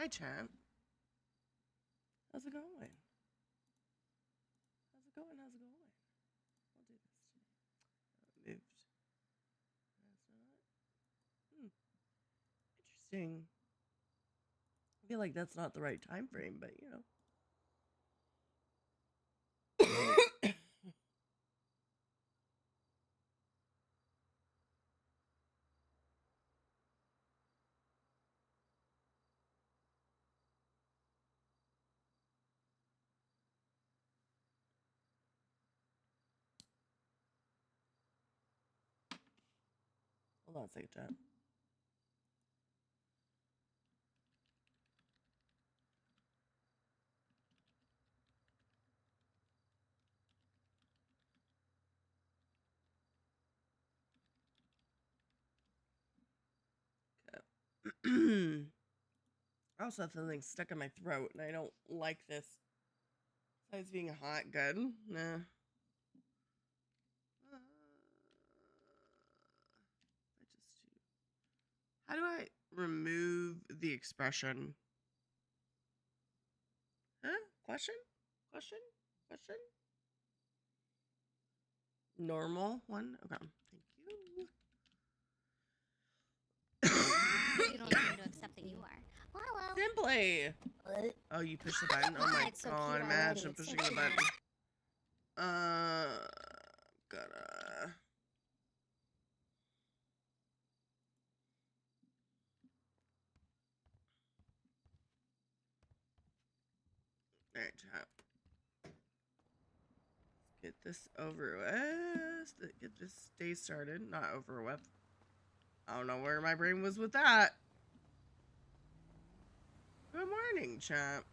Hi, chat. How's it going? How's it going? How's it going? I'll do this today. Moved. That's not. Interesting. I feel like that's not the right time frame, but you know. Hold on a second, chat. Okay. I also have something stuck in my throat, and I don't like this. Besides being hot, good. Nah. How do I remove the expression? Huh? Question? Question? Question? Normal one? Okay. Thank you. You don't seem to accept that you are. Well, hello. Simply. What? Oh, you push the button? Oh my It's so god, cute imagine already. It's so pushing the cute. button. Gotta. Alright, chat. Get this over with. Get this day started. Not over with. I don't know where my brain was with that. Good morning, chat.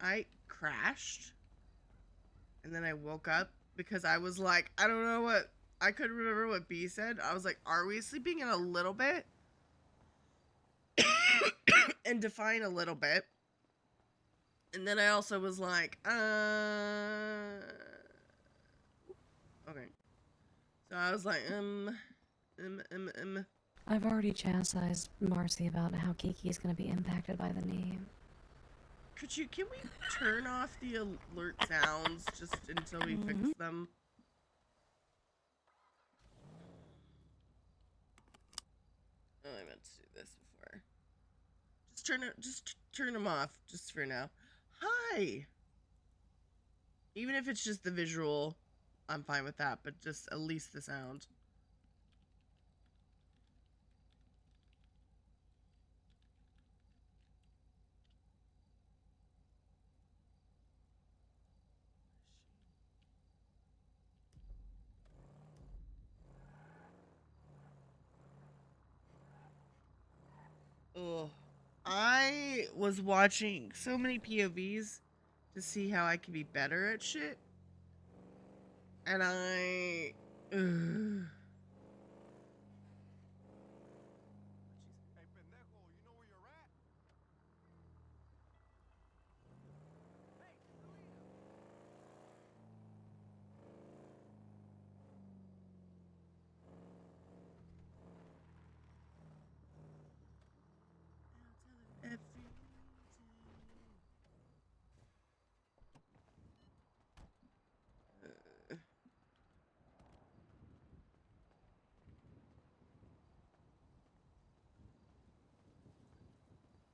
I crashed. And then I woke up because I was like, I don't know what. I couldn't remember what B said. I was like, are we sleeping in a little bit? And define a little bit. And then I also was like, okay. So I was like, I've already chastised Marcy about how Kiki's gonna be impacted by the name. Can we turn off the alert sounds just until we fix them? Oh, I meant to do this before. Just turn them off just for now. Hi! Even if it's just the visual, I'm fine with that, but just at least the sound. Ugh. I was watching so many POVs to see how I could be better at shit. And I... Ugh.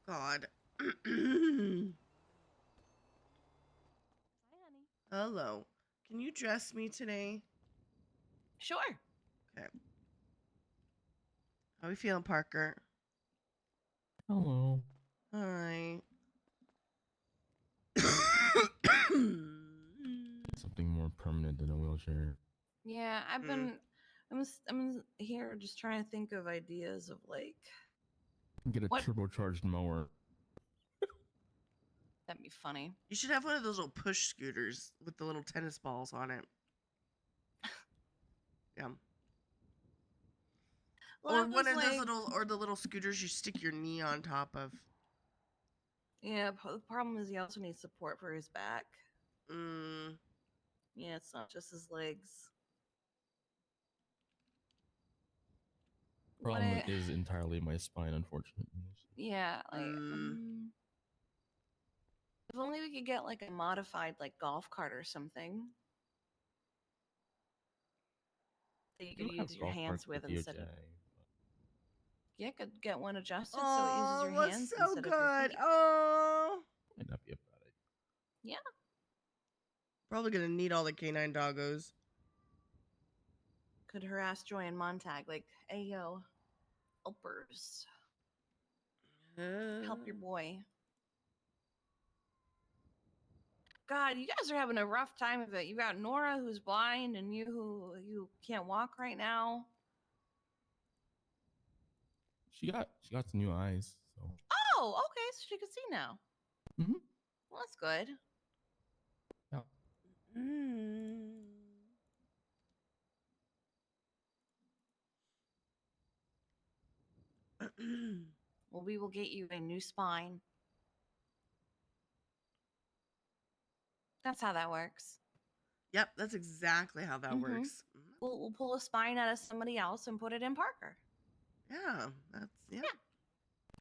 God. Hi, honey. Hello. Can you dress me today? Sure. Okay. How we feeling, Parker? Hello. Alright. Something more permanent than a wheelchair. Yeah, I'm here just trying to think of ideas of like Get a what turbocharged mower. that'd be funny. You should have one of those little push scooters with the little tennis balls on it. Yeah. Well, Or that one was of those like, the little scooters you stick your knee on top of. yeah. The problem is he also needs support for his back. Mm. Yeah, it's not just his legs. Problem is entirely my spine, unfortunately. Yeah, like if only we could get like a modified like golf cart or something that you You could have use your golf hands carts with with instead DOJ. of. Yeah, could get one adjusted so it uses Oh, your that's hands so instead of your good. feet. Oh, Might not be a bad idea. Yeah. probably gonna need all the canine doggos. Could harass Joy and Montag like, hey yo, helpers, help your boy. God, you guys are having a rough time of it. You got Nora who's blind and you who can't walk right now. She got some new eyes, so. Oh, okay, so she can see now. Mm-hmm. Well, that's good. Yeah. Well, we will get you a new spine. That's how that works. Yep, that's exactly how that works. We'll pull a spine out of somebody else and put it in Parker. Yeah, that's yeah.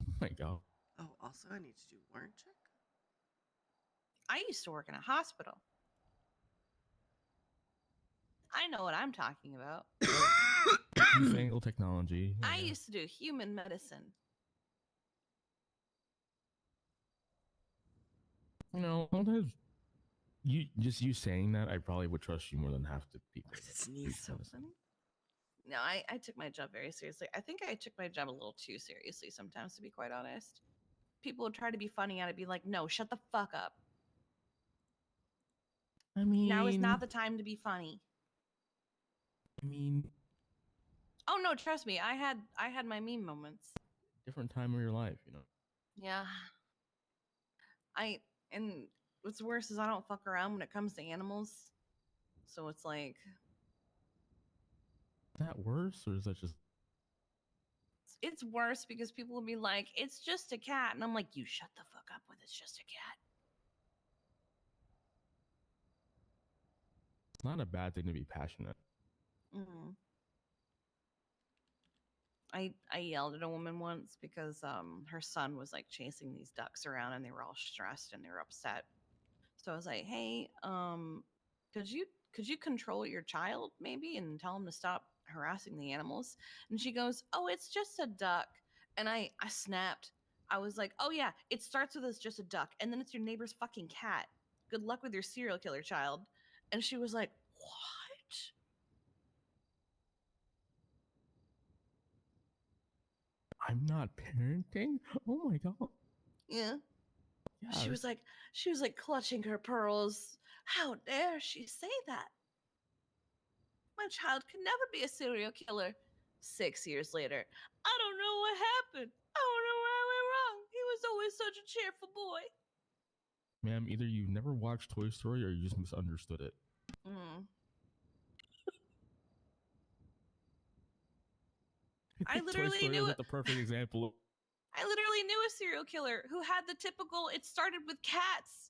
Oh my god. Oh, also I need to do warrant check. I used to work in a hospital. I know what I'm talking about. Newfangled technology. I used to do human medicine. You know, sometimes you saying that, I probably would trust you more than half the people. So funny. No, I took my job very seriously. I think I took my job a little too seriously sometimes, to be quite honest. People would try to be funny and I'd be like, no, shut the fuck up. I mean, now is not the time to be funny. Oh no, trust me, I had my meme moments. Different time of your life, you know. Yeah. And what's worse is I don't fuck around when it comes to animals. So it's like, is that worse, or is that just? it's worse because people will be like, it's just a cat. And I'm like, you shut the fuck up with it's just a cat. It's not a bad thing to be passionate. Mm. I yelled at a woman once because her son was like chasing these ducks around and they were all stressed and they were upset. So I was like, hey, could you control your child maybe and tell him to stop harassing the animals? And she goes, oh, it's just a duck. And I snapped. I was like, oh yeah, it starts with it's just a duck and then it's your neighbor's fucking cat. Good luck with your serial killer child. And she was like, what? I'm not parenting? Oh my god. Yeah. She was like clutching her pearls. How dare she say that? My child could never be a serial killer. 6 years later, I don't know what happened. I don't know where I went wrong. He was always such a cheerful boy. Ma'am, either you've never watched Toy Story or you just misunderstood it. I literally Toy Story knew was it. like the perfect example of. I literally knew a serial killer who had the typical, it started with cats.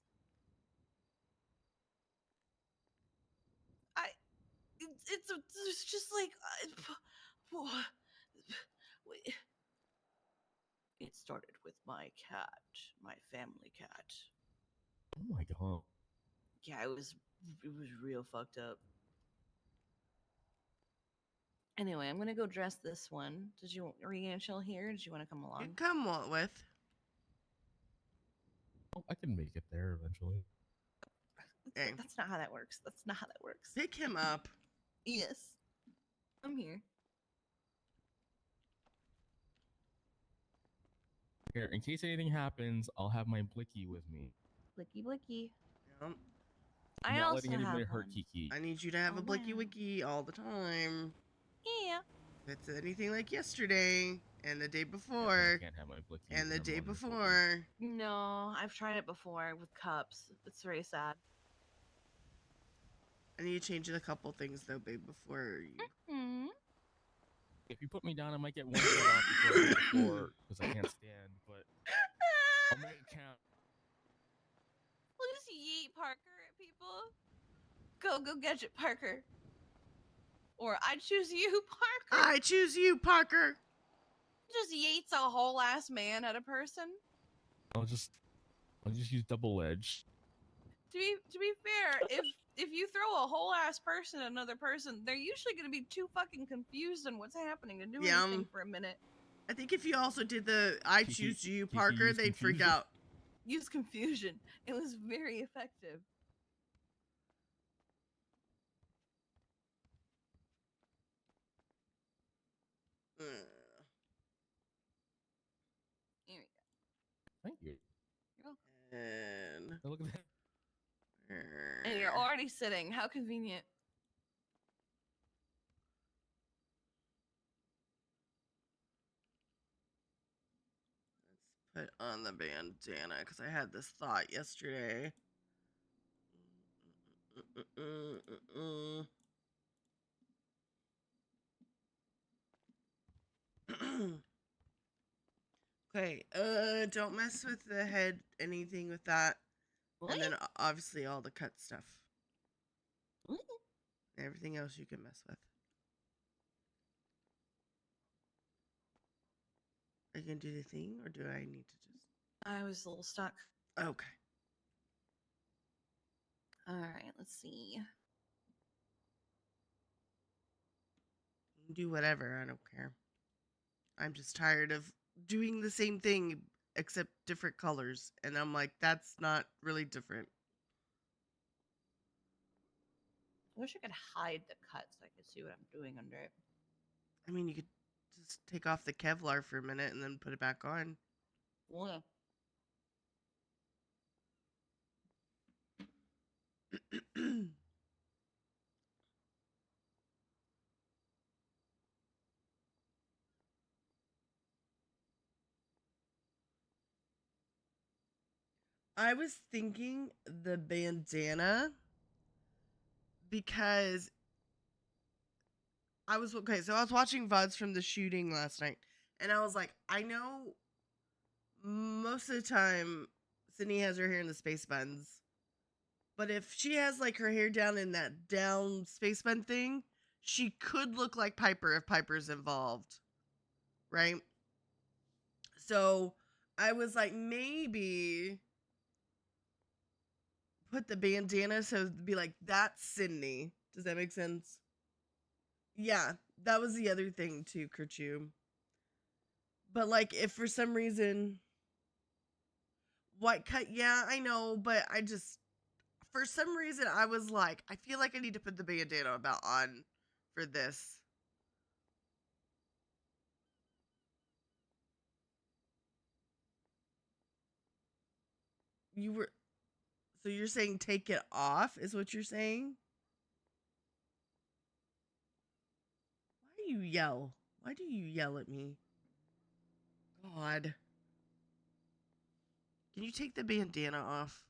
It's just like, it started with my cat, my family cat. Oh my god. Yeah, it was real fucked up. Anyway, I'm gonna go dress this one. Are you gonna chill here? Or did you want to come along? You come with. Oh, I can make it there eventually. That's not how that works. That's not how that works. Pick him up. Yes, I'm here. Here, in case anything happens, I'll have my Blicky with me. Blicky, blicky. Yep. I'm not also letting anybody have hurt one. Kiki. I need you to have a blicky wiki all the time. Yeah. If it's anything like yesterday and the day before, I can't have my Blicky and the when I'm day on the shoulder. before. No, I've tried it before with cups. It's very sad. I need to change a couple things though, babe, before you. If you put me down, I might get one shot off before I hit the floor because I can't stand, but I'll make it count. We'll just yeet Parker at people. Go gadget Parker. Or I choose you, Parker. I choose you, Parker. just yates a whole ass man at a person. I'll just use double edge. To be fair, if you throw a whole ass person at another person, they're usually going to be too fucking confused on what's happening to do Yeah, anything for a minute. I think if you also did the I Kiki- choose you, Kiki Parker, used they'd freak confusion. out. Use confusion. It was very effective. Uh, Here we go. Thank you. You're welcome. and Oh, look at that. And you're already sitting. How convenient. Let's put on the bandana because I had this thought yesterday. Okay, don't mess with the head, anything with that. And then obviously all the cut stuff. Everything else you can mess with. Are you gonna do the thing or do I need to just I was a little stuck. Okay. Alright, let's see. You can do whatever, I don't care. I'm just tired of doing the same thing except different colors. And I'm like, that's not really different. I wish I could hide the cut so I could see what I'm doing under it. I mean, you could just take off the Kevlar for a minute and then put it back on. Well, I was thinking the bandana because I was watching VODs from the shooting last night, and I was like, I know most of the time Sydney has her hair in the space buns, but if she has like her hair down in that down space bun thing, she could look like Piper if Piper's involved, right? So I was like, maybe put the bandana so it'd be like, that's Sydney. Does that make sense? Yeah, that was the other thing too, Kerchu. But like, if for some reason white cut, yeah, I know, but I just for some reason I was like, I feel like I need to put the bandana about on for this. You were so you're saying take it off is what you're saying? Why do you yell? Why do you yell at me? God. Can you take the bandana off?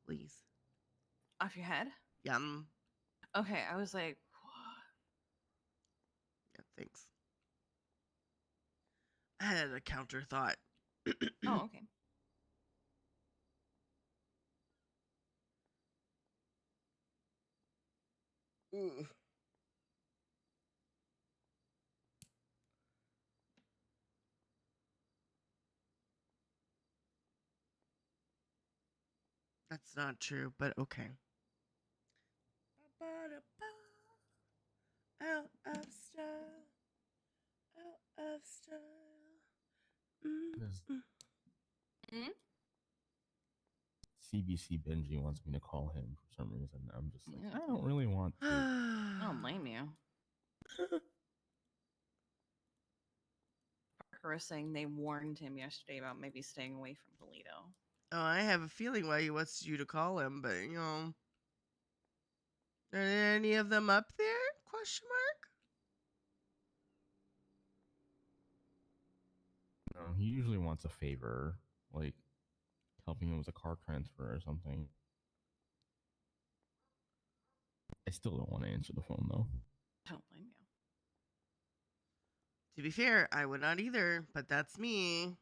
Please. off your head? Yum. Okay, I was like, what? Yeah, thanks. I had a counter thought. Oh, okay. Ooh. That's not true, but okay. Out of style. Out of style. This Hmm? CBC Benji wants me to call him for some reason. I'm just like, Yeah. I don't really want to. I don't blame you. Parker was saying they warned him yesterday about maybe staying away from Toledo. Oh, I have a feeling why he wants you to call him, but you know, are there any of them up there? Question mark. No, he usually wants a favor, like helping him with a car transfer or something. I still don't want to answer the phone though. I don't blame you. To be fair, I would not either, but that's me.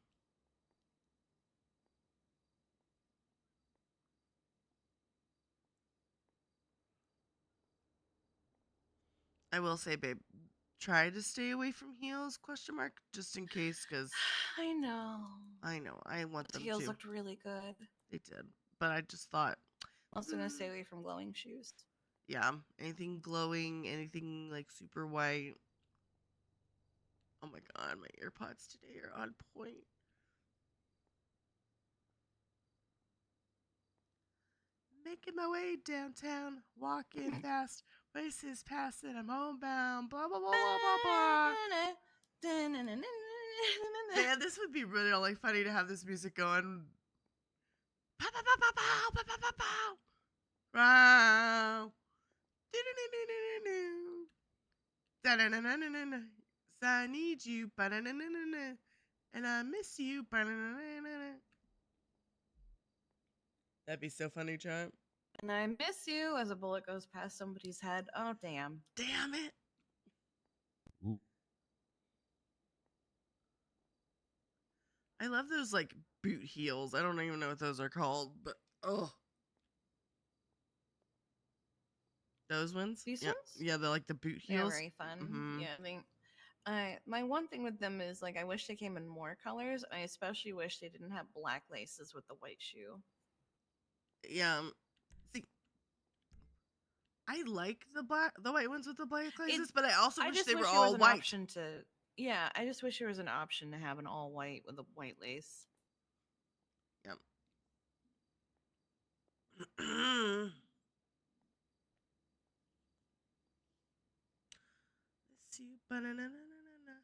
I will say, babe, try to stay away from heels? Question mark. Just in case, because I know. I know I want The them heels to. looked really good. They did, but I just thought. Also gonna stay away from glowing shoes. Yeah, anything glowing, anything like super white. Oh my god, my AirPods today are on point. Making my way downtown, walking fast. Races passing, I'm homebound. Blah blah blah blah blah blah. Man, this would be really like funny to have this music going. Pow pow pow pow pow pow pow pow pow. Wow. Do-do-do-do-do-do. Da-da-da-da-da-da. I need you, ba-da-da-da-da-da. And I miss you, ba-da-da-da-da-da. That'd be so funny, Chuck. And I miss you as a bullet goes past somebody's head. Oh, damn. Damn it. Ooh. I love those like boot heels. I don't even know what those are called, but oh, those ones. These yeah. ones? Yeah, they're like the boot They're heels. very fun. Mhm. Yeah, my one thing with them is like I wish they came in more colors. I especially wish they didn't have black laces with the white shoe. Yeah. See, I like the white ones with the black laces, but I also wish just they were there was all an white. option to. Yeah, I just wish there was an option to have an all white with a white lace. Yep. Let's see. Ba-na-na-na-na-na.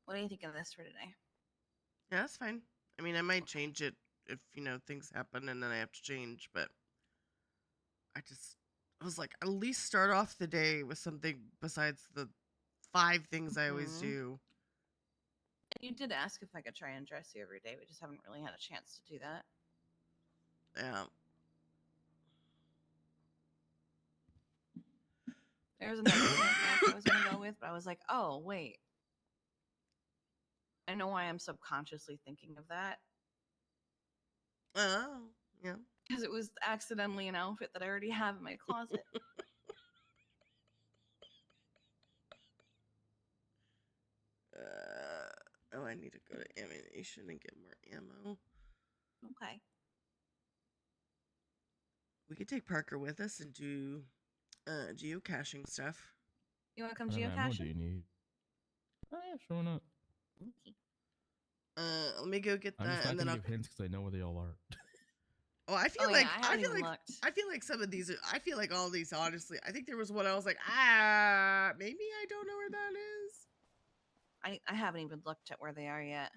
What do you think of this for today? Yeah, that's fine. I mean, I might change it if things happen and then I have to change, but I was like, at least start off the day with something besides the 5 things I always Mhm. do. And you did ask if I could try and dress you every day. We just haven't really had a chance to do that. Yeah. There was another character I was gonna go with, but I was like, oh wait. I know why I'm subconsciously thinking of that. Oh, yeah. Because it was accidentally an outfit that I already have in my closet. Oh, I need to go to ammunition and get more ammo. Okay. We could take Parker with us and do geocaching stuff. You want to come What ammo do geocaching? you need? Oh yeah, sure not. Okay. Let me go get I'm just that not and then gonna I'll. give hints because I know where they all are. Oh, I feel Oh, like yeah, I haven't even looked. I feel like some of these. I feel like all these. Honestly, I think there was one I was like, maybe I don't know where that is. I haven't even looked at where they are yet.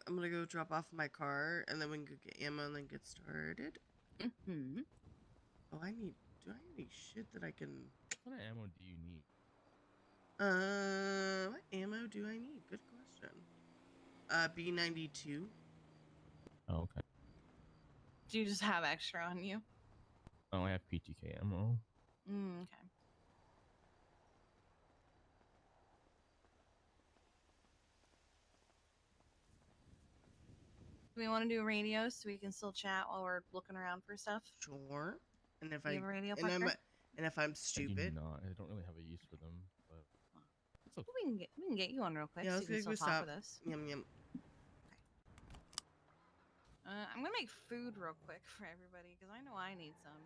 I'm gonna go drop off my car and then we can go get ammo and then get started. Mm-hmm. Oh, do I have any shit that I can? What ammo do you need? What ammo do I need? Good question. B92. Oh, okay. Do you just have extra on you? I only have PTK ammo. Okay. Do we want to do a radio so we can still chat while we're looking around for stuff? Sure. And if Do you have a radio, and Parker? if I'm I do stupid, not. I don't really have a use for them, but it's okay. We can get you on real quick yeah, so let's you can go still talk stop. with us. Yum yum. I'm gonna make food real quick for everybody because I know I need some.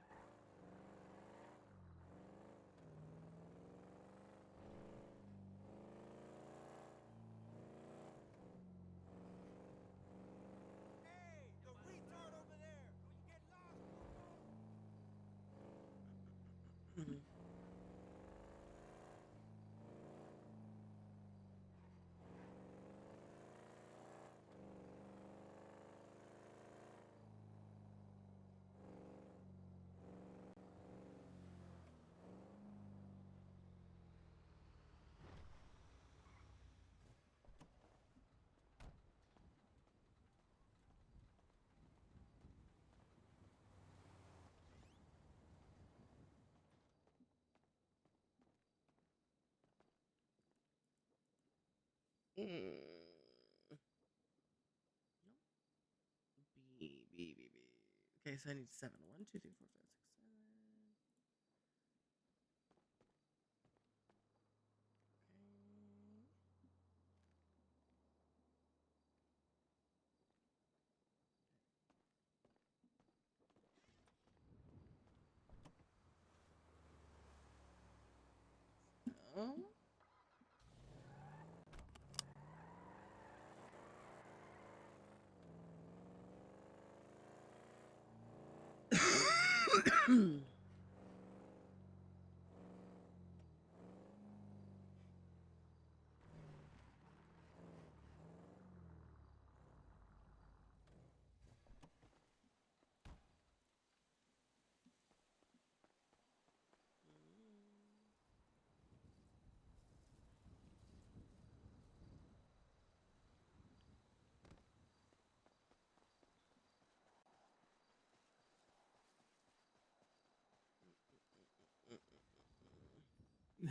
B. Okay, so I need 7. 1, 2, 3, 4, 5, 6, 7. Okay. So.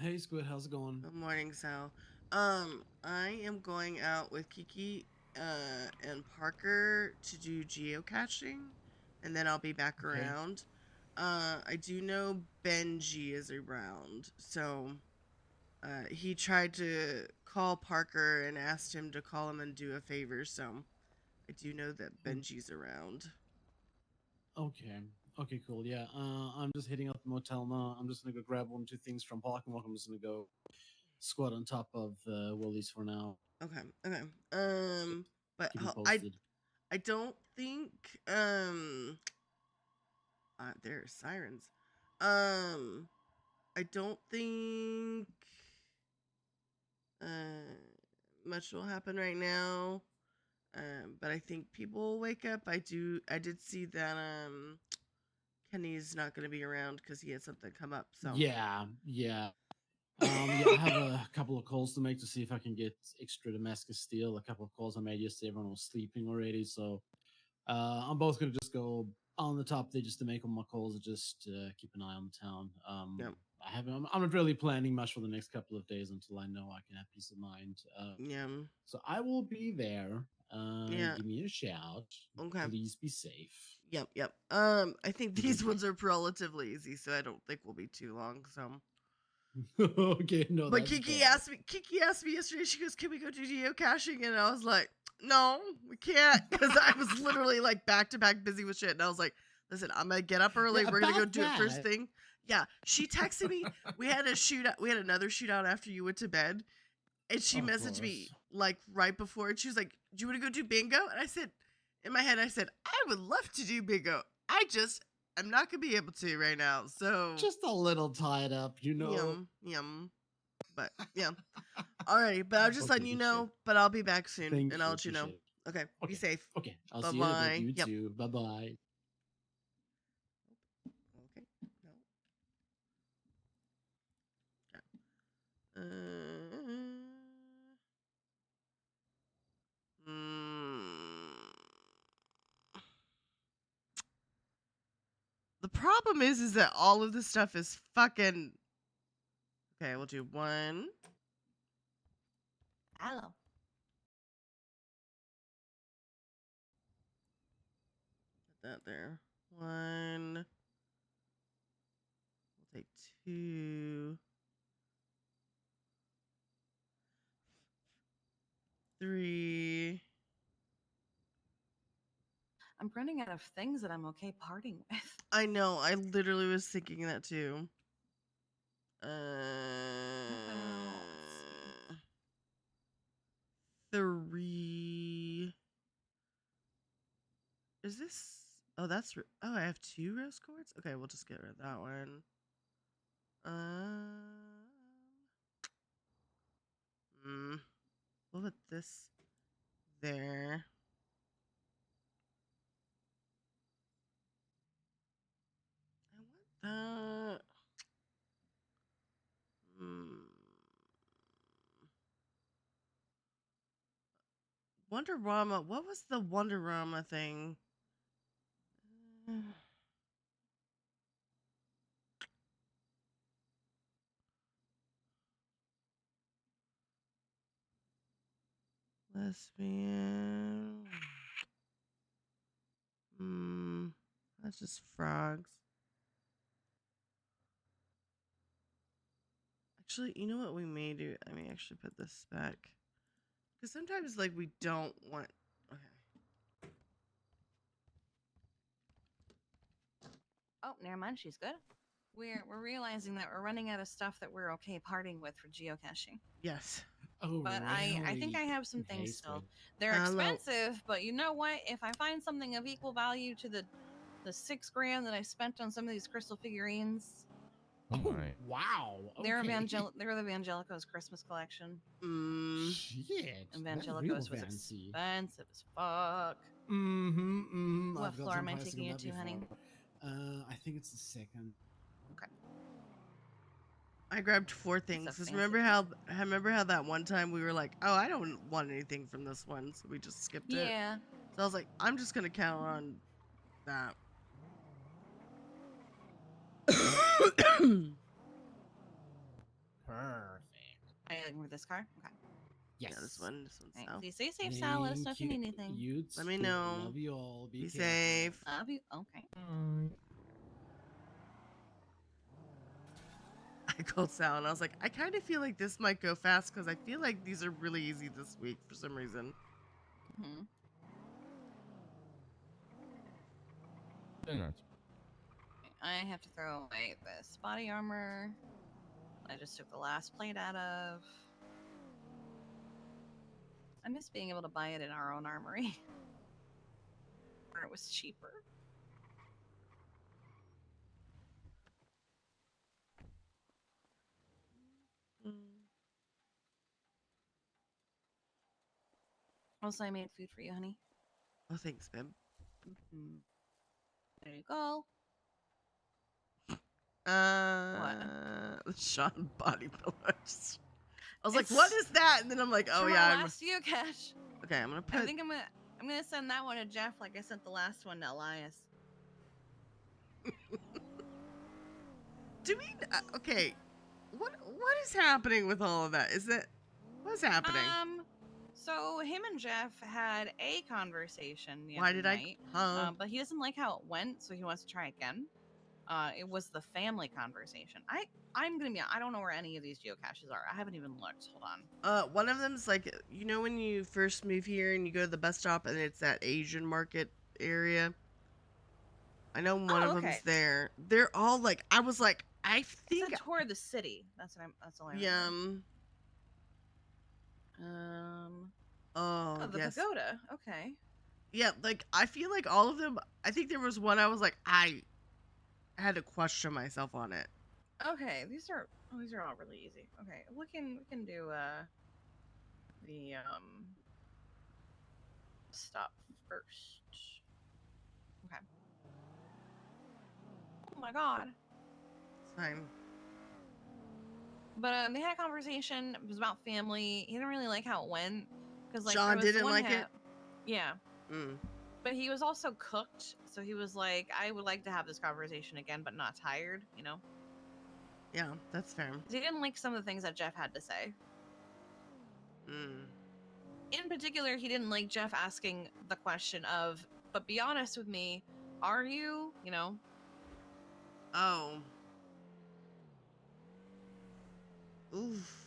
Hey, Squid, how's it going? Good morning, Sal. I am going out with Kiki and Parker to do geocaching, and then I'll be back Okay. around. I do know Benji is around, so he tried to call Parker and asked him to call him and do a favor, so I do know that Benji's around. Okay. Okay, cool. Yeah. I'm just hitting up the motel now. I'm just gonna go grab 1 or 2 things from parking lot. I'm just gonna go squat on top of Willie's for now. Okay, okay. So But keep me I posted. don't think there are sirens. I don't think much will happen right now. But I think people will wake up. I did see that Kenny's not going to be around because he had something come up. So Yeah. Yeah. Yeah, I have a couple of calls to make to see if I can get extra Damascus steel. A couple of calls I made yesterday, everyone was sleeping already, so I'm both gonna just go on the top there just to make all my calls and just keep an eye on the town. Yep. I'm not really planning much for the next couple of days until I know I can have peace of mind. Yeah. So I will be there. Yeah. Give me a shout. Okay. Please be safe. Yep. I think these ones are relatively easy, so I don't think we'll be too long. So. Okay, no, But that's Kiki fair. asked me yesterday. She goes, "Can we go do geocaching?" And I was like, "No, we can't," because I was literally like back to back busy with shit. And I was like, "Listen, I'm gonna get up early. Yeah, We're gonna go about do it first that. thing." Yeah, she texted me. We had a shootout. We had another shootout after you went to bed, and she Of messaged me course. like right before, and she was like, "Do you want to go do bingo?" And I said, in my head, I said, "I would love to do bingo. I'm not gonna be able to right now." So Just a little tied up, you know. yum. But yeah. Alrighty, but I'll just Okay, letting you good shit. know, but I'll be back soon Thank and I'll you. let you know. Appreciate it. Okay, be Okay. safe. Okay. I'll Bye see you in a bit. bye. You Yep. too. Bye bye. Okay. No. Mm, the problem is that all of this stuff is fucking. Okay, we'll do 1. Hello. Put that there. 1. We'll take 2. 3. I'm running out of things that I'm okay parting with. I know. I literally was thinking that too. Let's see. 3. Is this? Oh, oh, I have 2 rose quartz. Okay, we'll just get rid of that one. We'll put this there. I want that. Wonderama. What was the Wonderama thing? Lesbian. That's just frogs. Actually, you know what we may do? I may actually put this back. Because sometimes, like, we don't want... Okay. Oh, never mind. She's good. We're realizing that we're running out of stuff that we're okay parting with for geocaching. Yes. Oh, But I think I have some Hey, things still. Squid. They're Hello. expensive, but you know what? If I find something of equal value to the $6 that I spent on some of these crystal figurines, Oh Oh, my. wow. they're Okay. they're the Evangelico's Christmas collection. Shit. That's real Evangelico's was fancy. expensive as fuck. What I've got floor some am I plastic taking on it that to, honey? before. I think it's the second. Okay. I grabbed 4 It's a things. Because fancy remember how that one time we were like, oh, I don't want anything from this one. So we just skipped it. Yeah. So I was like, I'm just going to count on that. Perfect. Are you looking for this car? Okay. Yes. Yeah, this one's All right. south. Please stay safe, Sal. Let us know if you need anything. You Let me too. know. Love you all. Be Be careful. safe. Love you. Okay. I called Sal and I was like, I kind of feel like this might go fast because I feel like these are really easy this week for some reason. Hmm. They're not. I have to throw away this body armor. I just took the last plate out of. I miss being able to buy it in our own armory. Where it was cheaper. Also, I made food for you, honey. Oh, thanks, babe. Mm-hmm. There you go. Sean body pillars. I was like, It's- what is that? And then I'm like, oh For yeah. my last geocache. Okay, I'm gonna I put. think I'm gonna send that one to Jeff like I sent the last one to Elias. Do we? Okay. What is happening with all of that? Is it? What's happening? So him and Jeff had a conversation the Why other did I? night, Huh? but he doesn't like how it went, so he wants to try again. It was the family conversation. I'm gonna be. I don't know where any of these geocaches are. I haven't even looked. Hold on. One of them's like, you know, when you first move here and you go to the bus stop and it's that Asian market area. I know one of okay. them's there. They're all like, I was like, I think. It's a tour of the city. That's all I remember. Yum. Oh, the yes. pagoda. Okay. Yeah, like I feel like all of them. I think there was one I was like, I had to question myself on it. Okay. These are all really easy. Okay. We can do the stop first. Okay. Oh my god. It's fine. But they had a conversation. It was about family. He didn't really like how it went because like John there was didn't one like it? Yeah. Mm. But he was also cooked, so he was like, I would like to have this conversation again, but not tired, you know? Yeah, that's fair. 'Cause he didn't like some of the things that Jeff had to say. Mm. In particular, he didn't like Jeff asking the question of, but be honest with me, are you, you know? Oh. Oof.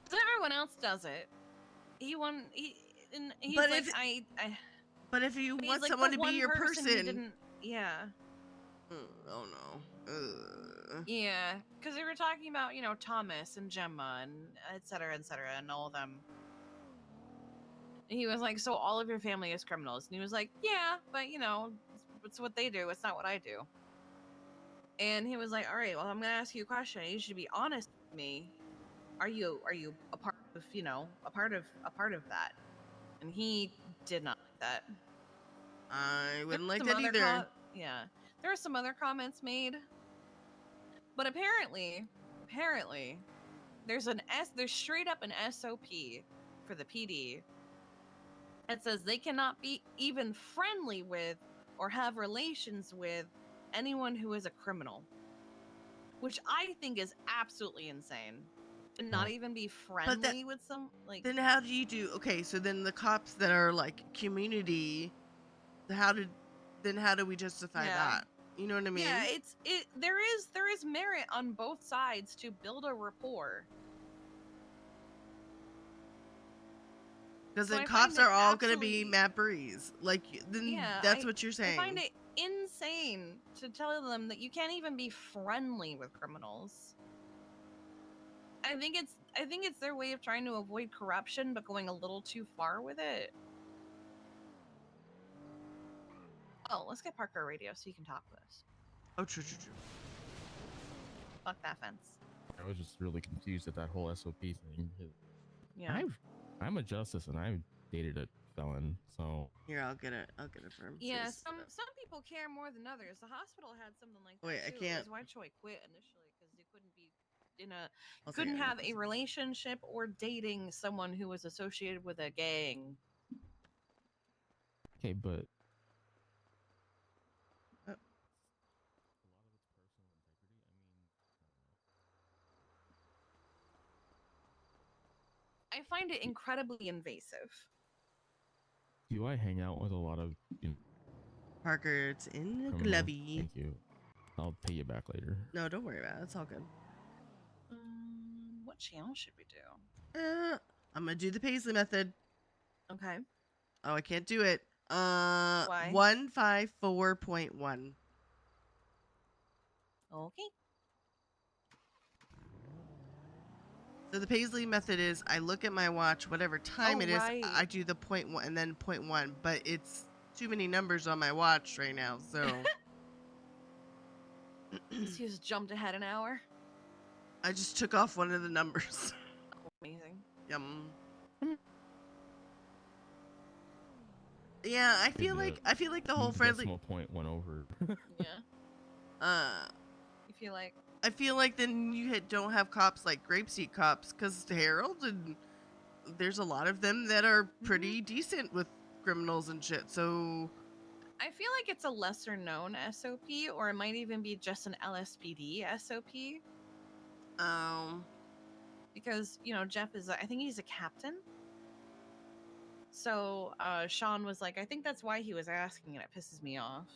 So everyone else does it. He's But like, if- But if you but he's want like, someone but to be one your he person, didn't, yeah. Oh no. Yeah, because they were talking about, you know, Thomas and Gemma and et cetera, and all of them. And he was like, so all of your family is criminals. And he was like, yeah, but, you know, it's what they do. It's not what I do. And he was like, all right, well, I'm going to ask you a question. You should be honest with me. Are you a part of, you know, a part of that? And he did not like that. I wouldn't There like were that some other either. yeah. There were some other comments made. But apparently, there's straight up an SOP for the PD that says they cannot be even friendly with or have relations with anyone who is a criminal, which I think is absolutely insane. and not Oh. even be that- friendly with some like. Then how do you do? Okay, so then the cops that are like community, how do we justify Yeah. that? You know what I mean? Yeah, there is merit on both sides to build a rapport. Because So then I find cops it are all gonna be absolutely- Matt Breeze. Like, then Yeah, that's what you're saying. I find it insane to tell them that you can't even be friendly with criminals. I think it's their way of trying to avoid corruption, but going a little too far with it. Oh, let's get Parker a radio so you can talk with us. Oh, true. Fuck that fence. I was just really confused at that whole SOP thing. Yeah. I'm a justice and I've dated a felon, so Here, I'll get it for him. Yeah, some people care more than others. The hospital had something like that Wait, I too. can't- It was why Choi quit initially because you couldn't be I'll couldn't take it. have a relationship or dating someone who was associated with a gang. okay, but Uh. a lot of it's personal integrity. I mean, I find it incredibly invasive. do I hang out with a lot of Parker, it's in the criminals? glovey. Thank you. I'll pay you back later. No, don't worry about it. It's all good. What channel should we do? I'm gonna do the Paisley method. Okay. Oh, I can't do it. Why? 154.1. Okay. So the Paisley method is I look at my watch, whatever time Oh, it is, right. I do the 0.1 and then 0.1, but it's too many numbers on my watch right now, so So you just jumped ahead an hour. I just took off one of the numbers. Amazing. Yum. Yeah, I feel like the whole friendly. Decimal point went over. Yeah. You feel like I feel like then you don't have cops like grapeseed cops, because Harold and there's a lot of them that are pretty decent with criminals and shit. So I feel like it's a lesser known SOP, or it might even be just an LSPD SOP. Because Jeff is, I think he's a captain. So Sean was like, I think that's why he was asking, and it pisses me off.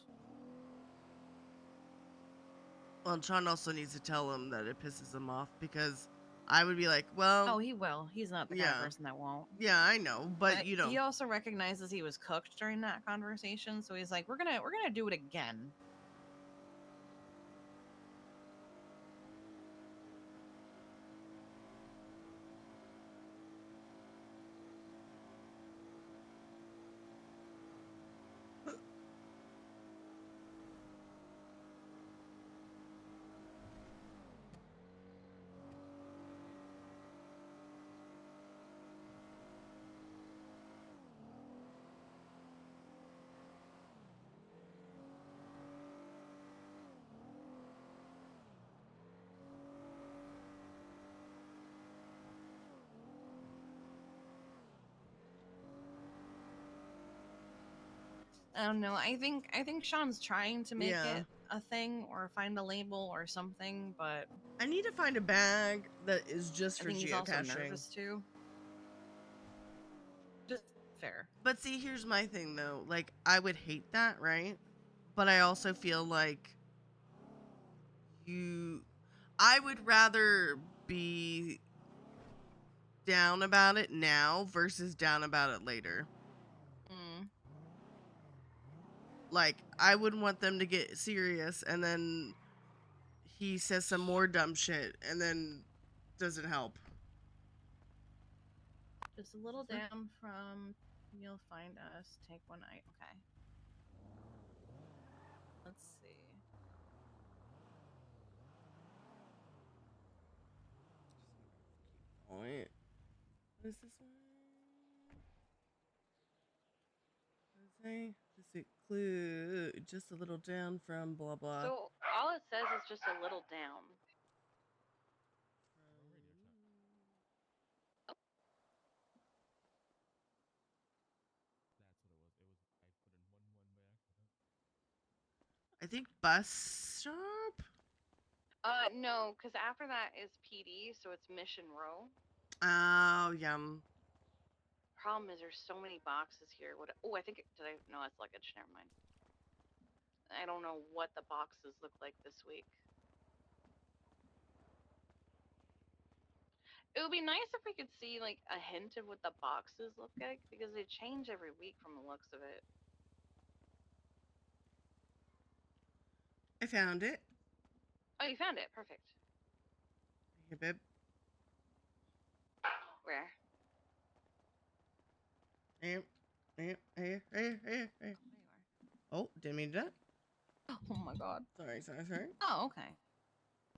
Well, Sean also needs to tell him that it pisses him off, because I would be like, well, Oh, he will. He's not the kind yeah. of person that won't. yeah, I know, but you know, he also recognizes he was cooked during that conversation, so he's like, we're gonna do it again. I don't know. I think Sean's trying to make Yeah. it a thing or find a label or something, but I need to find a bag that is just I for think he's also geocaching. nervous too. Just fair. But see, here's my thing though. Like, I would hate that, right? But I also feel like I would rather be down about it now versus down about it later. Like, I wouldn't want them to get serious and then he says some more dumb shit and then doesn't help. Just a little down from you'll find us. Take one night. Okay. Let's see. Wait. What is this one? Say just a clue, just a little down from blah blah. So all it says is just a little down. I think bus stop. No, because after that is PD, so it's Mission Row. Oh, yum. Problem is, there's so many boxes here. What? Oh, I think did I? No, that's luggage. Never mind. I don't know what the boxes look like this week. It would be nice if we could see like a hint of what the boxes look like because they change every week from the looks of it. I found it. Oh, you found it. Perfect. Hey, babe. Where? Hey, hey, hey, hey, hey, hey. There you Oh, didn't mean to do that. are. Oh my god. Sorry, sorry, sorry. Oh, okay.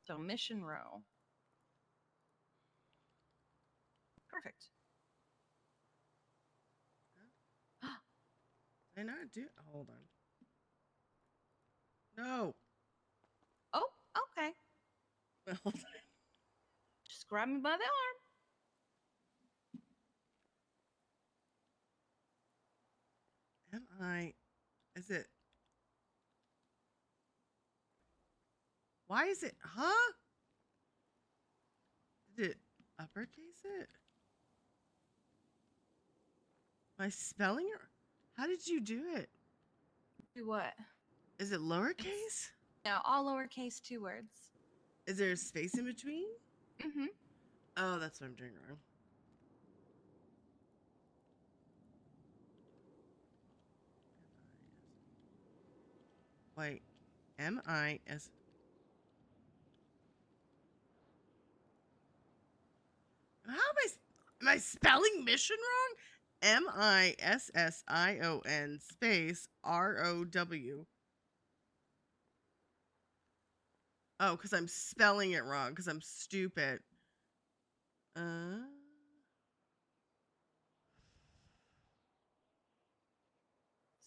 So Mission Row. Perfect. Did I not do? Hold on. No. Oh, okay. Hold on. Just grab me by the arm. Am I? Is it? Why is it? Huh? Did it uppercase it? My spelling? How did you do it? Do what? Is it lowercase? Now, all lowercase, 2 words. Is there a space in between? Mm-hmm. Oh, that's what I'm doing wrong. Wait, M-I-S. Am I spelling mission wrong? M-I-S-S-I-O-N space R-O-W. Oh, because I'm spelling it wrong, because I'm stupid.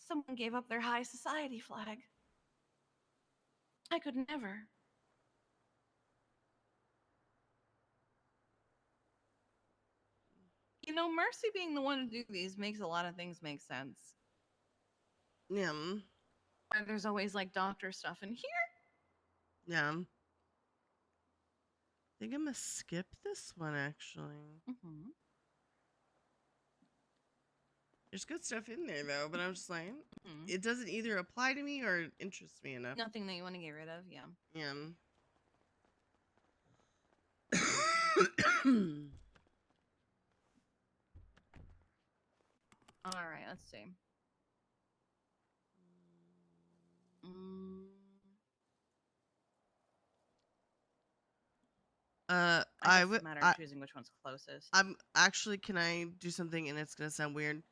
Someone gave up their high society flag. I could never. You know, Mercy being the one to do these makes a lot of things make sense. Yum. There's always like doctor stuff in here. Yum. I think I'm gonna skip this one, actually. Mm-hmm. There's good stuff in there, though, but I'm just saying, Mm-hmm. it doesn't either apply to me or interest me enough. Nothing that you want to get rid of, yeah. Yum. All right, let's see. Mm. I guess it's a matter of choosing which one's closest. I'm actually, can I do something, and it's gonna sound weird?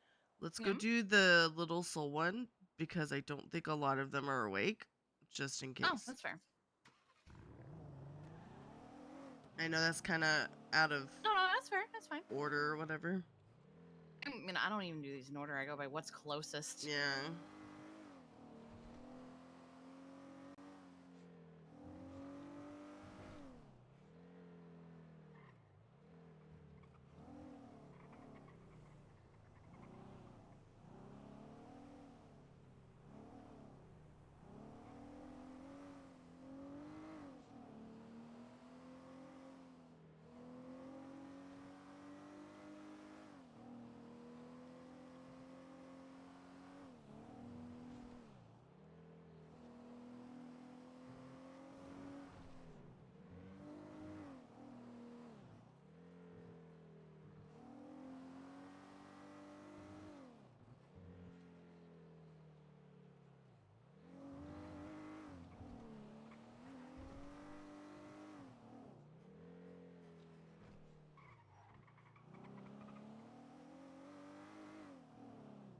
Let's go Yeah. do the little soul one, because I don't think a lot of them are awake, just in case. Oh, that's fair. I know that's kind of out of No, that's fair. That's fine. order or whatever. I mean, I don't even do these in order. I go by what's closest. Yeah.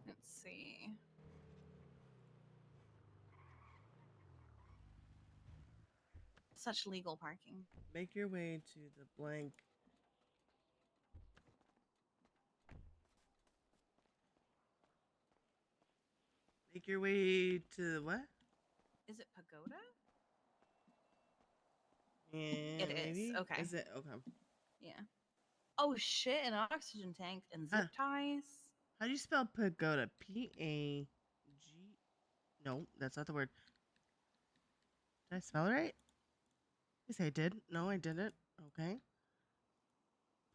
Let's see. Such legal parking. Make your way to the blank. Make your way to what? Is it pagoda? Yeah, It is, maybe? okay. Is it? Okay. Yeah. Oh shit! An oxygen tank and zip ties. How do you spell pagoda? P-A-G. No, that's not the word. Did I spell it right? Yes, I did. No, I didn't. Okay.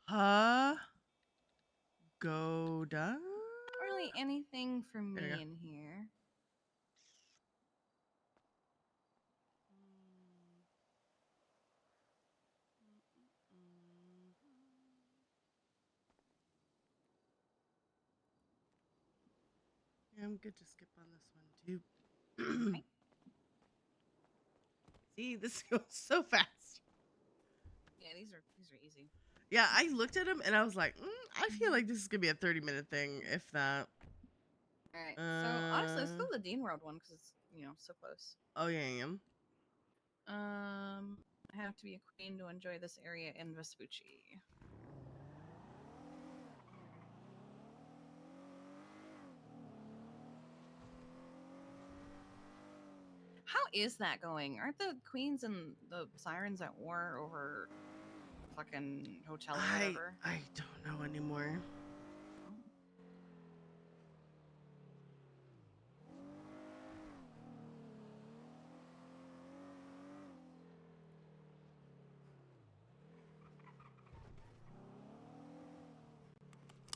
Pagoda. Not really anything for There we me go. in here. Yeah, I'm good to skip on this one too. Okay. See, this goes so fast. Yeah, these are easy. Yeah, I looked at him and I was like, I feel like this is gonna be a 30-minute thing, if that. All right. So honestly, let's go Uh, to the Dean World one because it's so close. Oh yeah, I am. I have to be a queen to enjoy this area in Vespucci. How is that going? Aren't the queens and the sirens at war over fucking hotel or whatever? I don't know anymore. Oh.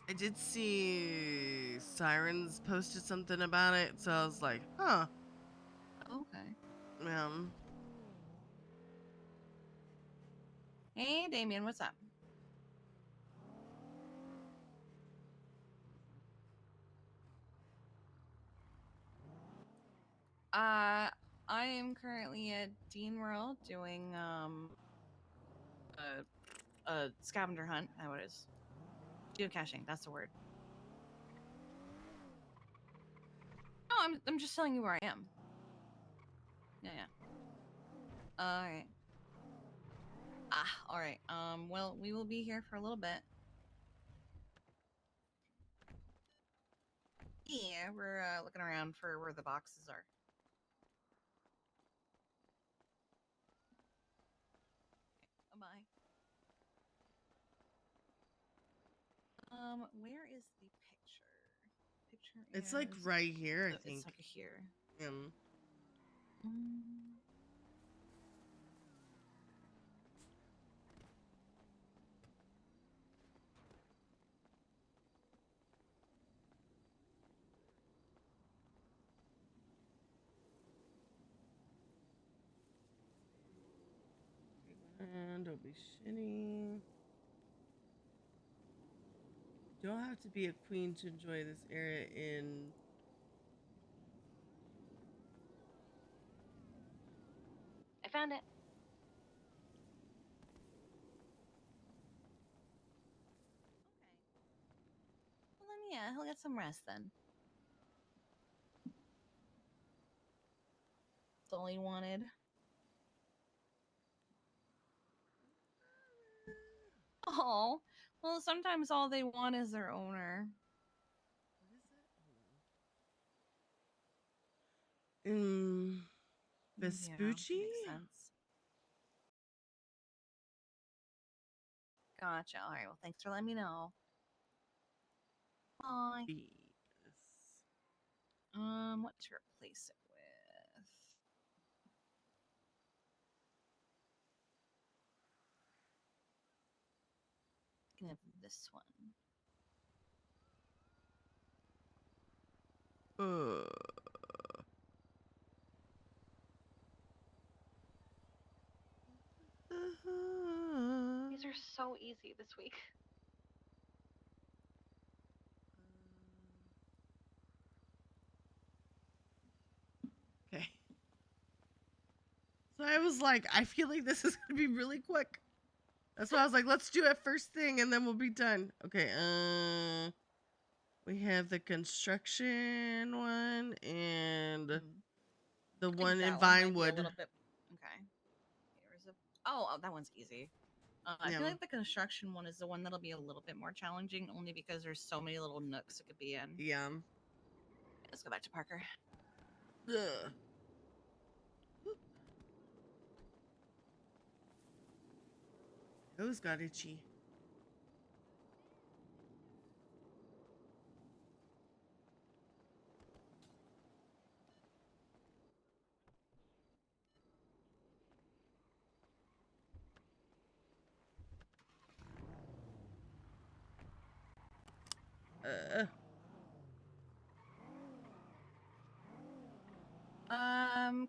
I did see Sirens posted something about it, so I was like, huh. Okay. Um, Hey, Damien, what's up? I am currently at Dean World doing a scavenger hunt. How it is? Geocaching. That's the word. No, I'm just telling you where I am. Yeah. All right. All right. Well, we will be here for a little bit. Yeah, we're looking around for where the boxes are. Bye. Where is the picture? Picture it's like is right here, I think. it's like here. Um, Mm. and don't be shitty. You don't have to be a queen to enjoy this area in. I found it. Okay. Well then, yeah, he'll get some rest then. That's all he wanted. Oh, well, sometimes all they want is their owner. What is it? Hold on. In Vespucci? Yeah, makes sense. Gotcha. All right. Well, thanks for letting me know. Bye. Venus. What to replace it with? Can have this one. Uh, These are so easy this week. Okay. So I was like, I feel like this is gonna be really quick. That's why I was like, let's do it first thing and then we'll be done. Okay, we have the construction one and the I think one in that one might be a Vinewood. little bit. Okay. Here's a. Oh, that one's easy. I feel Yeah. like the construction one is the one that'll be a little bit more challenging, only because there's so many little nooks it could be in. Yeah. Let's go back to Parker. Ugh. Those got itchy.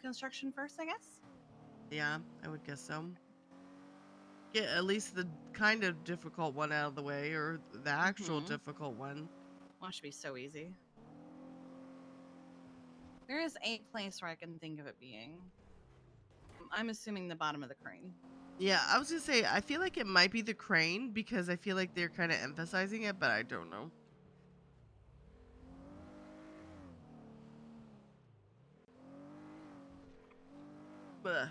Construction first, I guess. Yeah, I would guess so. Get at least the kind of difficult one out of the way, or the actual Mhm. difficult one. Well, it should be so easy. There is a place where I can think of it being. I'm assuming the bottom of the crane. Yeah, I was gonna say, I feel like it might be the crane because I feel like they're kind of emphasizing it, but I don't know. But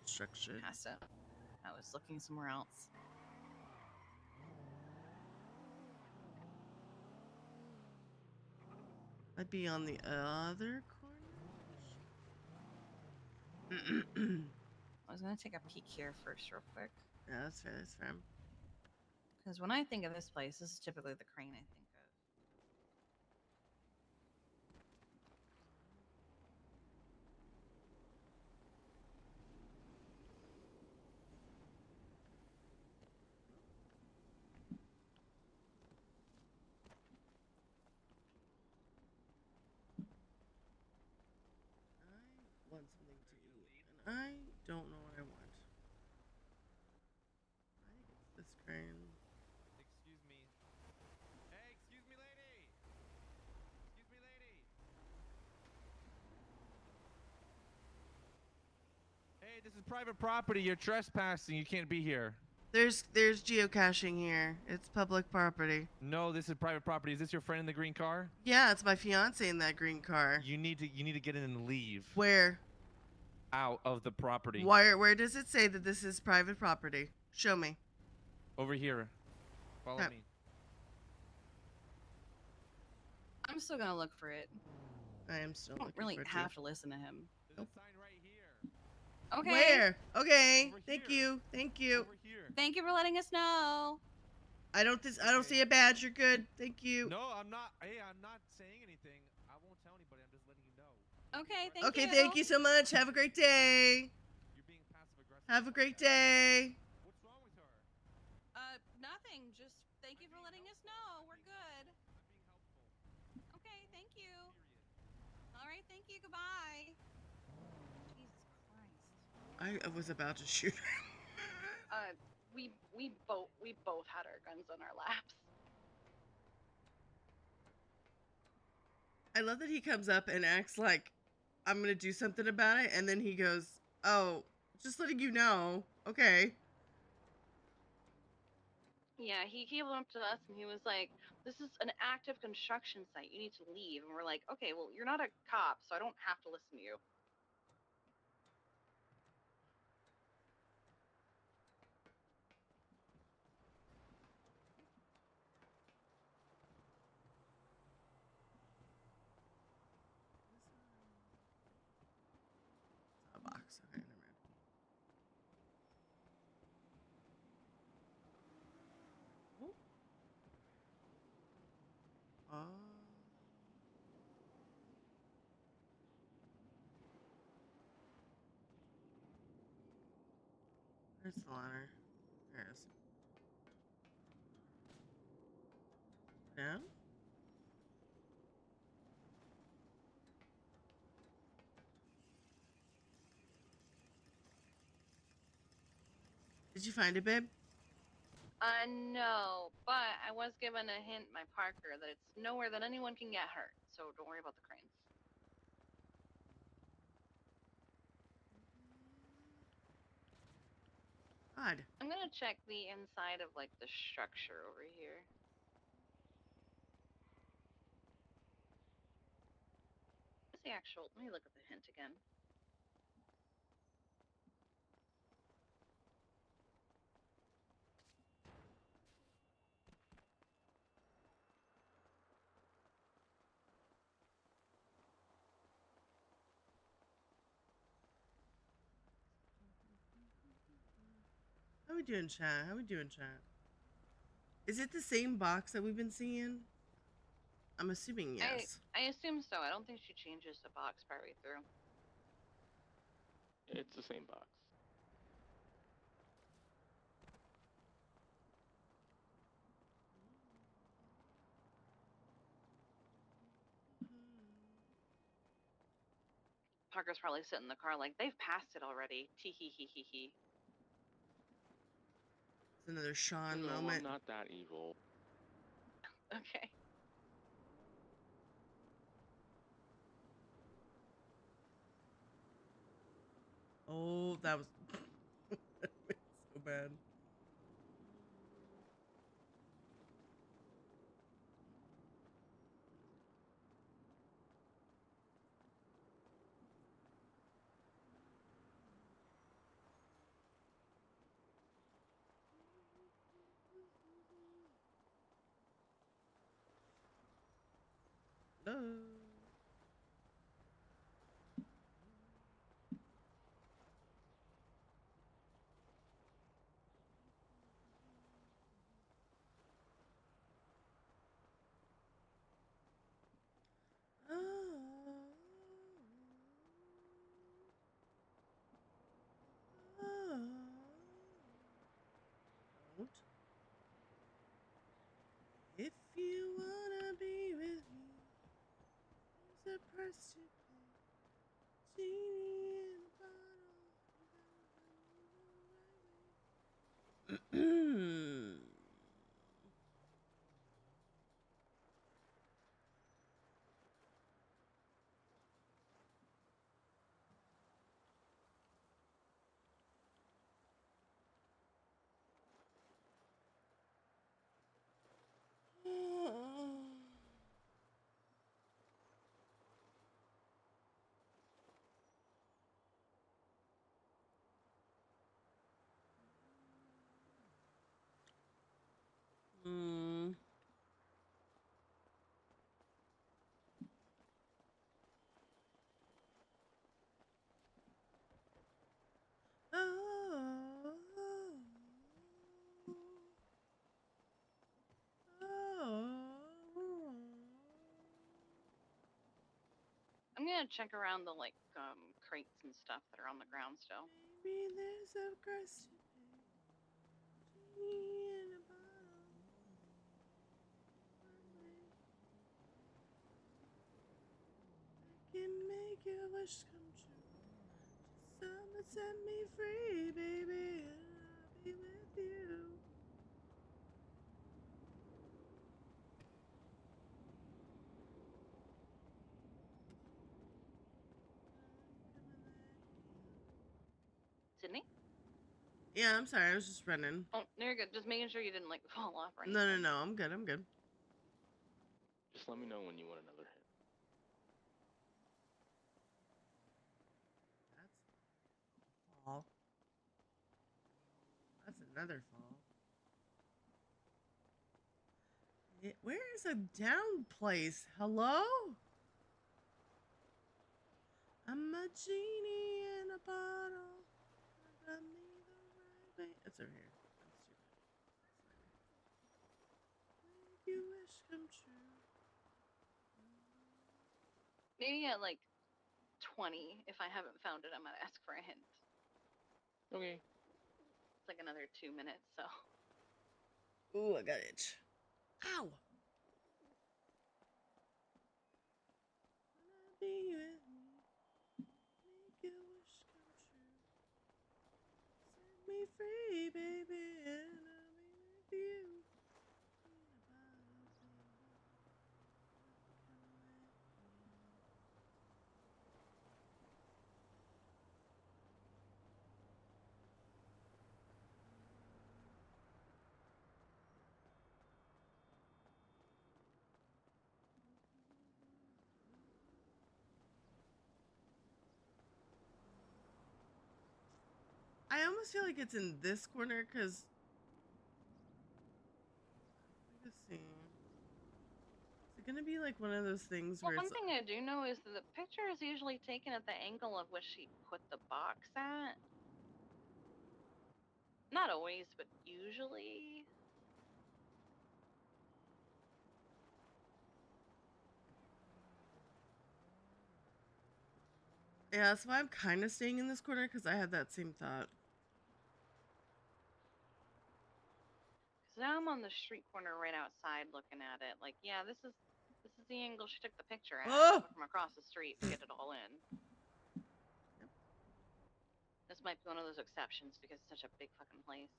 structure. Past it. I was looking somewhere else. Might be on the other corner. I was gonna take a peek here first, real quick, Yeah, that's fair. That's fair. because when I think of this place, this is typically the crane I think of. I want something to eat, and I don't know what I want. I think it's this crane. Excuse me. Hey, excuse me, lady. Excuse me, lady. Hey, this is private property. You're trespassing. You can't be here. There's geocaching here. It's public property. No, this is private property. Is this your friend in the green car? Yeah, it's my fiance in that green car. You need to get in and leave Where? out of the property. Where does it say that this is private property? Show me. Over here. Follow Yeah. me. I'm still gonna look for it. I am still I don't looking really for it too. have to listen to him. There's a sign right here. Okay. Where? Okay. Over Thank here. you. Thank you. Over here. Thank you for letting us know. I don't see a badge. You're good. Thank you. No, I'm not. Hey, I'm not saying anything. I won't tell anybody. I'm just letting you know. Okay, thank you. Okay, thank you so much. Have a great day. You're being passive aggressive. Have a great day. What's wrong with her? Nothing. Just thank you for letting us know. We're good. I'm being helpful. Okay, thank you. Period. All right, thank you. Goodbye. Jesus Christ. I was about to shoot. We both had our guns on our laps. I love that he comes up and acts like I'm gonna do something about it, and then he goes, "Oh, just letting you know." Okay. Yeah, he came up to us and he was like, "This is an active construction site. You need to leave." And we're like, "Okay, well, you're not a cop, so I don't have to listen to you." A box. Okay, never mind. Oh. Where's the ladder? There it is. Down? Did you find it, babe? No, but I was given a hint by Parker that it's nowhere that anyone can get hurt, so don't worry about the cranes. Odd. I'm gonna check the inside of like the structure over here. What's the actual? Let me look at the hint again. How we doing, chat? How we doing, chat? Is it the same box that we've been seeing? I'm assuming yes. I assume so. I don't think she changes the box partway through. It's the same box. Parker's probably sitting in the car like they've passed it already. Tee hee hee hee hee. It's another Sean No, moment. I'm not that evil. Okay. Oh, that was so bad. No. If you wanna be with me, there's a price to pay. Genie in a bottle, you gotta find me the right way. Hmm. Oh, oh, I'm gonna check around the crates and stuff that are on the ground still. maybe there's a price to pay. Genie in a bottle. I can make your wish come true. Just someone set me free, baby, and I'll be with you. Sydney? Yeah, I'm sorry. I was just running. Oh, no, you're good. Just making sure you didn't fall off or anything. No, no, no. I'm good. I'm good. Just let me know when you want another hit. That's fall. That's another fall. Where is a down place? Hello? I'm a genie in a bottle. Got me the right way. It's over here. I'm stupid. Make your wish come true. Maybe at 20, if I haven't found it, I might ask for a hint. Okay. It's like another 2 minutes, so. Ooh, I got itch. Ow! Wanna be with me? Make your wish come true. Set me free, baby, and I'll be with you. In a bottle, baby. Come with me. I almost feel like it's in this corner because. Let's see. Is it gonna be like one of those things Well, where one it's. thing I do know is that the picture is usually taken at the angle of where she put the box at. Not always, but usually. Yeah, that's why I'm kind of staying in this corner, because I had that same thought. Because now I'm on the street corner right outside looking at it. Like, yeah, this is the angle she took the picture at. Oh! But from across the street to get it all in. Yep. This might be one of those exceptions because it's such a big fucking place.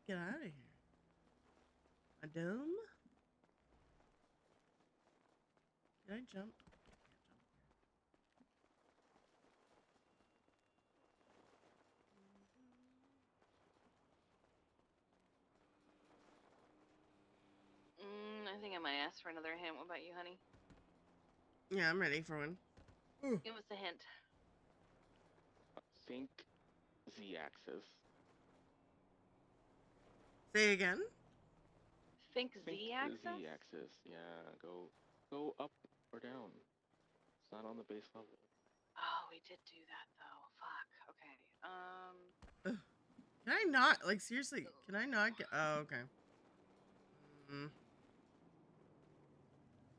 How do I get out of here? A dome? Can I jump? I think I might ask for another hint. What about you, honey? Yeah, I'm ready for one. Ooh. Give us a hint. Think Z-axis. Say again? Think Think Z-axis? Z-axis. Yeah, go up or down. It's not on the base level. Oh, we did do that though. Fuck. Okay. Ugh. Can I not? Like, seriously, can I not get... Oh, okay.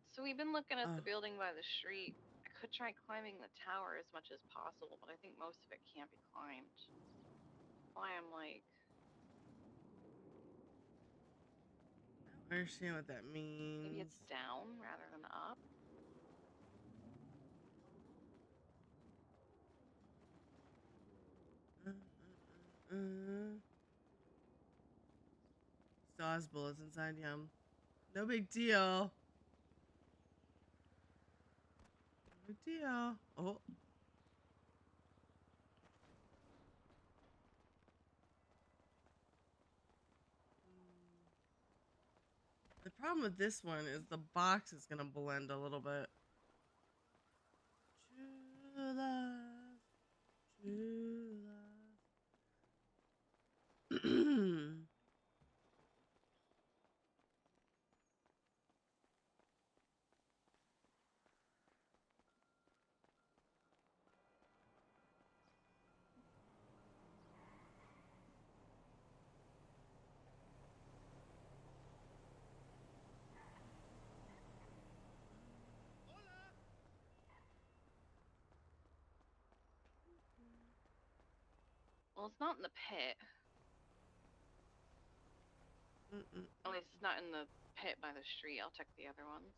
So we've been looking at the Oh. building by the street. I could try climbing the tower as much as possible, but I think most of it can't be climbed. Why I'm like, I don't understand what that means. maybe it's down rather than up. Still has bullets inside, yum. No big deal. No big deal. Oh. The problem with this one is the box is gonna blend a little bit. True love, true love. Well, it's not in the pit. At least it's not in the pit by the street. I'll check the other ones.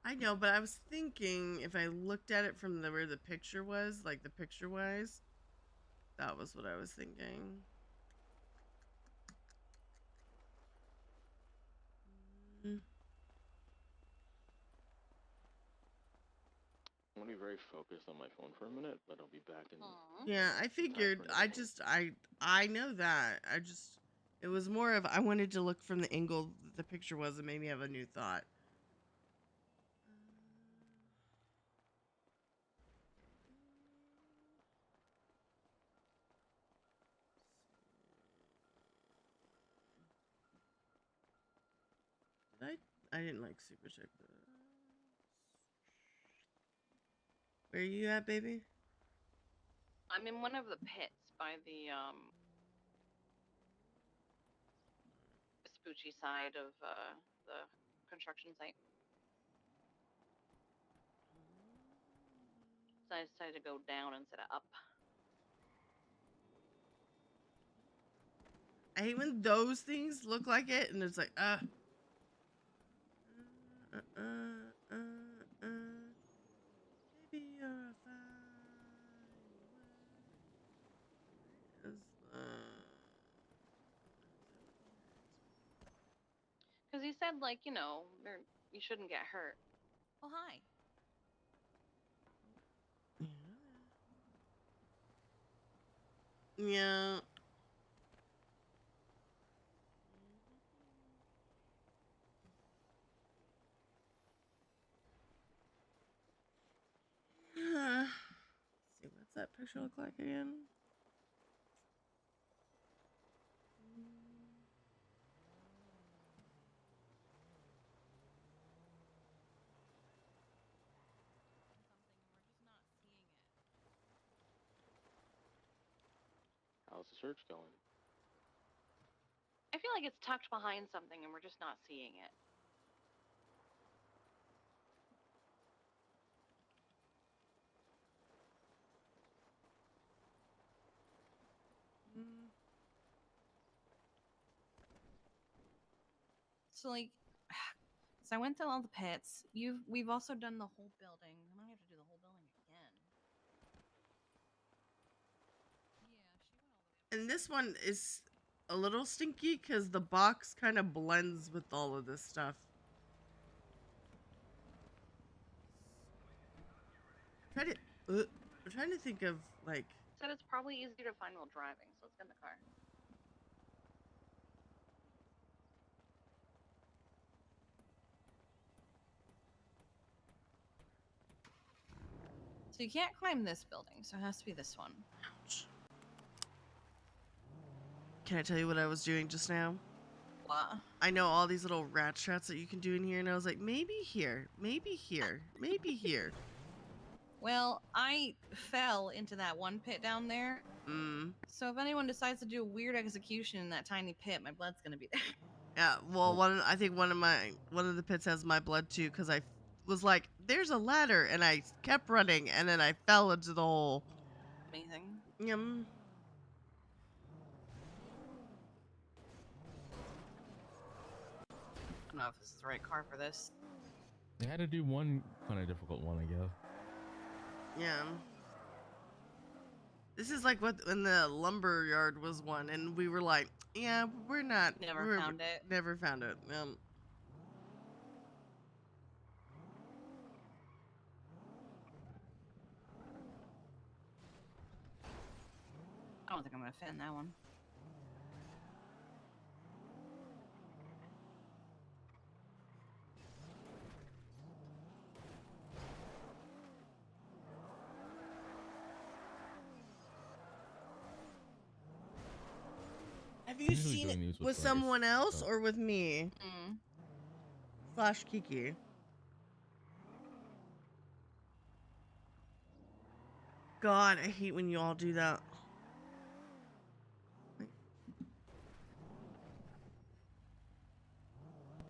I know, but I was thinking if I looked at it from where the picture was, like the picture wise, that was what I was thinking. Mm. I'm gonna be very focused on my phone for a minute, but I'll be back in. Yeah, I figured. I know that. It was more of I wanted to look from the angle the picture was and maybe have a new thought. Did I didn't like super check this. Where are you at, baby? I'm in one of the pits by the Spoochie side of the construction site. So I decided to go down instead of up. I hate when those things look like it and it's like, Baby, you're a Because he said, like, you shouldn't get hurt. Oh, hi. Yeah. See, what's that picture look like again? how's the search going? I feel like it's tucked behind something and we're just not seeing it. So like, so I went through all the pits. We've also done the whole building. I might have to do the whole building again. Yeah, she went all the way up. And this one is a little stinky because the box kind of blends with all of this stuff. I'm trying to think of like. Said it's probably easier to find while driving, so let's get in the car. So you can't climb this building, so it has to be this one. Ouch. Can I tell you what I was doing just now? What? I know all these little rat traps that you can do in here, and I was like, maybe here, maybe here, maybe here. Well, I fell into that one pit down there. So if anyone decides to do a weird execution in that tiny pit, my blood's gonna be there. Yeah, well, I think one of the pits has my blood too, because I was like, there's a ladder, and I kept running, and then I fell into the hole. Amazing. Yum. I don't know if this is the right car for this. They had to do one kind of difficult one, I guess. Yeah. This is like when the lumber yard was one, and we were like, yeah, we're not. Never found it. Never found it. I don't think I'm gonna fit in that one. Have you Usually seen doing it these with with Bryce, someone else so- or with me? Slash Kiki. God, I hate when you all do that.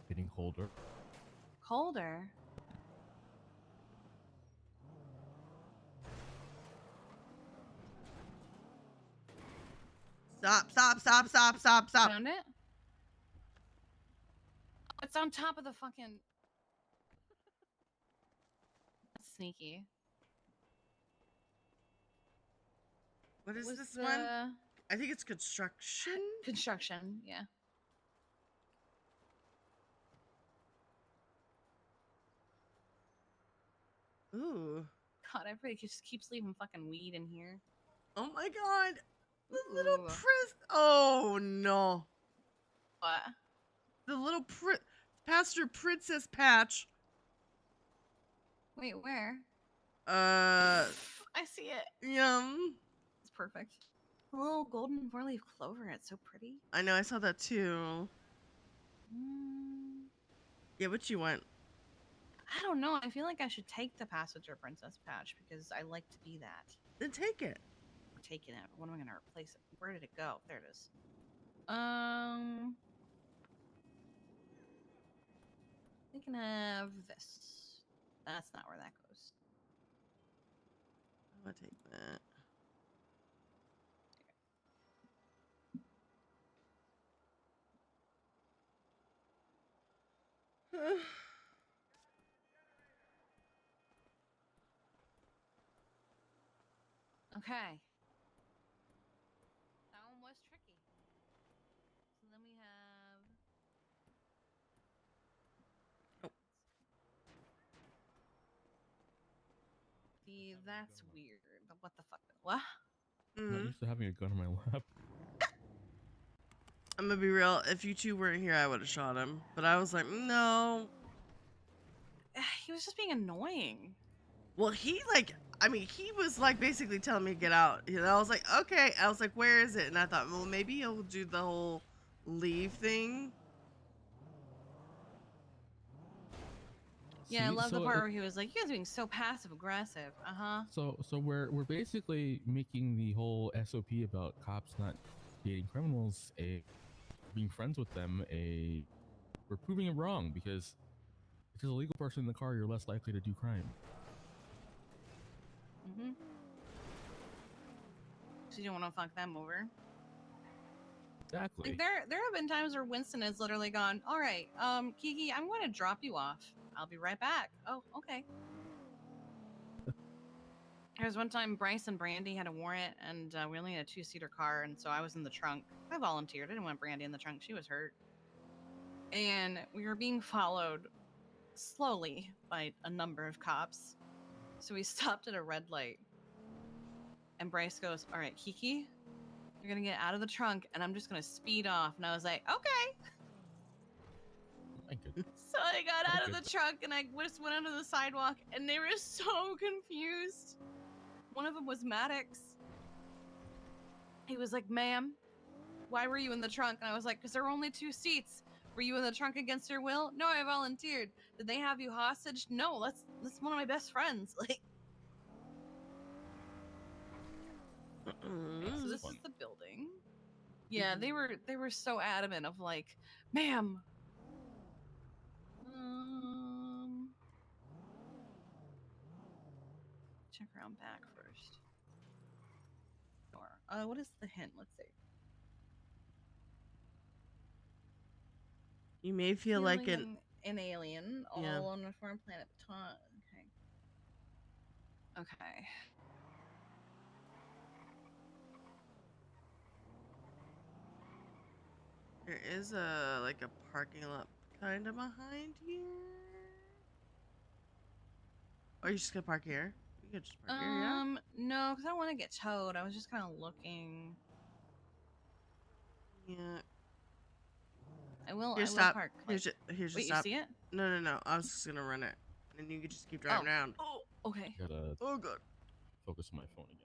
Getting colder. Colder? Stop. Found it? It's on top of the fucking... That's sneaky. What is Was this one? I think it's construction. Construction, yeah. Ooh. God, everybody just keeps leaving fucking weed in here. Oh my god. The little Ooh. Oh no. What? The little Pastor Princess Patch. Wait, where? I see it. Yum. It's perfect. A little golden four-leaf clover. It's so pretty. I know, I saw that too. Yeah, what you want? I don't know. I feel like I should take the Passenger Princess patch because I like to be that. Then take it. I'm taking it. What am I gonna replace it? Where did it go? There it is. We can have this. That's not where that goes. I'm gonna take that. Okay. That one was tricky. So then we have. That's weird. What the fuck? What? I'm not used to having a gun in my lap. I'm gonna be real. If you two weren't here, I would have shot him. But I was like, no. He was just being annoying. Well, he was like basically telling me to get out. And I was like, okay. I was like, where is it? And I thought, well, maybe he'll do the whole leave thing. Yeah, I See, love the so part it- where he was like, "You guys are being so passive aggressive." So we're basically making the whole SOP about cops not dating criminals a being friends with them a we're proving it wrong because if there's a legal person in the car, you're less likely to do crime. So you don't want to fuck them over. Exactly. Like there have been times where Winston has literally gone, "All right, Kiki, I'm going to drop you off. I'll be right back." Oh, okay. There was one time Bryce and Brandy had a warrant, and we only had a 2-seater car, and so I was in the trunk. I volunteered. I didn't want Brandy in the trunk. She was hurt. And we were being followed slowly by a number of cops. So we stopped at a red light. And Bryce goes, "All right, Kiki, you're going to get out of the trunk, and I'm just going to speed off." And I was like, "Okay." My goodness. So I got My out of the goodness. truck and I just went onto the sidewalk, and they were so confused. One of them was Maddox. He was like, "Ma'am, why were you in the trunk?" And I was like, "Because there were only 2 seats. Were you in the trunk against your will?" "No, I volunteered." "Did they have you hostage?" "No, that's one of my best friends." Like, so this is the building. Yeah, they were so adamant of like, "Ma'am, check around back first." Or what is the hint? Let's see. You may feel like an alien all Yeah. alone on a foreign planet. Okay. There is a parking lot kind of behind here. Or you just gonna park here? You could just park here, yeah. No, because I don't want to get towed. I was just kind of looking. Yeah. I will. Here, I stop. will park. Here's Like, here's wait, stop. you see it? No. I was just gonna run it, and you could just keep driving around. Oh, okay. Gotta Oh, good. focus on my phone again.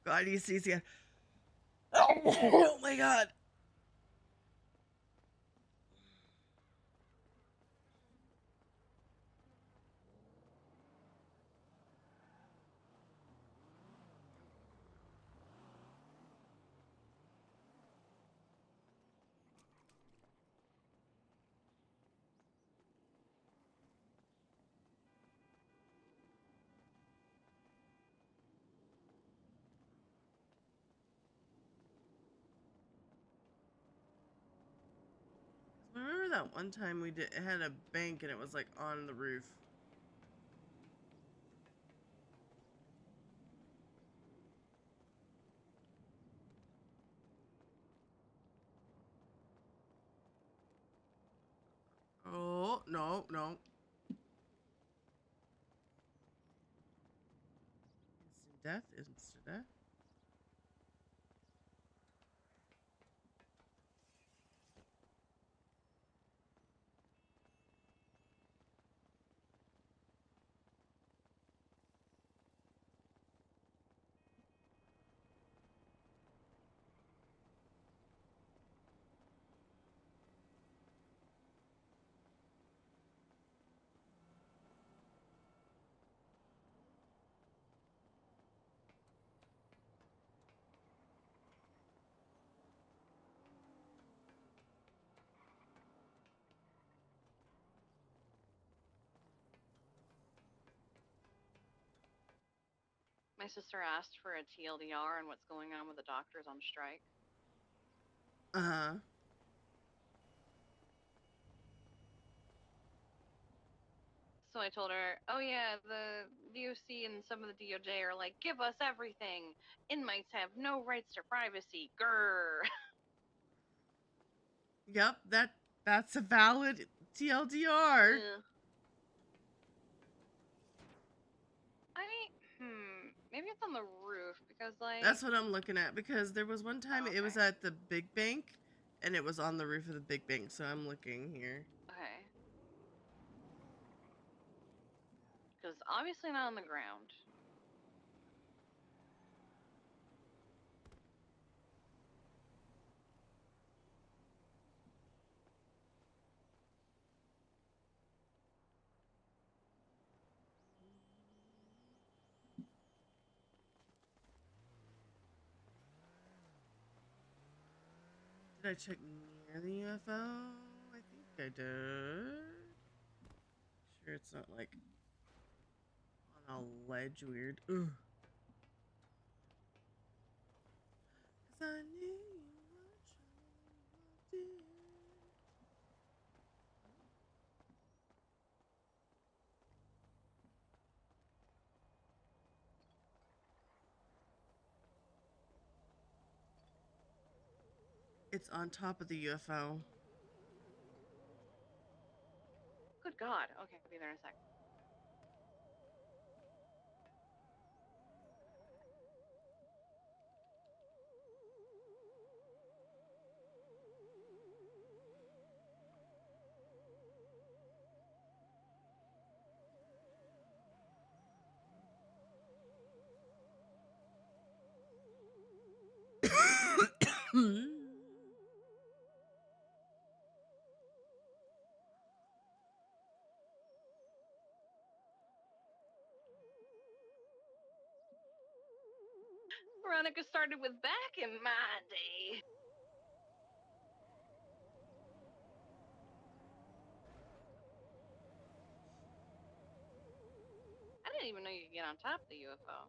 God, you see, oh my God. Remember that one time we had a bank and it was like on the roof. Oh, no. Instant death. My sister asked for a TLDR on what's going on with the doctors on strike. Uh-huh. So I told her, "Oh yeah, the DOC and some of the DOJ are like, give us everything. Inmates have no rights to privacy. Grr." Yep, that's a valid TLDR. Ugh. I mean, Maybe it's on the roof because, like. That's what I'm looking at because there was one time Oh, it was okay. at the big bank and it was on the roof of the big bank. So I'm looking here. Okay. Because obviously not on the ground. Did I check near the UFO? I think I did. Sure, it's not like on a ledge weird. Ugh. 'Cause I knew you were trying, dear. It's on top of the UFO. Good God. Okay, I'll be there in a sec. Veronica started with back in my day. I didn't even know you could get on top of the UFO.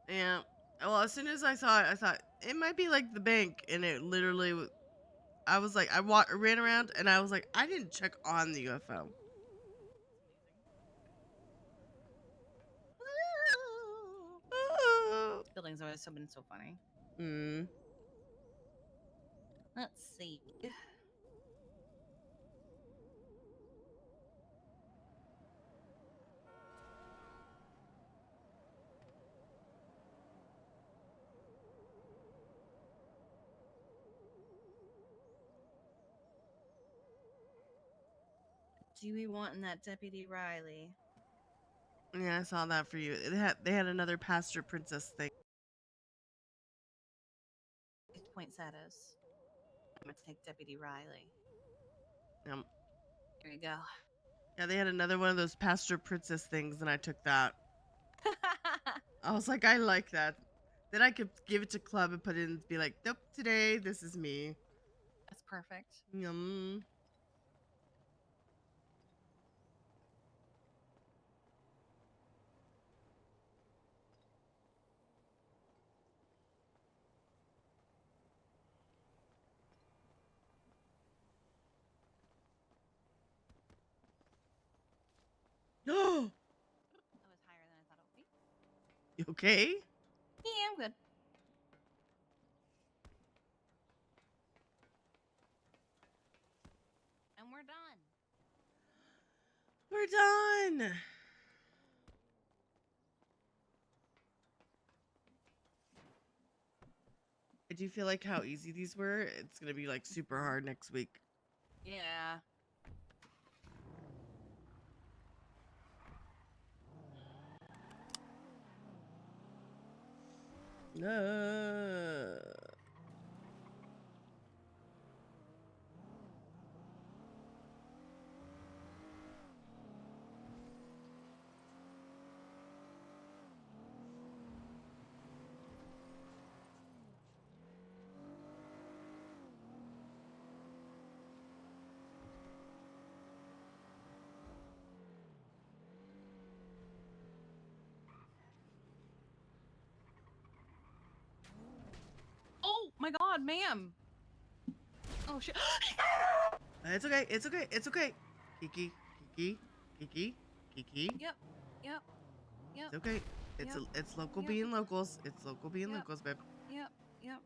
Yeah. Well, as soon as I saw it, I thought it might be like the bank, and it literally. I was like, ran around, and I was like, I didn't check on the UFO. This building's always been so funny. Hmm. Let's see. Do we want that Deputy Riley? Yeah, I saw that for you. They had another pastor princess thing. Poinsettias. I'm gonna take Deputy Riley. Um, Here you go. yeah, they had another one of those pastor princess things, and I took that. I was like, I like that. Then I could give it to Club and put it in and be like, nope, today, this is me. That's perfect. Yum. Oh, That was higher than I thought it would be. you okay? Yeah, I'm good. And we're done. We're done. I do feel like how easy these were. It's gonna be like super hard next week. Yeah. Oh my God, ma'am. Oh shit. It's okay. It's okay. It's okay. Kiki, Kiki, Kiki, Kiki. Yep. Yep. Yep. It's okay. It's local Yep. being locals. It's local being Yep. locals, babe. Yep. Yep.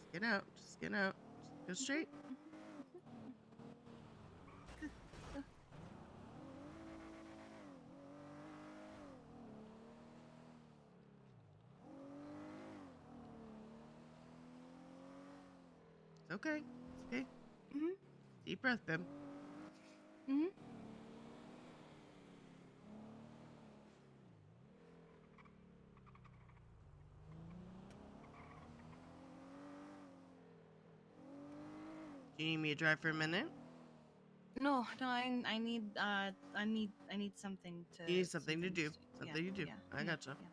Just get out. Just get out. Just go straight. Okay. Okay. Mhm. Deep breath, Bim. Mhm. Do you need me to drive for a minute? No, I need something to. You need something to do. Yeah, Something to do. yeah, I yeah, gotcha. yeah.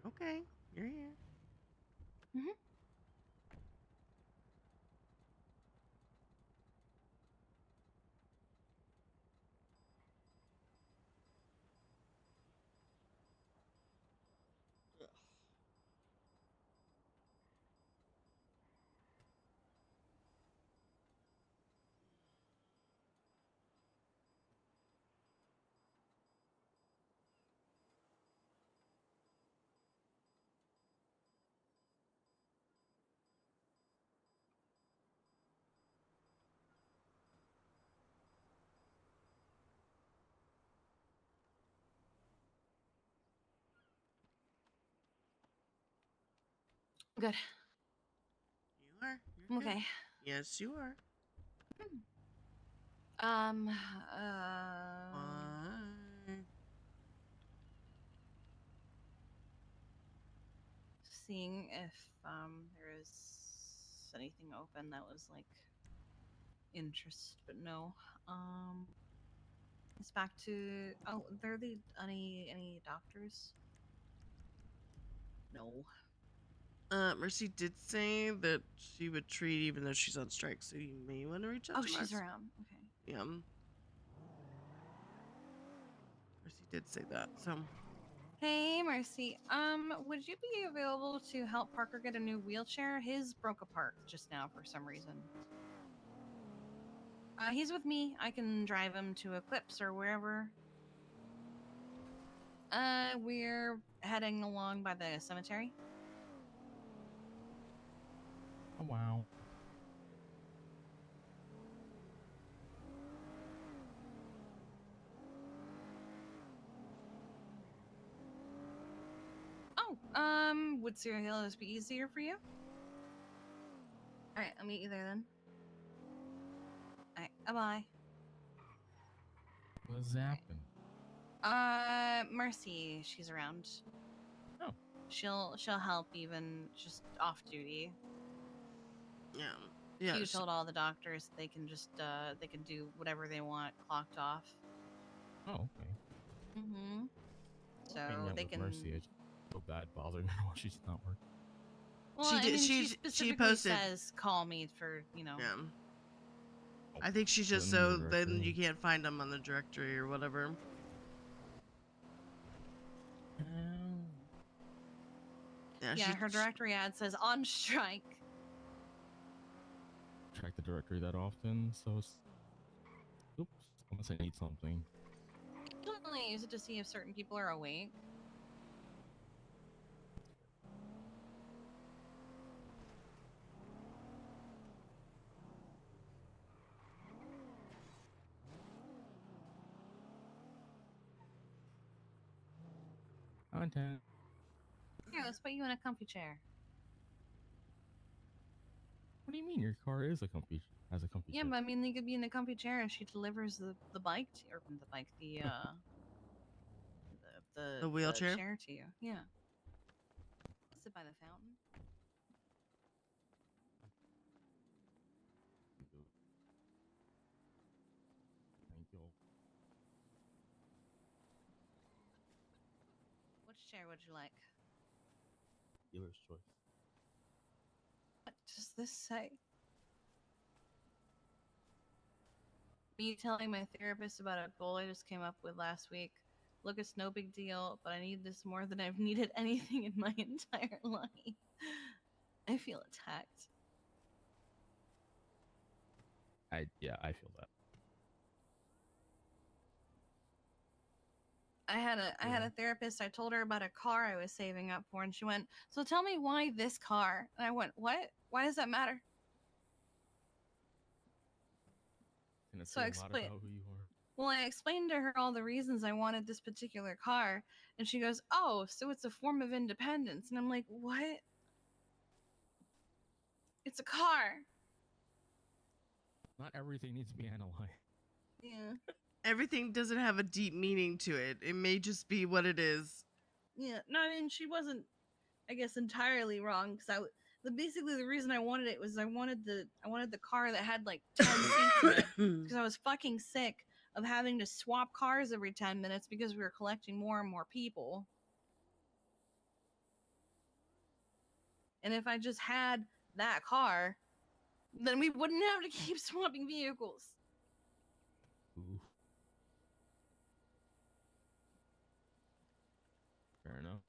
Okay. You're here. Mhm. Good. You are. You're good. Okay. Yes, you are. Um. Fine. Seeing if there is anything open that was like interest, but no. It's back to there the any doctors? No. Mercy did say that she would treat even though she's on strike, so you may want to reach out Oh, to she's Marcy. around. Okay. Yeah. Mercy did say that. So Hey, Marcy. Would you be available to help Parker get a new wheelchair? His broke apart just now for some reason. He's with me. I can drive him to Eclipse or wherever. We're heading along by the cemetery. Oh, wow. Oh, would Sierra Hills be easier for you? Alright, I'll meet you there then. Alright, bye-bye. What's happened? Mercy, she's around. Oh. She'll help even just off duty. yeah. Yeah. Q told all the doctors they can just they can do whatever they want clocked off. Oh, okay. Mm-hmm. So Hang out they with can. Mercy. I just feel bad bothering her while she's not working. Well, She I did- mean, she- she she specifically posted- says call me for Yeah. Oh, I think she's put just them in so the then directory. you can't find them on the directory or whatever. Yeah. Yeah, her directory ad says on strike. Check the directory that often, so it's... Oops, unless I need something. You can only use it to see if certain people are awake. Content. Here, let's put you in a comfy chair. What do you mean your car is a comfy Yeah, chair? but I mean, you could be in a comfy chair and she delivers the bike or the bike, The wheelchair? chair to you. Yeah. Sit by the fountain. Thank you. Which chair would you like? Dealer's choice. What does this say? Me telling my therapist about a goal I just came up with last week. Look, it's no big deal, but I need this more than I've needed anything in my entire life. I feel attacked. I feel that. I had a therapist. I told her about a car I was saving up for, and she went, "So tell me why this car?" And I went, "What? Why does that matter?" And it's So I saying a lot explained. about who you are. Well, I explained to her all the reasons I wanted this particular car, and she goes, "Oh, so it's a form of independence." And I'm like, "What? It's a car." Not everything needs to be analyzed. Yeah. Everything doesn't have a deep meaning to it. It may just be what it is. Yeah. No, I mean, she wasn't, I guess, entirely wrong, because basically the reason I wanted it was I wanted the car that had like 10 seats in it, because I was fucking sick of having to swap cars every 10 minutes because we were collecting more and more people. And if I just had that car, then we wouldn't have to keep swapping vehicles. Ooh. Fair enough.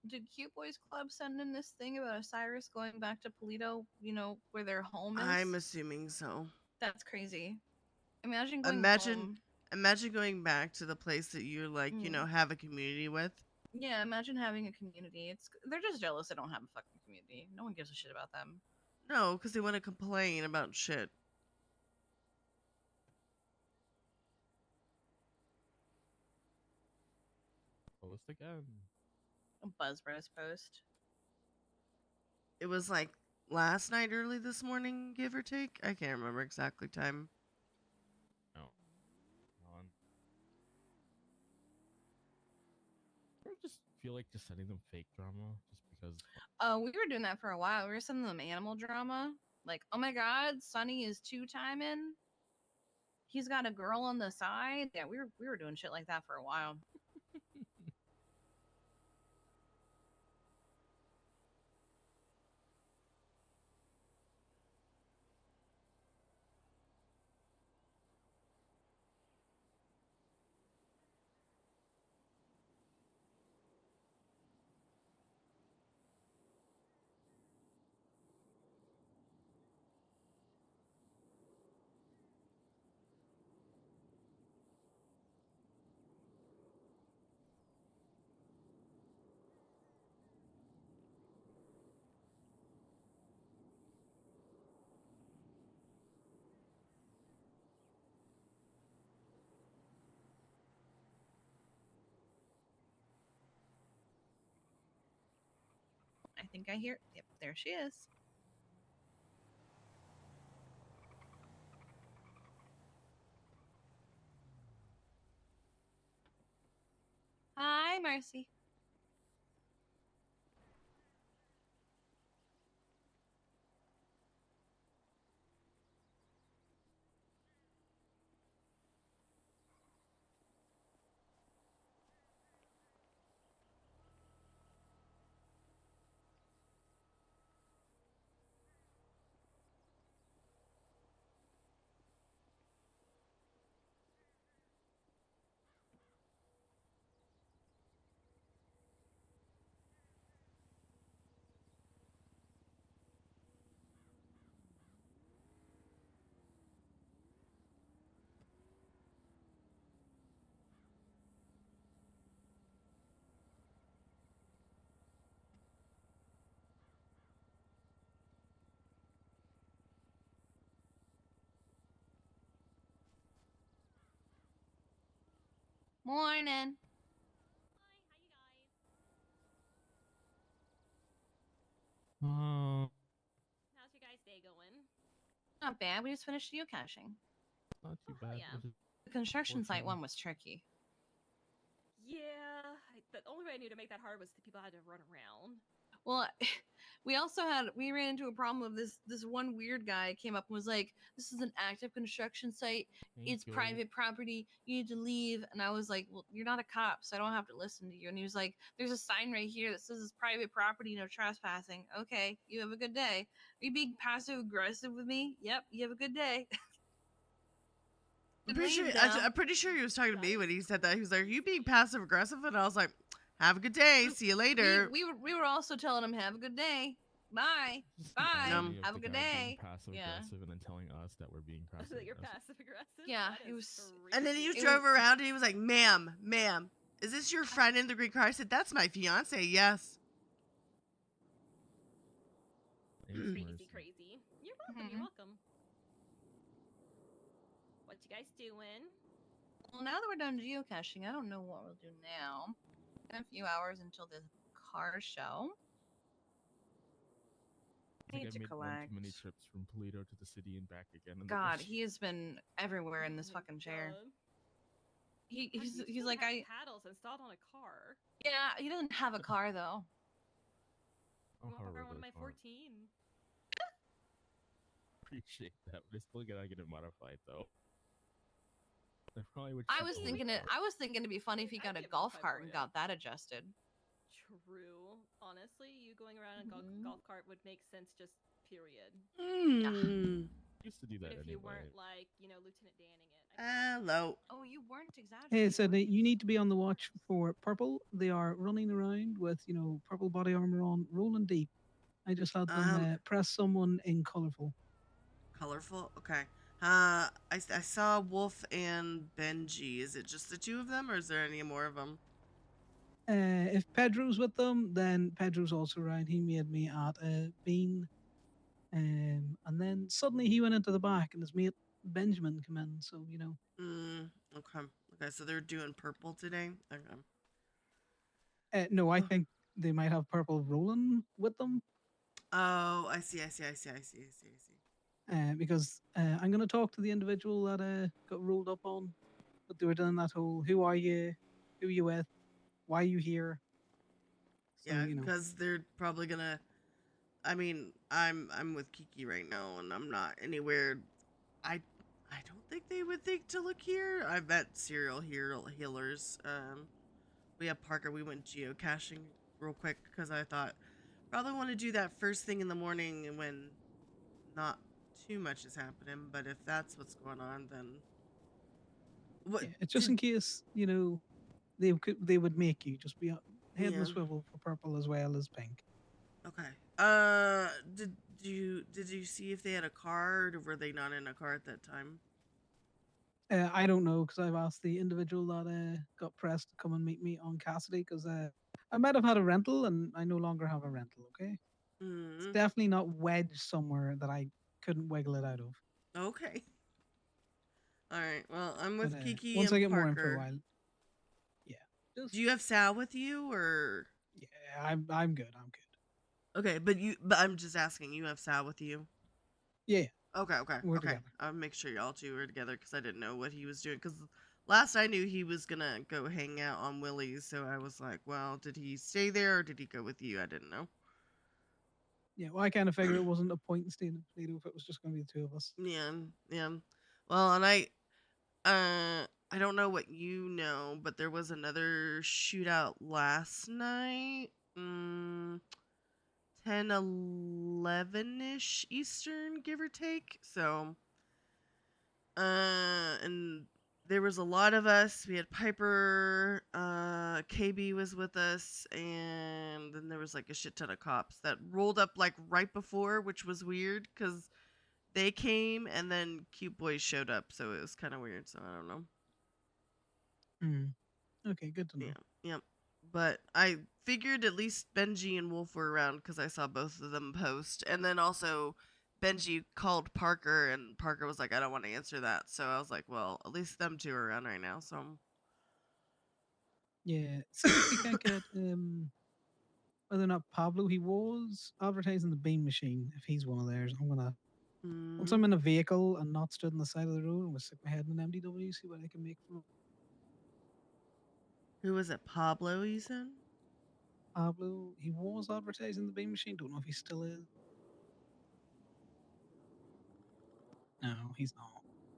Did Cute Boys Club send in this thing about Osiris going back to Polito, where their home is? I'm assuming so. That's crazy. Imagine going Imagine home. imagine going back to the place that you're like, have a community with. Yeah, imagine having a community. They're just jealous they don't have a fucking community. No one gives a shit about them. No, because they want to complain about shit. Post again. A Buzz Bros post. It was like last night, early this morning, give or take. I can't remember exactly time. No. On. I just feel like just sending them fake drama just because. We were doing that for a while. We were sending them animal drama. Like, oh my god, Sonny is 2-timing. He's got a girl on the side. Yeah, we were doing shit like that for a while. I think I hear. Yep, there she is. Hi, Marcy. Morning. Oh, How's your guys' day going? Not bad. We just finished geocaching. not too Oh, hell bad. yeah. It's just The construction site unfortunate. one was tricky. Yeah, the only way I knew to make that hard was the people had to run around. Well, we ran into a problem of this one weird guy came up and was like, "This is an active construction site. Thank It's you. private property. You need to leave." And I was like, "Well, you're not a cop, so I don't have to listen to you." And he was like, "There's a sign right here that says it's private property, no trespassing." Okay, you have a good day. Are you being passive aggressive with me? Yep, you have a good day. I'm Can pretty sure. leave now. I'm pretty sure he was talking to me when he said that. He was like, "Are you being passive aggressive?" And I was like, "Have a good day. See you later." We were also telling him, "Have a good day. Bye. Just the Bye. irony of Have a the good guy being day." passive Yeah. aggressive and then telling us that we're being passive That you're aggressive. passive aggressive. Yeah, That it is was- And then he freaky. just It drove was- around and he was like, ma'am, is this your friend in the green car?" I said, "That's my fiance, yes." Thanks, crazy, Mercy. crazy. You're welcome. Mhm. You're welcome. What you guys doing? Well, now that we're done geocaching, I don't know what we'll do now. In a few hours until the car show. I think Need I to made one too many collect. trips from Toledo to the city and back again. In God, the he has been everywhere in this Oh my fucking chair. God. He's You just he's don't like, have I paddles installed on a car. yeah, he doesn't have a car though. I'll You want have to a borrow one of regular my car. 14? Appreciate that. We're still gonna get it modified though. I probably would. I cheat was a thinking little it. I was thinking it'd be funny if he I'd got a get golf modified cart for and ya. got that adjusted. True. Honestly, you going around in a Mhm. golf cart would make sense just period. Mm. Used to do that But if anyway. you weren't like, Lieutenant Danning it. Hello. Oh, you weren't exaggerating. Hey, so were you? you need to be on the watch for purple. They are running around with, purple body armor on, rolling deep. I just had them press someone in colorful. Colorful. Okay. I saw Wolf and Benji. Is it just the two of them, or is there any more of them? If Pedro's with them, then Pedro's also around. He made me at a bean. And then suddenly he went into the back and his mate Benjamin came in. So, Okay. Okay. So they're doing purple today. Okay. no, I think they might have purple rolling with them. Oh, I see. Because I'm going to talk to the individual that got rolled up on. But they were doing that whole, who are you? Who are you with? Why are you here? So, Yeah, because they're probably gonna. I mean, I'm with Kiki right now, and I'm not anywhere. I don't think they would think to look here. I've met serial healers. We have Parker. We went geocaching real quick because I thought probably want to do that first thing in the morning when not too much is happening. But if that's what's going on, then what? yeah, it's just in case, they would make you just be head in the swivel for purple as well as pink. Okay. Did you see if they had a car, or were they not in a car at that time? I don't know because I've asked the individual that got pressed to come and meet me on Cassidy because I might have had a rental and I no longer have a rental. Okay, it's definitely not wedged somewhere that I couldn't wiggle it out of. Okay. All right. Well, I'm with Kiki once and I get Parker. more info, yeah. Do you have Sal with you, or? Yeah, I'm good. I'm good. Okay, but I'm just asking. You have Sal with you. Yeah, Okay. we're Okay. together. I'll make sure y'all two are together because I didn't know what he was doing. Because last I knew, he was gonna go hang out on Willie's. So I was like, well, did he stay there or did he go with you? I didn't know. Yeah, well, I kind of figured it wasn't a point in staying in Toledo if it was just going to be the two of us. Yeah. Well, and I don't know what you know, but there was another shootout last night. 10, 11-ish Eastern, give or take. So, and there was a lot of us. We had Piper, KB was with us, and then there was like a shit ton of cops that rolled up like right before, which was weird because they came and then Cute Boys showed up, so it was kind of weird. So I don't know. Okay, good to know. Yep. But I figured at least Benji and Wolf were around because I saw both of them post. And then also, Benji called Parker, and Parker was like, I don't want to answer that. So I was like, well, at least them two are around right now. So Yeah, see if we can't get whether or not Pablo, he was advertising the beam machine. If he's one of theirs, I'm gonna once I'm in a vehicle and not stood on the side of the road, I'm gonna stick my head in an MDW, see what I can make from Who was it? Pablo, you said? Pablo. He was advertising the beam machine. Don't know if he still is. No, he's not.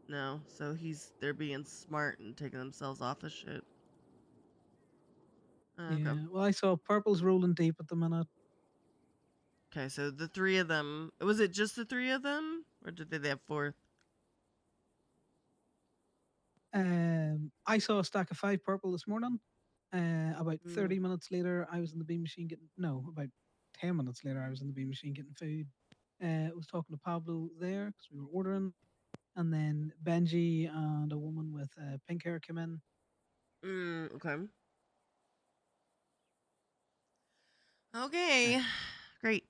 No. So they're being smart and taking themselves off of shit. Okay. Yeah. Well, I saw Purple's rolling deep at the minute. Okay, so the three of them. Was it just the three of them? Or did they have four? I saw a stack of 5 purple this morning. About 30 minutes later, I was in the beam machine getting about 10 minutes later, I was in the beam machine getting food. I was talking to Pablo there because we were ordering, and then Benji and a woman with pink hair came in. Okay. Okay. Great.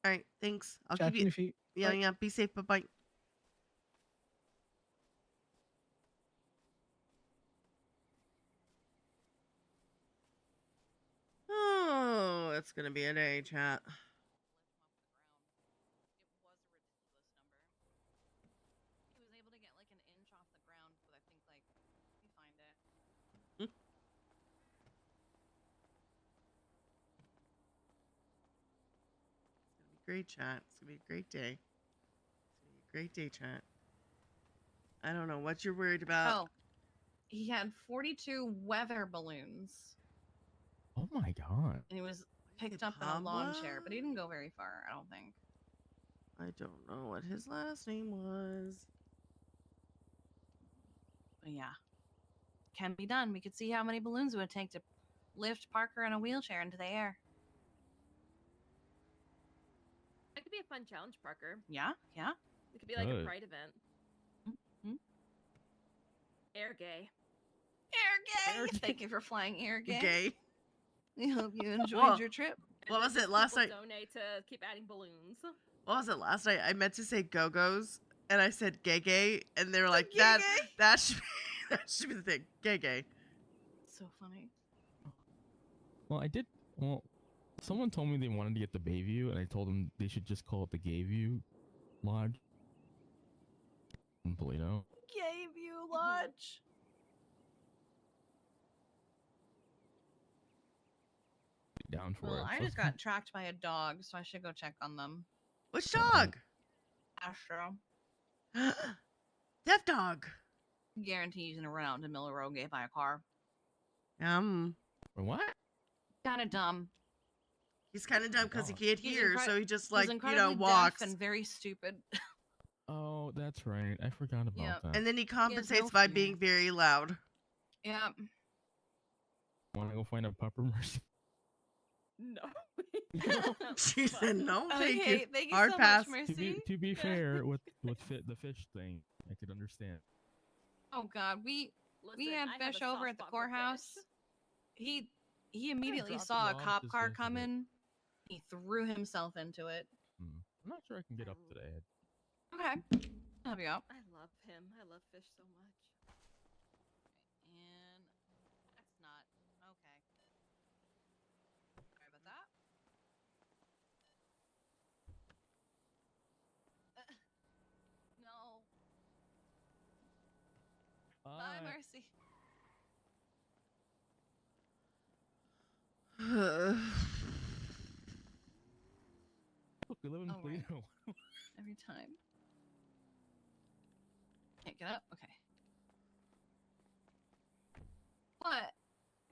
All right. Thanks. I'll keep Chatting you. if you. Yeah. Be safe. Bye bye. Oh, it's gonna be a day, chat. He was able to get like an inch off the ground, but I think like we find it. It's gonna be great, chat. It's gonna be a great day. It's gonna be a great day, chat. I don't know what you're worried about. Oh, he had 42 weather balloons. Oh my god. And he was picked up in a lawn chair, but he didn't go very far, I don't think. I don't know what his last name was. But yeah. Can be done. We could see how many balloons it would take to lift Parker in a wheelchair into the air. That could be a fun challenge, Parker. Yeah. It could be like a pride event. Mm-hmm. Air gay. Air gay. Thank you for flying air gay. Gay. We hope you enjoyed your trip. What was it last night? Donate to keep adding balloons. What was it last night? I meant to say go-go's, and I said gay, and they were like, Gay. that should be the thing. Gay. So funny. Well, someone told me they wanted to get the Bayview, and I told them they should just call it the Gayview Lodge. In Toledo. Gayview Lodge. Down for it. Well, I just got tracked by a dog, so I should go check on them. Which dog? Astro. Deaf dog. Guarantee he's gonna run out into Miller Road get by a car. What? Kind of dumb. He's kind of dumb because he can't He's hear, so he just he's incredibly walks. deaf and very stupid. Oh, that's right. I forgot about that. And then he compensates no by fear. being very loud. Yeah. Want to go find a pupper Mercy? No. She said no, thank Okay, you. thank you Hard so pass. much, To Mercy. be fair, with the fish thing, I could understand. Oh God, we Listen, had I have fish a over soft at the spot for courthouse. fish. He immediately dropped saw a him off cop just car yesterday. coming. He threw himself into it. I'm not sure I can get up today. Okay, I'll help you out. I love him. I love fish so much. And that's not okay. Sorry about that. Marcy. Look, we live in All right. Toledo. Every time. Can't get up? Okay. What?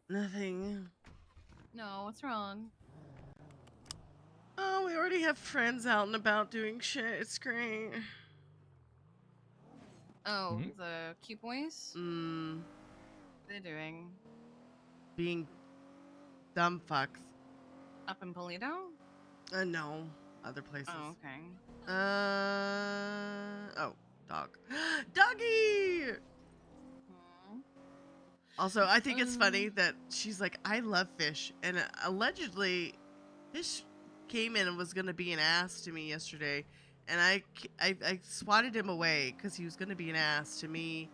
Nothing. No, what's wrong? Oh, we already have friends out and about doing shit. It's great. Oh, Hmm? the cute boys? Mm, What are they doing? being dumb fucks. Up in Polito? No, other places. Oh, okay. Oh, dog. Doggy! Hmm. Also, I think it's funny that she's like, I love fish. And allegedly, fish came in and was going to be an ass to me yesterday. And I swatted him away because he was going to be an ass to me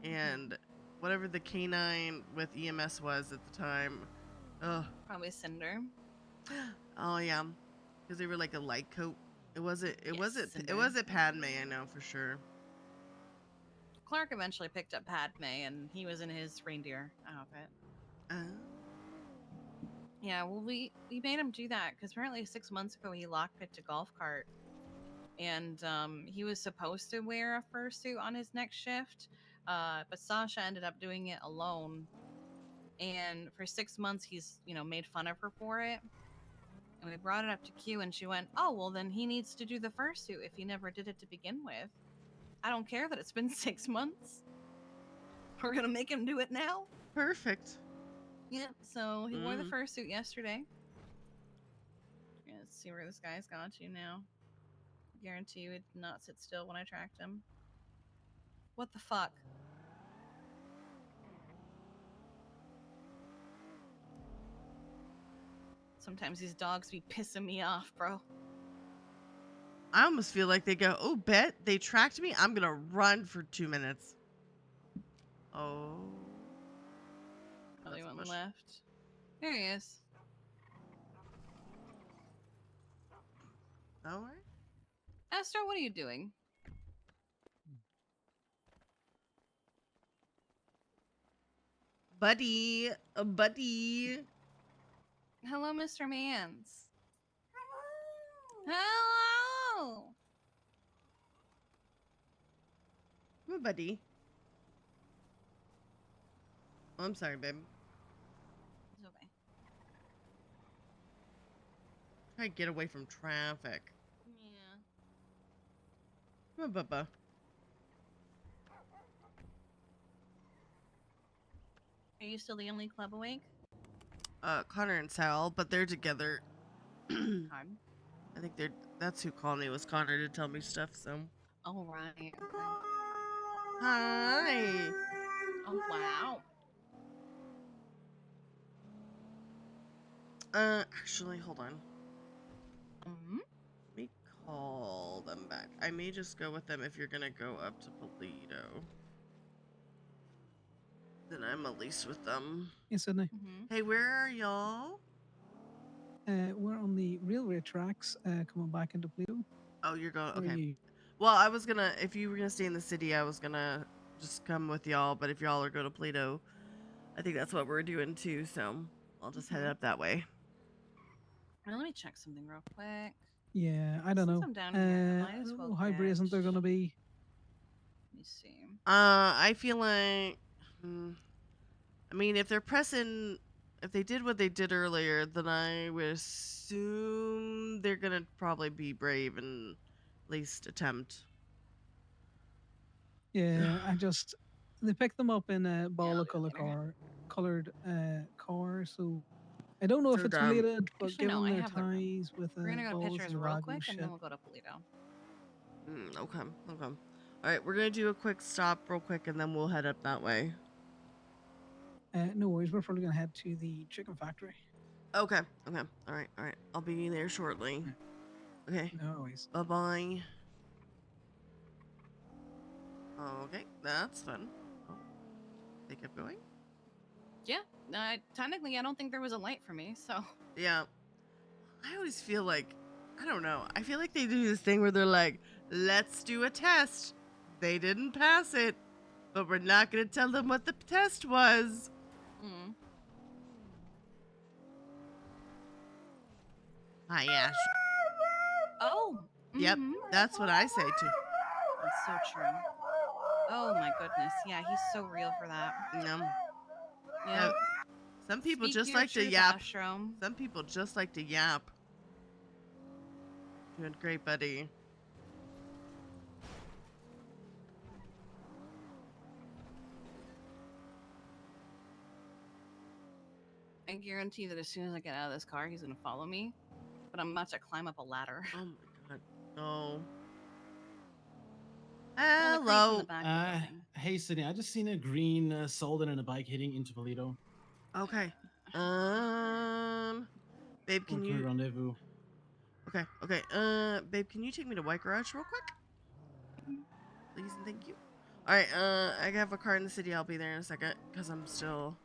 and whatever the canine with EMS was at the time. Ugh. Probably Cinder. Oh, yeah. Because they were like a light coat. It wasn't Cinder. Padme, I know for sure. Clark eventually picked up Padme, and he was in his reindeer outfit. Yeah, well, we made him do that because apparently 6 months ago he lockpicked a golf cart, and he was supposed to wear a fursuit on his next shift, but Sasha ended up doing it alone, and for 6 months he's made fun of her for it, and we brought it up to Q, and she went, "Oh, well then he needs to do the fursuit if he never did it to begin with. I don't care that it's been 6 months. We're gonna make him do it now." Perfect. Yep. So he wore the fursuit yesterday. Yeah, let's see where this guy's gone to now. Guarantee you he did not sit still when I tracked him. What the fuck? Sometimes these dogs be pissing me off, bro. I almost feel like they go, oh, bet they tracked me. I'm gonna run for 2 minutes. Oh. Oh, they That's went mush. left. There he is. All right. Astro, what are you doing? Buddy. A buddy. Hello, Mr. Mans. Hello. Come on, buddy. Oh, I'm sorry, babe. It's okay. Try to get away from traffic. Yeah. Come on, Bubba. Are you still the only club awake? Connor and Sal, but they're together. Hard. I think that's who called me, was Connor, to tell me stuff, so. Oh, right. Okay. Hi. Oh, wow. Actually, hold on. Mm-hmm. Let me call them back. I may just go with them if you're gonna go up to Polito. Then I'm at least with them. Yes, Sydney. Mm-hmm. Hey, where are y'all? We're on the railway tracks coming back into Pluto. Oh, you're going, Where are okay. you? Well, I was gonna, if you were gonna stay in the city, I was gonna just come with y'all, but if y'all are going to Polito, I think that's what we're doing too, so I'll just head up that way. Let me check something real quick. Yeah, I don't Since know. I'm down here, I might I as don't well know how brazen they're catch- gonna be. Let me see. I feel like, I mean, if they're pressing, if they did what they did earlier, then I would assume they're gonna probably be brave and at least attempt. Yeah, they picked them up in a ball of I'll do it colored car, so I don't know if So it's dumb. related, but Actually, no, given I their have the room. ties with We're gonna go to balls pictures and real ragu quick, shit. and then we'll go to Polito. Okay. All right, we're gonna do a quick stop real quick, and then we'll head up that way. No worries, we're probably gonna head to the chicken factory. Okay. All right. I'll be there shortly. Okay. No worries. Bye-bye. Okay, that's fun. Oh, they kept going? Yeah. Technically, I don't think there was a light for me, so. Yeah. I always feel like, I don't know, I feel like they do this thing where they're like, let's do a test. They didn't pass it, But we're not gonna tell them what the test was. Mm. Hi, Ash. Oh. Yep, mhm. that's what I say too. That's so true. Oh my goodness. Yeah, he's so real for that. Yeah. Yeah. Some people Speak just your like to truth, yap. Astrom. Some people just like to yap. Doing great, buddy. I guarantee that as soon as I get out of this car, he's gonna follow me. But I'm about to climb up a ladder. Oh my god. No. Well, the crate's in the Hello. back of the building. Hey, Sydney, I just seen a green Solden and a bike heading into Toledo. Okay. Babe, can Going to a you? rendezvous. Okay. Babe, can you take me to White Garage real quick? Please and thank you. All right. I have a car in the city. I'll be there in a second because I'm still.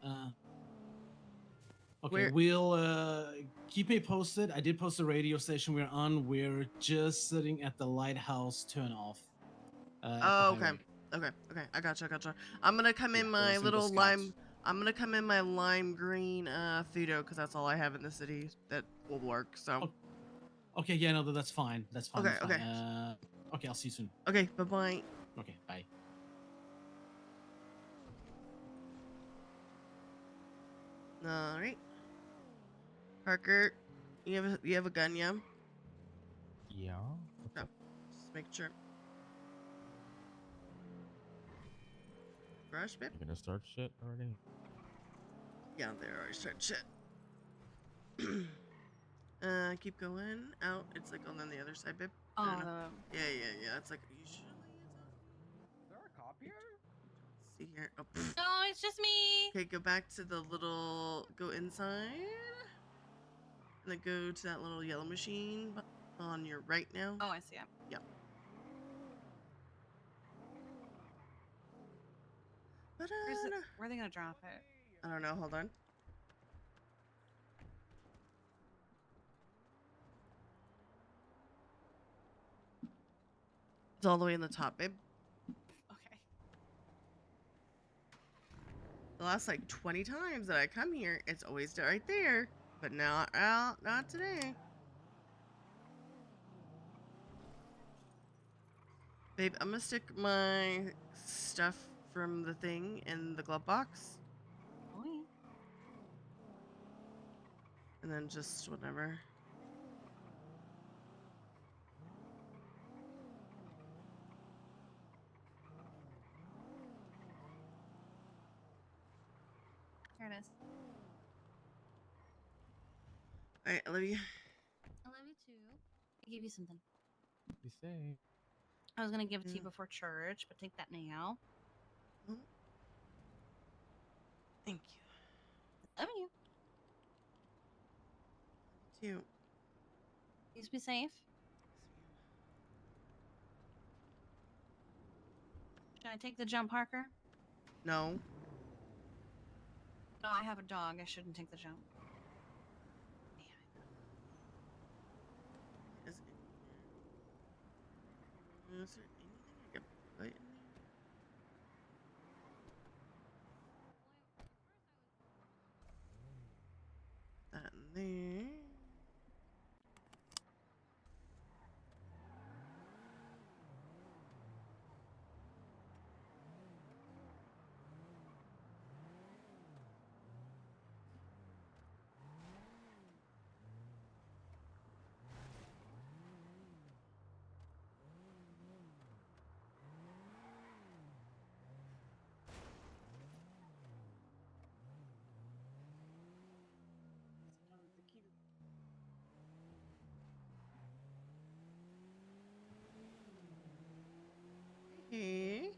Okay, we'll keep me posted. I did post the radio station we're on. We're just sitting at the lighthouse turn off. At the Oh, okay. highway. Okay. I gotcha. I'm gonna come in Yeah, my there's some little Scouts. lime. I'm gonna come in my lime green Fudo because that's all I have in the city that will work. So. Okay, yeah, no, that's fine. That's fine. Okay, that's fine. okay. Okay, I'll see you soon. Okay. Bye bye. Okay, bye. All right. Parker, you have a gun, yeah? Yeah. What's No. up? Just make sure. Rush, babe? You gonna start shit already? Yeah, they already start shit. Keep going out. It's like on the other side, babe. Oh, No. Yeah. It's like usually Is there a cop here? let's see here. Oh, no, it's just me. okay, go back to the little. Go inside. And then go to that little yellow machine on your right now. Oh, I see it. Yeah. Where are they gonna drop it? I don't know. Hold on. It's all the way in the top, babe. Okay. The last like 20 times that I come here, it's always right there. But not today. Babe, I'm gonna stick my stuff from the thing in the glove box. Oh, yeah. And then just whatever. Here it is. Alright, I love you. I love you too. I gave you something. Be safe. I was gonna give it to you Yeah. before church, but take that now. Oh. Thank I love you. you. Too. Please be safe. Should I take the jump, Parker? No. No, I have a dog. I shouldn't take the jump. Is there anything I can put in there? That in there. Hey.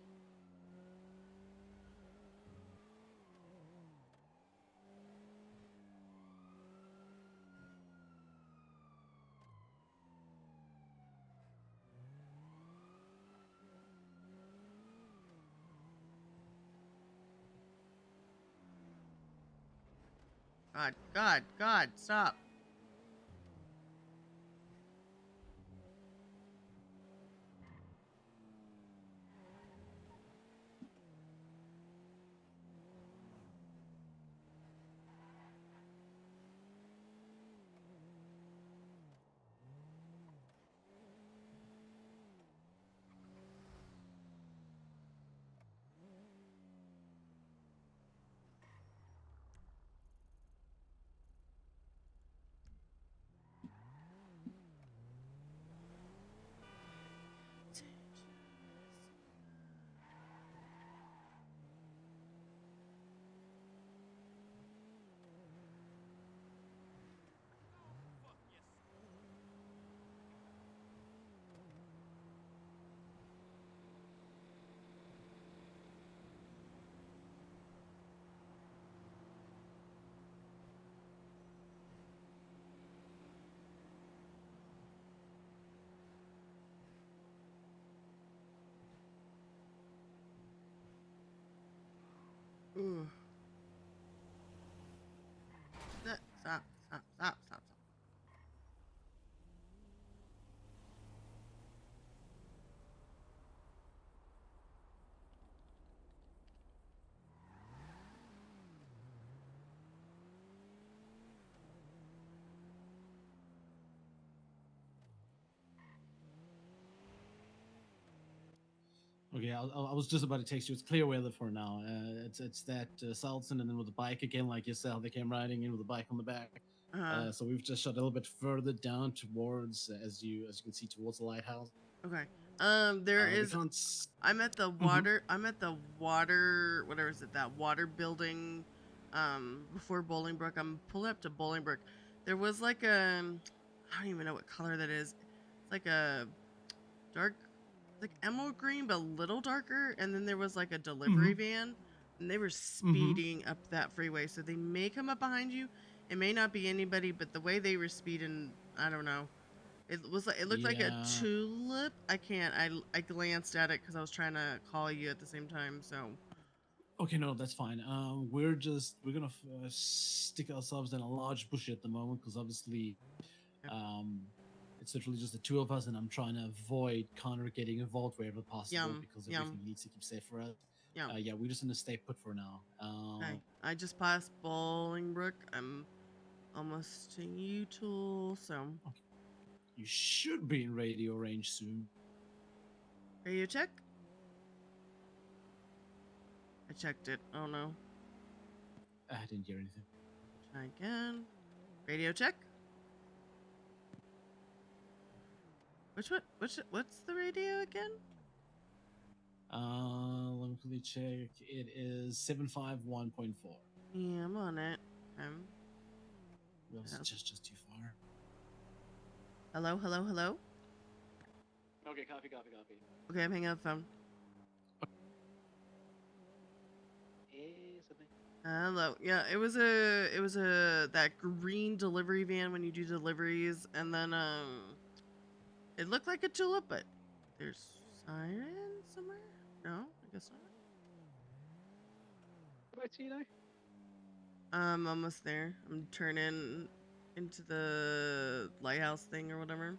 God, stop. Ooh. Stop. Okay, I was just about to text you. It's clear weather for now. It's that Salson, and then with the bike again, like you said, they came riding in with the bike on the back. So we've just shot a little bit further down towards, as you can see, towards the lighthouse. Okay. There is. I'm at the water. I'm at the water. Whatever is it? That water building. Before Bolingbrook. I'm pulling up to Bolingbrook. There was like a. I don't even know what color that is. It's like a dark, like emerald green, but a little darker. And then there was like a delivery van, and they were speeding up that freeway. So they may come up behind you. It may not be anybody, but the way they were speeding, I don't know. It was like, it looked like a tulip. I glanced at it because I was trying to call you at the same time. So Okay, no, that's fine. We're gonna stick ourselves in a large bush at the moment because obviously, it's literally just the two of us, and I'm trying to avoid Connor getting involved wherever possible because everything needs to keep safe for us. Yeah, we're just gonna stay put for now. Okay. I just passed Bolingbrook. I'm almost to Utool, so You should be in radio range soon. radio check. I checked it. Oh no. I didn't hear anything. Try again. Radio check. What's the radio again? Let me quickly check. It is 751.4. Yeah, I'm on it. Well, it's just too far. Hello. Okay, copy. Okay, I'm hanging up the phone. Hello. Yeah, it was a that green delivery van when you do deliveries, and then it looked like a tulip, but there's sirens somewhere. No, I guess not. What about you now? I'm almost there. I'm turning into the lighthouse thing or whatever.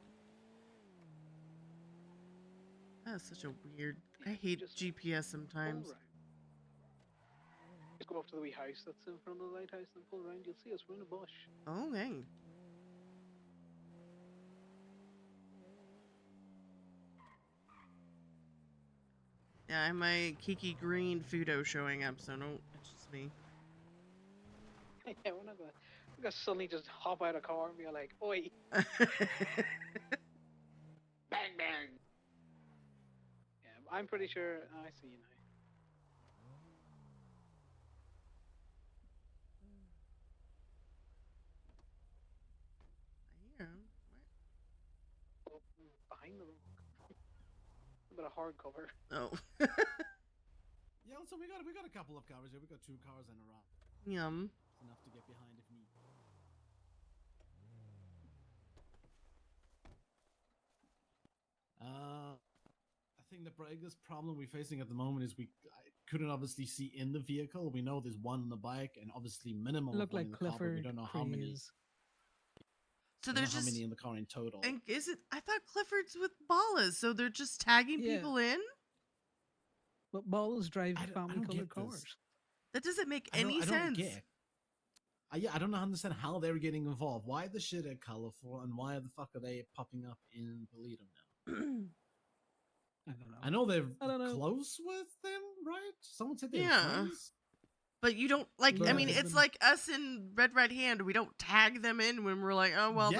That's such a weird. I hate GPS sometimes. Just go up to the wee house that's in front of the lighthouse and pull around. You'll see us. We're in a bush. Okay. Yeah, I have my Kiki Green Fudo showing up, so no, it's just me. Yeah, we're not gonna suddenly just hop out of a car and be like, "Oi!" Bang bang. Yeah, I'm pretty sure. I see you now. I hear him. Oh, behind the rock. A bit of hard cover. Oh. Yeah, so we got a couple of cars here. We got 2 cars and a rock. Yum. It's enough to get behind if need. I think the biggest problem we're facing at the moment is I couldn't obviously see in the vehicle. We know there's one on the bike and obviously minimal. Look like in the car, but Clifford. we don't know how many. So we don't there's know just how many in the car in total. And is it? I thought Clifford's with Ballas, so they're just tagging people in. But Ballas drive family don't colored get this. cars. That doesn't make I any don't sense. get. Yeah, I don't understand how they're getting involved. Why the shit are colorful, and why the fuck are they popping up in Toledo now? I don't know. I know they're close with them, right? Someone said they're friends. But you don't like. I mean, it's like us in Red Right Hand. We don't tag them in when we're like, oh well,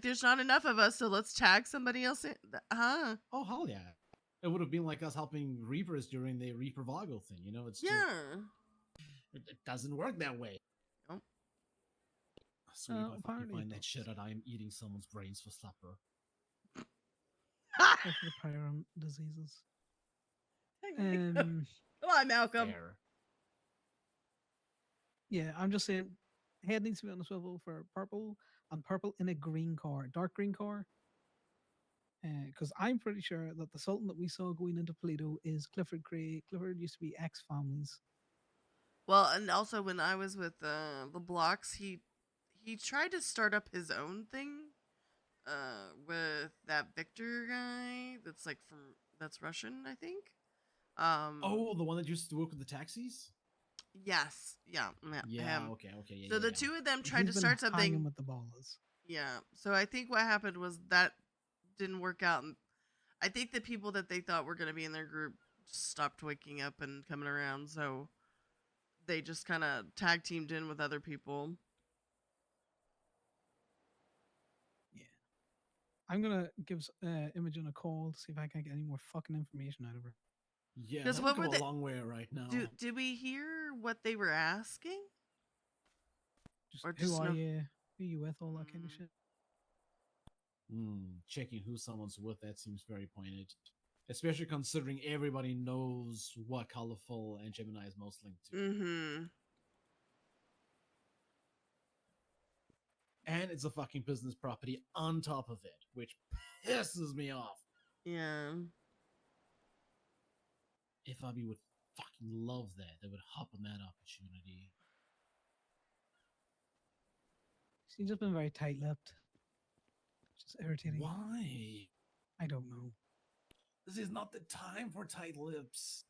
there's not enough of us, so let's tag somebody else in. Huh? Oh hell yeah! It would have been like us helping Reapers during the Reaper Vago thing. You know, it's just, it doesn't work that way. Nope. Sweet, if I can find that shit out, I am eating someone's brains for supper. For the prior diseases. Come on, Malcolm. Fair. Yeah, I'm just saying, head needs to be on the swivel for purple, and purple in a green car, dark green car. Because I'm pretty sure that the Sultan that we saw going into Toledo is Clifford Gray. Clifford used to be X Families. Well, and also when I was with the blocks, he tried to start up his own thing with that Victor guy that's like that's Russian, I think. Oh, the one that used to work with the taxis? Yes, yeah, Yeah, him. okay, yeah, So yeah, the yeah. two of them tried He's to been start hanging something. with the ballers. Yeah. So I think what happened was that didn't work out, and I think the people that they thought were going to be in their group just stopped waking up and coming around. So they just kind of tag teamed in with other people. Yeah. I'm gonna give Imogen a call to see if I can get any more fucking information out of her. Yeah, Because that what would were go a they? long way right now. Did we hear what they were asking? Just Or who just are no? you? Who you with? All that kind of shit. Checking who someone's with, that seems very pointed. Especially considering everybody knows what Colorful and Gemini is most linked to. Mm-hmm. And it's a fucking business property on top of it, which pisses me off. Yeah. If Abby would fucking love that, they would hop on that opportunity. She's just been very tight-lipped. Just irritating. Why? I don't know. This is not the time for tight lips.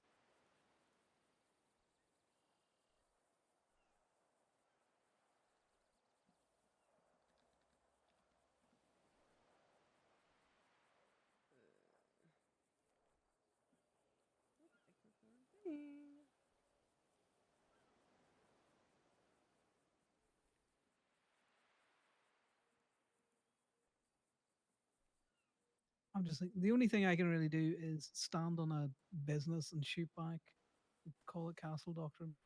I'm just like, the only thing I can really do is stand on a business and shoot back. Call it castle doctrine.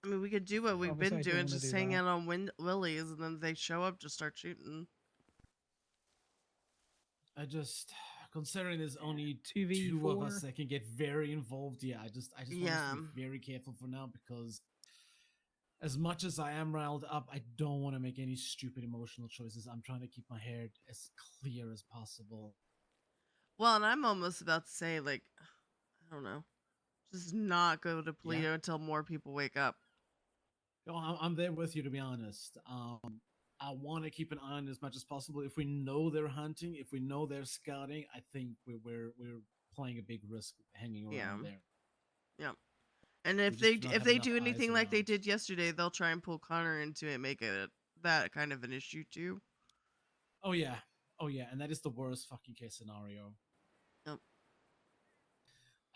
I mean, we could do what we've Obviously, been I don't doing, wanna just do hang that. out on Willie's, and then they show up, just start shooting. I just, considering there's only 2v4. two of us that can get very involved, yeah, I just want us Yeah. to be very careful for now, because as much as I am riled up, I don't want to make any stupid emotional choices. I'm trying to keep my head as clear as possible. Well, and I'm almost about to say, like, I don't know, just not go to Polito Yeah. until more people wake up. No, I'm there with you, to be honest. I want to keep an eye on it as much as possible. If we know they're hunting, if we know they're scouting, I think we're playing a big risk hanging around there. Yeah. And We if just do not have they enough do eyes anything like they around. did yesterday, they'll try and pull Connor into it, make it that kind of an issue too. Oh yeah, and that is the worst fucking case scenario. Yep.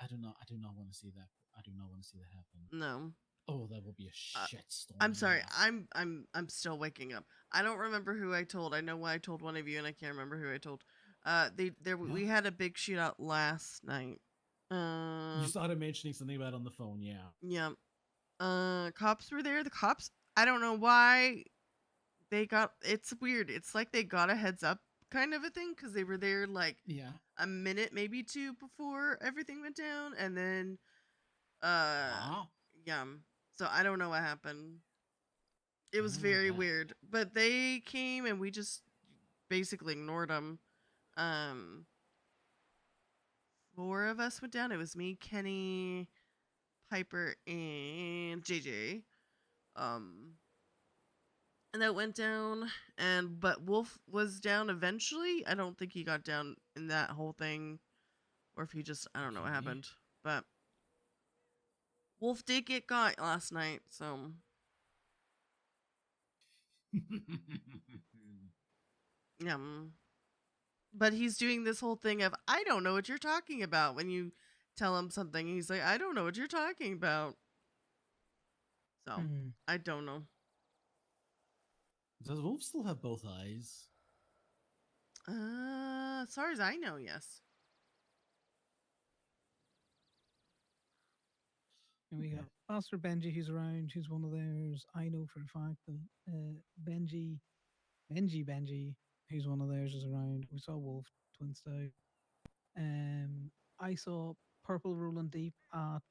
I do not want to see that. I do not want to see that happen. No. Oh, that will be a shitstorm. I'm sorry. yeah. I'm still waking up. I don't remember who I told. I know why I told one of you, and I can't remember who I told. We had a big shootout last night. You started mentioning something about it on the phone, yeah. Yeah. Cops were there. The cops, I don't know why they got, it's weird. It's like they got a heads up kind of a thing, because they were there like Yeah. a minute, maybe two before everything went down, and then yeah. So I don't know what happened. It was very weird. But they came and we just basically ignored them. 4 of us went down. It was me, Kenny, Piper, and JJ. And that went down, but Wolf was down eventually. I don't think he got down in that whole thing, or if he just, I don't know what happened. But Wolf did get got last night, so yeah. But he's doing this whole thing of, I don't know what you're talking about. When you tell him something, he's like, I don't know what you're talking about. So I don't know. Does Wolf still have both eyes? As far as I know, yes. And we got Master Benji, who's around, who's one of theirs. I know for a fact that Benji, who's one of theirs, is around. We saw Wolf Twins out. I saw Purple rolling deep at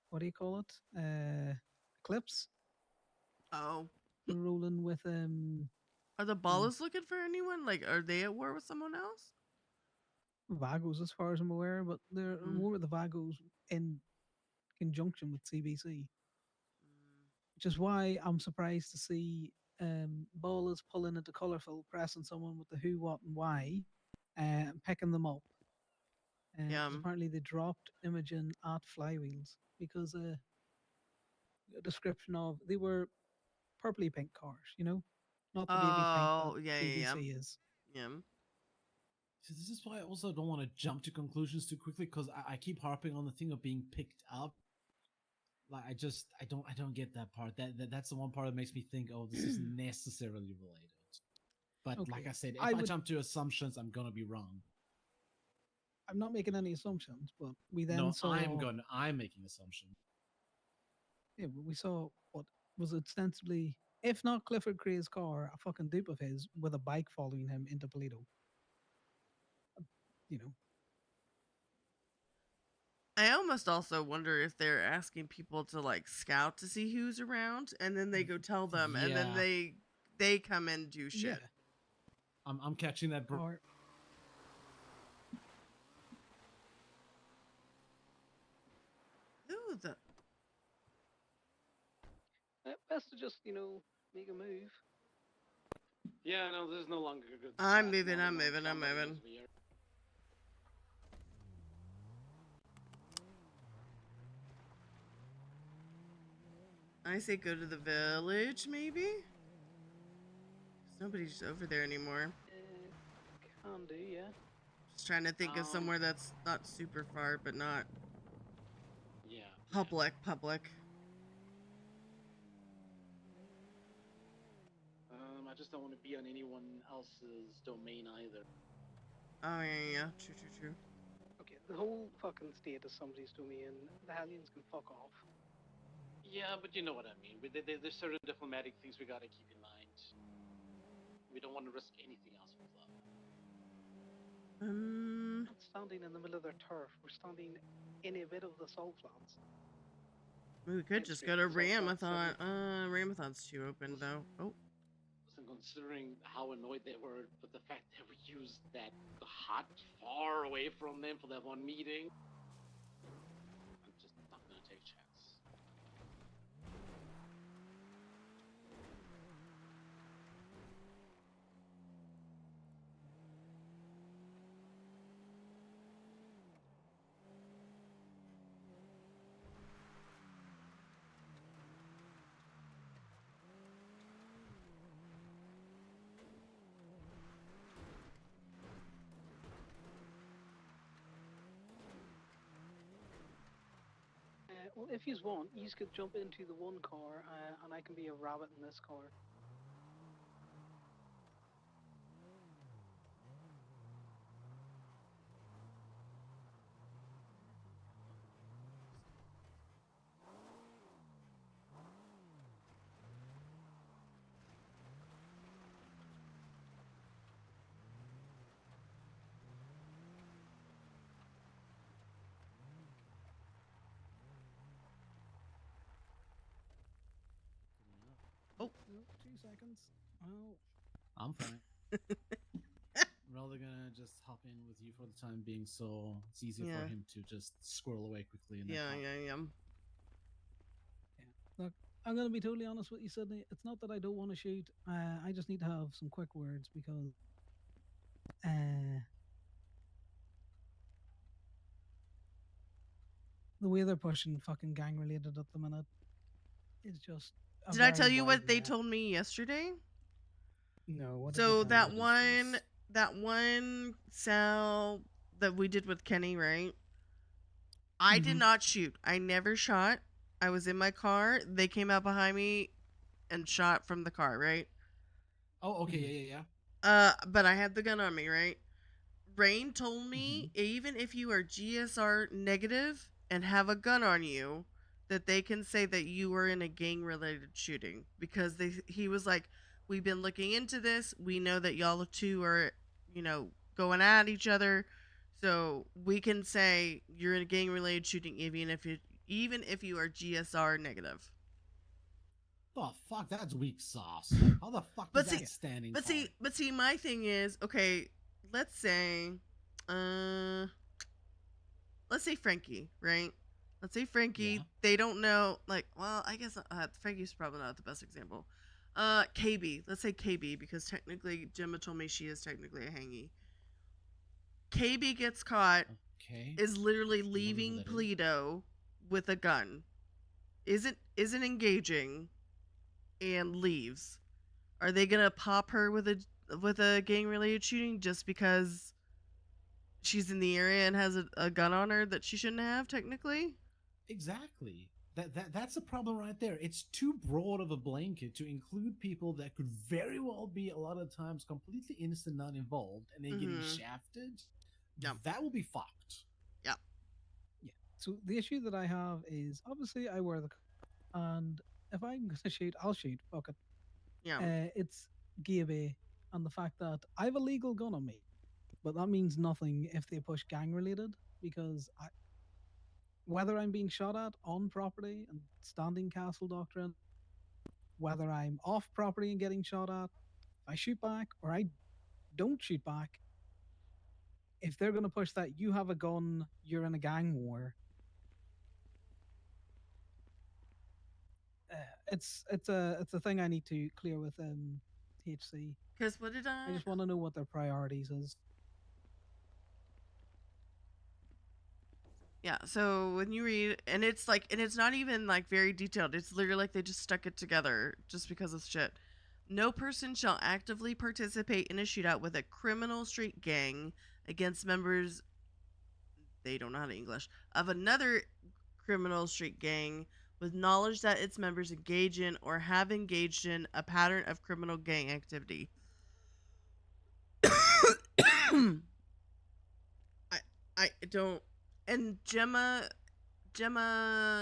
what do you call it? Eclipse. Oh. We're rolling with Are the Ballas looking for anyone? Like, are they at war with someone else? Vagos, as far as I'm aware, but they're war with the Vagos in conjunction with CBC, which is why I'm surprised to see ballers pulling into colourful, pressing someone with the who, what, and why, and picking them up. 'Cause apparently they dropped Imogen at Flywheels because a description of they were purpley pink cars, you know, not the baby pink that Oh, yeah, CBC is. yeah. So this is why I also don't want to jump to conclusions too quickly because I keep harping on the thing of being picked up. Like I don't get that part. That's the one part that makes me think, oh, this is necessarily related. But Okay. like I said, if I jump to assumptions, I'm gonna be wrong. I'm not making any assumptions, but we then No, saw. I'm making assumptions. Yeah, but we saw what was ostensibly, if not Clifford Gray's car, a fucking dupe of his with a bike following him into Toledo. You know. I almost also wonder if they're asking people to like scout to see who's around, and then they go tell them, and then Yeah. they come and do shit. Yeah. I'm catching that. Or Who the? Best to just, make a move. Yeah, no, this is no longer a good. I'm moving. I'm moving. I say go to the village, maybe? 'Cause nobody's over there anymore. Can do, yeah. Just trying to think of somewhere that's not super far, but not public. I just don't want to be on anyone else's domain either. Oh, yeah. True. Okay, the whole fucking state is somebody's domain. The Hellions can fuck off. Yeah, but you know what I mean. There's certain diplomatic things we gotta keep in mind. We don't want to risk anything else with that. We're not standing in the middle of their turf. We're standing in a bit of the salt flats. We could just go to Ramathon. Ramathon's too open, though. Oh. Listen, considering how annoyed they were with the fact that we used that hut far away from them for that one meeting, I'm just not gonna take a chance. Well, if you want, you could jump into the one car, and I can be a rabbit in this car. Oh. 2 seconds. Oh. I'm fine. Rather gonna just hop in with you for the time being, so it's easy for him to just squirrel away quickly. In Yeah. Look, I'm gonna be totally honest with you, Sydney. It's not that I don't want to shoot. I just need to have some quick words because the way they're pushing fucking gang related at the minute is just. Did I tell you what they told me yesterday? No. What So that one cell that we did with Kenny, right? I did not shoot. I never shot. I was in my car. They came out behind me and shot from the car, right? Oh, okay, yeah. But I had the gun on me, right? Rain told me even if you are GSR negative and have a gun on you, that they can say that you were in a gang related shooting because he was like, we've been looking into this. We know that y'all two are, going at each other. So we can say you're in a gang related shooting even if you are GSR negative. The fuck, that's weak sauce. How the fuck is that standing? But see, my thing is, okay, let's say Frankie, right? let's say Frankie, Yeah. they don't know, like, well, I guess Frankie's probably not the best example. KB, let's say KB, because technically Gemma told me she is technically a hangy. KB gets caught, Okay. is literally who leaving that is. Polito with a gun, isn't engaging, and leaves. Are they gonna pop her with a gang related shooting just because she's in the area and has a gun on her that she shouldn't have technically? Exactly. That's a problem right there. It's too broad of a blanket to include people that could very well be a lot of times completely innocent, not involved, and they're getting shafted. Yeah. That will be fucked. Yeah. Yeah. So the issue that I have is obviously I wear the and if I'm gonna shoot, I'll shoot. Fuck it. Yeah. It's Gabe and the fact that I have a legal gun on me, but that means nothing if they push gang related because whether I'm being shot at on property and standing castle doctrine, whether I'm off property and getting shot at, if I shoot back or I don't shoot back, if they're going to push that you have a gun, you're in a gang war. It's a thing I need to clear with THC. Because what did I just want to know what their priorities is. Yeah, so when you read, and it's not even like very detailed. It's literally like they just stuck it together just because of shit. No person shall actively participate in a shootout with a criminal street gang against members, they don't know how to English, of another criminal street gang with knowledge that its members engage in or have engaged in a pattern of criminal gang activity. I don't. And Gemma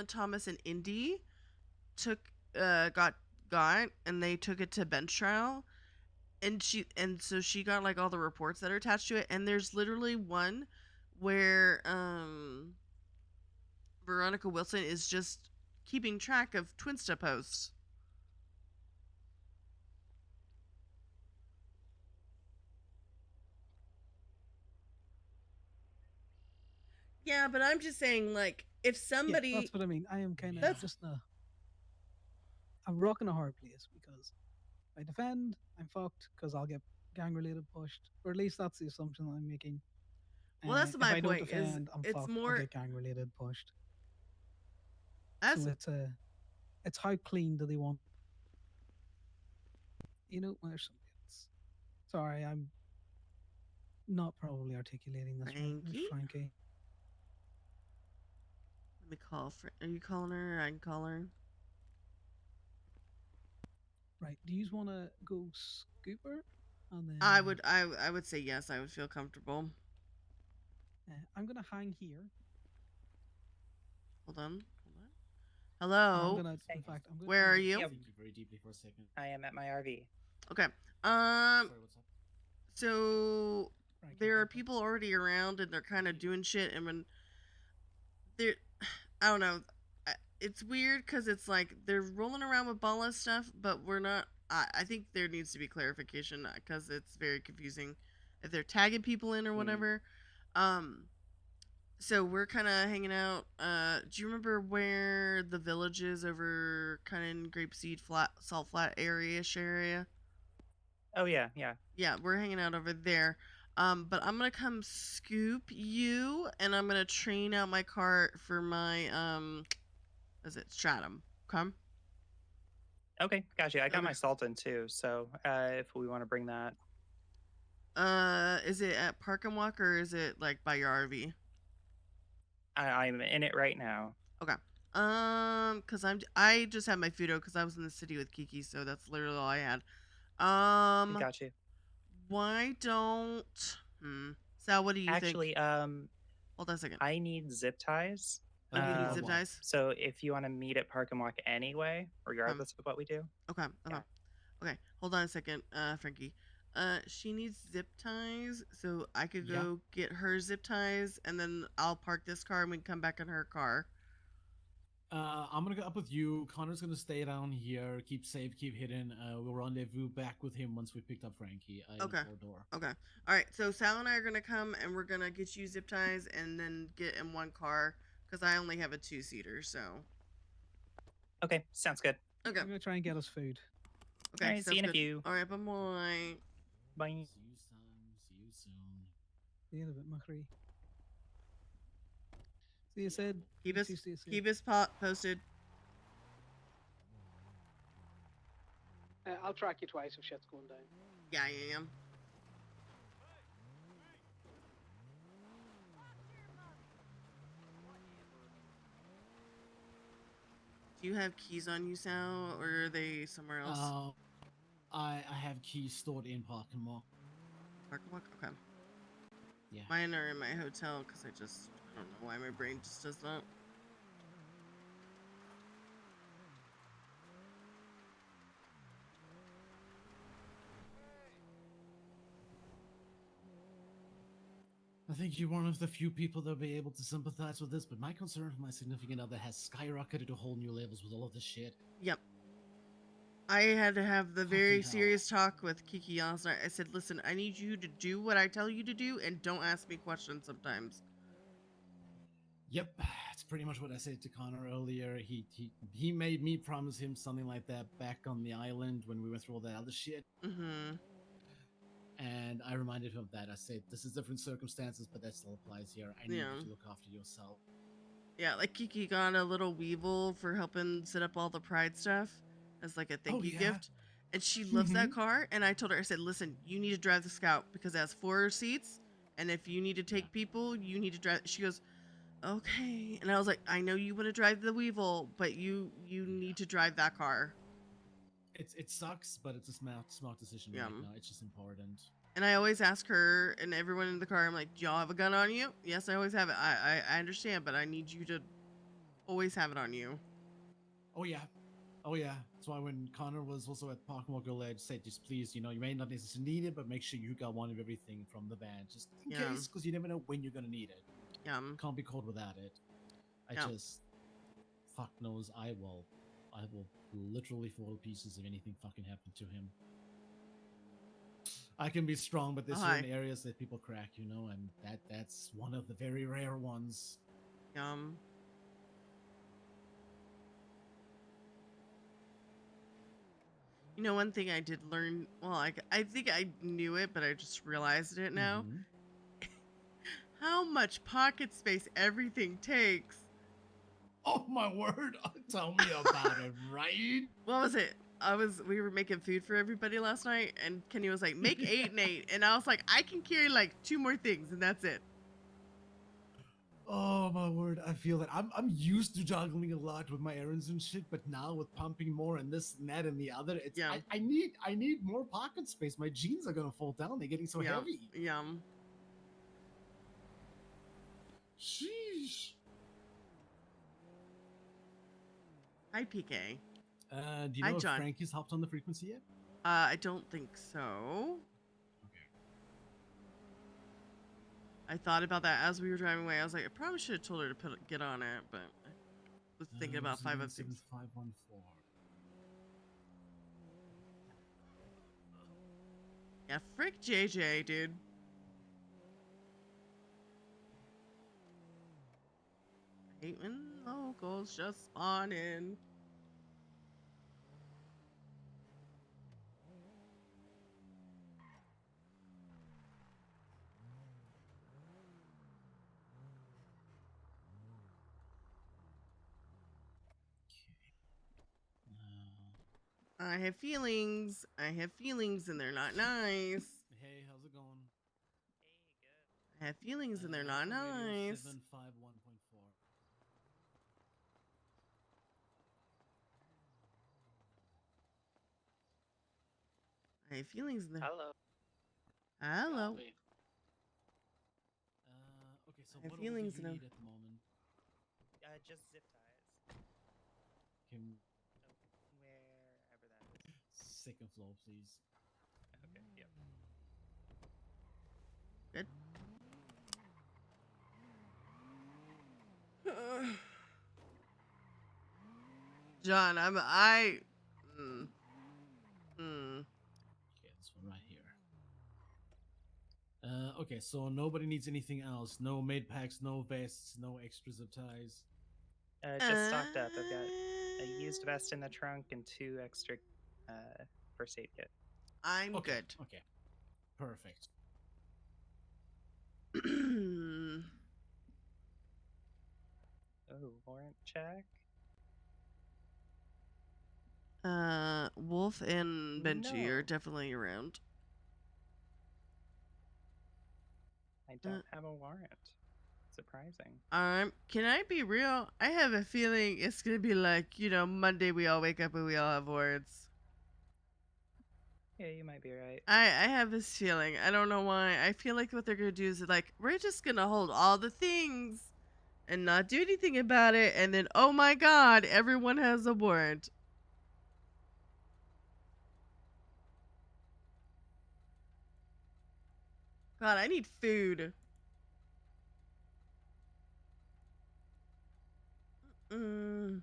Thomas and Indy took got and they took it to bench trial, and so she got like all the reports that are attached to it, and there's literally one where Veronica Wilson is just keeping track of Twinsta posts. Yeah, but I'm just saying, like, if somebody, yeah, that's what I mean. I am kind of That's- just a rock in a hard place because if I defend, I'm fucked because I'll get gang related pushed, or at least that's the assumption that I'm making. well, that's if my I don't point. Is defend, I'm it's fucked. more I'll get gang related pushed. as So it's how clean do they want? You know, there's something else. Sorry, I'm not probably articulating this right. There's Frankie. Frankie. Let me call. Are you calling her? Or I can call her. Right. Do you want to go scoop her? And then I would say yes. I would feel comfortable. I'm gonna hang here. Hold on. I'm Hello. gonna, in fact, I'm gonna Where are you? Thinking very deeply for a second. I am at my RV. Okay. Sorry, what's up? So Frankie, there are go for it. people already around, and they're kind of doing shit, and when they're, I don't know, it's weird because it's like they're rolling around with ball stuff, but we're not. I think there needs to be clarification because it's very confusing if they're tagging people in or whatever. So we're kind of hanging out. Do you remember where the village is over kind of in Grapeseed Flat, Salt Flat area? Oh yeah, yeah. Yeah, we're hanging out over there. But I'm gonna come scoop you, and I'm gonna train out my cart for my is it Stratum? Come. Okay, gotcha. I got Okay. my Sultan too, so if we want to bring that, Is it at Park and Walk or is it like by your RV? I'm in it right now. Okay. Cause I just had my Fudo because I was in the city with Kiki, so that's literally all I had. Got you. Why don't Sal, what do you think? Actually, Hold on a second. I need zip ties. Oh, you need zip ties? So if you want to meet at Park and Walk anyway, regardless of what we do. Okay. Yeah. Okay. Hold on a second, Frankie. She needs zip ties, so I could Yeah. go get her zip ties, and then I'll park this car and we can come back in her car. I'm gonna go up with you. Connor's gonna stay down here, keep safe, keep hidden. We'll rendezvous back with him once we picked up Frankie. In Okay. the door. Okay. All right. So Sal and I are gonna come, and we're gonna get you zip ties, and then get in one car Because I only have a 2-seater, so. Okay, sounds good. Okay. I'm gonna try and get us food. Okay. Alright, see you in a sounds good. few. All right, bye. Bye. See you, son. See you soon. See you in a bit, Macri. See you, Sid. Keep You us too, see you, Sid. keep us posted. I'll track you twice if shit's going down. Yeah, I am. Do you have keys on you, Sal, or are they somewhere else? I have keys stored in parking lot. Parking lot? Okay. Yeah. Mine are in my hotel because I don't know why my brain just does that. I think you're one of the few people that'll be able to sympathize with this, but my concern for my significant other has skyrocketed to whole new levels with all of this shit. Yep. I had to have the very Fucking hell. serious talk with Kiki last night. I said, listen, I need you to do what I tell you to do and don't ask me questions sometimes. Yep, it's pretty much what I said to Connor earlier. He made me promise him something like that back on the island when we went through all that other shit. Mm-hmm. And I reminded him of that. I said, this is different circumstances, but that still applies here. I need Yeah. you to look after yourself. Yeah, like Kiki got a little Weevil for helping set up all the Pride stuff as like a thank you gift. And she loves that car. And I told her, I said, listen, you need to drive the Scout because it has 4 seats. And if you need to take people, you need to drive. She goes, okay. And I was like, I know you want to drive the Weevil, but you need to drive that car. It sucks, but it's a smart decision right now. It's just important. And I always ask her and everyone in the car, I'm like, do y'all have a gun on you? Yes, I always have it. I understand, but I need you to always have it on you. Oh yeah. That's why when Connor was also at Park and Walk Edge, said just please, you may not necessarily need it, but make sure you got one of everything from the van, just in case, because you never know when you're gonna need it. Can't be caught without it. Fuck knows, I will literally fall to pieces if anything fucking happened to him. I can be strong, but there's certain areas that people crack, and that's one of the very rare ones. One thing I did learn, well, I think I knew it, but I just realized it now. How much pocket space everything takes. Oh my word, tell me about it, right? What was it? We were making food for everybody last night, and Kenny was like, make 8 and 8. And I was like, I can carry like 2 more things, and that's it. Oh my word, I feel that. I'm used to juggling a lot with my errands and shit, but now with pumping more and this and that and the other, it's I need more pocket space. My jeans are gonna fall down. They're getting so heavy. Sheesh. Hi, PK. Do you know if Frankie's hopped on the frequency yet? I don't think so. Okay. I thought about that as we were driving away. I was like, I probably should have told her to get on it, but I was thinking about 516. 514. Yeah, frick JJ, dude. I hate when locals just spawn in. I have feelings. And they're not nice. Hey, how's it going? I have feelings and they're not nice. 751.4. I have feelings and they're... Hello. Hello. Okay, so I have what feelings do you and need at the moment? Just zip ties. Wherever that is. Second floor, please. Okay, yep. Good. John, Okay, this one right here. Okay, so nobody needs anything else. No made packs, no vests, no extra zip ties. Just stocked up. I've got a used vest in the trunk and 2 extra first aid kit. I'm Okay, good. okay, perfect. Oh, warrant check. Wolf and Benji are No. definitely around. I don't have a warrant. Surprising. Can I be real? I have a feeling it's gonna be like, you know, Monday we all wake up and we all have warrants. Yeah, you might be right. I have this feeling. I don't know why. I feel like what they're gonna do is like, we're just gonna hold all the things and not do anything about it, and then oh my god, everyone has a warrant. God, I need food. Mm.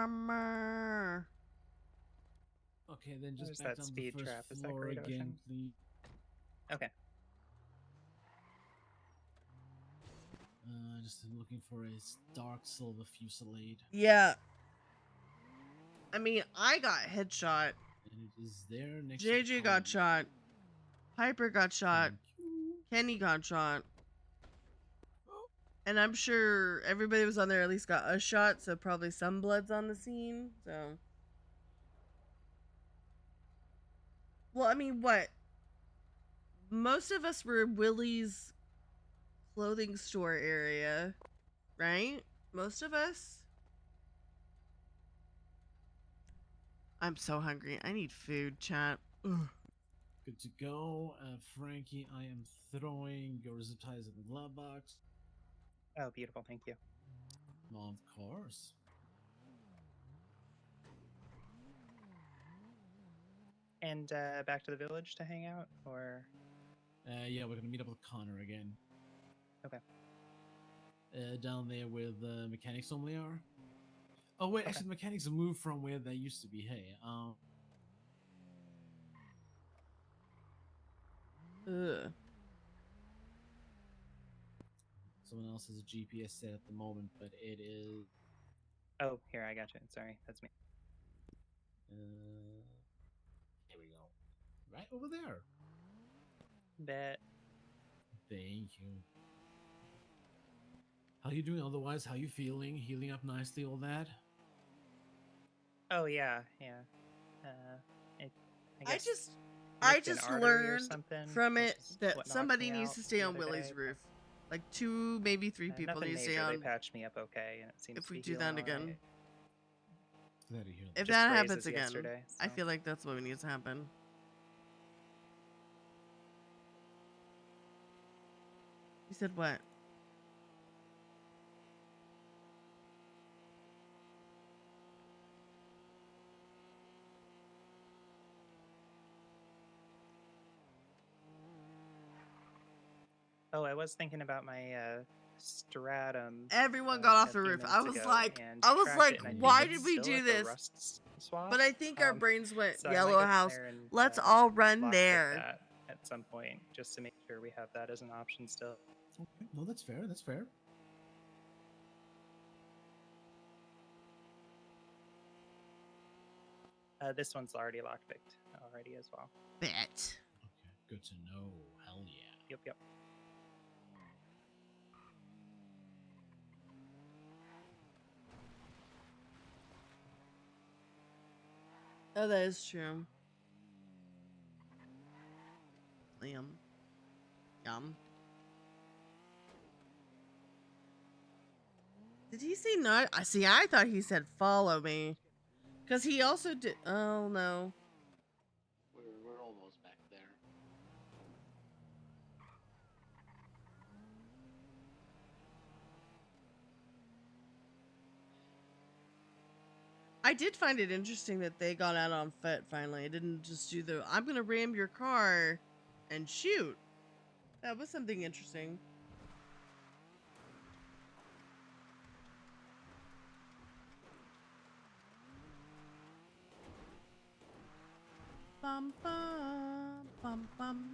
Murr. Okay, then just There's back that down to the speed first trap. Is that floor Great again, Ocean? please. Okay. Just looking for a dark silver fusillade. Yeah. I mean, I got headshot. And it is there next to JJ the got column. shot. Piper got shot. Thank you. Kenny got shot. And I'm sure everybody was on there at least got a shot, so probably some blood's on the scene. So, well, I mean, what? Most of us were Willie's clothing store area, right? Most of us. I'm so hungry. I need food, chat. Ugh. Good to go. Frankie, I am throwing your zip ties in the glove box. Oh, beautiful. Thank you. Of course. And back to the village to hang out, or? Yeah, we're gonna meet up with Connor again. Okay. Down there where the mechanics normally are. Oh wait, Okay. actually, the mechanics have moved from where they used to be. Hey, Ugh. someone else has a GPS set at the moment, but it is. Oh, here, I got you. Sorry, that's me. Here we go. Right over there. Bet. Thank you. How you doing otherwise? How you feeling? Healing up nicely, all that? Oh, yeah, yeah. I guess I nicked an just artery or learned something, from which it is that what knocked somebody me needs out to stay the on other Willie's day, roof. Like 2, maybe 3 but, people nothing need to stay major. They on. patched me up okay, and it seems If to we be do healing that again. alright. Glad to hear If Just that grazes happens again, yesterday, I so. feel like that's what needs to happen. You said what? Oh, I was thinking about my stratum. Everyone got off a the few roof. minutes ago and I was tracked like, it, and I think why it's did we still do at the this? rust swap. But I think our brains went So I yellow might go house. there and, Let's all run lockpick there. that at some point, just to make sure we have that as an option still. Okay, no, that's fair. That's fair. This one's already lockpicked already as well. Bet. Okay, good to know. Hell yeah. Yep. Oh, that is true. Yum. Did he say not? I see. I thought he said follow me, because he also did. Oh no. We're almost back there. I did find it interesting that they got out on foot finally. I didn't just do the I'm gonna ram your car and shoot. That was something interesting. bum bum bum bum.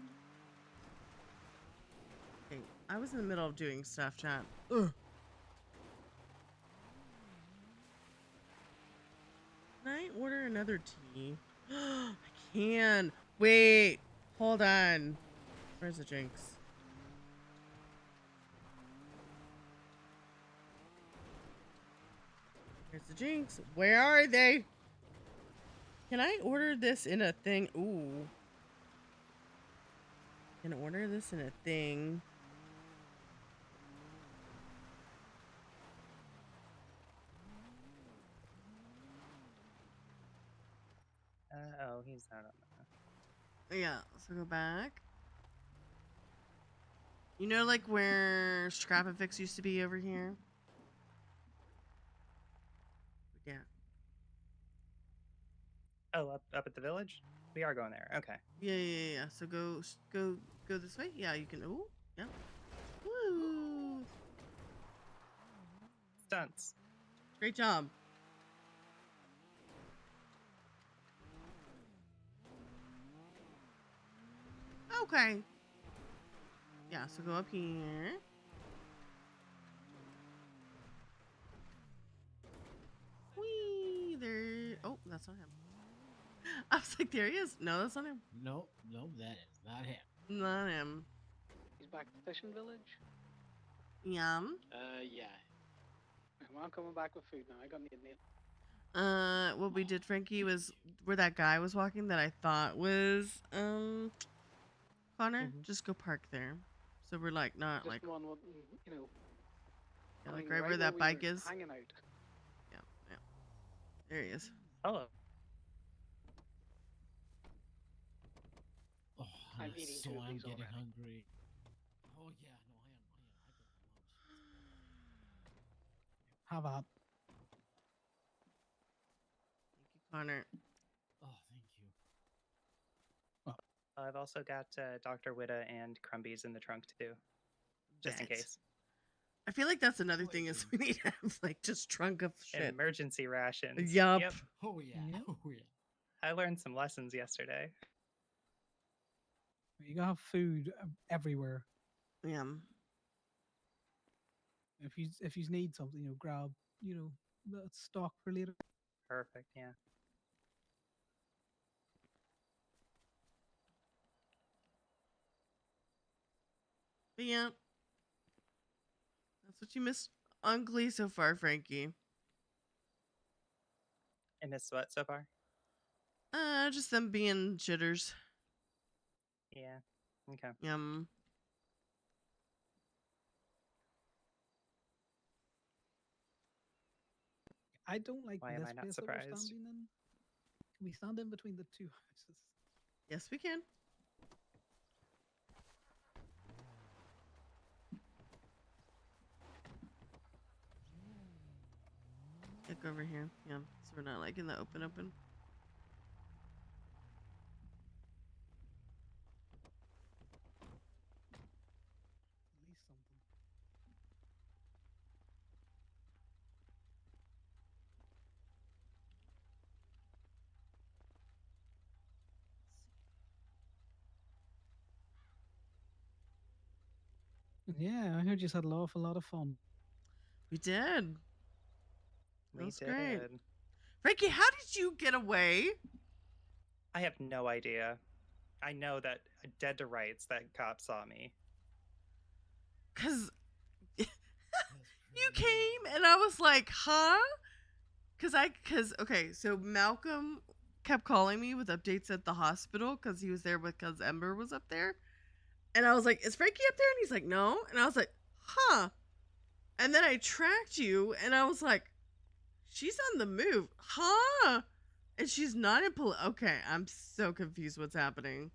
Okay, I was in the middle of doing stuff, chat. Ugh. Can I order another tea? I can. Wait. Hold on. Where's the drinks? Here's the drinks. Where are they? Can I order this in a thing? Ooh. Can I order this in a thing? Oh, he's not on that. Yeah, so go back. You know, like where Scrap and Fix used to be over here? Yeah. Oh, up at the village? We are going there. Okay. Yeah. So go this way. Yeah, you can. Ooh, yeah. Woo! Stunts. Great job. Okay. Yeah, so go up here. Whee! There. Oh, that's not him. I was like, there he is. No, that's not him. Nope, that is not him. Not him. He's back to Fishing Village. Yum. Yeah. I'm coming back with food now. I got need. What we did, Frankie, was where that guy was walking that I thought was Connor. Just go park there. So we're like not Just like one, you know. yeah, I like mean, right where that we bike were is. hanging out. Yeah. There he is. Hello. Oh, I'm yes, eating so two of I'm these getting already. hungry. Oh yeah, no, I am. Have at. Thank you, Connor. Oh, thank you. I've also got Dr. Witta and Crumbies in the trunk too, just in Bet. case. I feel like that's another thing is we need to have like just trunk of shit. Emergency rations. Yup. Yep. Oh yeah. Yep. Oh yeah. I learned some lessons yesterday. You gotta have food everywhere. Yeah. If you need something, grab the stock for later. Perfect. Yeah. But yeah. That's what you missed on Glee so far, Frankie. I missed what so far? Just them being jitters. Yeah. Okay. Yum. I don't like Why am this I not place that we're surprised? standing in. Can we stand in between the two houses? Yes, we can. Look over here. Yeah. So we're not like in the open. At least something. Yeah, I heard you had an awful lot of fun. We did. We That's did. great. Frankie, how did you get away? I have no idea. I know that dead to rights that cop saw me. Cause you came and I was like, huh? Cause okay, so Malcolm kept calling me with updates at the hospital because he was there because Ember was up there. And I was like, is Frankie up there? And he's like, no. And I was like, huh. And then I tracked you and I was like, she's on the move. Huh? And she's not in okay, I'm so confused what's happening.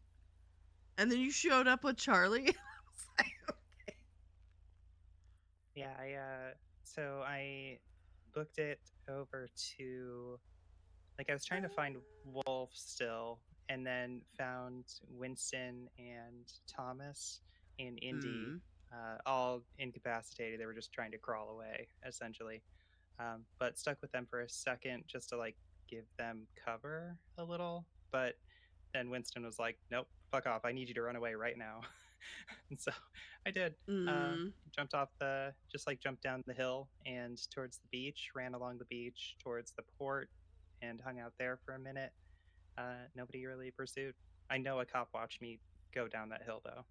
And then you showed up with Charlie. I was like, okay. Yeah, so I booked it over to I was trying to find Wolf still, and then found Winston and Thomas in Indy, all incapacitated. They were just trying to crawl away, essentially. But stuck with them for a second just to give them cover a little. But And Winston was like, "Nope, fuck off! I need you to run away right now." And so I did. Jumped off jumped down the hill and towards the beach. Ran along the beach towards the port, and hung out there for a minute. Nobody really pursued. I know a cop watched me go down that hill though.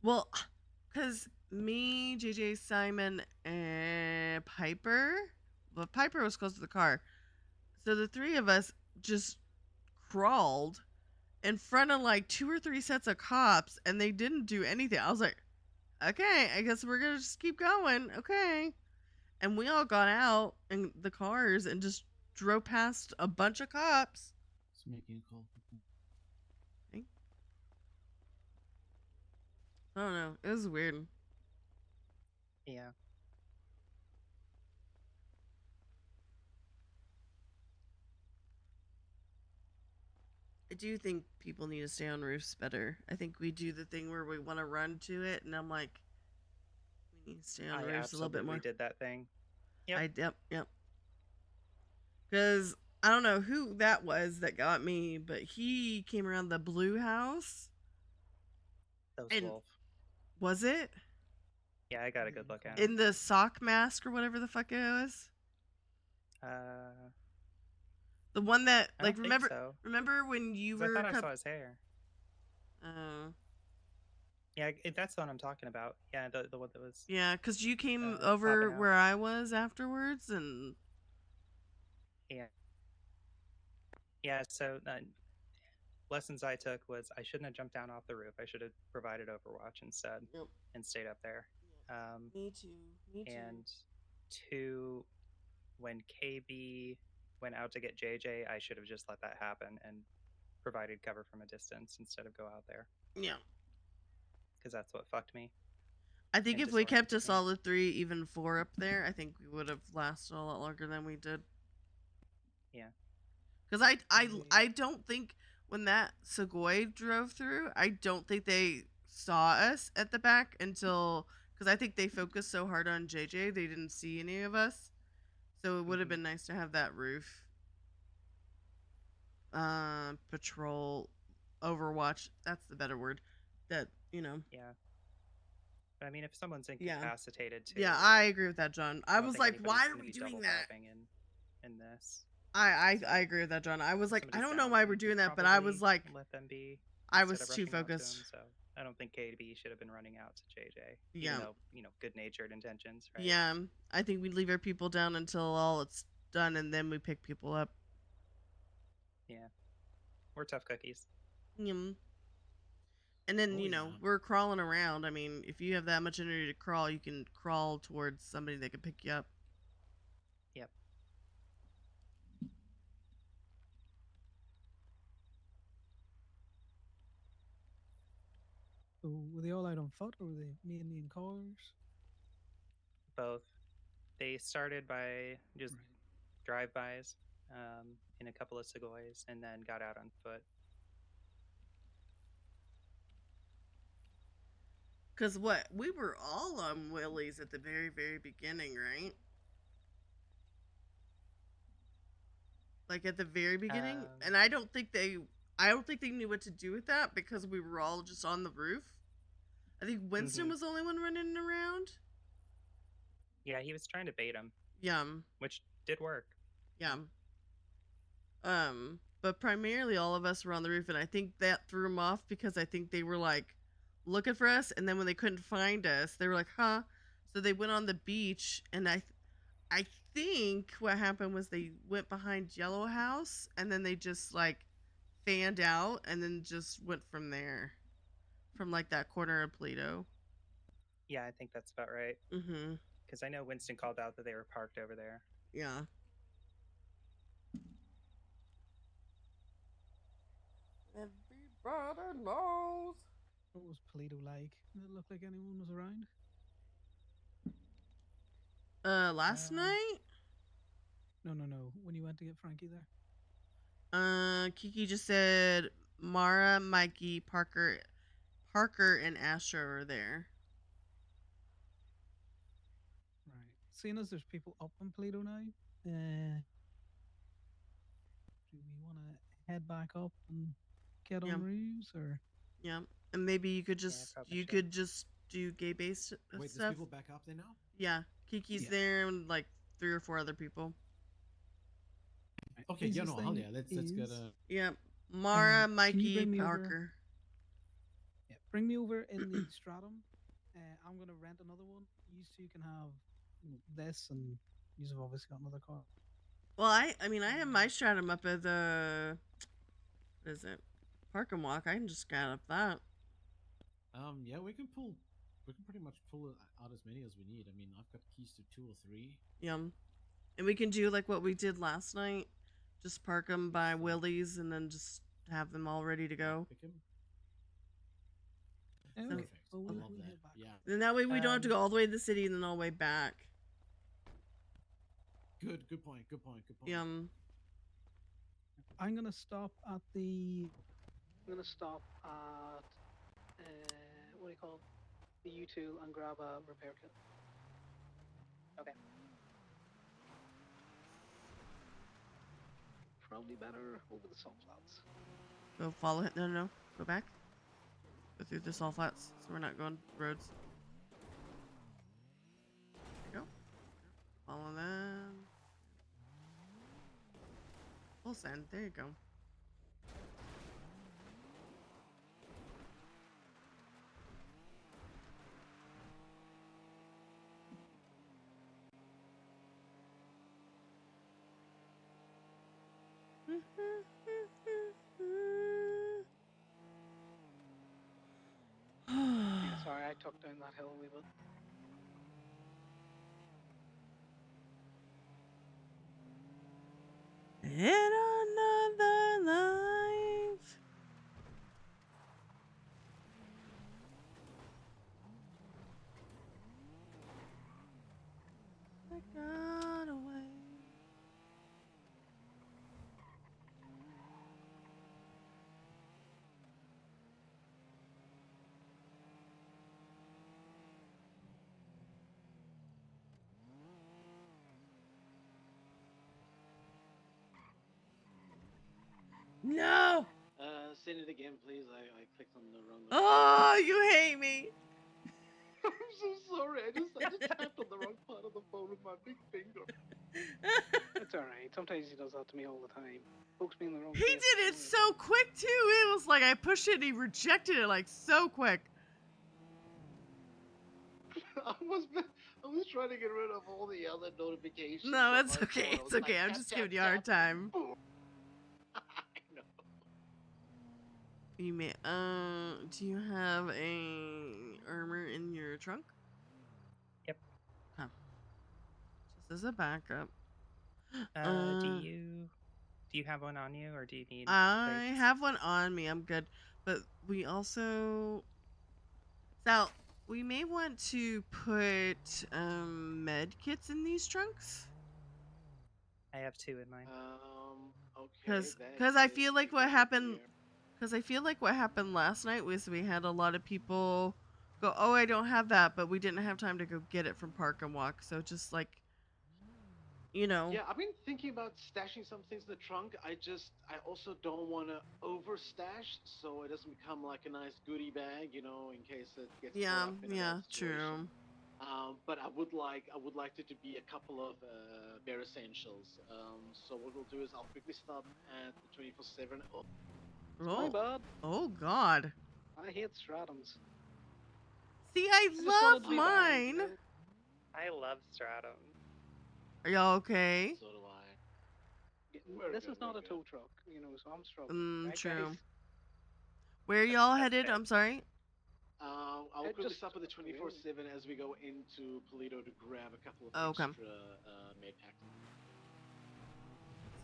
Well, because me, JJ, Simon, and Piper, but Piper was close to the car. So the three of us just crawled in front of like 2 or 3 sets of cops, and they didn't do anything. I was like, okay, I guess we're going to just keep going. Okay. And we all got out in the cars and just drove past a bunch of cops. Just making a call. I don't know. It was weird. Yeah. I do think people need to stay on roofs better. I think we do the thing where we want to run to it, and I'm like, we need to stay on roofs a little bit more. I did that thing. Yep. Yep. Because I don't know who that was that got me, but he came around the blue house. That was Wolf. Was it? Yeah, I got a good look at In the sock mask or whatever the fuck it was? The one that, I like, don't think so. remember when you were... I thought I saw his hair. Oh. Yeah, that's the one I'm talking about. Yeah, the one that was... Yeah, because you came over where I was afterwards, and... Yeah. Yeah, so lessons I took was I shouldn't have jumped down off the roof. I should have provided Overwatch instead and stayed up there. Me too. And 2, when KB went out to get JJ, I should have just let that happen and provided cover from a distance instead of go out there. Yeah. Because that's what fucked me. I think if we kept a solid 3, even 4 up there, I think we would have lasted a lot longer than we did. Yeah. Because I don't think when that Segoy drove through, I don't think they saw us at the back until... Because I think they focused so hard on JJ, they didn't see any of us. So it would have been nice to have that roof. Patrol, Overwatch, that's the better word. That, you know. Yeah. But I mean, if someone's incapacitated too. Yeah, I agree with that, John. I was like, why are gonna we be doing double that? tapping in this. I agree with that, John. I was like, I don't know why we're doing that, but I was like, let them be. I was too focused. So I don't think KB should have been running out to JJ. Yeah. Even though, good-natured intentions, right? Yeah, I think we'd leave our people down until all it's done, and then we pick people up. Yeah. We're tough cookies. And then, we're crawling around. I mean, if you have that much energy to crawl, you can crawl towards somebody that can pick you up. Yep. So were they all out on foot, or were they mainly in cars? Both. They started by just drive-bys in a couple of Segoys, and then got out on foot. Because we were all on Willies at the very, very beginning, right? Like at the very beginning, and I don't think they knew what to do with that because we were all just on the roof. I think Winston was the only one running around. Yeah, he was trying to bait him. Yum. Which did work. Yum. But primarily all of us were on the roof, and I think that threw them off because I think they were like looking for us, and then when they couldn't find us, they were like, huh? So they went on the beach, and I think what happened was they went behind Yellow House, and then they just like fanned out, and then just went from there, from like that corner of Plato. Yeah, I think that's about right. Because I know Winston called out that they were parked over there. Yeah. Everybody knows. What was Plato like? Did it look like anyone was around? Last night? No. When you went to get Frankie there? Kiki just said Mara, Mikey, Parker, and Astra are there. Right. Seeing as there's people up on Plato now, do we want to head back up and get on roofs or? Yeah, and maybe you could Yeah, just probably should. do gay based Wait, there's stuff. people back up there now? Yeah, Kiki's Yeah. there and like 3 or 4 other people. Okay, yeah, Easiest no, hell thing yeah. Let's get is, a. Yeah, Mara, can you Mikey, bring me over? Parker. Yeah, bring me over in the stratum. I'm gonna rent another one. You two can have this, and you've obviously got another car. Well, I mean, I have my stratum up at the what is it? Park and Walk. I can just get up that. Yeah, we can pretty much pull out as many as we need. I mean, I've got keys to 2 or 3. Yum. And we can do like what we did last night. Just park them by Willie's and then just have them all ready to go. Pick 'em. Okay. Perfect. Well, I we'll love that. head back. Yeah. Then that way we don't have to go all the way to the city and then all the way back. Good point. Good point. Yum. I'm gonna stop at the. I'm gonna stop at what do you call it? The U2 and grab a repair kit. Okay. Probably better over the salt flats. Go follow it. No. Go back. Go through the salt flats so we're not going roads. There you go. Follow them. Full send. There you go. Yeah, sorry, I took down that hill a wee bit. In another life. I got away. No! Send it again, please. I clicked on the wrong one. Oh, you hate me. I'm so sorry. I just tapped on the wrong part of the phone with my big finger. It's alright. Sometimes he does that to me all the time. Folks being in the wrong He place. did it so quick too. It was like I pushed it and he rejected it like so quick. I was trying to get rid of all the other notifications. No, on it's my okay. phone. I It's was like, okay. I'm tap, just tap, giving you a hard tap, time. boom. I know. You may do you have a armor in your trunk? Yep. Huh. Just as a backup. Do you have one on you, or do you need? I plates? have one on me. I'm good. But we also Sal, we may want to put med kits in these trunks. I have 2 in mine. Okay. Because I feel like what happened. Because I feel like what happened last night was we had a lot of people go, oh, I don't have that, but we didn't have time to go get it from Park and Walk. So just like, you know. Yeah, I've been thinking about stashing some things in the trunk. I also don't want to overstash, so it doesn't become like a nice goodie bag, in case it gets caught up in a bad situation. True. But I would like it to be a couple of bare essentials. So what we'll do is I'll quickly stop at the 24/7. My bad. Oh God. I hate stratums. See, I just love wanted to mine. I love stratum. Are y'all okay? So do I. This is not a tow truck, so I'm struggling. Right, True. guys? Where are y'all headed? I'm sorry. I'll quickly just stop at the 24/7 as we go into Polito to grab a couple of Okay. extra med packs.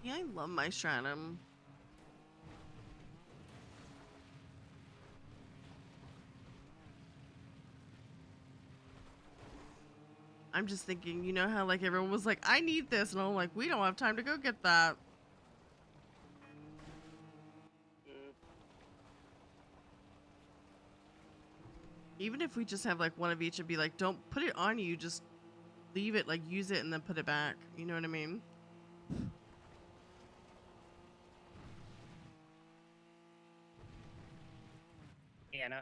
See, I love my stratum. I'm just thinking, you know how like everyone was like, I need this, and I'm like, we don't have time to go get that. Even if we just have like one of each and be like, don't put it on you, just leave it, like use it and then put it back. You know what I mean?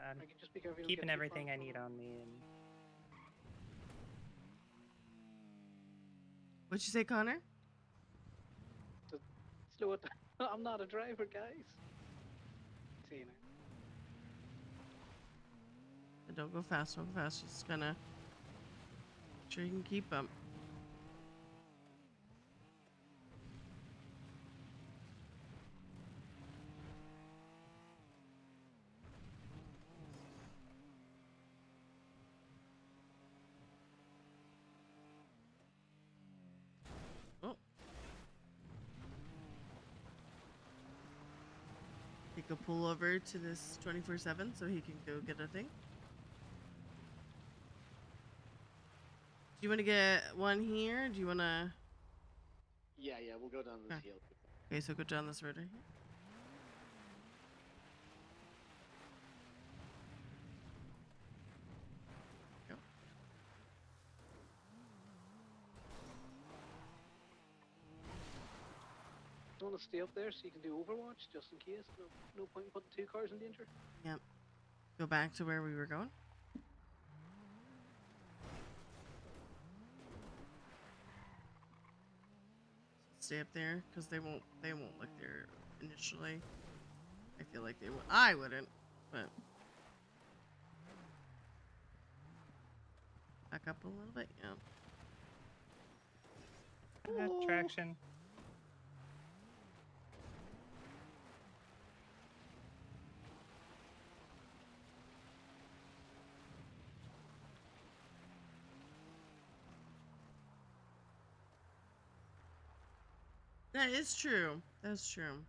I'm I can just be careful you don't keeping get too everything far I from need them. on me, and What'd you say, Connor? Slow it down. I'm not a driver, guys. See you now. Don't go fast. Don't go fast. Just gonna make sure you can keep up. Oh. He could pull over to this 24/7 so he can go get a thing. Do you want to get one here? Do you want to? Yeah, we'll go down this Okay. hill. Okay, so go down this road right here. Go. You want to stay up there so you can do Overwatch, just in case? No point in putting 2 cars in danger. Yep. Go back to where we were going. Stay up there because they won't look there initially. I feel like they would. I wouldn't, but back up a little bit. Yeah. Ooh. traction. That is true. That's true.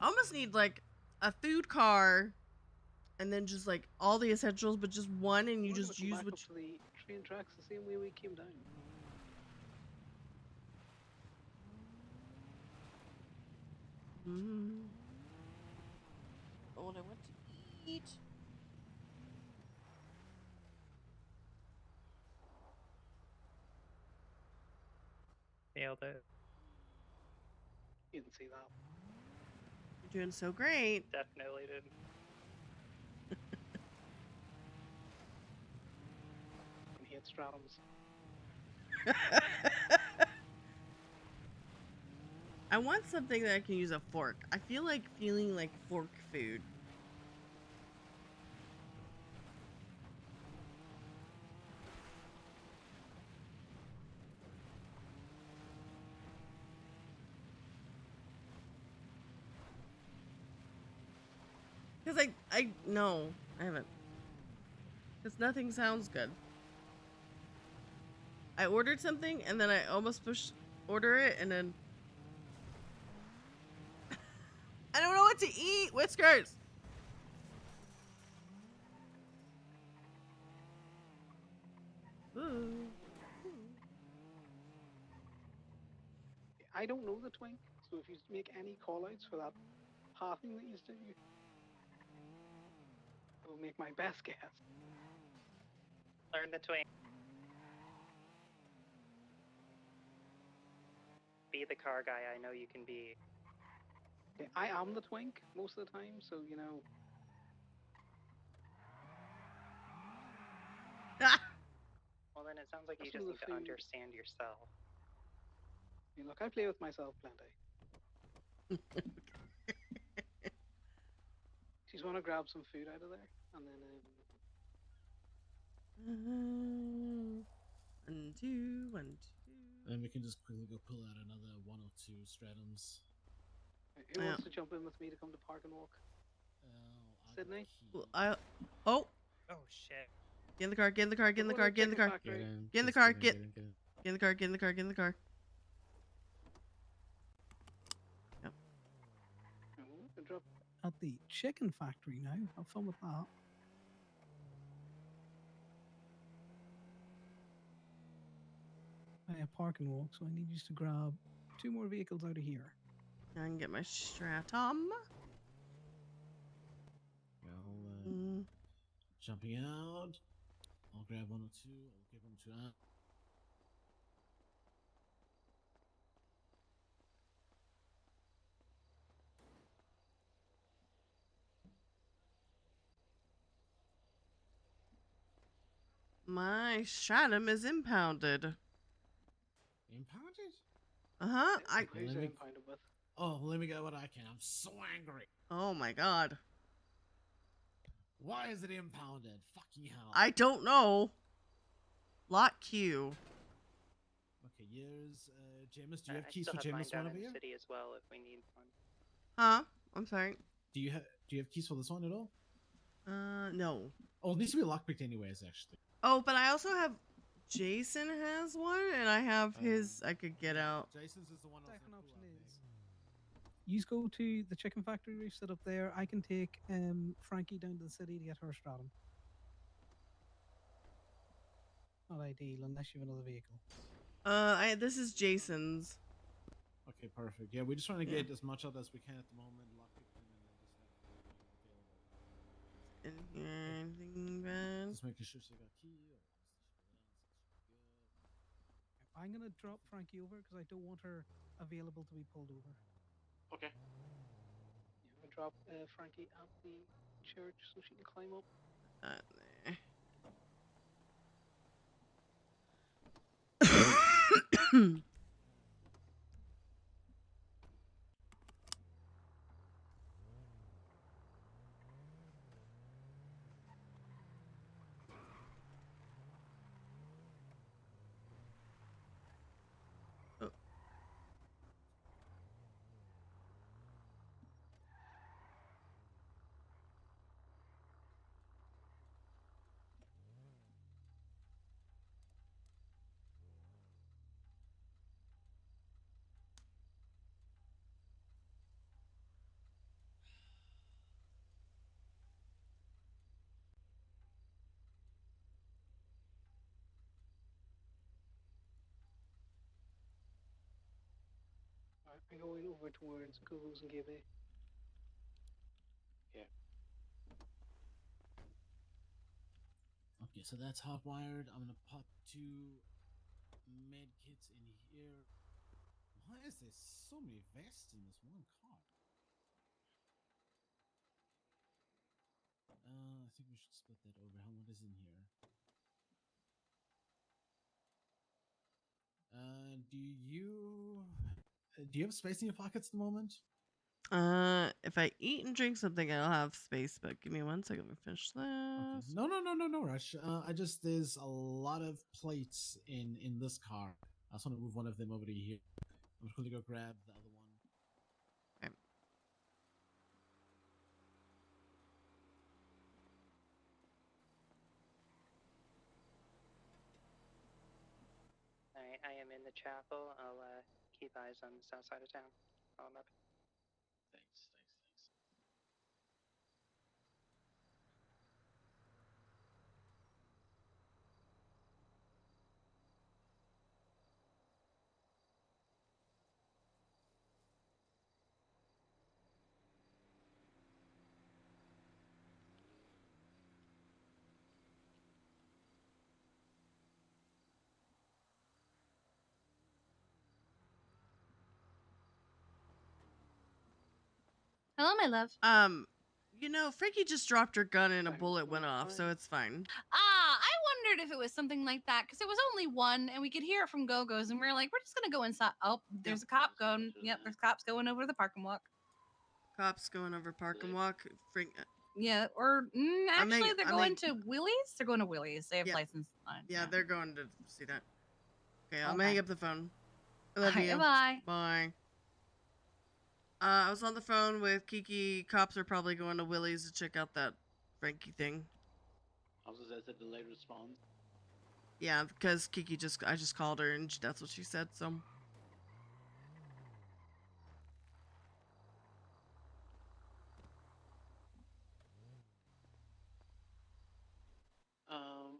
I almost need like a food car, and then just like all the essentials, but just one, and you We're just gonna come use back what. up to the train tracks the same way we came down. Oh, what I want to eat. Nailed it. You didn't see that. You're doing so great. Definitely did. And he had stratums. I want something that I can use a fork. I feel like feeling like fork food. Because no, I haven't. Because nothing sounds good. I ordered something and then I almost pushed order it and then I don't know what to eat. Whiskers. Ooh. I don't know the twink, so if you make any callouts for that pathing that you do, I will make my best guess. Learn the twink. Be the car guy I know you can be. Okay, I am the twink most of the time, so you know. Well, then it sounds like you That's just one of need the to few- understand yourself. I mean, look, I play with myself plenty. She's want to grab some food out of there, and then 1, 2, 1, 2. And we can just quickly go pull out another 1 or 2 stratums. who wants to jump in with me to come to Park and Walk? Sydney? Well, oh. Oh shit. Get in the car, get in the car, get in the We're car, going to get in the Chicken car. Factory. Get in the car, get in the car, get in the car, get in the car. Yep. Oh, drop. At the chicken factory now. Have fun with that. I have Park and Walk, so I need you to grab 2 more vehicles out of here. I can get my stratum. Well, jumping out. I'll grab 1 or 2. I'll give 1 or 2 out. My stratum is impounded. Impounded? Uh-huh. Who's Let it me- impounded with? Oh, let me get what I can. I'm so angry. Oh my god. Why is it impounded? Fucking hell. I don't know. Lot Q. Okay, here's James. Do you have I keys still for have mine James down one in over the here? city as well if we need one. Huh? I'm sorry. Do you have keys for this one at all? No. Oh, it needs to be lockpicked anyways, actually. Oh, but I also have Jason has one, and I have his. I could get out. Jason's is the one. Second option is you go to the chicken factory we've set up there. I can take Frankie down to the city to get her stratum. Not ideal unless you have another vehicle. This is Jason's. Okay, perfect. Yeah, we just want to Yeah. get as much out as we can at the moment. Lockpicked in and then just have it available. In here, anything bad? Just making sure she got key. I'm gonna drop Frankie over because I don't want her available to be pulled over. Okay. Yeah, I'm gonna drop Frankie at the church so she can climb up. There. Alright, I'm going over towards Google's and Gibby. Yeah. Okay, so that's hotwired. I'm gonna pop 2 med kits in here. Why is there so many vests in this one car? I think we should split that over. What is in here? Do you have space in your pockets at the moment? If I eat and drink something, I'll have space. But give me 1 second to finish this. Okay. No rush. There's a lot of plates in this car. I just want to move one of them over to here. I'm just gonna go grab the other one. Okay. Alright, I am in the chapel. I'll keep eyes on the south side of town while I'm up. Thanks. Hello, my love. Frankie just dropped her gun and a bullet went off, so it's fine. I wondered if it was something like that because it was only one, and we could hear it from Go-Go's, and we were like, we're just gonna go inside. Oh, there's a cop going. Yep, there's cops going over the park and walk. Cops going over park and walk. Yeah, or actually, they're going to Willie's. They're going to Willie's. They have Yep. license on. Yeah, they're going to see that. Okay, I'm Okay. gonna hang up the phone. I love Alright, you. bye. Bye. I was on the phone with Kiki. Cops are probably going to Willie's to check out that Frankie thing. Also says a delayed response. Yeah, because I just called her and that's what she said. So.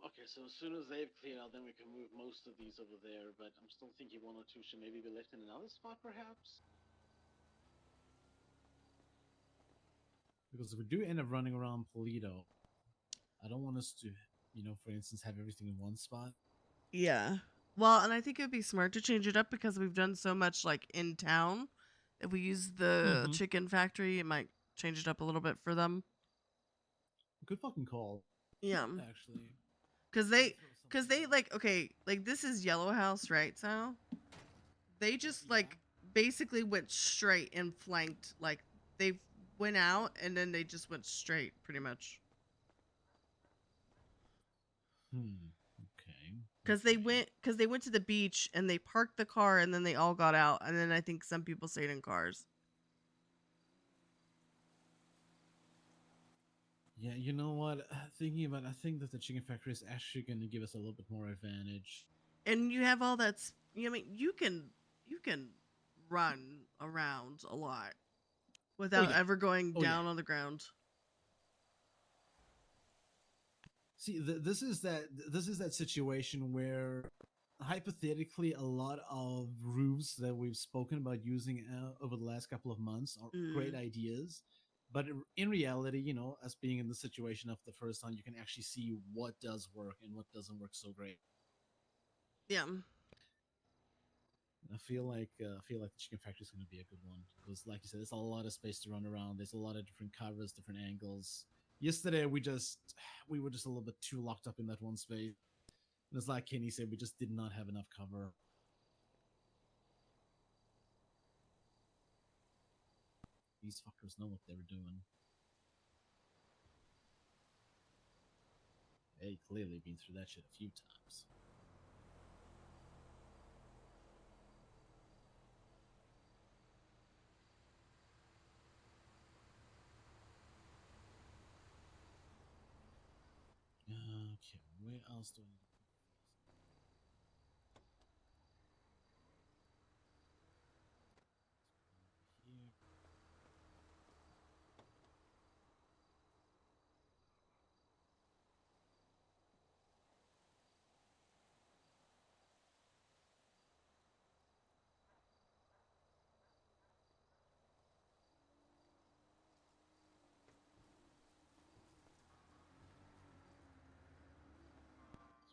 Okay, so as soon as they've cleared out, then we can move most of these over there, but I'm still thinking 1 or 2 should maybe be left in another spot, perhaps? Because if we do end up running around Polito, I don't want us to, for instance, have everything in one spot. Yeah. Well, and I think it would be smart to change it up because we've done so much like in town. If we use the chicken factory, it might change it up a little bit for them. Good fucking call. Yeah. Actually. Cause they like, okay, like this is Yellow House, right? So they just like basically went straight and flanked. Like they went out and then they just went straight, pretty much. Okay. Because they went to the beach and they parked the car and then they all got out and then I think some people stayed in cars. Yeah, you know what? Thinking about, I think that the chicken factory is actually going to give us a little bit more advantage. And you have all that. I mean, you can run around a lot without ever going down on the ground. See, this is that situation where hypothetically a lot of roofs that we've spoken about using over the last couple of months are great ideas, but in reality, you know, us being in the situation of the first time, you can actually see what does work and what doesn't work so great. Yeah. I feel like the chicken factory is going to be a good one because, like you said, there's a lot of space to run around. There's a lot of different covers, different angles. Yesterday, we were just a little bit too locked up in that one space. And it's like Kenny said, we just did not have enough cover. These fuckers know what they were doing. They clearly been through that shit a few times. Okay, where else do I need to put these?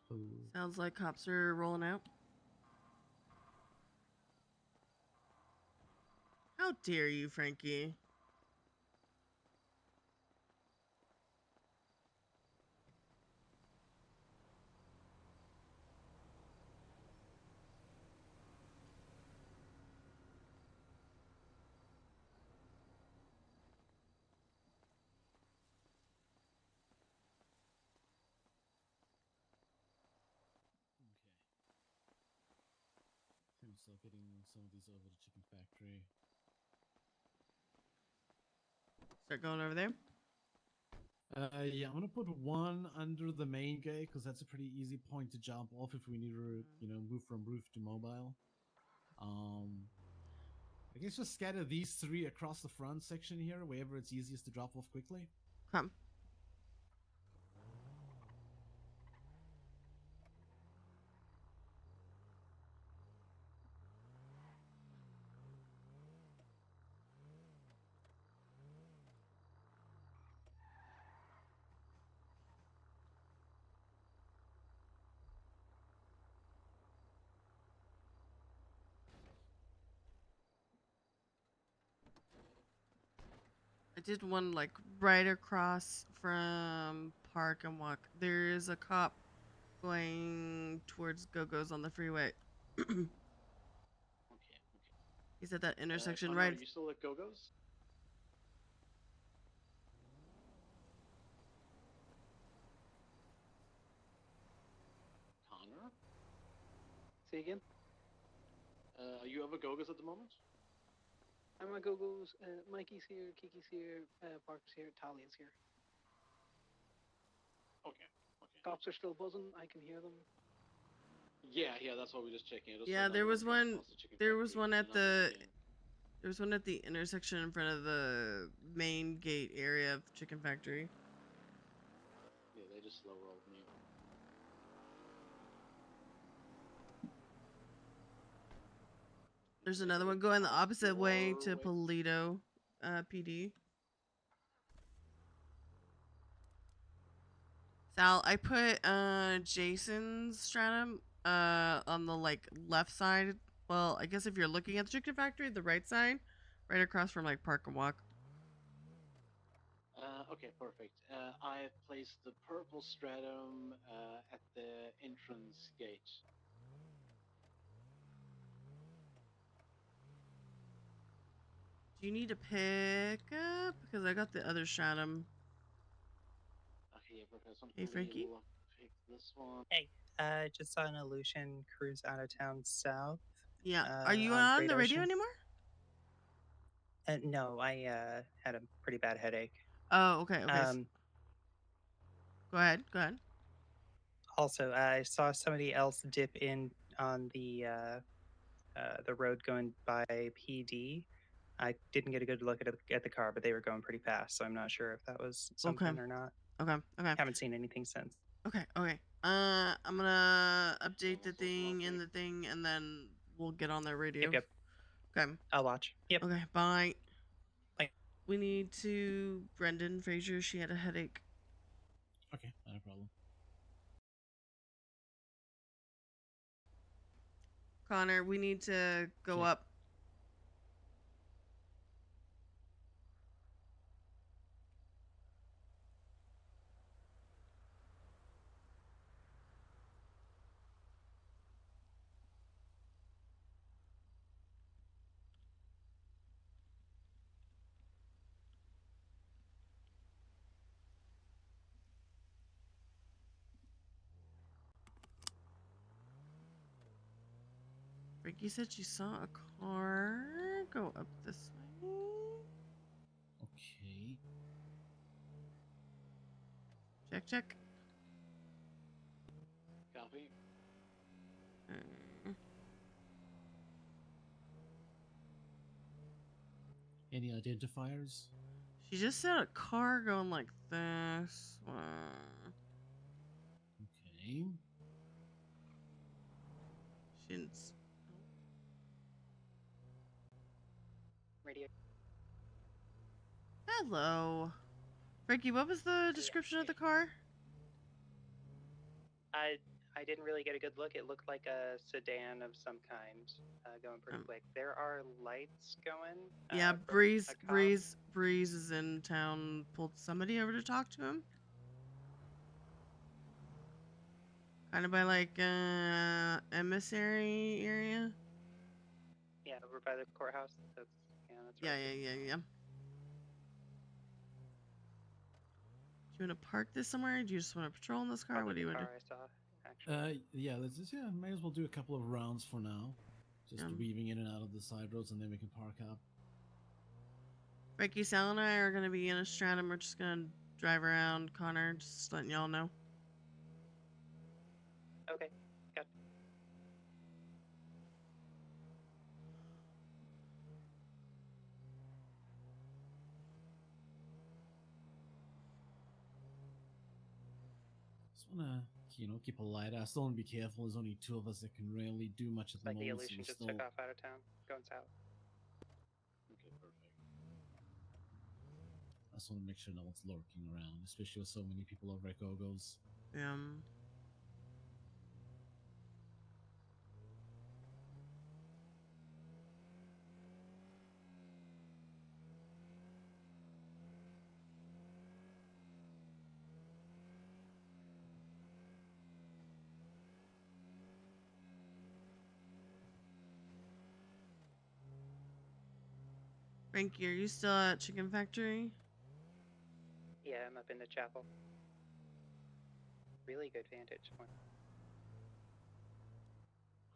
Here. Sounds like cops are rolling out. How dare you, Frankie? I'm still getting some of these over to Chicken Factory. Start going over there. Yeah, I'm gonna put one under the main gate because that's a pretty easy point to jump off if we need to, you know, move from roof to mobile. I guess just scatter these three across the front section here, wherever it's easiest to drop off quickly. Come. I did one like right across from Park and Walk. There is a cop going towards Go-Go's on the freeway. Okay. He's at that intersection Connor, right. Are you still at Go-Go's? Connor? Say again? Are you ever Go-Go's at the moment? I'm at Go-Go's. Mikey's here, Kiki's here, Parker's here, Talia's here. Okay. Cops are still buzzing. I can hear them. Yeah, that's why we're just checking. Yeah, there was one. There was one at the. There was one at the intersection in front of the main gate area of Chicken Factory. Yeah, they just slow rolled me. There's another one going the opposite way to Polito, PD. Sal, I put Jason's stratum on the like left side. Well, I guess if you're looking at the Chicken Factory, the right side, right across from like Park and Walk. Okay, perfect. I have placed the purple stratum at the entrance gate. Do you need to pick up? Because I got the other stratum. Okay, yeah, Professor. Hey, Frankie? Pick this one. Hey, just saw an Aleutian cruise out of town south. Yeah. Are you on on Great the radio Ocean. anymore? No, I had a pretty bad headache. Oh, okay. Okay. Go ahead. Go ahead. Also, I saw somebody else dip in on the road going by PD. I didn't get a good look at the car, but they were going pretty fast, so I'm not sure if that was something or not. Okay. Okay. Haven't seen anything since. Okay. Okay. I'm gonna update the thing in the thing, and then we'll get on their radio. Yep. Okay. I'll watch. Yep. Okay. Bye. Bye. We need to Brendan Fraser. She had a headache. Okay, not a problem. Connor, we need to go Okay. up. Ricky said she saw a car go up this way. Okay. Check, check. Copy. Any identifiers? She just said a car going like this. Okay. She didn't. Radio. Hello. Frankie, what was the description of the car? I didn't really get a good look. It looked like a sedan of some kind, going pretty quick. There are lights going. Yeah, from Breeze a cop. Breeze is in town. Pulled somebody over to talk to him. Kind of by like emissary area. Yeah, over by the courthouse. That's Yeah, right. yeah. Do you want to park this somewhere? Do you just want to patrol in this car? Probably What do you the want to car do? I saw, actually. Yeah, let's just might as well do a couple of rounds for now. Just weaving in and out of the side roads, and then we can park up. Frankie, Sal, and I are gonna be in a stratum. We're just gonna drive around. Connor, just letting y'all know. Okay, got it. Just wanna, keep a light. I still wanna be careful. There's only two of us that can really do much at the Like the moment. Illusion So just took off out of town, going south. Okay, perfect. I just want to make sure no one's lurking around, especially with so many people over at Gogo's. Frankie, are you still at Chicken Factory? Yeah, I'm up in the chapel. Really good vantage point.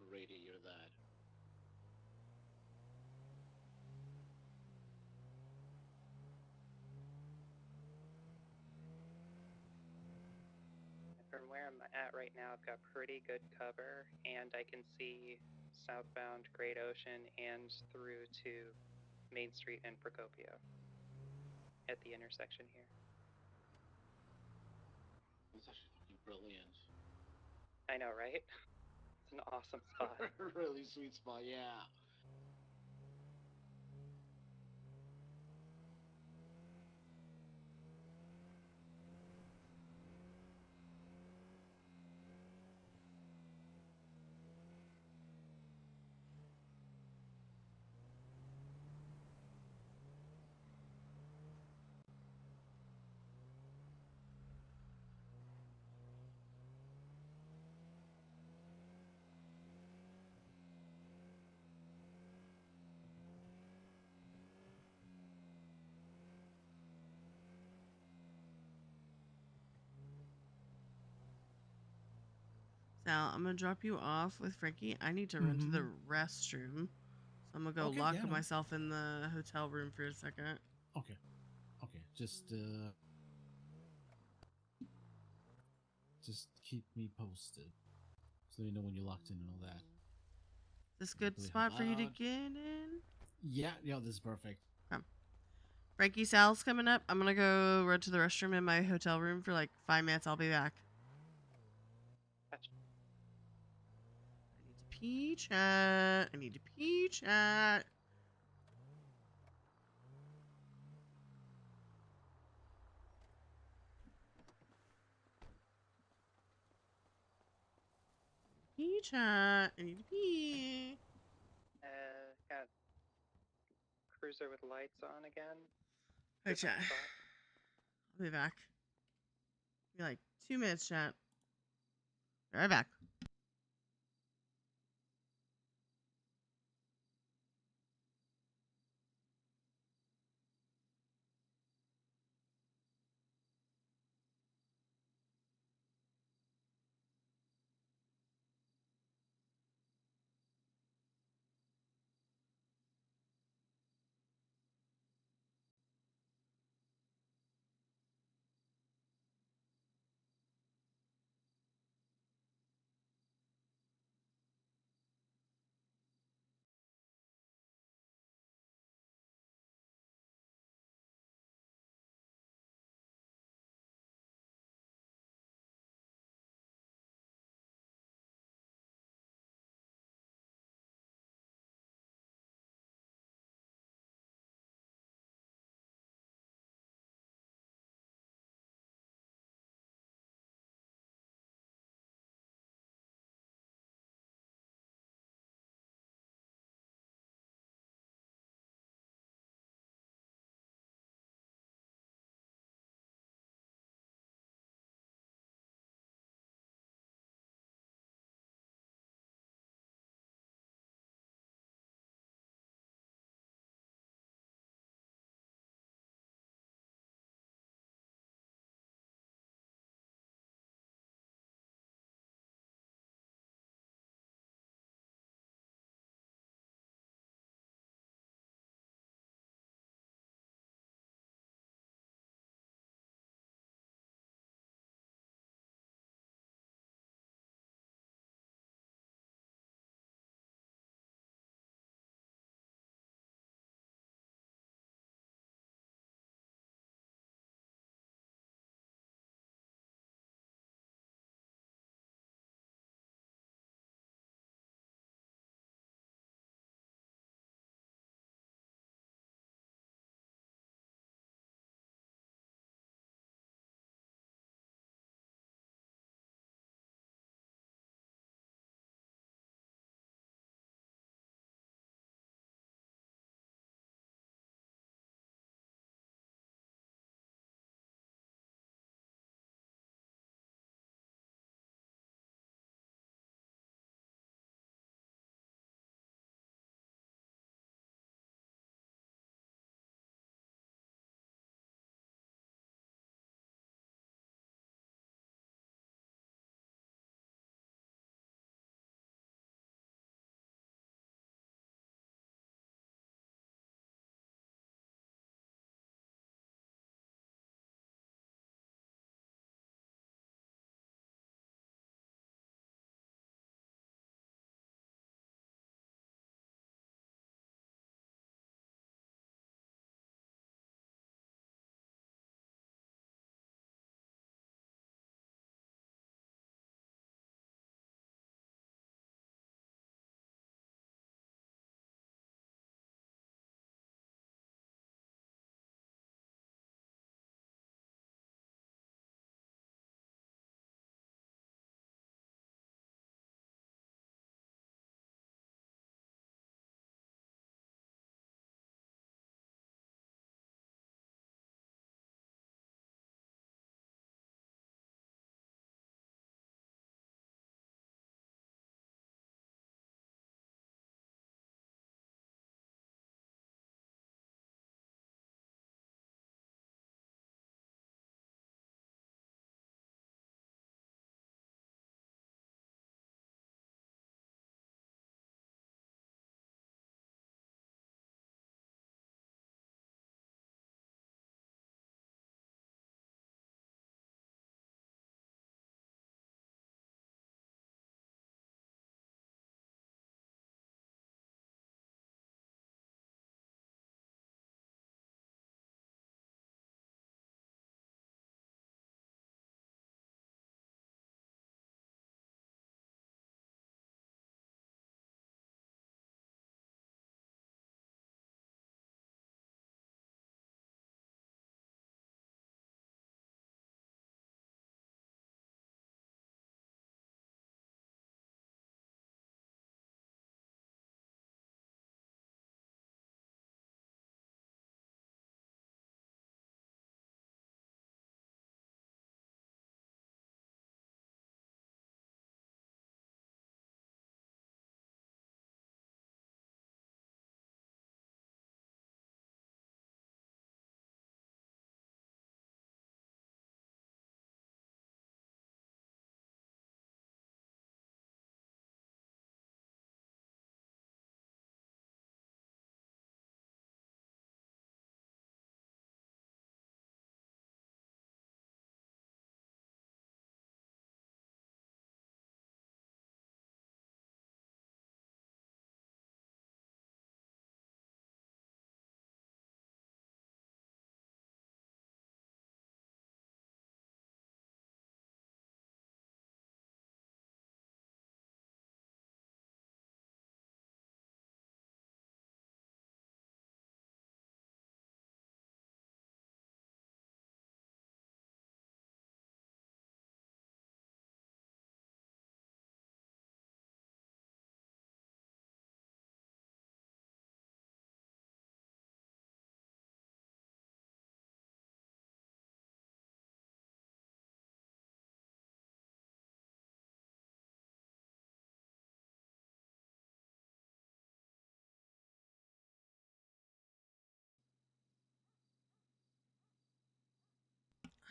Great to hear that. From where I'm at right now, I've got pretty good cover, and I can see southbound Great Ocean and through to Main Street and Procopio at the intersection here. That's actually fucking brilliant. I know, right? It's an awesome spot. Really sweet spot, yeah. Sal, I'm gonna drop you off with Frankie. I need to run to the restroom. So I'm gonna go Okay, lock yeah, no. myself in the hotel room for a second. Okay. Just keep me posted. So you know when you're locked in and all that. Is this a good Really spot help for you to out. get in? Yeah, this is perfect. Frankie, Sal's coming up. I'm gonna go run to the restroom in my hotel room for like 5 minutes. I'll be back. Gotcha. I need to pee, chat. I need to pee, chat. Pee, chat. I need to pee. Got cruiser with lights on again. Hey, Different chat. spot. I'll be back. Be like 2 minutes, chat. Be right back.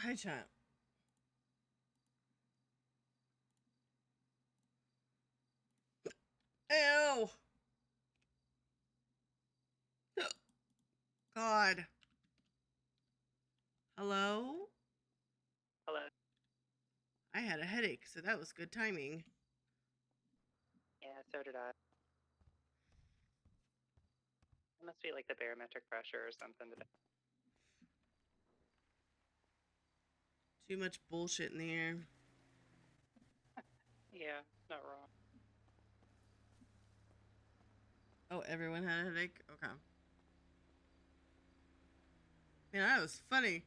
Hi, chat. Ew. God. Hello? Hello. I had a headache, so that was good timing. Yeah, so did I. It must be like the barometric pressure or something today. Too much bullshit in the air. Yeah, not wrong. Oh, everyone had a headache? Okay. Man, that was funny.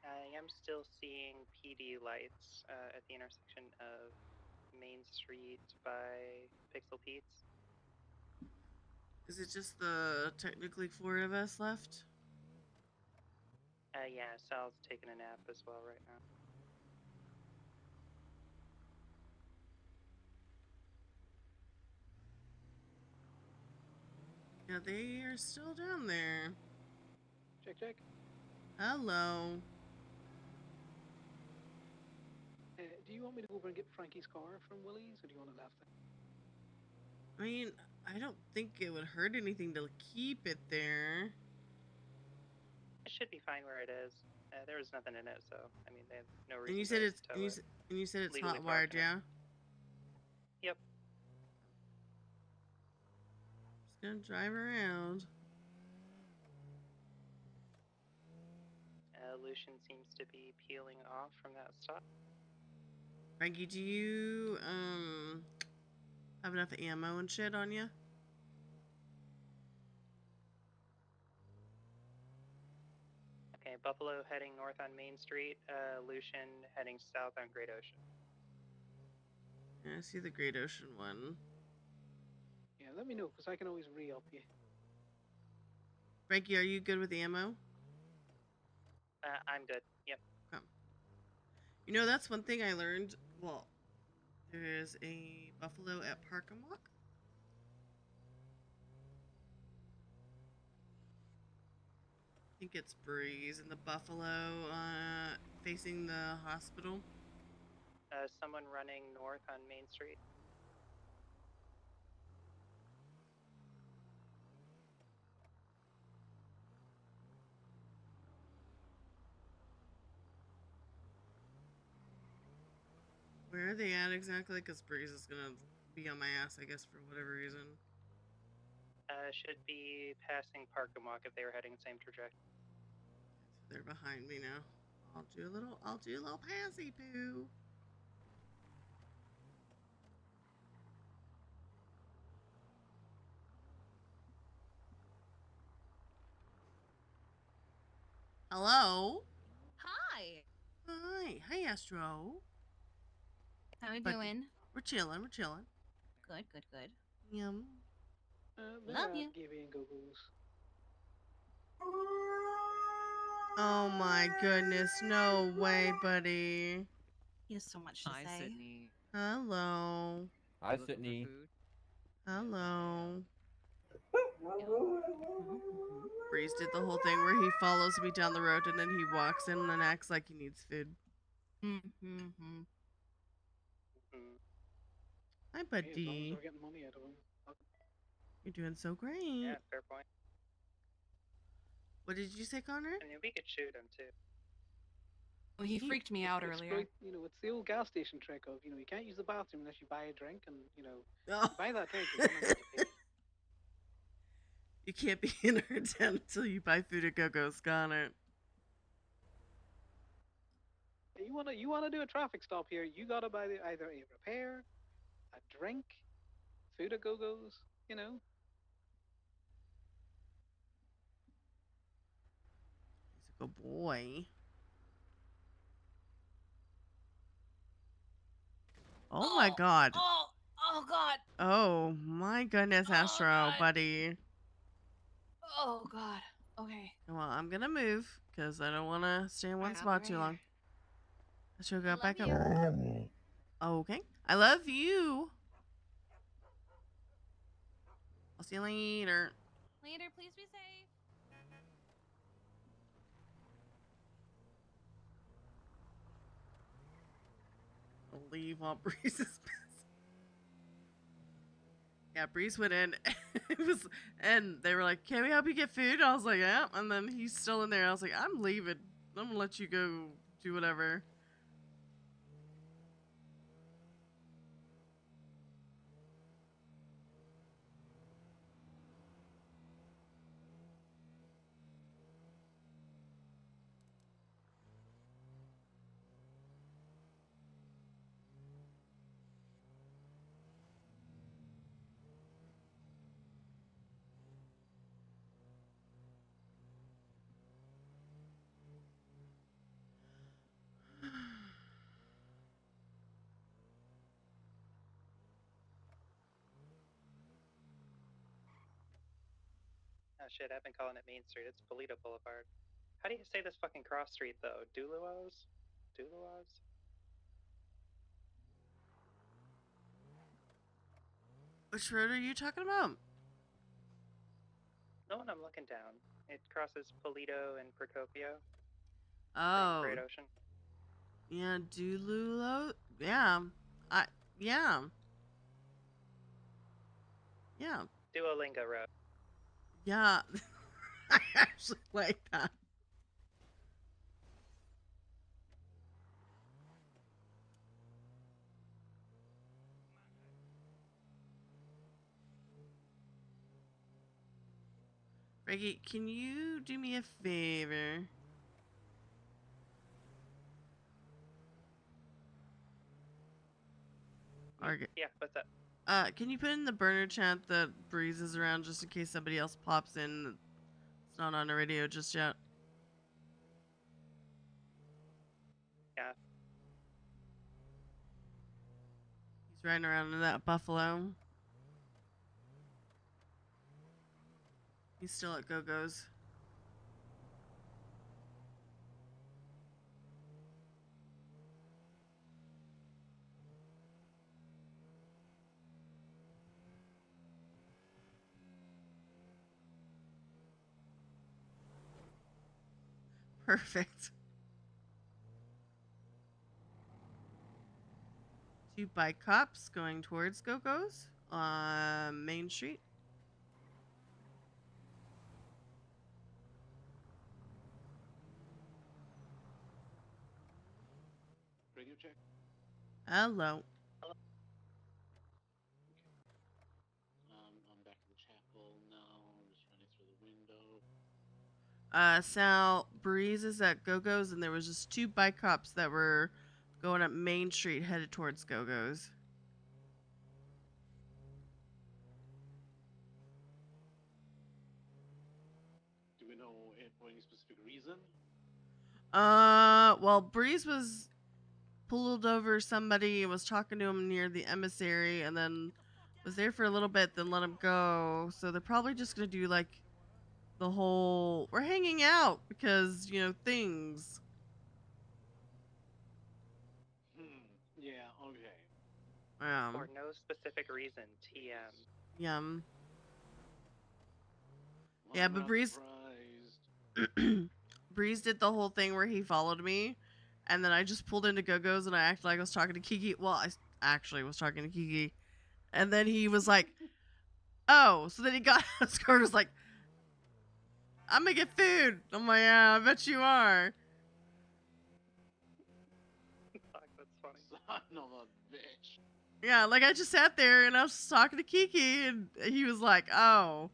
I am still seeing PD lights at the intersection of Main Street by Pixel Pete's. Is it just the technically 4 of us left? Yeah, Sal's taking a nap as well right now. Yeah, they are still down there. Check. Hello. Do you want me to go over and get Frankie's car from Willie's, or do you want it left there? I mean, I don't think it would hurt anything to keep it there. It should be fine where it is. There was nothing in it, so I mean they have no reason. And you said it's legally hot wired, park in it. yeah? Yep. Just gonna drive around. Lucian seems to be peeling off from that stop. Frankie, do you have enough ammo and shit on you? Okay, Buffalo heading north on Main Street. Lucian heading south on Great Ocean. Yeah, I see the Great Ocean one. Yeah, let me know, because I can always re-up you. Frankie, are you good with ammo? I'm good. Yep. Okay. You know, that's one thing I learned. Well, there's a buffalo at Park and Walk. I think it's Breeze and the buffalo facing the hospital. Someone running north on Main Street. Where are they at exactly? Because Breeze is gonna be on my ass, I guess, for whatever reason. Should be passing Park and Walk if they were heading the same trajectory. So they're behind me now. I'll do a little passy poo. Hello? Hi. Hi, Astro. How we But doing? We're chilling. Good. Yum. Love you. Gibby and Go-Go's. Oh my goodness, no way, buddy. He has so much to Hi, say. Sydney. Hello. Hi, Sydney. Hello. Breeze did the whole thing where he follows me down the road and then he walks in and acts like he needs food. Mm-hmm. Hi, Hey, as long as buddy. we're getting money out of him. You're doing so great. Yeah, fair point. What did you say, Connor? I mean, we could shoot him too. Well, he freaked me out earlier. You know, it's the old gas station trick of, you can't use the bathroom unless you buy a drink, and, you Oh. buy that drink, you're gonna need to pay. You can't be in our town until you buy food at Go-Go's, Connor. You wanna do a traffic stop here, you gotta buy either a repair, a drink, food at Go-Go's, He's a good boy. Oh my god. Oh god. Oh my goodness, Astro, God. buddy. Oh god. Okay. Well, I'm gonna move because I don't want to stay in one Alright, I'll spot be too right long. here. I should go I back love up. Okay. I love you. I'll see you later. Later, please be safe. leave while Breeze is busy. Yeah, Breeze went in. And they were like, "Can we help you get food?" I was like, "Yeah." And then he's still in there. I was like, "I'm leaving. I'm gonna let you go do whatever." Oh shit, I've been calling it Main Street. It's Polito Boulevard. How do you say this fucking cross street though? Duluos? Duluos? Which road are you talking about? The one I'm looking down. It crosses Polito and Procopio from Oh, Great Ocean. yeah, Dululo. Yeah, I yeah, yeah, Duolingo Road. yeah. I actually like that. Reggie, can you do me a favor? Yeah, what's up? Can you put in the burner chat that Breeze is around just in case somebody else pops in? It's not on the radio just yet. Yeah. He's riding around in that buffalo. He's still at Go-Go's. Perfect. 2 bike cops going towards Go-Go's on Main Street. Radio check. Hello. I'm back in the chapel now. I'm just running through the window. Sal, Breeze is at Go-Go's, and there was just 2 bike cops that were going up Main Street headed towards Go-Go's. Do we know for any specific reason? Well, Breeze was pulled over somebody and was talking to him near the emissary, and then was there for a little bit, then let him go. So they're probably just gonna do like the whole we're hanging out because things. Yeah. Okay. For no specific reason, TM. Yum. Well, Yeah, I'm but not Breeze surprised. Breeze did the whole thing where he followed me, and then I just pulled into Go-Go's and I acted like I was talking to Kiki. Well, I actually was talking to Kiki, and then he was like, "Oh," so then he got out of his car and was like, "I'm gonna get food." I'm like, "Yeah, I bet you are." Fuck, that's funny. Son of a bitch. Yeah, like I just sat there and I was just talking to Kiki, and he was like, "Oh,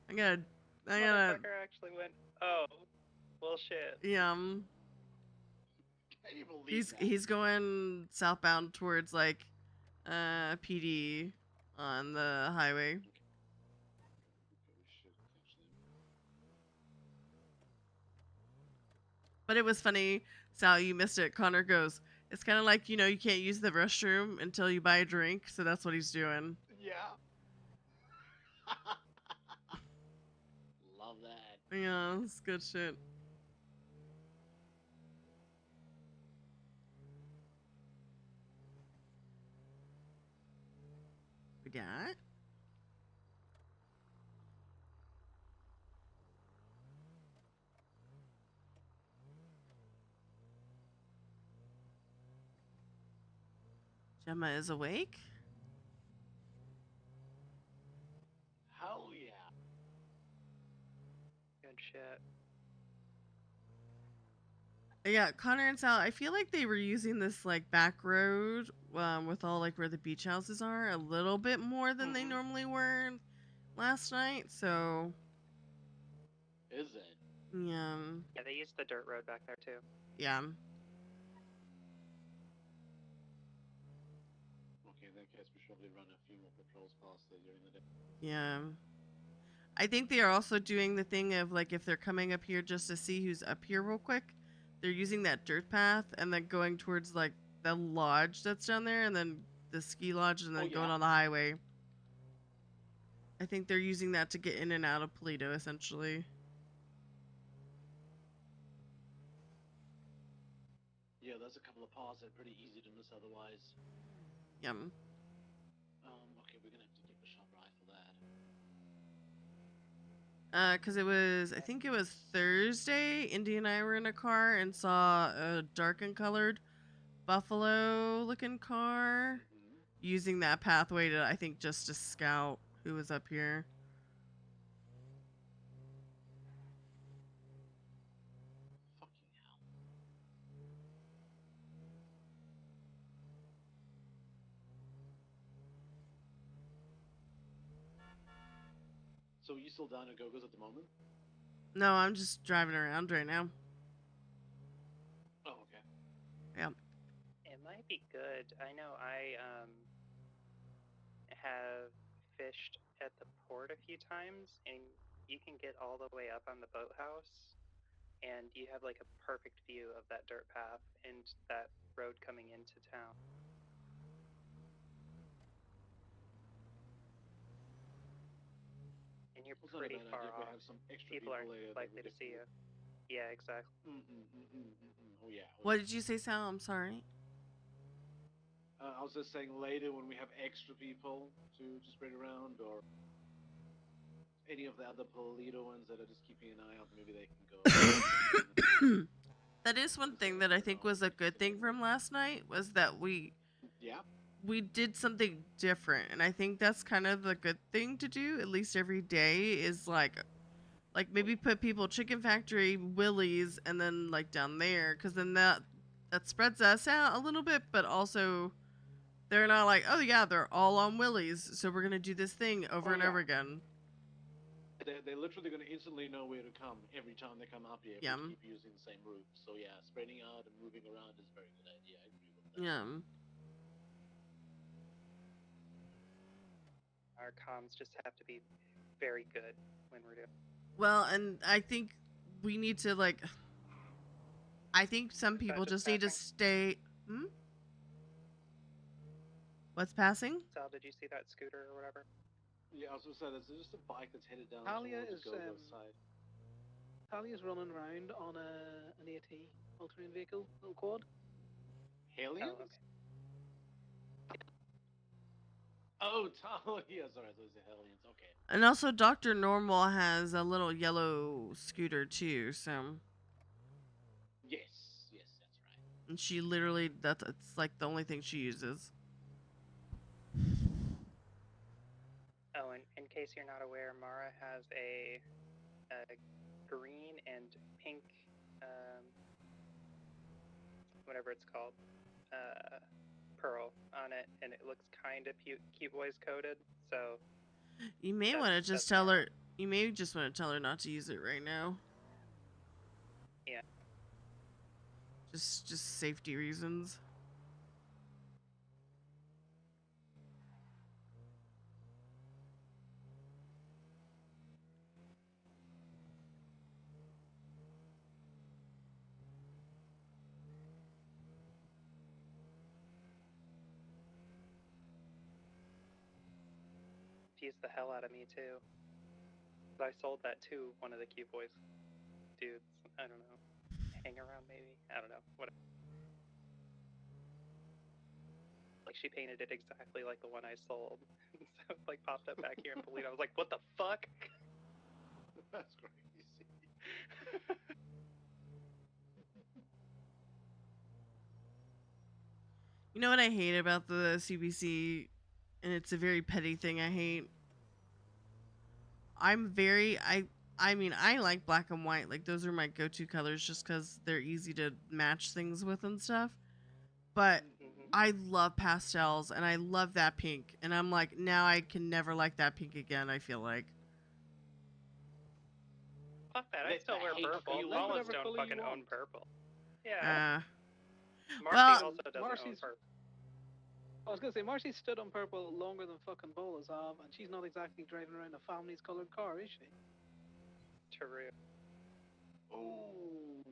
I gotta." Motherfucker actually went, oh, well shit. Can you believe he's going southbound towards like PD on the highway. But it was funny, Sal, you missed it. Connor goes, "It's kind of like, you can't use the restroom until you buy a drink." So that's what he's doing. Yeah. Love that. Yeah, it's good shit. We got Gemma is awake. Hell yeah. Good shit. Yeah, Connor and Sal, I feel like they were using this like back road with all like where the beach houses are a little bit more than they normally were last night. So Is it? yeah, Yeah, they used the dirt road back there too. yeah. Okay, in that case, we should probably run a few more patrols past there during the day. Yeah. I think they are also doing the thing of like if they're coming up here just to see who's up here real quick, they're using that dirt path and then going towards like the lodge that's down there and then the ski lodge and then going on the highway. I think they're using that to get in and out of Polito essentially. Yeah, there's a couple of paths that are pretty easy to miss otherwise. Yum. Okay, we're gonna have to keep a sharp eye for that. Cause it was, I think it was Thursday, Indy and I were in a car and saw a darkened colored buffalo looking car using that pathway to, I think, just to scout who was up here. Fucking hell. So are you still down at Go-Go's at the moment? No, I'm just driving around right now. Oh, okay. Yeah. It might be good. I know I have fished at the port a few times, and you can get all the way up on the boathouse, and you have like a perfect view of that dirt path and that road coming into town. And you're Well, it's not a pretty bad far idea if we off. have some extra People aren't there that likely we to see you. Yeah, exactly. Oh yeah. What did you say, Sal? I'm sorry. I was just saying later when we have extra people to spread around, or any of the other Polito ones that are just keeping an eye out, maybe they can go. That is one thing that I think was a good thing from last night was that we did something different, and I think that's kind of the good thing to do at least every day is like maybe put people Chicken Factory, Willie's, and then like down there, because then that spreads us out a little bit, but also they're not like, oh yeah, they're all on Willie's, so we're gonna do this thing over and over again. They're literally going to instantly know where to come every time they come up here if we keep using the same route. So yeah, spreading out and moving around is a very good idea. I agree with that. Yeah. Our comms just have to be very good when we're doing. Well, and I think we need to like. I think some people just need to stay. What's passing? Sal, did you see that scooter or whatever? Yeah, I was going to say, there's just a bike that's headed down Talia towards is Go-Go's side. Talia's running around on an AT, all-terrain vehicle, little quad. Hellions? Oh, okay. Oh, Talia. Sorry, those are Hellions. Okay. And also, Dr. Normal has a little yellow scooter too, so. Yes, that's right. And she literally, it's like the only thing she uses. Oh, and in case you're not aware, Mara has a green and pink, whatever it's called, pearl on it, and it looks kind of cute boys coded. So you may want to just tell her. You may just want to tell her not to use it right now. Yeah. Just safety reasons. Confused the hell out of me too. But I sold that to one of the cute boys dudes. I don't know. Hang around maybe. I don't know. Whatever. Like she painted it exactly like the one I sold. So it like popped up back here in Polito. I was like, what the fuck? That's crazy. You know what I hate about the CBC, and it's a very petty thing I hate. I mean, I like black and white. Like those are my go-to colors just cuz they're easy to match things with and stuff. But I love pastels and I love that pink. And I'm like, now I can never like that pink again, I feel like. Fuck that. I still wear purple. Paula's don't fucking own purple. Yeah. Marcy well, also doesn't own purple. I was gonna say Marcy stood on purple longer than fucking Bola's have, and she's not exactly driving around a family's colored car, is she? True. Oh.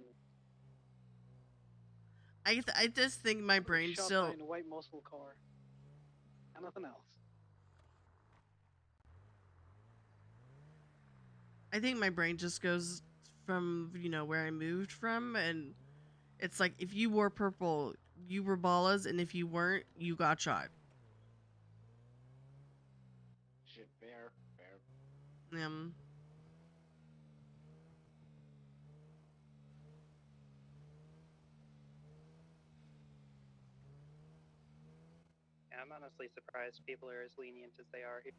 I just think my brain Shot still down a white muscle car. Anything else? I think my brain just goes from, where I moved from, and it's like if you wore purple, you were ballas, and if you weren't, you got shot. Shit, fair. Yeah, I'm honestly surprised people are as lenient as they are here.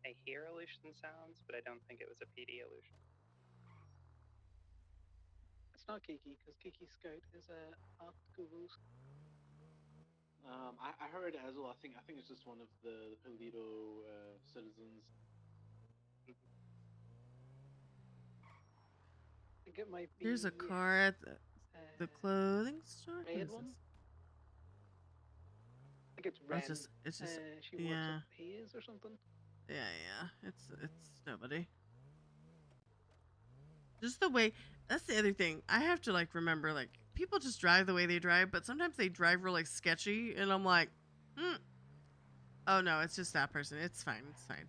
I hear illusion sounds, but I don't think it was a PD illusion. It's not Kiki, because Kiki Scout is at Google's. I heard as well. I think it's just one of the Polito citizens. I think it might be. There's a car at the clothing store. Red one. I think it's Ren. It's just she works at Hayes or something. Yeah. It's nobody. Just the way. That's the other thing. I have to remember people just drive the way they drive, but sometimes they drive real sketchy, and I'm like, oh no, it's just that person. It's fine. It's fine.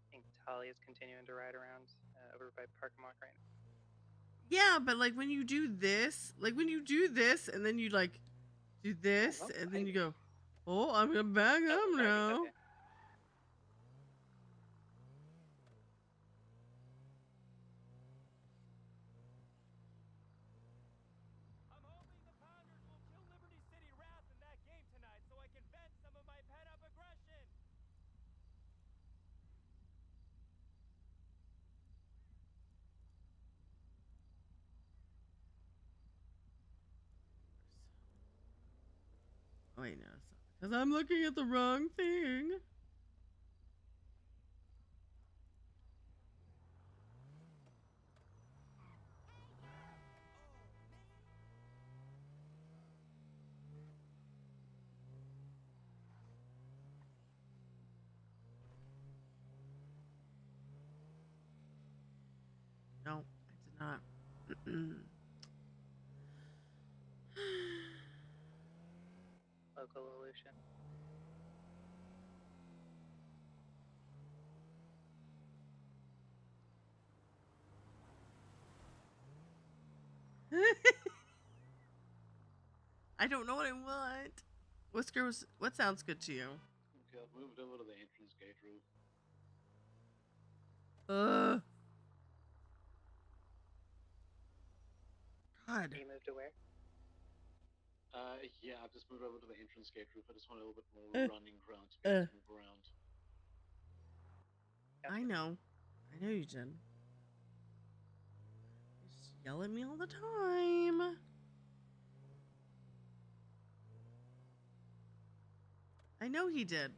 I think Talia is continuing to ride around over by Park and Walk right now. Yeah, but when you do this, and then you do this, and then you go, oh, I'm gonna back up now. Okay. Oh wait, no, it's not because I'm looking at the wrong thing. No, I did not. Local illusion. I don't know what I want. Whisker, what sounds good to you? Okay, I've moved over to the entrance gate roof. God. You moved to where? Yeah, I've just moved over to the entrance gate roof. I just want a little bit more running ground to be able to move around. I know you did. You just yell at me all the time. I know he did.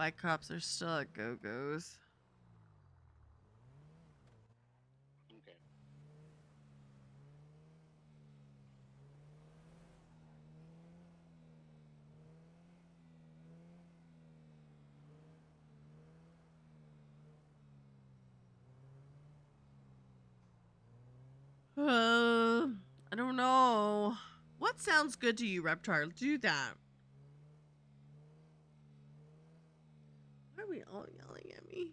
Bike cops are still at Go-Go's. Okay. I don't know. What sounds good to you, Reptar? Do that. Why are we all yelling at me?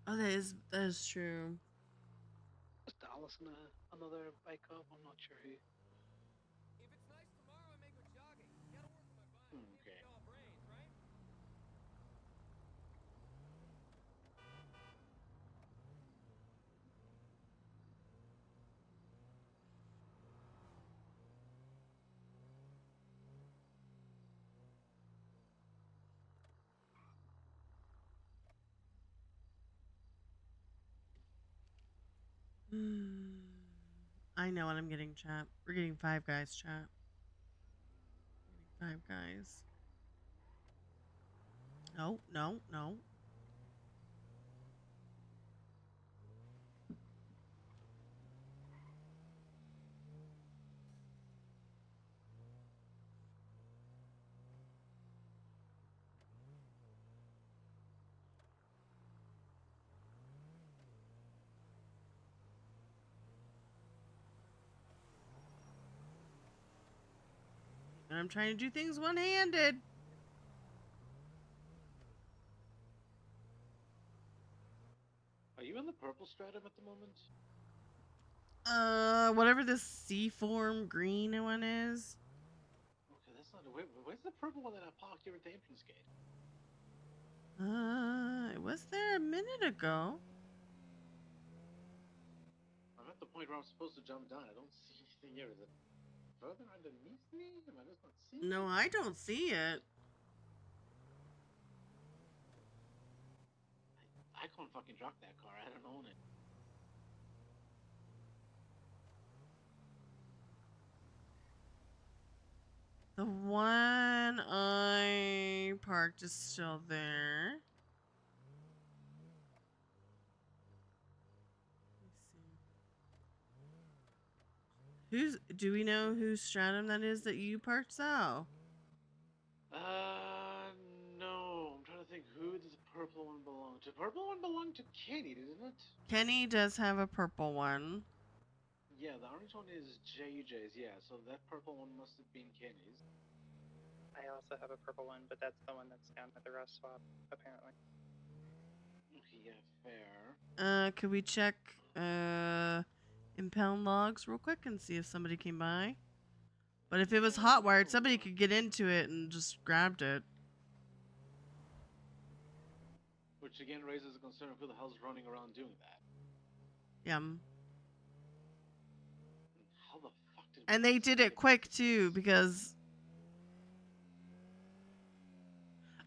Oh, that is true. Just Dallas and another bike cop. I'm not sure who. Okay. I know what I'm getting, chat. We're getting Five Guys, chat. Five Guys. No, no, no. And I'm trying to do things one-handed. Are you in the purple stratum at the moment? Whatever this C-form green one is. Okay, that's not. Where's the purple one that I parked here at the entrance gate? It was there a minute ago. I'm at the point where I'm supposed to jump down. I don't see anything here. Is it further underneath me? Am I just not seeing No, it? I don't see it. I can't fucking drive that car. I don't own it. The one I parked is still there. Do we know whose stratum that is that you parked, Sal? No. I'm trying to think who does the purple one belong to. Purple one belonged to Kenny, didn't it? Kenny does have a purple one. Yeah, the orange one is JJ's. Yeah, so that purple one must have been Kenny's. I also have a purple one, but that's the one that's down at the rest swap, apparently. Okay, yeah, fair. Could we check impound logs real quick and see if somebody came by? But if it was hot wired, somebody could get into it and just grabbed it. Which again raises the concern of who the hell's running around doing that. Yeah. How the fuck did And they did it quick too, because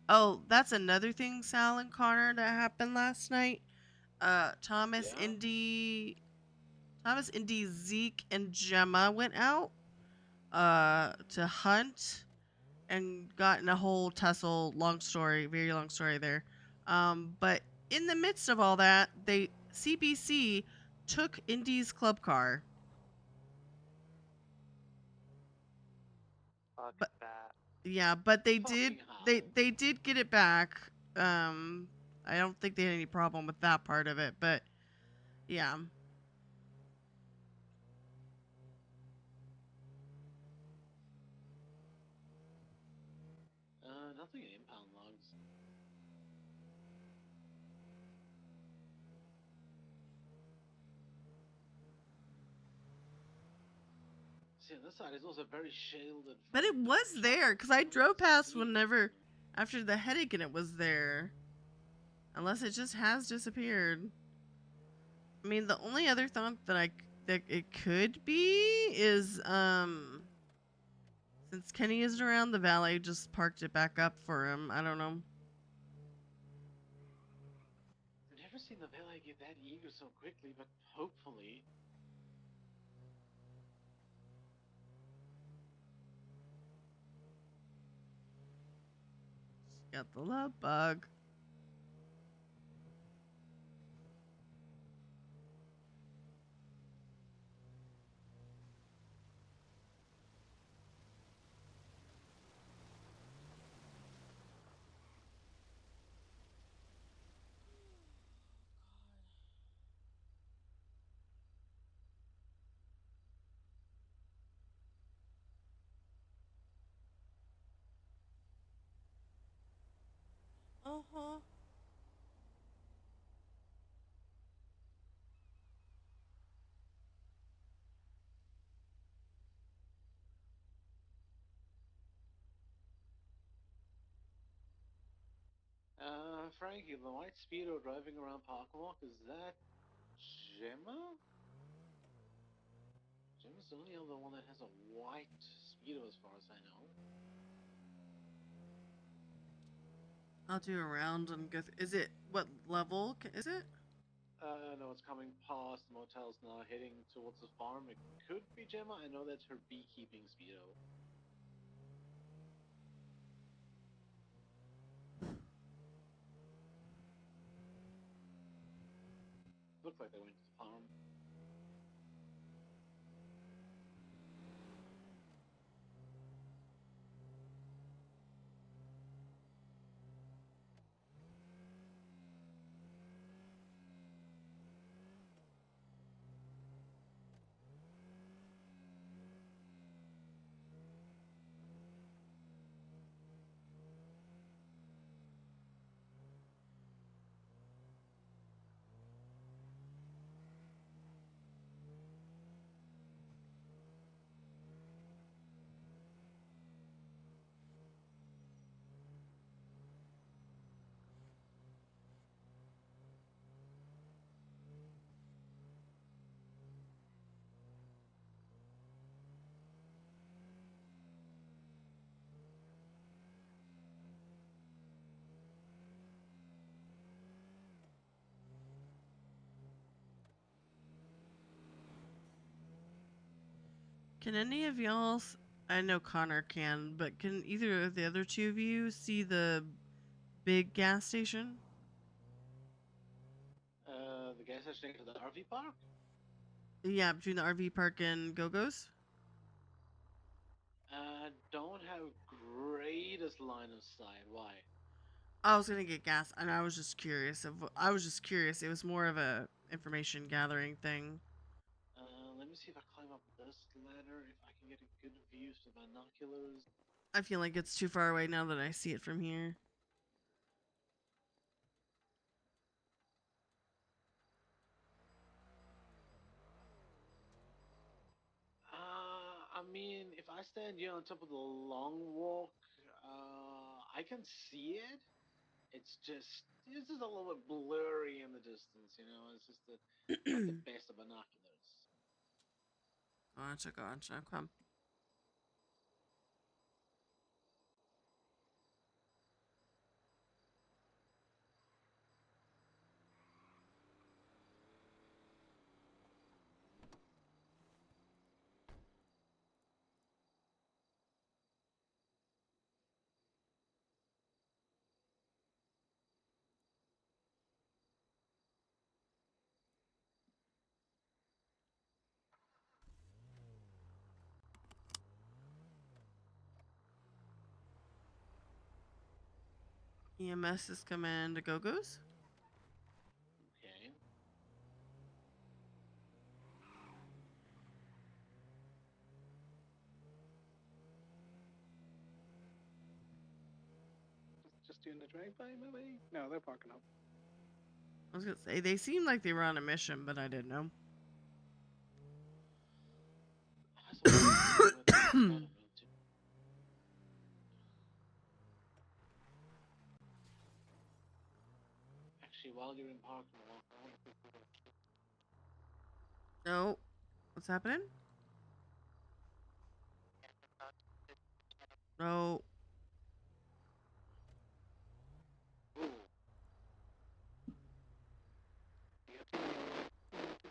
oh, that's another thing, Sal and Connor, that happened last night. Thomas, Yeah? Indy, Zeke, and Gemma went out to hunt and got in a whole tussle. Long story, very long story there. But in the midst of all that, CBC took Indy's club car. Fuck But that. yeah, but they Fucking did get it back. I don't think they had any problem with that part of it, but yeah. See, on this side is also very shielded. But it was there, because I drove past whenever, after the headache, and it was there. Unless it just has disappeared. I mean, the only other thought that it could be is, since Kenny isn't around, the valet just parked it back up for him. I don't know. I've never seen the valet get that eager so quickly, but hopefully. Got the love bug. Uh-huh. Frankie, the white Speedo driving around Parkwalk, is that Gemma? Gemma's the only other one that has a white Speedo as far as I know. I'll do a round and go. Is it, what level is it? No, it's coming past the motels now, heading towards the farm. It could be Gemma. I know that's her beekeeping Speedo. Looks like they went to the farm. Can any of y'all, I know Connor can, but can either of the other two of you see the big gas station? The gas station next to the RV park? Yeah, between the RV park and Go-Go's? Don't have greatest line of sight. Why? I was gonna get gas, and I was just curious. It was more of a information gathering thing. Let me see if I climb up this ladder, if I can get a good view through binoculars. I feel like it's too far away now that I see it from here. I mean, if I stand here on top of the long walk, I can see it. It's just a little bit blurry in the distance, you know. It's just not the best of binoculars. Gotcha. Come. EMS is coming to Go-Go's. Okay. Just doing the drive-by, maybe? No, they're parking up. I was gonna say, they seemed like they were on a mission, but I didn't know. don't know too. Actually, while you're in parking lot, I want to quickly go check. No. What's happening? No. Ooh. You have to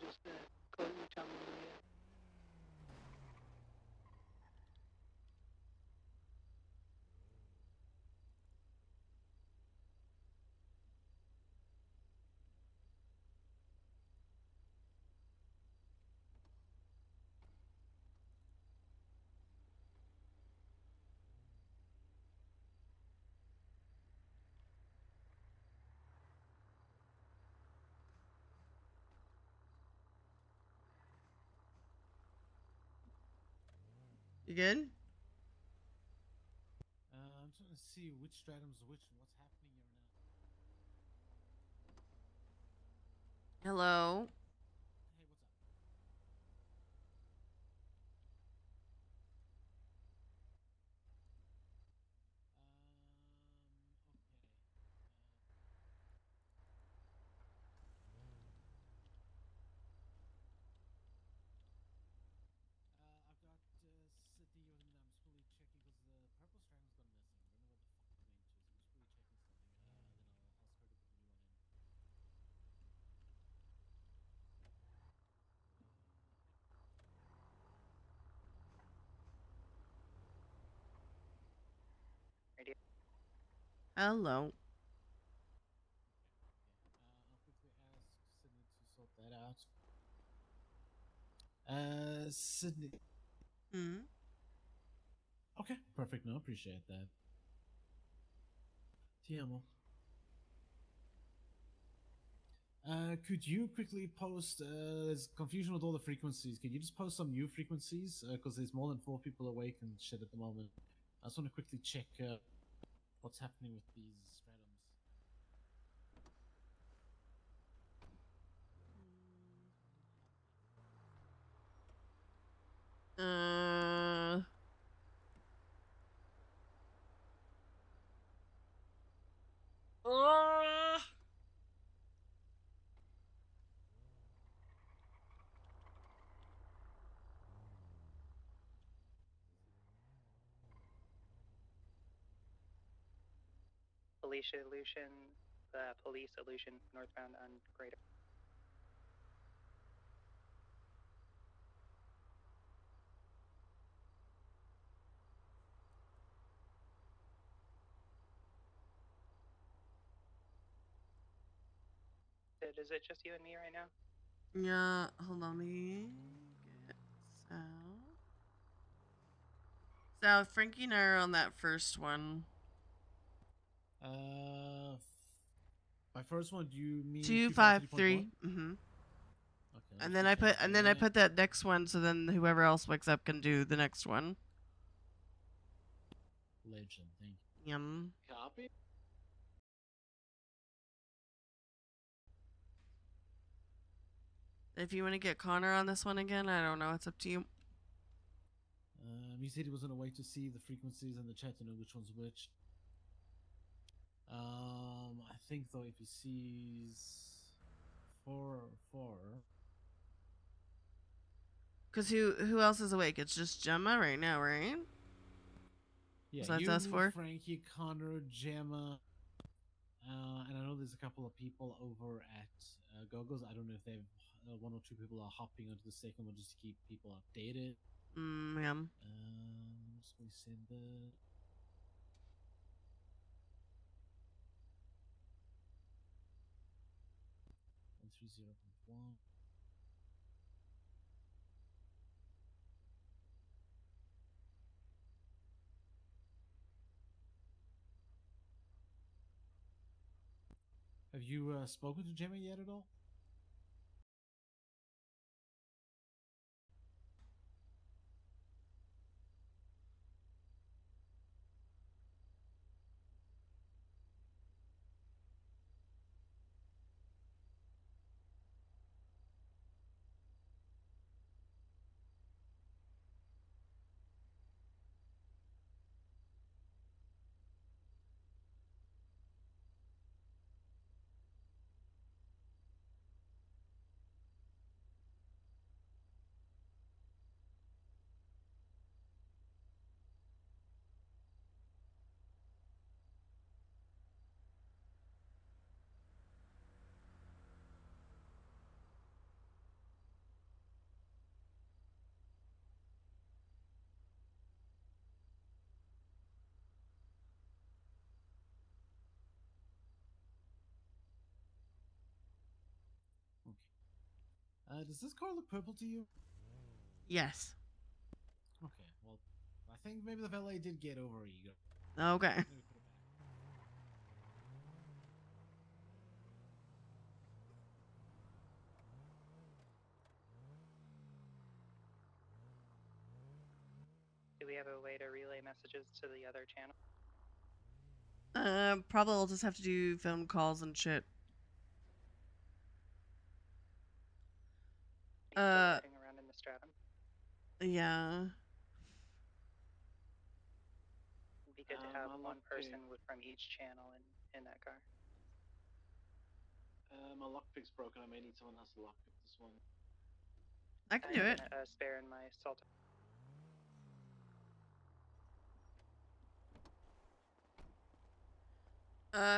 Just call you, tell me when you get. You good? I'm trying to see which stratum's which and what's happening here now. Hello. Hey, what's up? I've got Sydney with me. I'm just fully checking because the purple stratum's gone missing. I don't know where the fuck it went to, so I'm just fully checking something. Then I'll ask her to put the new one in. Radio. Hello. I'll quickly ask Sydney to sort that out. Sydney. Hmm. Okay, perfect. No, appreciate that. Tiamo. Could you quickly post, there's confusion with all the frequencies. Could you just post some new frequencies? Because there's more than 4 people awake and shit at the moment. I just want to quickly check what's happening with these stratums. Uh. Alicia Illusion, the police illusion northbound on Greater. Is it just you and me right now? Yeah. Hold on. Let me get Sal. Sal, Frankie and I are on that first one. By first one, do you mean 253. 253.1? Mm-hmm. Okay. And then I put that next one so then whoever else wakes up can do the next one. Legend, thank you. Yum. Copy. If you want to get Connor on this one again, I don't know. It's up to you. He said he was on a way to see the frequencies in the chat to know which one's which. I think though if he sees 4. Cause who else is awake? It's just Gemma right now, right? Yeah, Besides you, us four. Frankie, Connor, Gemma, and I know there's a couple of people over at Gogo's. I don't know if they've 1 or 2 people are hopping onto the second one just to keep people updated. Yeah. Just gonna send the. One 30.1. Have you spoken to Gemma yet at all? Does this car look purple to you? Yes. Okay, well, I think maybe the valet did get over ego. Okay. Maybe put it back. Do we have a way to relay messages to the other channel? Probably I'll just have to do phone calls and shit. Still riding around in the stratum. Yeah. It'd be good to have one person from each channel in that car. My lockpick's broken. I may need someone else to lockpick this one. I can do it. A spare in my salt.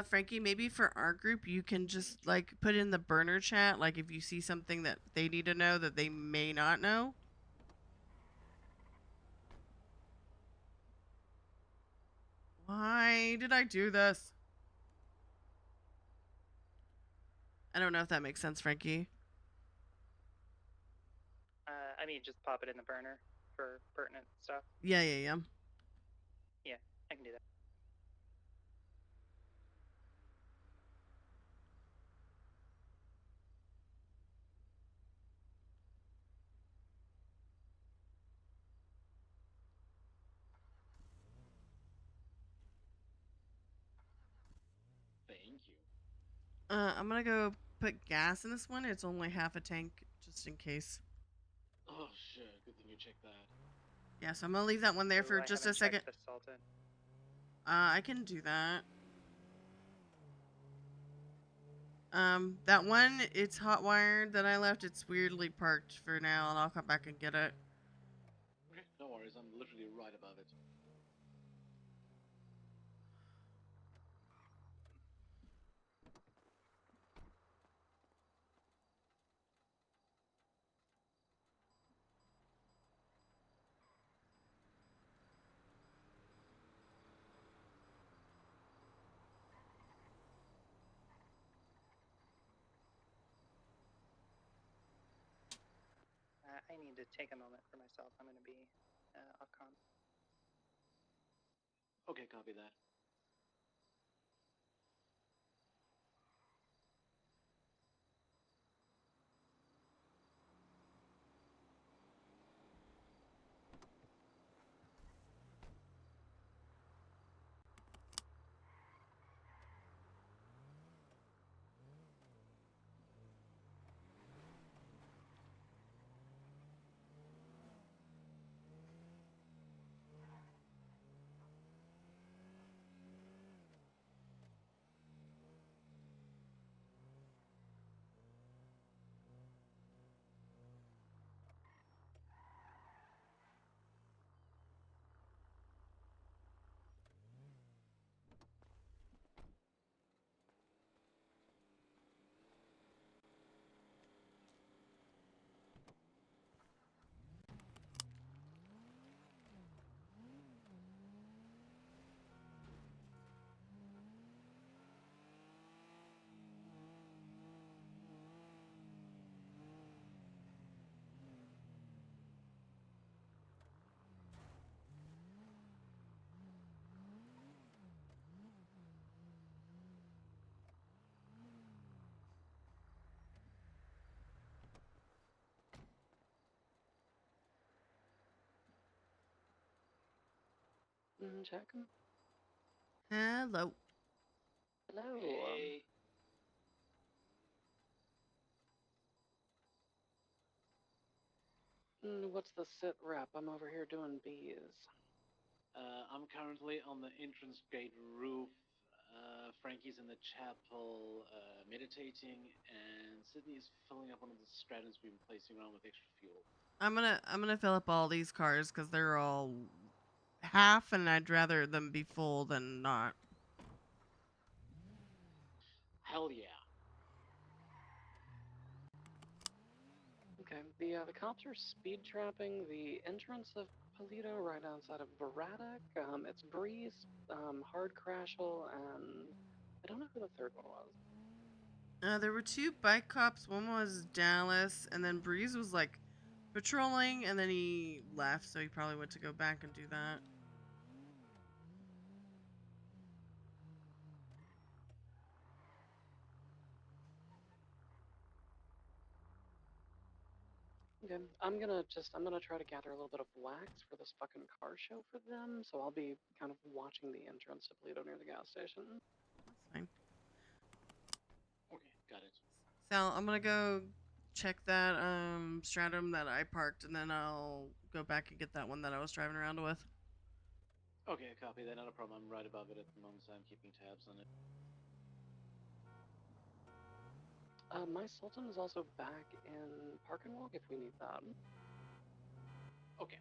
Frankie, maybe for our group, you can just like put in the burner chat, like if you see something that they need to know that they may not know. Why did I do this? I don't know if that makes sense, Frankie. I mean, just pop it in the burner for pertinent stuff. Yeah. Yeah, I can do that. Thank you. I'm gonna go put gas in this one. It's only half a tank, just in case. Oh shit! Good thing you checked that. Yeah, so I'm gonna leave that one there for just a second. The salt in. I can do that. That one, it's hot wired that I left. It's weirdly parked for now, and I'll come back and get it. Okay, no worries. I'm literally right above it. I need to take a moment for myself. I'm going to be off com. Okay, copy that. Check. Hello. Hello. Hey. What's the sit rep? I'm over here doing bees. I'm currently on the entrance gate roof. Frankie's in the chapel meditating, and Sydney's filling up one of the stratons we've been placing around with extra fuel. I'm gonna fill up all these cars because they're all half, and I'd rather them be full than not. Hell yeah. Okay, the cops are speed trapping the entrance of Polito right outside of Braddock. It's Breeze, Hard Crashel, and I don't know who the third one was. There were 2 bike cops. One was Dallas, and then Breeze was like patrolling, and then he left, so he probably went to go back and do that. Okay, I'm gonna try to gather a little bit of wax for this fucking car show for them, so I'll be kind of watching the entrance to Toledo near the gas station. That's fine. Okay, got it. Sal, I'm gonna go check that stratum that I parked, and then I'll go back and get that one that I was driving around with. Okay, copy that. Not a problem. I'm right above it at the moment, so I'm keeping tabs on it. My Sultan is also back in Park and Walk if we need that. Okay.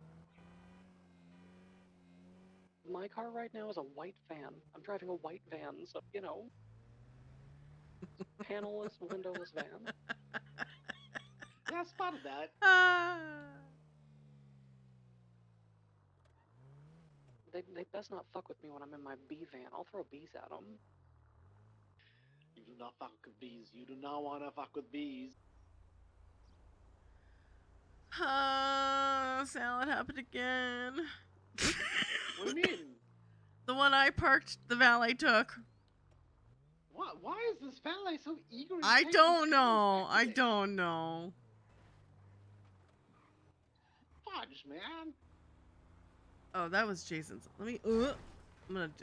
My car right now is a white van. I'm driving a white van, so, you know. Panelless, windowless van. Yeah, I spotted that. They best not fuck with me when I'm in my B van. I'll throw bees at them. You do not fuck with bees. You do not want to fuck with bees. Sal, it happened again. What do you mean? The one I parked, the valet took. What? Why is this valet so eager? I don't know. I don't know. Fudge, man. Oh, that was Jason's. Let me.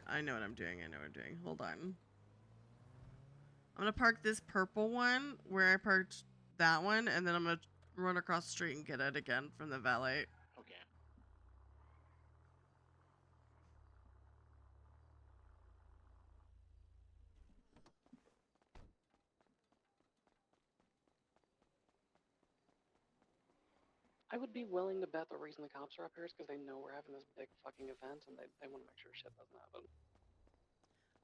I know what I'm doing. I know what I'm doing. Hold on. I'm gonna park this purple one where I parked that one, and then I'm gonna run across the street and get it again from the valet. Okay. I would be willing to bet the reason the cops are up here is because they know we're having this big fucking event and they want to make sure shit doesn't happen.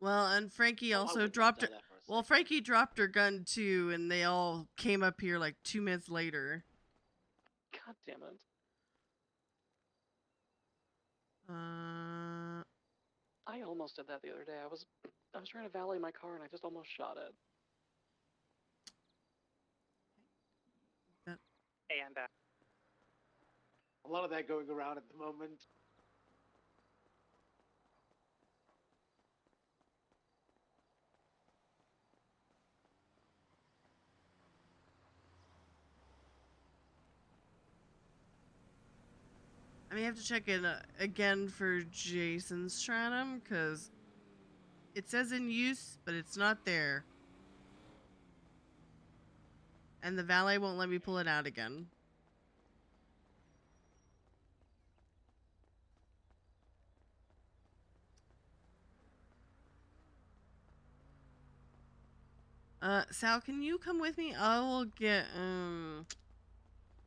Well, and Frankie Oh, I also would not dropped her. doubt that for a Well, second. Frankie dropped her gun too, and they all came up here like 2 minutes later. God damn it. I almost did that the other day. I was trying to valet my car and I just almost shot it. Hey, I'm back. A lot of that going around at the moment. I may have to check in again for Jason's stratum, because it says in use, but it's not there. And the valet won't let me pull it out again. Sal, can you come with me? I will get,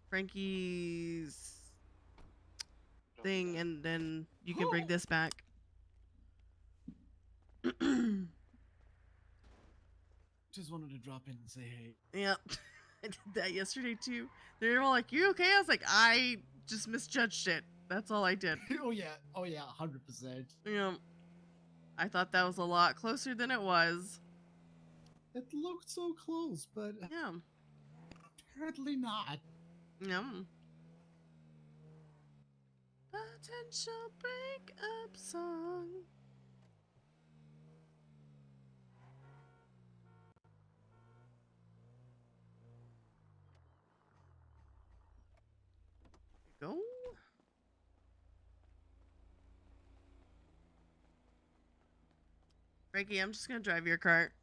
Frankie's thing, and then you can bring this back. Just wanted to drop in and say hey. Yep. I did that yesterday too. They were all like, "You okay?" I was like, "I just misjudged it. That's all I did." Oh yeah, 100%. Yeah. I thought that was a lot closer than it was. It looked so close, but yeah, apparently not. Yeah. Potential breakup song. Go. Frankie, I'm just gonna drive your cart.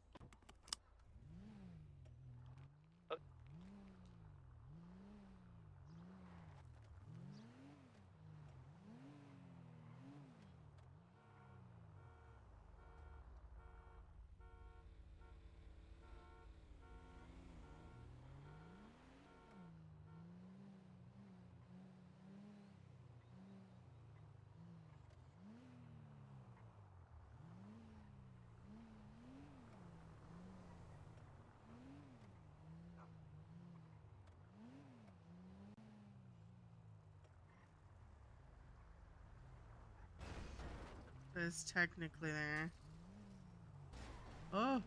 But it's technically there. Oh.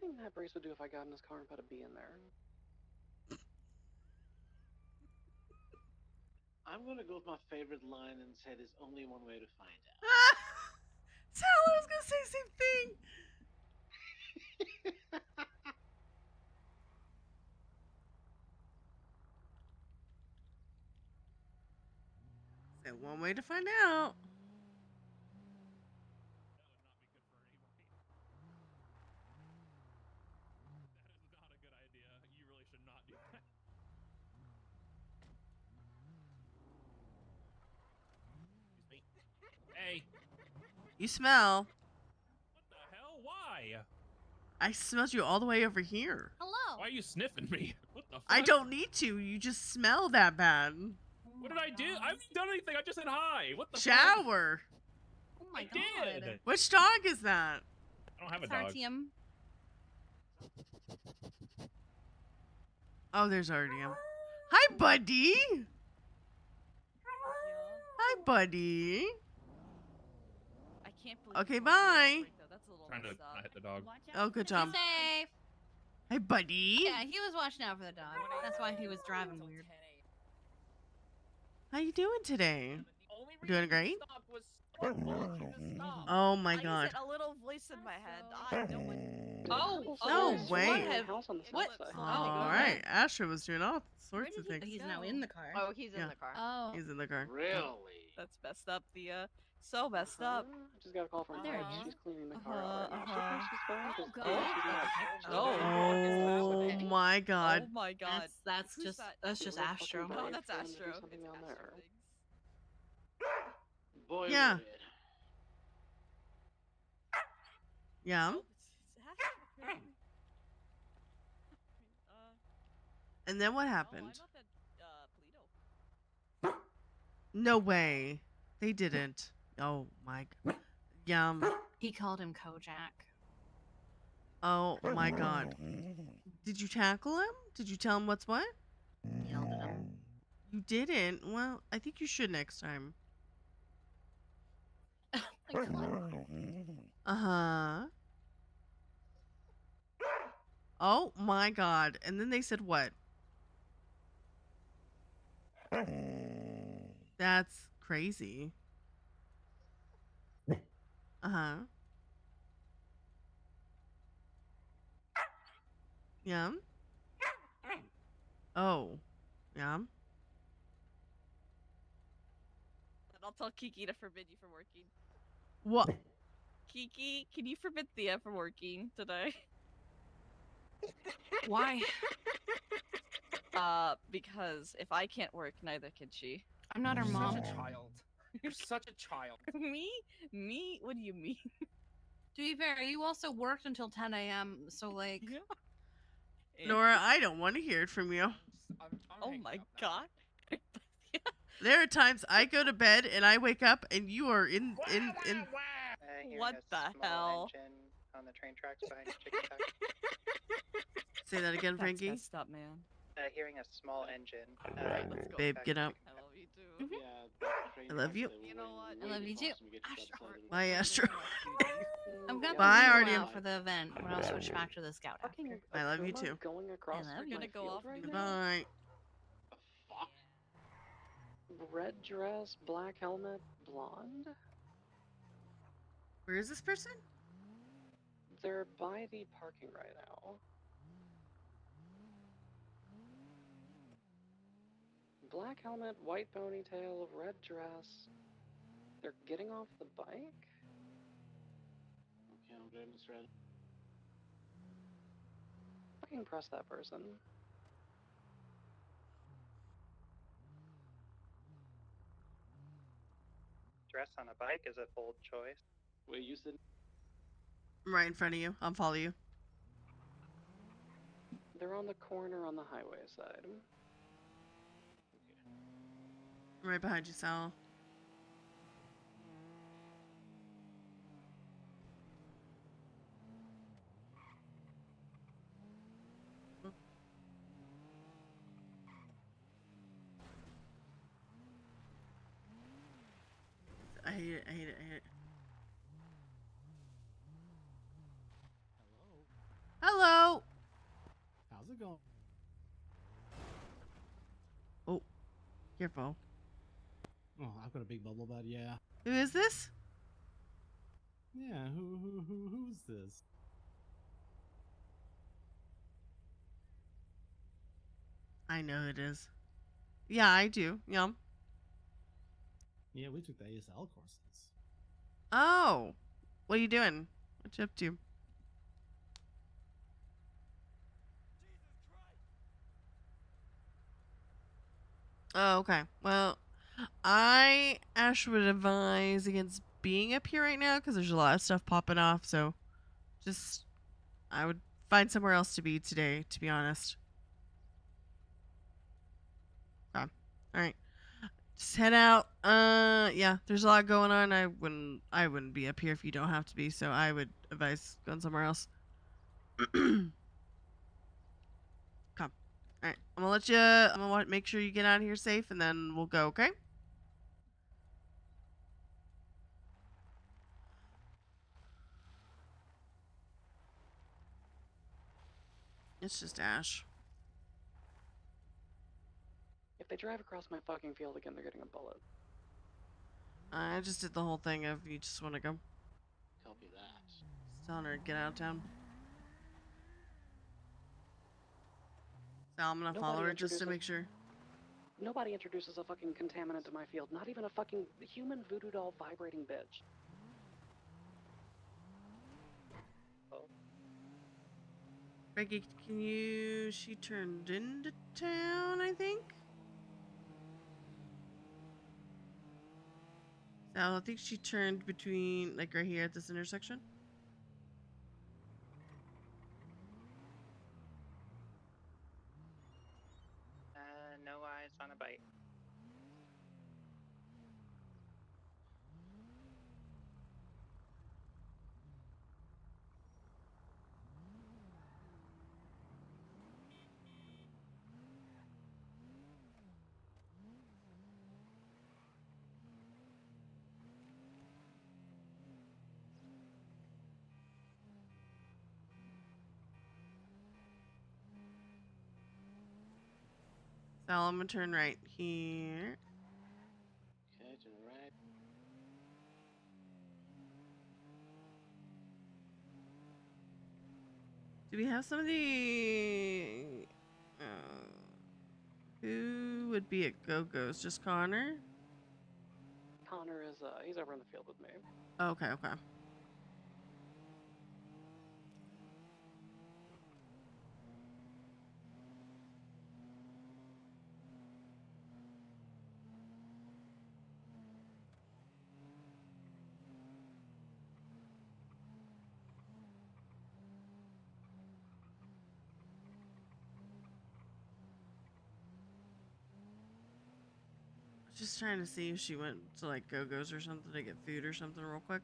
think that Brace would do if I got in his car and put a bee in there? I'm gonna go with my favorite line and say there's only one way to find out. Sal, I was gonna say the same thing. Said one way to find out. Hey. You smell. What the hell? Why? I smelled you all the way over here. Hello. Why are you sniffing me? What the fuck? I don't need to. You just smell that bad. What did I do? I haven't done anything. I just said hi. What the Shower. Oh my fuck? I god. did. Which dog is that? I don't have a It's dog. Artyom. Oh, there's Artyom. Hi, buddy. Hi, buddy. I can't believe. Okay, it's not bye. break, though. That's a little Trying to messed up. not hit the dog. Oh, good job. Safe. Hi, buddy. Yeah, he was watching out for the dog. That's why he was driving weird. How you doing today? Doing great? Oh my I god. just had a little voice in my head. I know what. No way. What? All right, Asher was doing all sorts of things. He's now in the car. Oh, he's Yeah. in the car. Oh. He's in the car. Really? That's messed up, Thea. So messed up. I just got a call from There Mike. he is. She's cleaning the car out right now. She Uh-huh. thinks she's fine. Oh, 'cause God. she's not. Oh my god. Oh my god. That's Who's just that? that's just We're Astro. fucking Oh, that's for him to do Astro. something It's down Astro there. things. Boy, Yeah. would it. Yeah. Oh, it's Astro. And then what Oh, I happened? thought that, Polito. No way. They didn't. Oh my god. Yum. He called him Kojak. Oh my god. Did you tackle him? Did you tell him what's what? Yelled at him. You didn't? Well, I think you should next time. Like, what? Uh-huh. Oh my god. And then they said what? That's crazy. Uh-huh. Yeah. Oh. Yeah. And I'll tell Kiki to forbid you from working. What? Kiki, can you forbid Thea from working today? Why? Because if I can't work, neither can she. I'm not her You're mom. Such a child. You're such a child. Me? Me? What do you mean? To be fair, you also worked until 10 a.m. So like, Nora, I don't want to hear it from you. Oh my god. There are times I go to bed and I wake up and you are in What the hell? On the train tracks behind Chicken Tuck. Say that again, That's Frankie. messed up, man. Hearing a small engine. Let's go. Babe, get up. I love you too. I love you. You know what? I love you too. Bye, Astro. I'm gonna Bye, put you Artyom. out for the event when I'll switch back to the scout after. I love you too. Going across I love We're gonna go off and do that. Bye. Red dress, black helmet, blonde. Where is this person? They're by the parking right now. Black helmet, white ponytail, red dress. They're getting off the bike? Okay, I'm doing this red. Fucking press that person. Dress on a bike is a bold choice. Wait, you said I'm right in front of you. I'll follow you. They're on the corner on the highway side. I'm right behind you, Sal. I hate it. I hate it. I hate it. Hello. going. Oh, careful. Oh, I've got a big bubble butt. Yeah. Who is this? Yeah. Who's this? I know who it is. Yeah, I do. Yum. Yeah, we took the ASL courses. Oh, what are you doing? What you up to? Oh, okay. Well, Ash would advise against being up here right now because there's a lot of stuff popping off. So, just I would find somewhere else to be today. To be honest. Okay. All right. Just head out. Yeah. There's a lot going on. I wouldn't be up here if you don't have to be. So I would advise going somewhere else. Come. All right. I'm gonna let you. I'm gonna make sure you get out of here safe, and then we'll go. Okay. It's just Ash. If they drive across my fucking field again, they're getting a bullet. I just did the whole thing of you just want to go. Copy that. Just telling her to get out of town. So I'm gonna follow her just to make sure. Nobody introduces a fucking contaminant to my field. Not even a fucking human voodoo doll vibrating bitch. Oh. Reggie, can you? She turned into town, I think. So I think she turned between, like, right here at this intersection. No eyes on a bite. So I'm gonna turn right here. Okay, to the right. Do we have somebody? Who would be at Go-Go's? Just Connor? Connor is, he's over in the field with me. Okay, okay. Just trying to see if she went to, like, Go-Go's or something to get food or something real quick.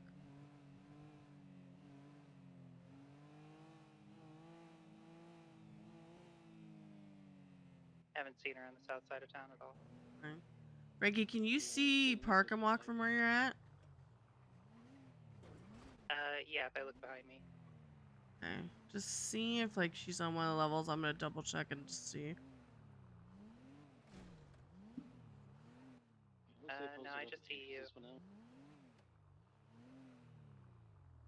Haven't seen her on the south side of town at all. Okay. Reggie, can you see Park and Walk from where you're at? Yeah, if I look behind me. Okay. Just see if, like, she's on one of the levels. I'm gonna double check and just see. No, I just see you.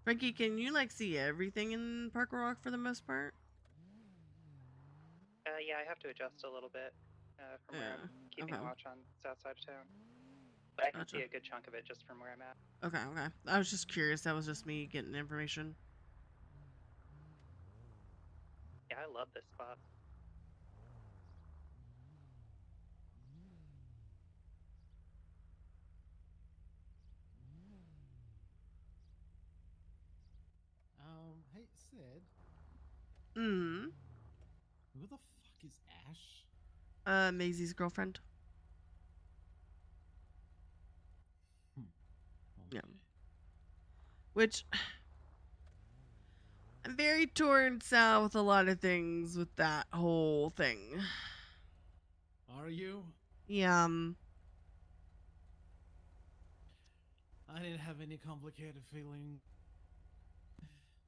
Frankie, can you, like, see everything in Park and Walk for the most part? Yeah, I have to adjust a little bit from where I'm keeping okay. watch on south side of town. But I can Gotcha. see a good chunk of it just from where I'm at. Okay, okay. I was just curious. That was just me getting information. Yeah, I love this spot. Hey, Sid. Hmm. Who the fuck is Ash? Maisie's girlfriend. Okay. Yeah. Which I'm very torn south with a lot of things with that whole thing. Are you? Yeah. I didn't have any complicated feeling.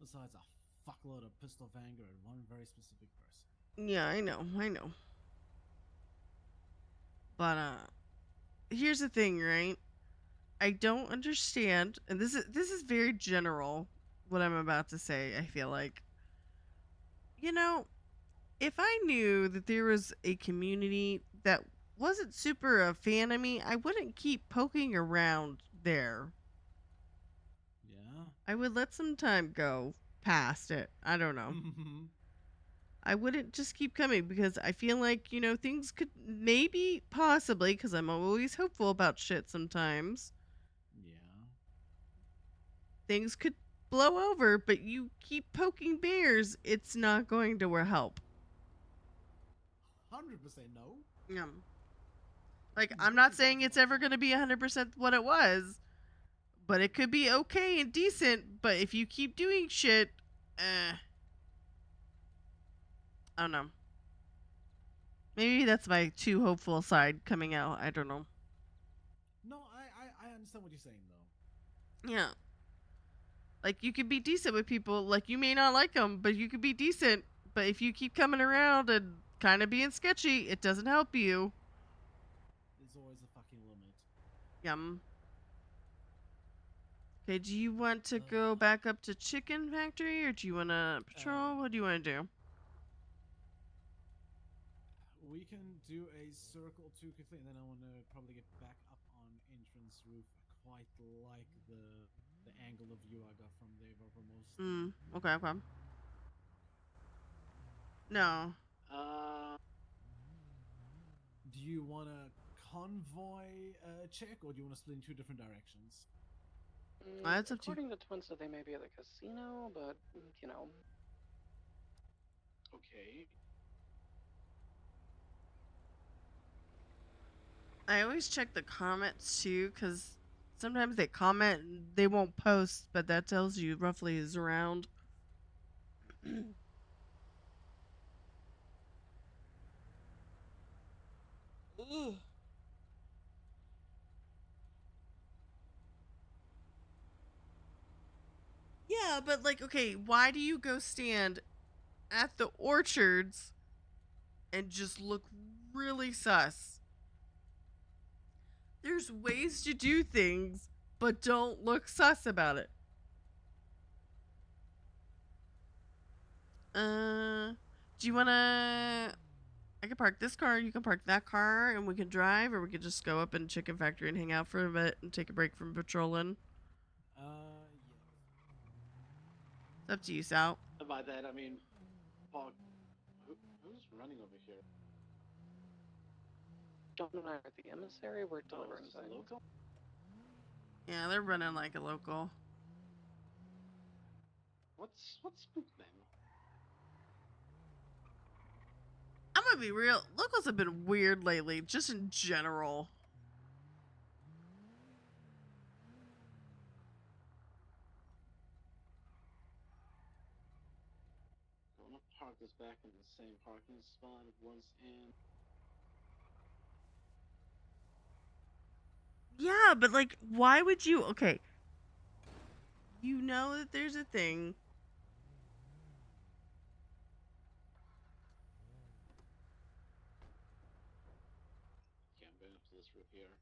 Besides a fuckload of pistol of anger at one very specific person. Yeah, I know. But here's the thing, right? I don't understand, and this is very general what I'm about to say, I feel like. You know, if I knew that there was a community that wasn't super a fan of me, I wouldn't keep poking around there. Yeah. I would let some time go past it. I don't know. I wouldn't just keep coming because I feel like, things could maybe, possibly, because I'm always hopeful about shit sometimes, Yeah. things could blow over, but you keep poking bears, it's not going to help. 100% no. Yeah. Like, I'm not saying it's ever going to be 100% what it was, but it could be okay and decent, but if you keep doing shit, I don't know. Maybe that's my too hopeful side coming out. I don't know. No, I understand what you're saying though. Yeah. Like, you could be decent with people. Like, you may not like them, but you could be decent. But if you keep coming around and kind of being sketchy, it doesn't help you. There's always a fucking limit. Yum. Okay, do you want to go back up to Chicken Factory, or do you want to patrol? What do you want to do? We can do a circle too quickly, and then I want to probably get back up on entrance roof. I quite like the angle of view I got from there uppermost. Okay. No. Do you want to convoy check, or do you want to split in two different directions? That's up to you. According to Twin said they may be at the casino, but you know. Okay. I always check the comments too, because sometimes they comment and they won't post, but that tells you roughly is around. Ugh. Yeah, but like, okay, why do you go stand at the orchards and just look really sus? There's ways to do things, but don't look sus about it. Do you wanna? I can park this car, you can park that car, and we can drive, or we could just go up in Chicken Factory and hang out for a bit and take a break from patrolling. Yeah. It's up to you, Sal. By that, I mean, Pog, who's running over here? John and I are at the emissary. We're delivering is this a things. local? Yeah, they're running like a local. What's spooked them? I'm gonna be real. Locals have been weird lately, just in general. I'm gonna park this back in the same parking spot once in. Yeah, but like, why would you? Okay, you know that there's a thing. Okay, I'm going up to this roof here.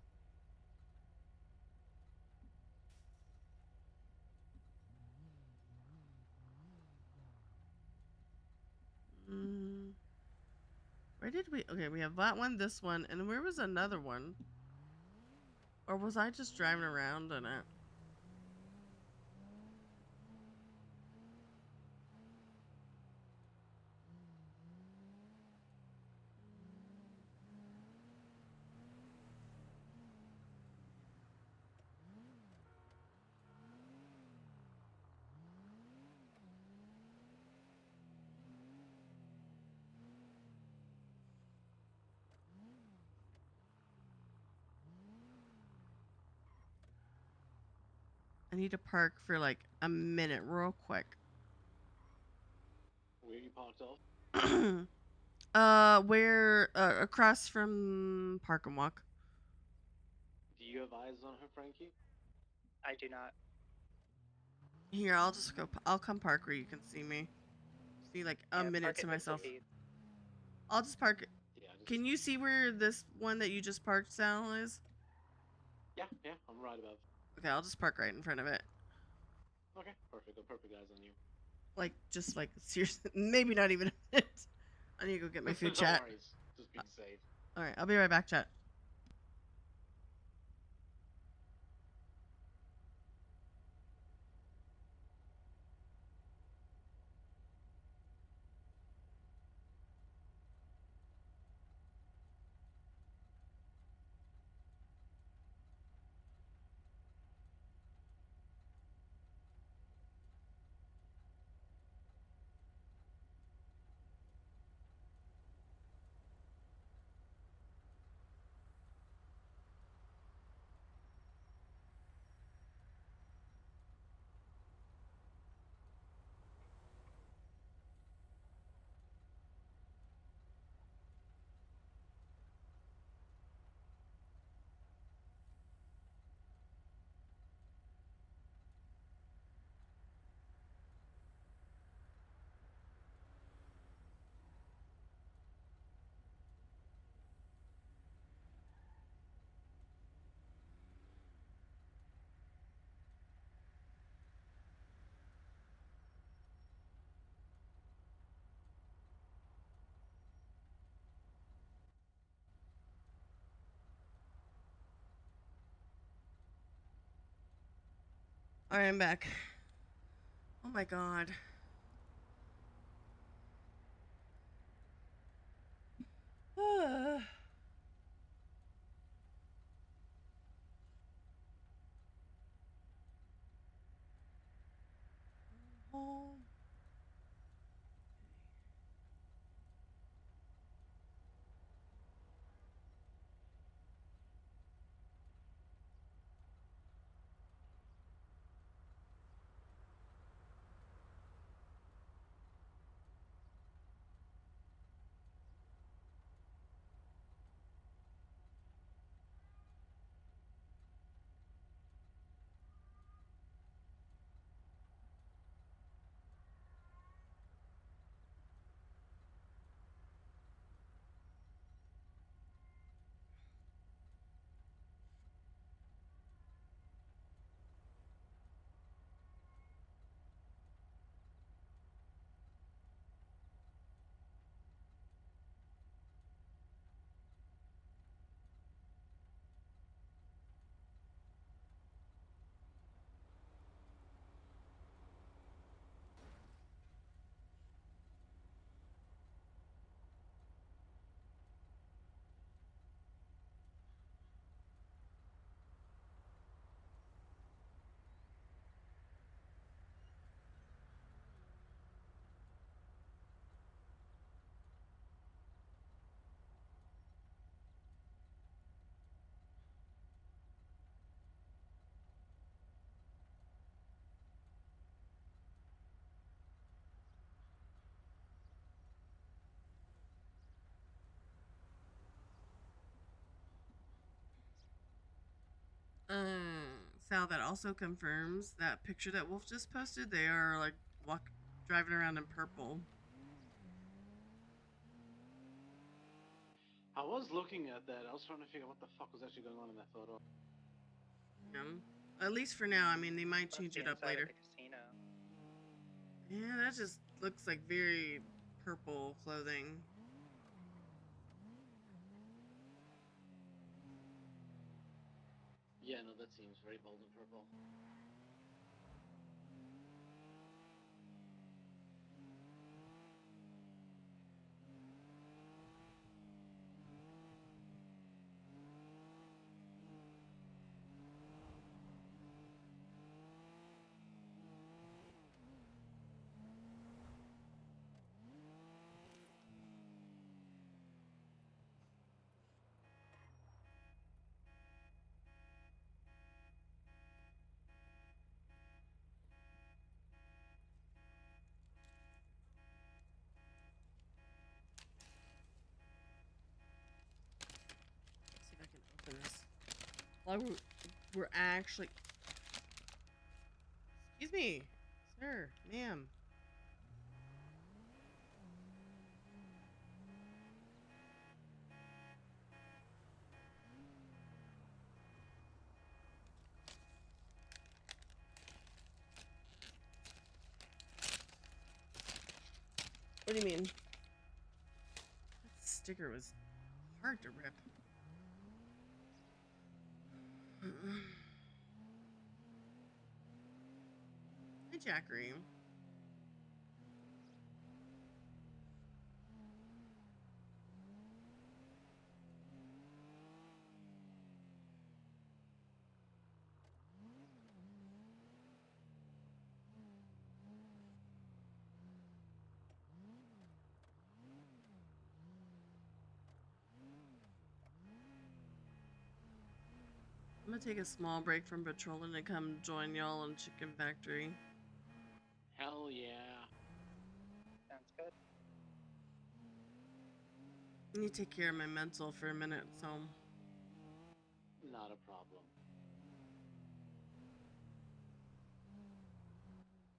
Where did we? Okay, we have that one, this one, and where was another one? Or was I just driving around in it? I need to park for like a minute, real quick. Where you parked off? Where across from Park and Walk. Do you have eyes on her, Frankie? I do not. Here, I'll just go. I'll come park where you can see me. See like a Yeah, minute park to at myself. 50 feet. I'll just park. Yeah, just, Can you see where this one that you just parked, Sal, is? yeah, I'm right above. Okay, I'll just park right in front of it. Okay, perfect. Go perfect eyes on you. Like, just like, seriously, maybe not even a minute. I need to go get my food, Don't chat. worry, just being safe. Alright, I'll be right back, chat. Alright, I'm back. Oh my god. Oh. Sal, that also confirms that picture that Wolf just posted. They are like driving around in purple. I was looking at that. I was trying to figure out what the fuck was actually going on in that photo. At least for now. I mean, they might Must change be it up inside later. of the casino. Yeah, that just looks like very purple clothing. Yeah, no, that seems very bold and purple. Let's see if I can open this. While we're actually. Excuse me, sir, ma'am. What do you mean? That sticker was hard to rip. Hi, Jackery. I'm gonna take a small break from patrolling to come join y'all on Chicken Factory. Hell yeah. Sounds good. I need to take care of my mental for a minute, so. Not a problem.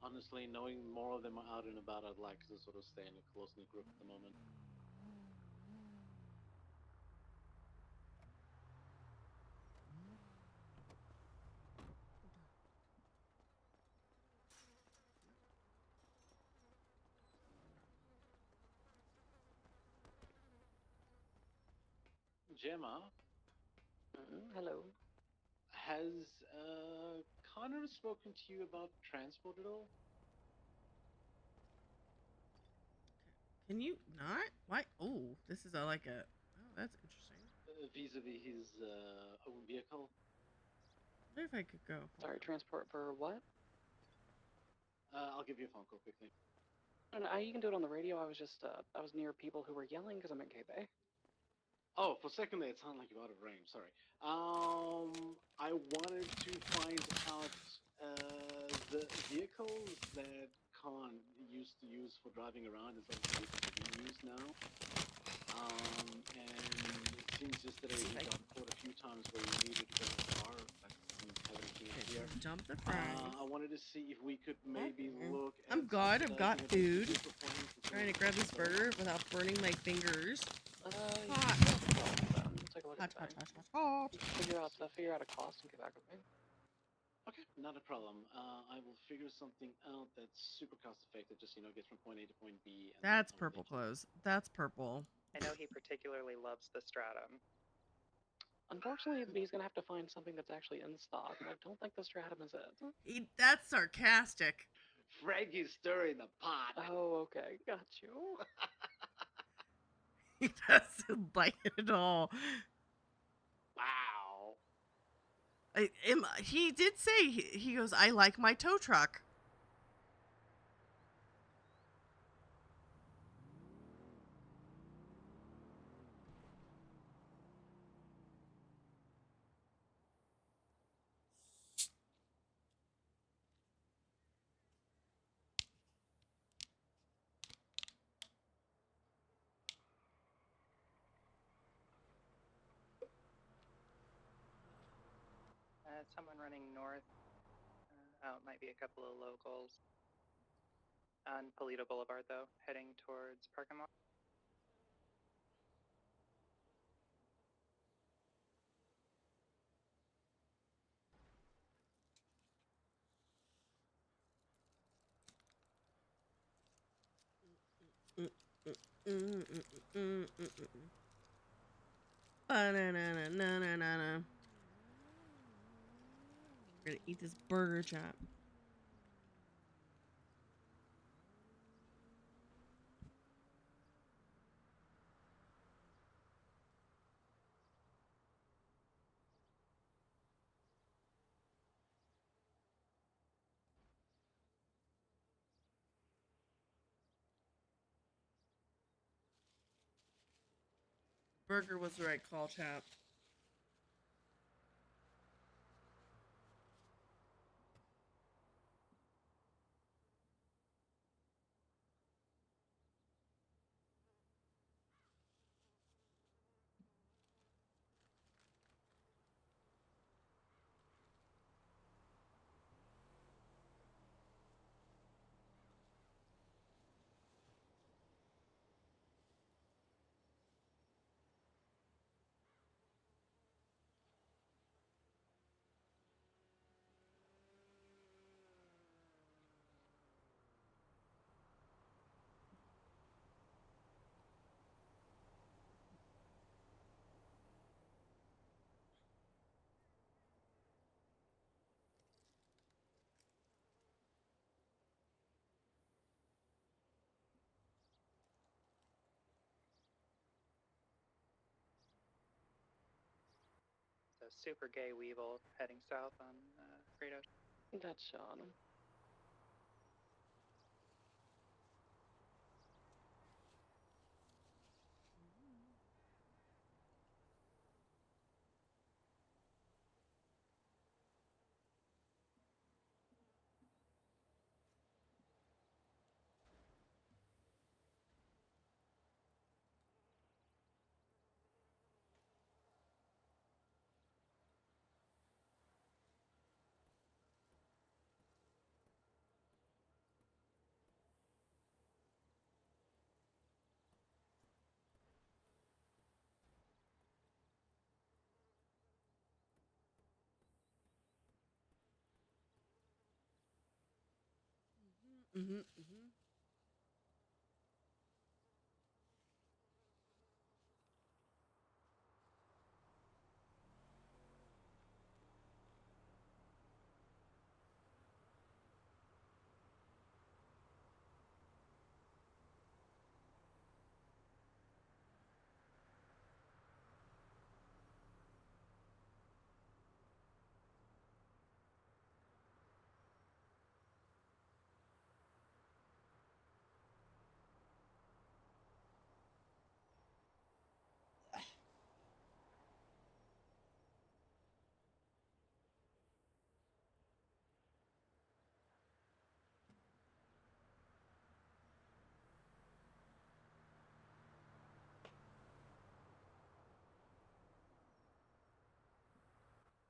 Honestly, knowing more of them are out and about, I'd like to sort of stay in a close-knit group at the moment. Gemma, Hello. has Connor spoken to you about transport at all? Can you not? Why? Oh, this is like a. Oh, that's interesting. Vis-a-vis his own vehicle? I wonder if I could go. Sorry, transport for what? I'll give you a phone call quickly. No, you can do it on the radio. I was just, I was near people who were yelling because I'm in K-Bay. Oh, for a second there, it sounded like you're out of range. Sorry. I wanted to find out the vehicles that Khan used to use for driving around is obviously vehicles that we use now. And it seems yesterday he got caught a few times where he needed to go to the car. Like, didn't have anything in here. Dump the fries. I wanted to see if we could maybe look at. I'm good. I've got you know, food. Trying to grab this burger without burning my fingers. Hot. We'll take a look at the thing. Hot. Figure out a cost and get back with me. Okay, not a problem. I will figure something out that's super cost effective. Just gets from point A to point B. And That's purple clothes. That's purple. I know he particularly loves the Stratum. Unfortunately, he's gonna have to find something that's actually in stock, and I don't think the Stratum is it. That's sarcastic. Frankie's stirring the pot. Oh, okay, got you. He doesn't like it at all. Wow. He did say, he goes, I like my tow truck. Someone running north. It might be a couple of locals. On Polito Boulevard, though, heading towards parking lot. Ba-na-na-na-na-na-na. We're gonna eat this burger chop. Burger was the right call, chap. the super gay Weevil heading south on Great Ocean. That's Sean.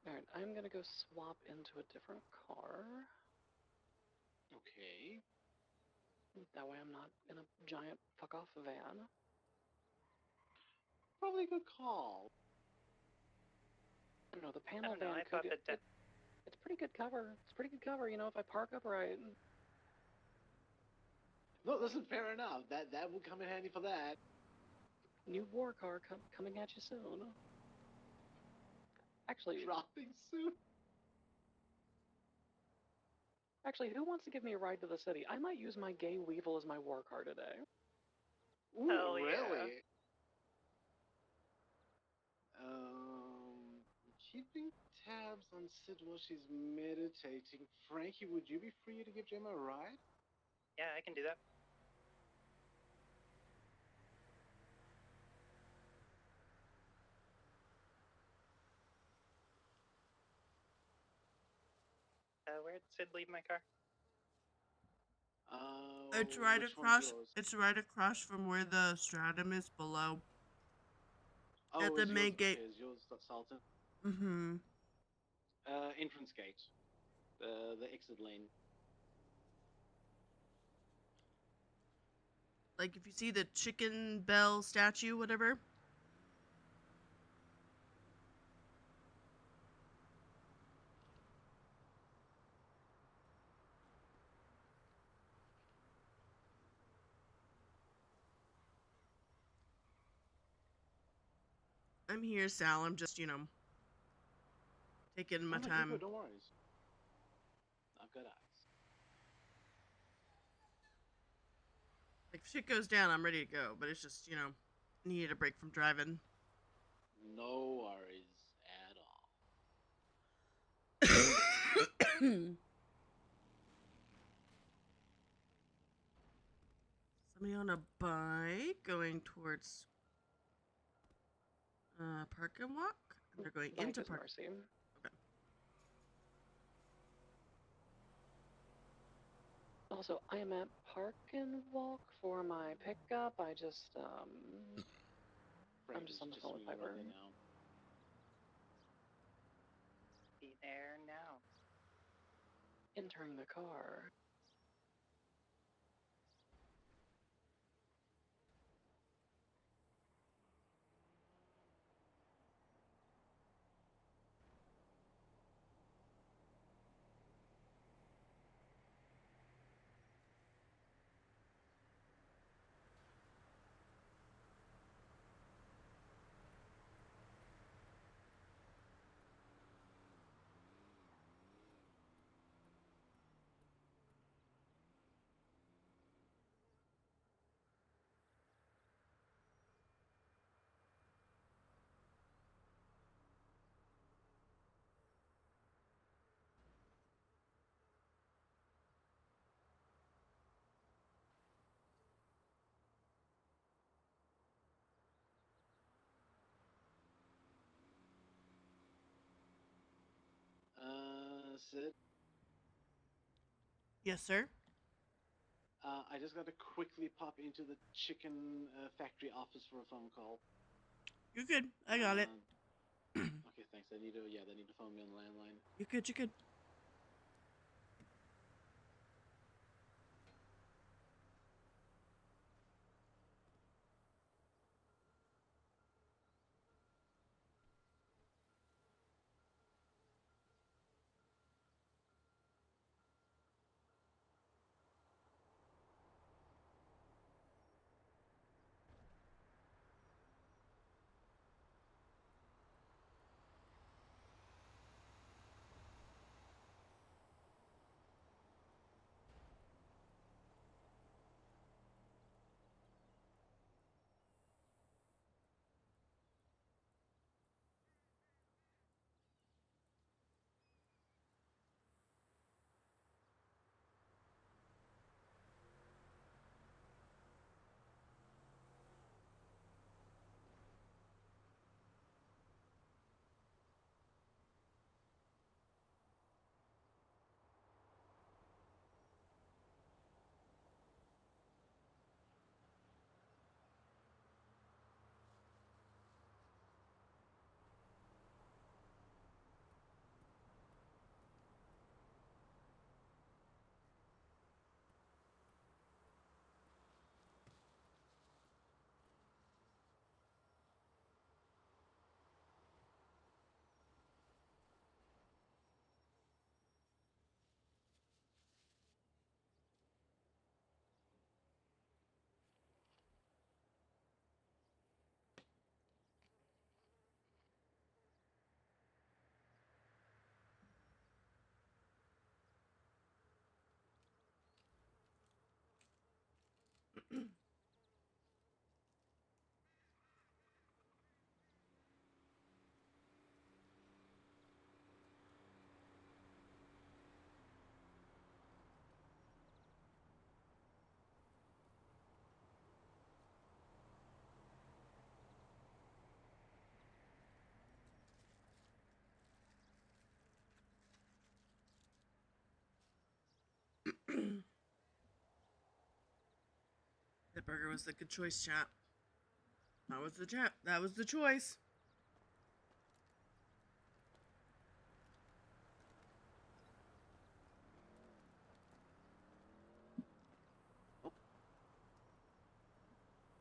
Alright, I'm gonna go swap into a different car. Okay. That way I'm not in a giant fuck off van. Probably a good call. I don't know, the I panel don't know. van I thought could. that It's pretty good cover. It's pretty good cover, you know, if I park upright. No, listen, fair enough. That would come in handy for that. New war car coming at you soon. Actually, Dropping soon. Actually, who wants to give me a ride to the city? I might use my gay Weevil as my war car today. Ooh, Hell yeah. really? Keeping tabs on Sid while she's meditating. Frankie, would you be free to give Gemma a ride? Yeah, I can do that. Where'd Sid leave my car? It's right Which one's across. yours? It's right across from where the stratum is below. Oh, At the is main yours, gate. okay, is yours Salton? Mm-hmm. Entrance gate. The exit lane. Like if you see the chicken bell statue, whatever. I'm here, Sal. I'm just, taking my Oh, no, you're time. good, don't worry. I've got eyes. Like, if shit goes down, I'm ready to go. But it's just, needed a break from driving. No worries at all. Somebody on a bike going towards Park and Walk. And they're going Bike into is Park. Mercy. Okay. Also, I am at Park and Walk for my pickup. I'm just Frankie's on the just phone with swinging right Piper. there now. Be there now. Entering the car. Sid. Yes, sir. I just got to quickly pop into the chicken factory office for a phone call. You're good. I got it. Okay, thanks. They need to phone me on the landline. You're good. You're good. That burger was the good choice, chat. That was the chat. That was the choice.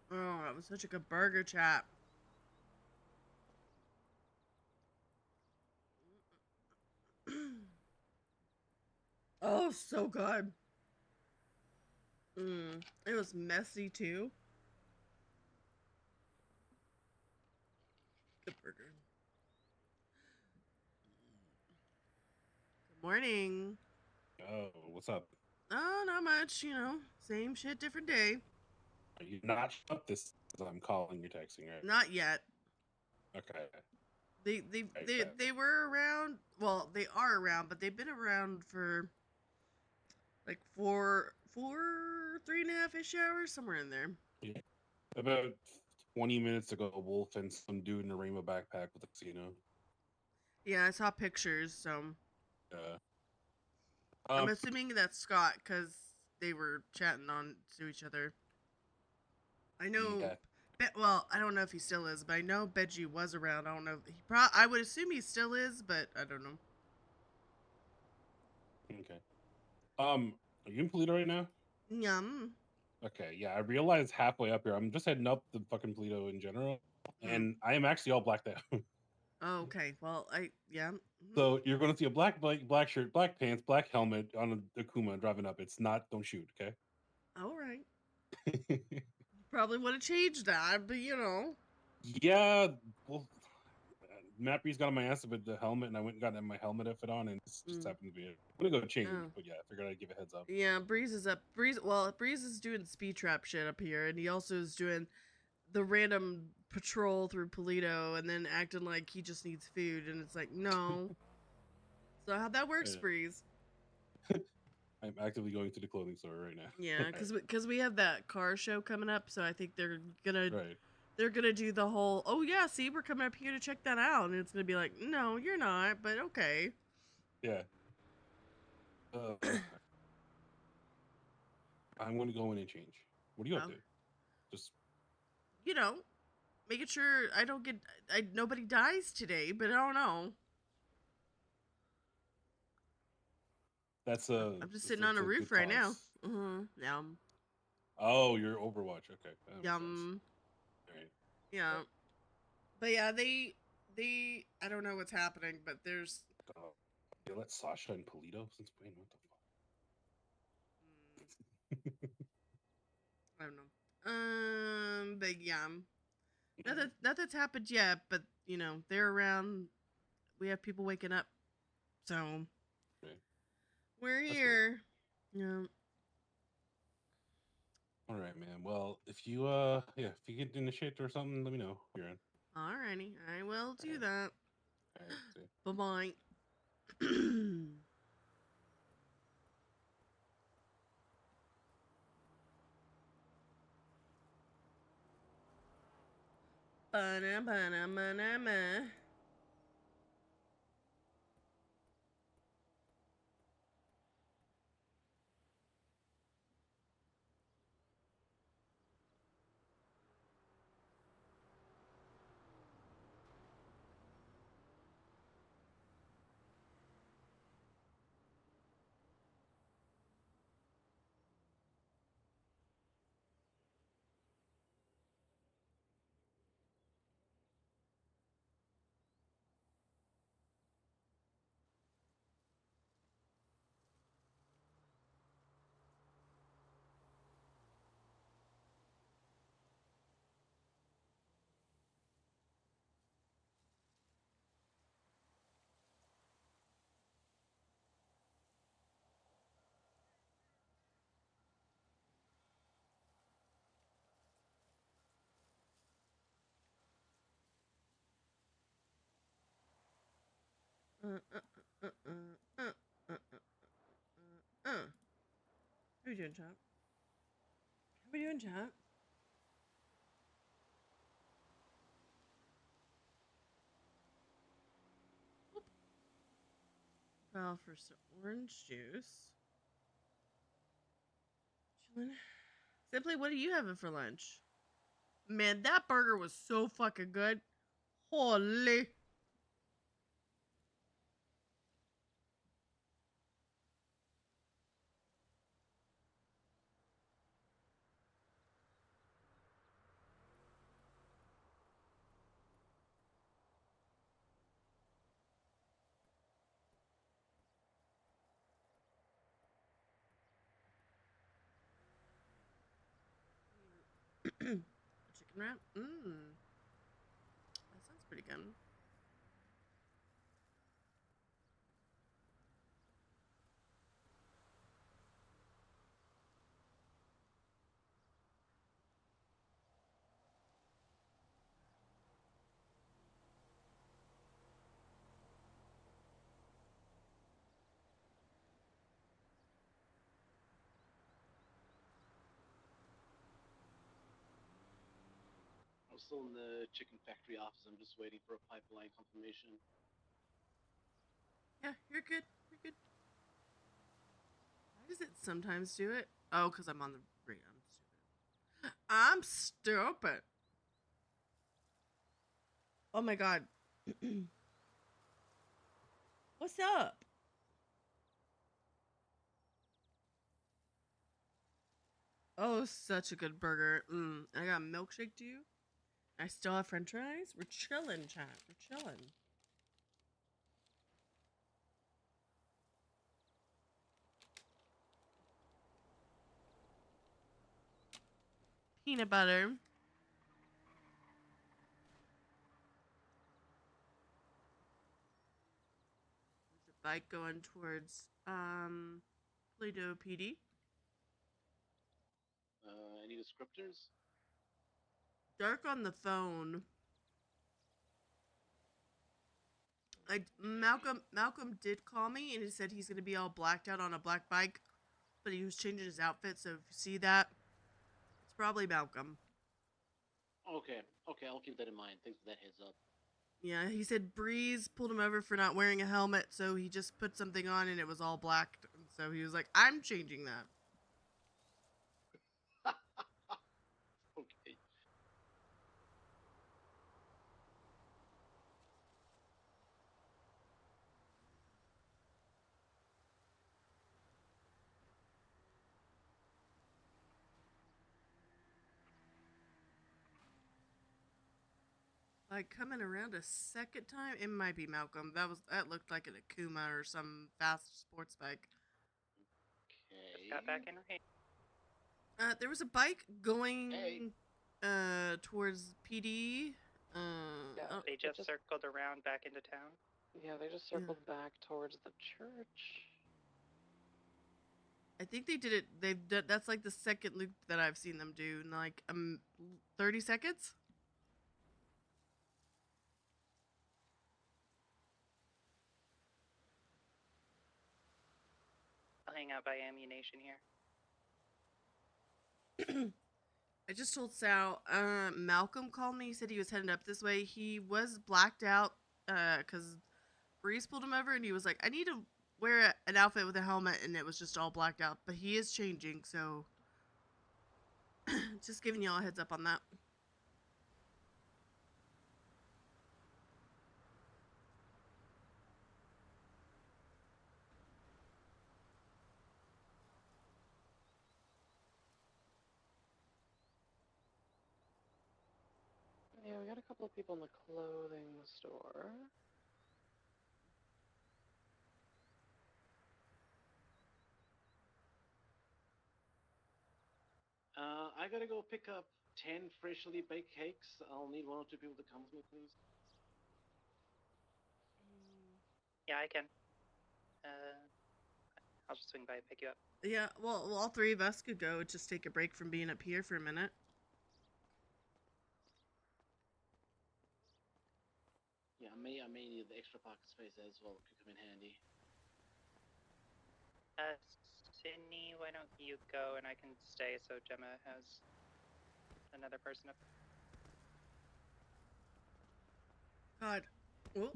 Oh, that was such a good burger, chat. Oh, so good. It was messy too. Good burger. Good morning. Oh, what's up? Oh, not much. You know, same shit, different day. Are you not up this as I'm calling, you're texting, right? Not yet. Okay. They were around. Well, they are around, but they've been around for like 3.5-ish hours, somewhere in there. Yeah. About 20 minutes ago, Wolf and some dude in a rainbow backpack with a casino. Yeah, I saw pictures, so Yeah. I'm assuming that's Scott because they were chatting on to each other. I know. Yeah. Well, I don't know if he still is, but I know Benji was around. I don't know. I would assume he still is, but I don't know. Okay. Are you in Polito right now? Yum. Okay, yeah, I realized halfway up here, I'm just heading up the fucking Polito in general, and I am actually all blacked out. Oh, okay. Well, yeah. So you're going to see a black shirt, black pants, black helmet on a Akuma driving up. It's not, don't shoot, okay? All right. Probably would have changed that, but you know. Yeah, well, Mappy's got on my ass with the helmet, and I went and got my helmet outfit on, and it's just happened to be it. I'm gonna go change, but yeah, I figured I'd give a heads up. Yeah, Breeze is up. Breeze is doing speed trap shit up here, and he also is doing the random patrol through Polito, and then acting like he just needs food, and it's like, no. So how'd that work, Breeze? I'm actively going to the clothing store right now. Yeah, because we have that car show coming up, so I think they're gonna do the whole, oh yeah, see, we're coming up here to check that out, and it's gonna be like, no, you're not, but okay. Yeah. I'm gonna go in and change. What are you up Oh. to? Just You know, making sure I don't get nobody dies today, but I don't know. that's I'm just sitting on a good roof right now. cause. Yum. Oh, you're Overwatch. Okay, that makes sense. Yum. All right. Yeah. But yeah, they I don't know what's happening, but there's You let Sasha and Polito since when? What the fuck? I don't know. But yeah. Nothing's happened yet, but you know, they're around. We have people waking up. So Okay. we're That's here. Yeah. All right, man. Well, if you if you get in the shit or something, let me know. You're in. Alrighty. I will do that. All right. See. Bye bye. Ba-na-ba-na-ba-na-ba. How we doing, chat? How we doing, chat? Well, for some orange juice. Chillin'. Simply, what are you having for lunch? Man, that burger was so fucking good. Holy. Chicken wrap? Mmm. That sounds pretty good. I'm still in the chicken factory office. I'm just waiting for a pipeline confirmation. Yeah, you're good. You're good. Why does it sometimes do it? Oh, because I'm on the ring. I'm stupid. Oh my god. What's up? Oh, such a good burger. I got a milkshake too. I still have french fries. We're chilling, chat. We're chilling. Peanut butter. There's a bike going towards Play-Doh PD. Any descriptors? Dark on the phone. Malcolm did call me and he said he's gonna be all blacked out on a black bike, but he was changing his outfit. So if you see that, it's probably Malcolm. Okay, I'll keep that in mind. Thanks for that heads up. Yeah, he said Breeze pulled him over for not wearing a helmet, so he just put something on and it was all black and So he was like, I'm changing that. Okay. Like coming around a second time, it might be Malcolm. That looked like an Akuma or some fast sports bike. Just got back in range. There was a bike going towards PD. Yeah, they just circled around back into town. Yeah, they just circled back towards the church. I think they did it. That's like the second loop that I've seen them do in like 30 seconds. I'll hang out by ammunition here. I just told Sal, Malcolm called me. He said he was heading up this way. He was blacked out because Breeze pulled him over and he was like, I need to wear an outfit with a helmet, and it was just all blacked out. But he is changing, so just giving y'all a heads up on that. Yeah, we got a couple of people in the clothing store. I gotta go pick up 10 freshly baked cakes. I'll need 1 or 2 people to come with me, please. Yeah, I can. I'll just swing by and pick you up. Yeah, well, all three of us could go. Just take a break from being up here for a minute. Yeah, I may need the extra pocket space as well. It could come in handy. Sydney, why don't you go and I can stay so Gemma has another person up. God. Oh.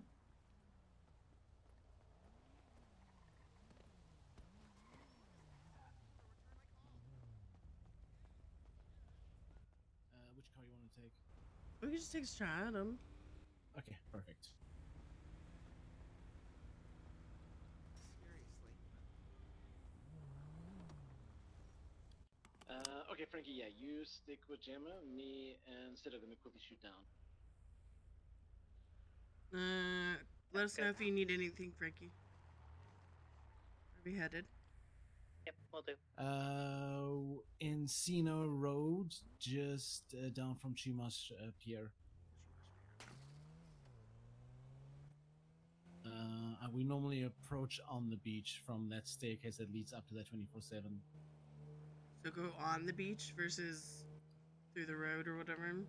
Which car you want to take? We can just take a shot at him. Okay, perfect. Okay, Frankie, yeah, you stick with Gemma. Me and Sid are gonna quickly shoot down. Let us know if you need anything, Frankie. Where we headed? Yep, we'll do. Encino Road, just down from Chima's Pier. And we normally approach on the beach from that staircase that leads up to that 24/7. So go on the beach versus through the road or whatever.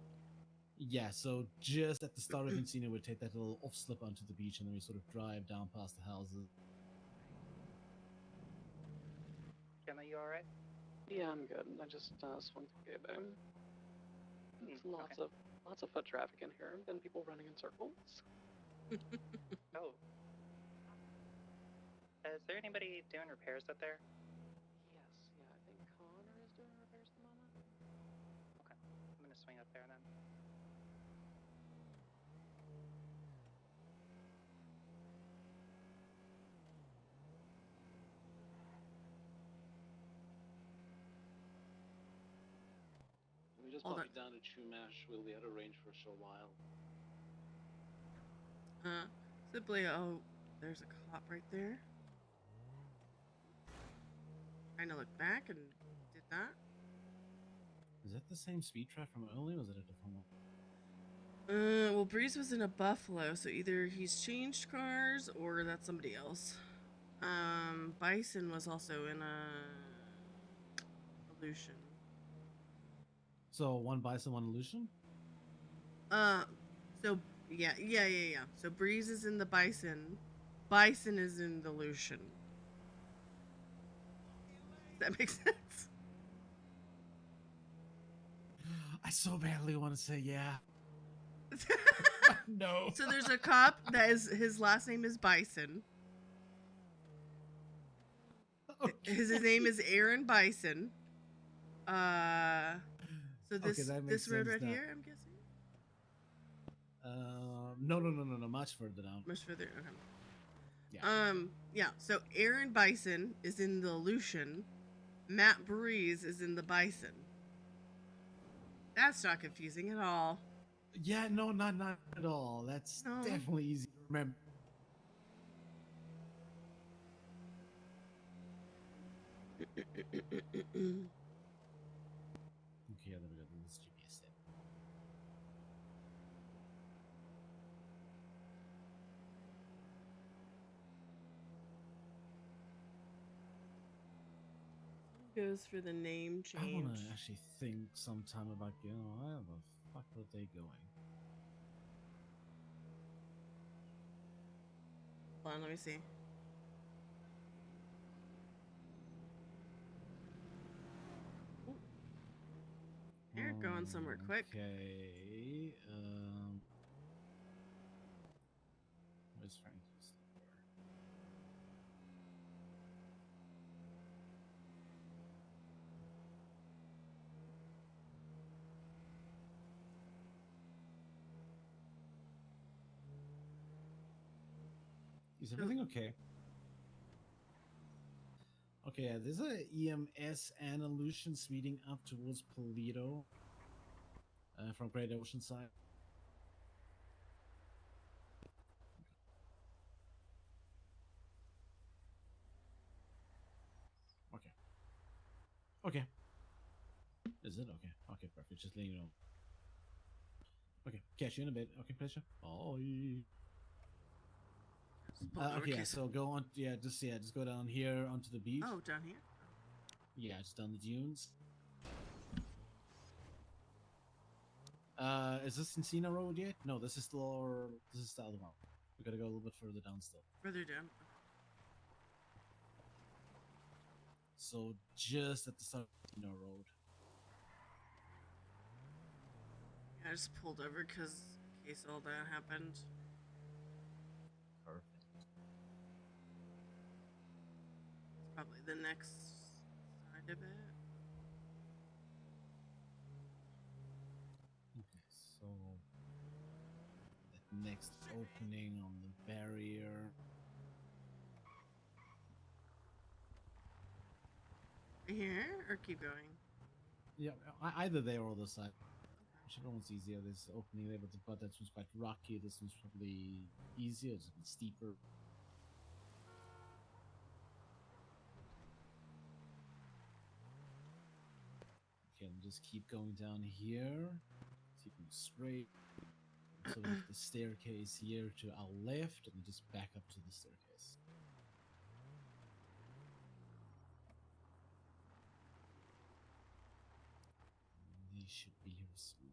Yeah, so just at the start of Encino, we take that little off slip onto the beach, and then we sort of drive down past the houses. Gemma, you alright? Yeah, I'm good. I just swung through Gay Bay. It's lots of foot traffic in here, and people running in circles. Oh. Is there anybody doing repairs up there? Yes, yeah, I think Connor is doing repairs at the moment. Okay, I'm gonna swing up there then. We just Hold pop on. it down to Chumash. We'll be out of range for a short while. Simply, oh, there's a cop right there. Trying to look back and did that. Is that the same speed trap from earlier, or was it a different one? Well, Breeze was in a Buffalo, so either he's changed cars or that's somebody else. Bison was also in a Illusion. So one Bison, one Illusion? So yeah. So Breeze is in the Bison. Bison is in the Illusion. Does that make sense? I so badly want to say yeah. No. So there's a cop that is his last name is Bison. His name is Aaron Bison. So Okay, that makes this road sense right now. here, I'm guessing. No, much further down. Much further. Okay. Yeah. Yeah. So Aaron Bison is in the Lucian. Matt Breeze is in the Bison. That's not confusing at all. Yeah, no, not at all. That's No. definitely easy to remember. Okay, there we go. This GPS set. Goes for the name I want change. to actually think sometime about, where the fuck are they going? Hold on, let me see. You're going somewhere quick. Okay. Where's Frank's number? Is everything okay? Okay, yeah, there's a EMS and a Lucian speeding up towards Polito from Great Ocean side. Okay. Okay. Is it? Okay. Okay, perfect. Just letting you know. Okay, catch you in a bit. Okay, pleasure. Bye. Okay, yeah, so go on. Just go down here onto the beach. Oh, down here? Yeah, just down the dunes. Is this Encina Road yet? No, this is the other one. We gotta go a little bit further down still. Further down. So just at the start of Encina Road. Yeah, I just pulled over because in case all that happened. Perfect. It's probably the next side of it. Okay, so that next opening on the barrier. Here or keep going? Yeah, either there or the side. Whichever one's easier. There's opening there, but that one's quite rocky. This one's probably easier. It's a bit steeper. Okay, and just keep going down here. Keep going straight. So we have the staircase here to our left, and just back up to the staircase. They should be here soon.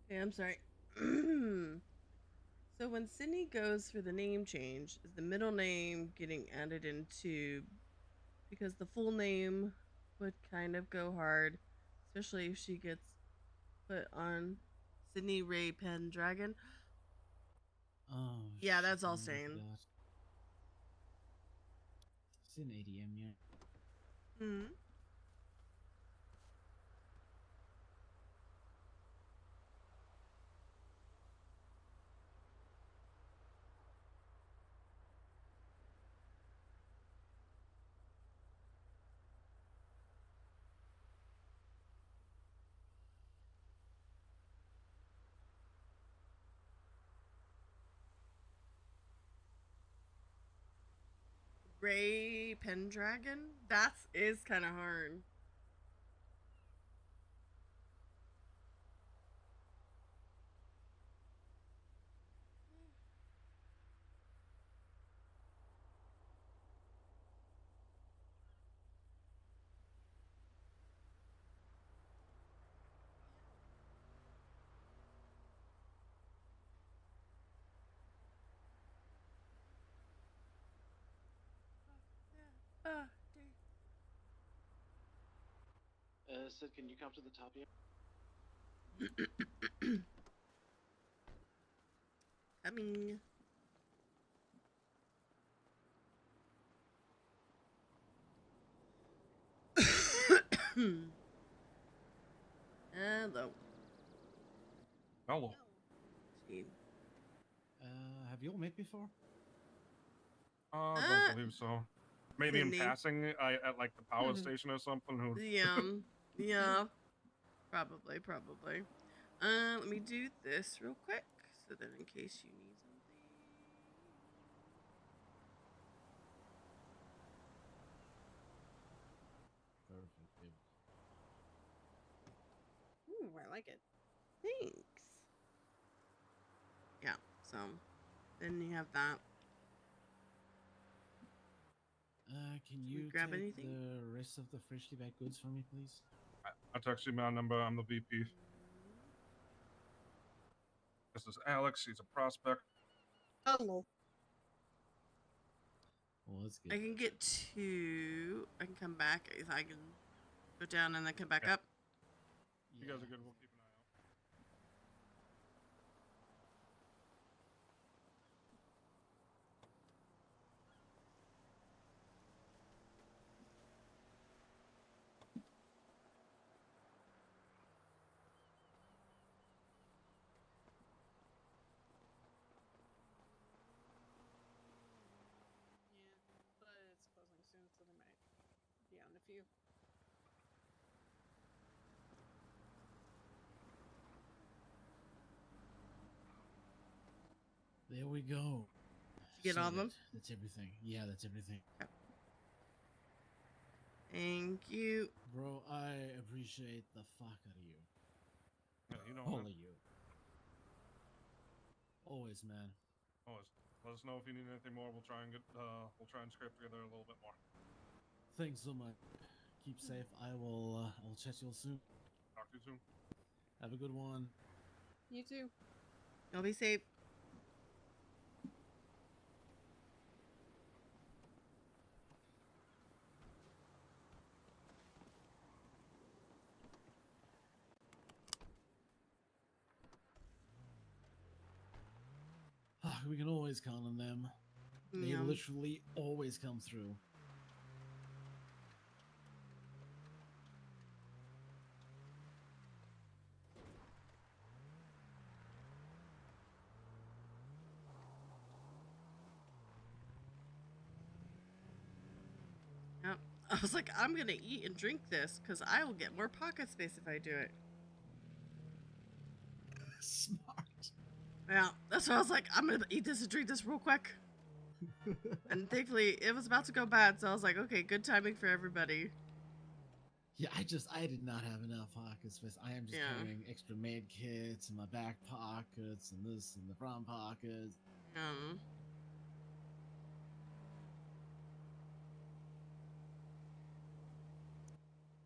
Okay, I'm sorry. So when Sydney goes for the name change, is the middle name getting added into, because the full name would kind of go hard, especially if she gets put on Sydney Ray Pendragon. Oh, yeah, that's all shit, I staying. forgot. It's an ADM, yeah. Hmm. Ray Pendragon? That is kind of hard. Sid, can you come to the top here? Coming. Hello. Hello. Gee. Have you all met before? Don't believe so. Maybe in Sydney. passing, at like the power station or something. Who? Yeah. Probably. Let me do this real quick, so that in case you need something. Perfect. Ooh, I like it. Thanks. Yeah. So, then you have that. Can we you grab take anything? the rest of the freshly baked goods for me, please? I text you my number. I'm the VP. This is Alex. He's a prospect. Hello. Well, that's good. I can get two. I can come back if I can go down and then come back up. You guys are good. We'll keep an eye out. But it's closing soon, so they might be on a few. There we go. You get all of them? That's everything. Yeah, that's everything. Okay. Thank you. Bro, I appreciate the fuck out of you. Yeah, you know. All Man. of you. Always, man. Always. Let us know if you need anything more. We'll try and scrape together a little bit more. Thanks so much. Keep safe. I'll chat to you all soon. Talk to you soon. Have a good one. You too. Y'all be safe. We can always count on them. They Yeah. literally always come through. Yep. I was like, I'm gonna eat and drink this because I will get more pocket space if I do it. Smart. Yeah, that's why I was like, I'm gonna eat this and drink this real quick. And thankfully, it was about to go bad, so I was like, okay, good timing for everybody. Yeah, I did not have enough pocket space. I am just carrying extra med kits in my back pockets and this in the front pockets.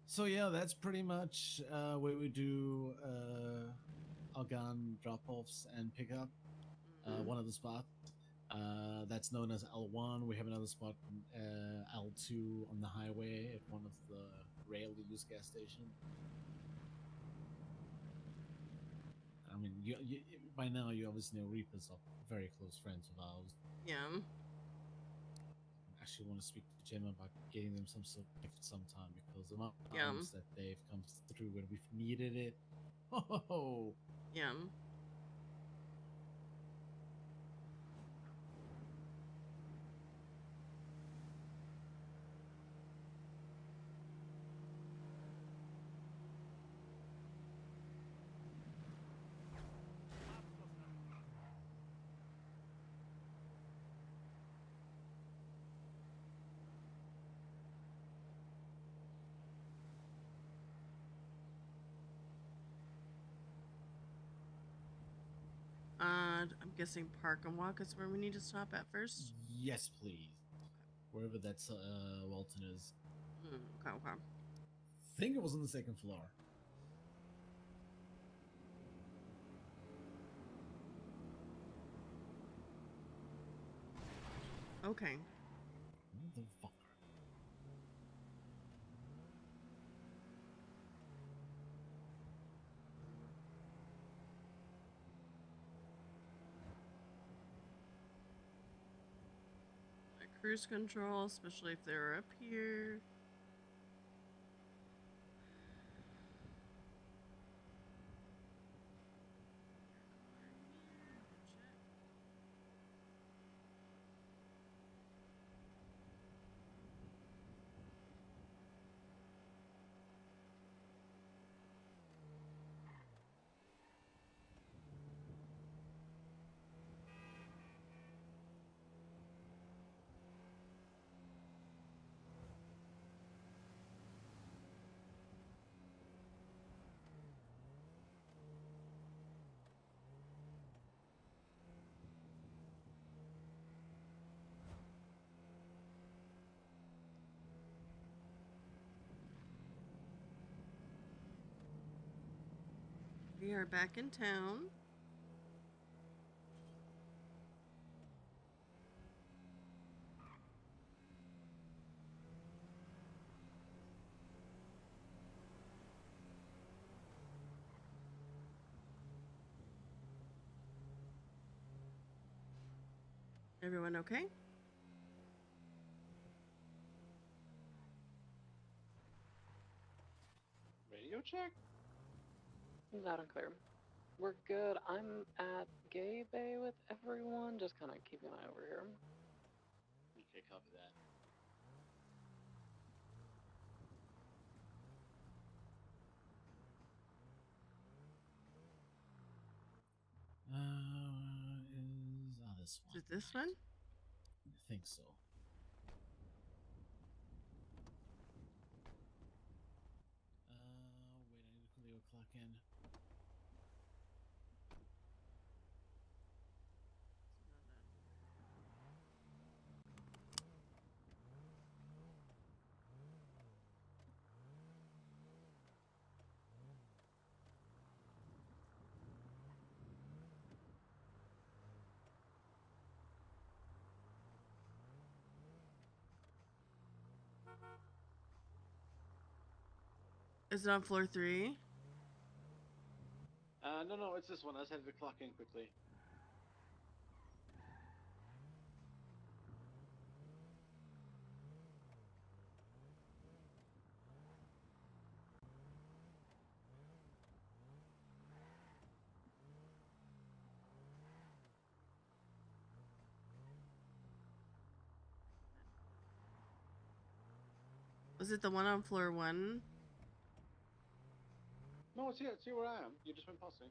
So yeah, that's pretty much where we do our gun drop-offs and pickup. One of the spots that's known as L1. We have another spot, L2, on the highway at one of the rarely used gas stations. I mean, you, by now you obviously know Reapers are very close friends of ours. Yeah. I actually want to speak to Gemma about getting them some sort of gift sometime because the amount of Yeah. times that they've come through when we've needed it. Oh. Yeah. I'm guessing Park and Walk is where we need to stop at first. Yes, please. Wherever that's Walton is. Okay. I think it was on the second floor. Okay. Motherfucker. Cruise control, especially if they're up here. We are back in town. Everyone okay? Radio check? Loud and clear. We're good. I'm at Gay Bay with everyone, just kind of keeping an eye over here. Okay, copy that. This one? Is it this one? I think so. Wait, I need to Leo clock in. Is it on floor 3? No, it's this one. I just had to clock in quickly. Was it the one on floor 1? No, it's here. It's here where I am. You just went past me.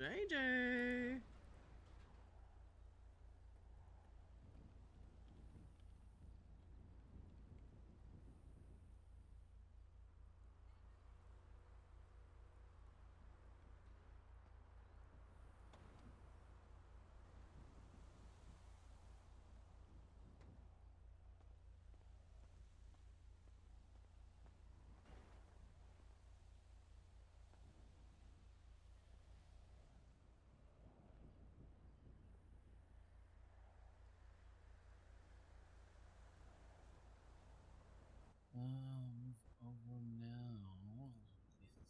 JJ. Move over now.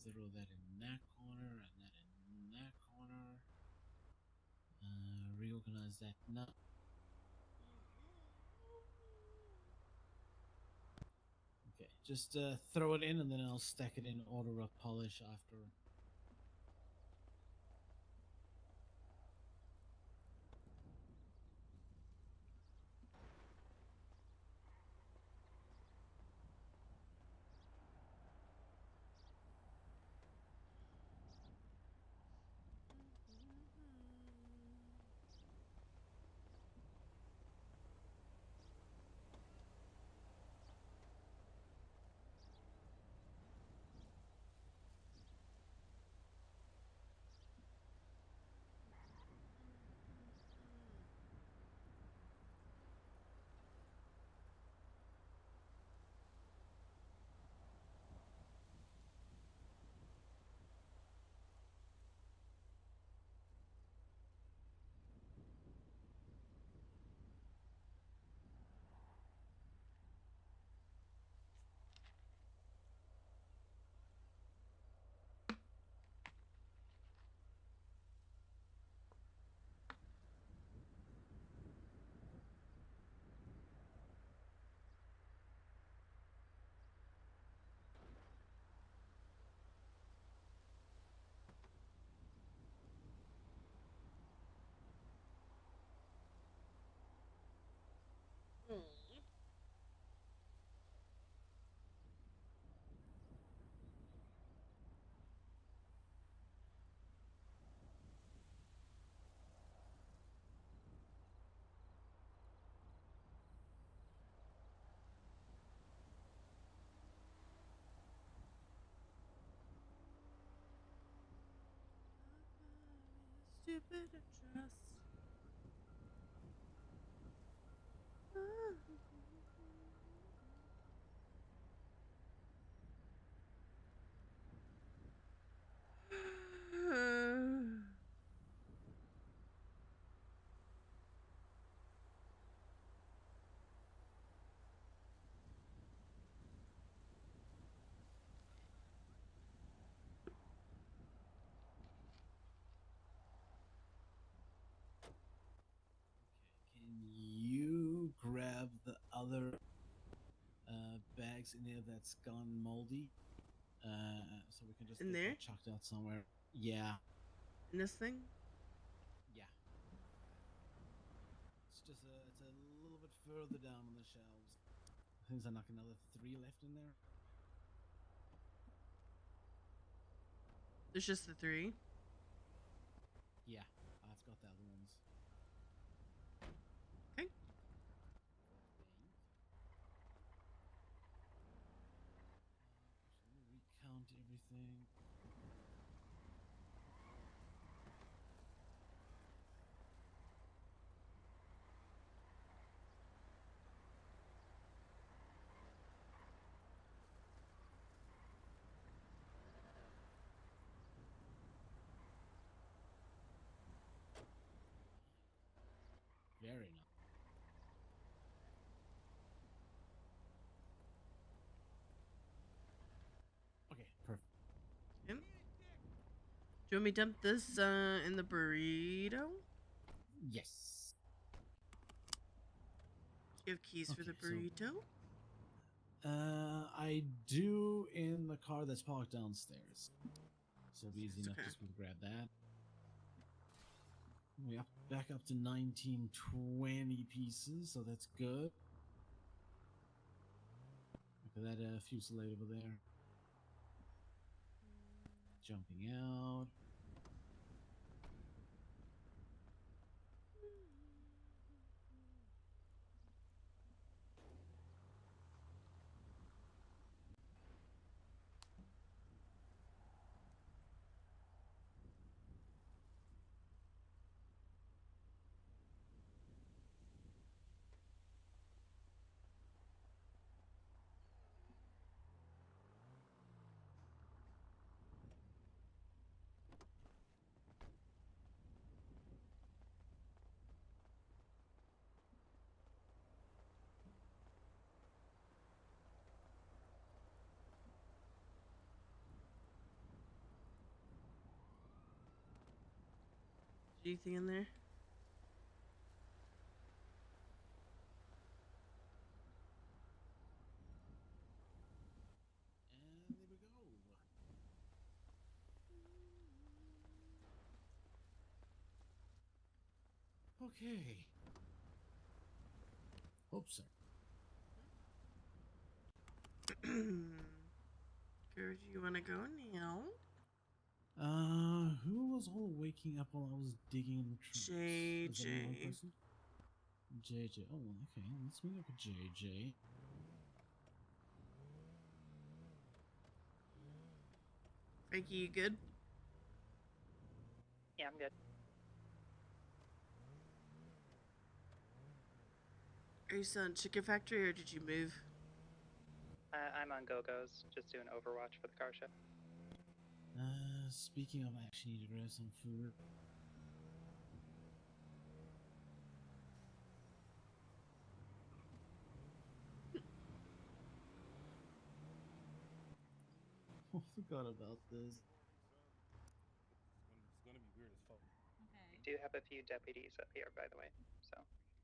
Throw that in that corner and that in that corner. Reorganize that nut. Okay, just throw it in and then I'll stack it in order of polish after. you better trust. Can you grab the other bags in there that's gone moldy? So we can just In get there? that chucked out somewhere. Yeah. In this thing? Yeah. It's a little bit further down on the shelves. I think there's like another 3 left in there. There's just the 3? Yeah, I've got the other ones. Okay. Let me recount everything. Very nice. Okay, perfect. Yep. Do you want me to dump this in the burrito? Yes. Do you have keys for the Okay, so- burrito? I do in the car that's parked downstairs. So it'll be easy enough Okay. just to grab that. We up back up to 1920 pieces, so that's good. Look at that fusillade over there. Jumping out. Anything in there? And there we go. Okay. Hope so. Where do you want to go now? Who was all waking up while I was digging in the trunks? Was that only one JJ. person? JJ. Oh, okay. Let's meet up with JJ. Frankie, you good? Yeah, I'm good. Are you still in Chicken Factory or did you move? I'm on Go-Go's, just doing Overwatch for the car show. Speaking of, I actually need to grab some food. I forgot about this. It's gonna be weird as fuck. We do have a few deputies up here, by the way, so.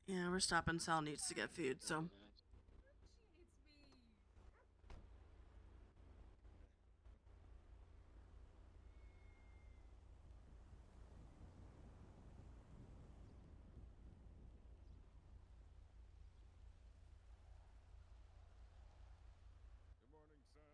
Yeah, we're stopping. Sal needs to get food, so. Good morning, son.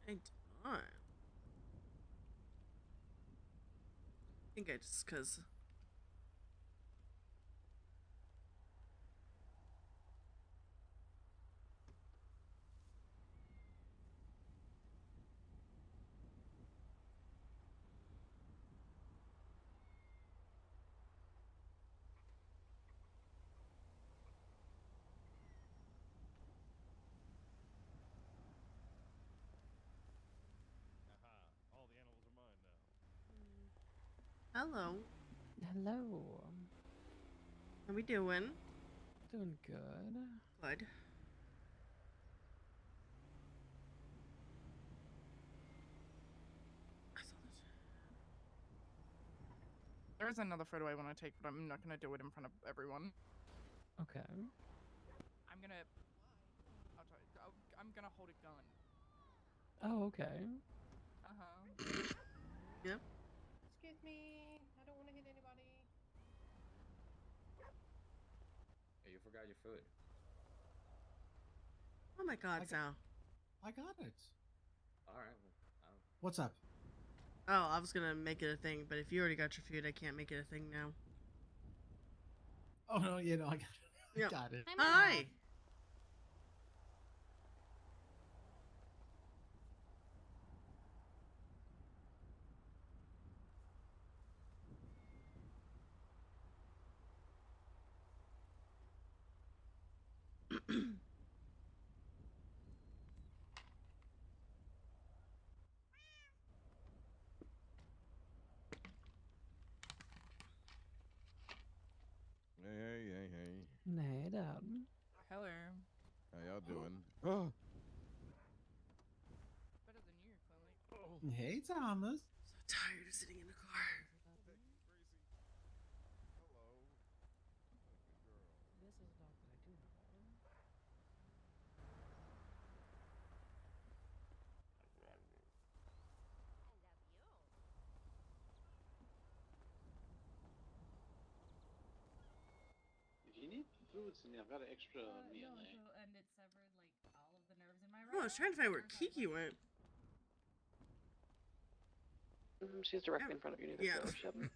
I did not. I think I just because. All the animals are mine now. Hello. Hello. How we doing? Doing good. Good. There's another photo I want to take, but I'm not going to do it in front of everyone. Okay. I'm going to... I'm going to hold a gun. Oh, okay. Uh-huh. Yep. Excuse me. I don't want to hit anybody. Hey, you forgot your food. Oh my God, Sal. I got it. All right. What's up? Oh, I was gonna make it a thing, but if you already got your food, I can't make it a thing now. Oh no, I got it. Yep. Got it. Hi. Hey. Hey, Dad. Hello. How y'all doing? Oh. Better than you, clearly. Hey, Thomas. So tired of sitting in the car. This is a dog that I do know. If you need food, Cindy, I've got an extra meal, No, eh? and it severed like all of the nerves in my Oh, I was trying to find where Kiki went. She's directly in front of you near the Yeah. dealership.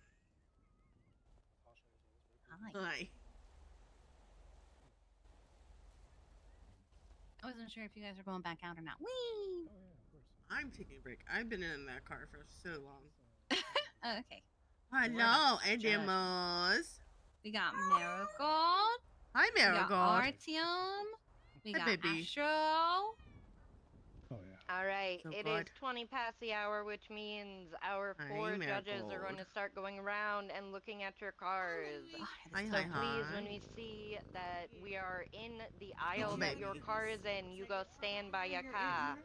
Hi. I wasn't sure if you guys are going back out or not. Whee! I'm taking a break. I've been in that car for so long. Oh, okay. Hello, animals. We got Marigold. Hi, We Marigold. got Artyom. We Hi, got baby. Astro. All right, So it good. is 20 past the hour, which means our Hi, 4 judges are going Marigold. to start going around and looking at your cars. Hi, So hi, please, hi. when we see that we are in the aisle that your car is in, you go stand by your car.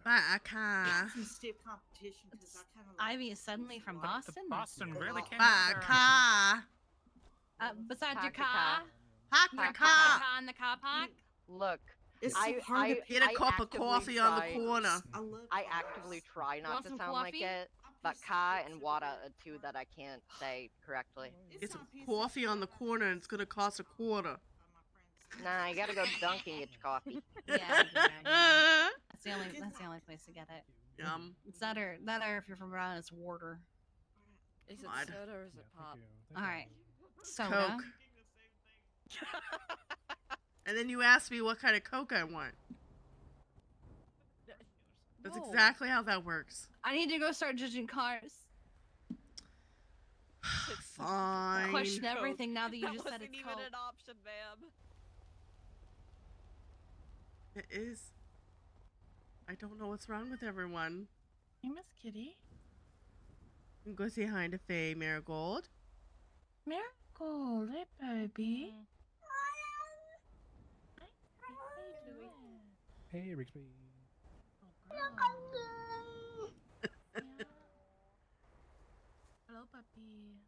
By a car. Some stiff competition because I kind of Ivy is suddenly from Boston. Boston really came By out a there. car. Besides your Park the car. Park You the got car car. in the car park. Look, It's so hard to Get a cup of actively coffee on the try- corner. I love I cars. actively try Want not to some sound like coffee? it, but ka and wada are two that I can't say correctly. Get some coffee on the corner and it's gonna cost a quarter. Nah, you gotta go Dunkin' get your coffee. Yeah. That's the only place to get it. Yum. It's that or if you're from around, it's Warder. Is it God. soda or is it pop? All right. Soda. Coke. And then you asked me what kind of Coke I want. That's No. exactly how that works. I need to go start judging cars. Fine. Question everything now that you That just said wasn't it's even Coke. an option, ma'am. It is. I don't know what's wrong with everyone. Hey, Miss Kitty. You can go say hi to Faye Marigold. Marigold, hey, baby. Hey, Rixby. Hello, puppy.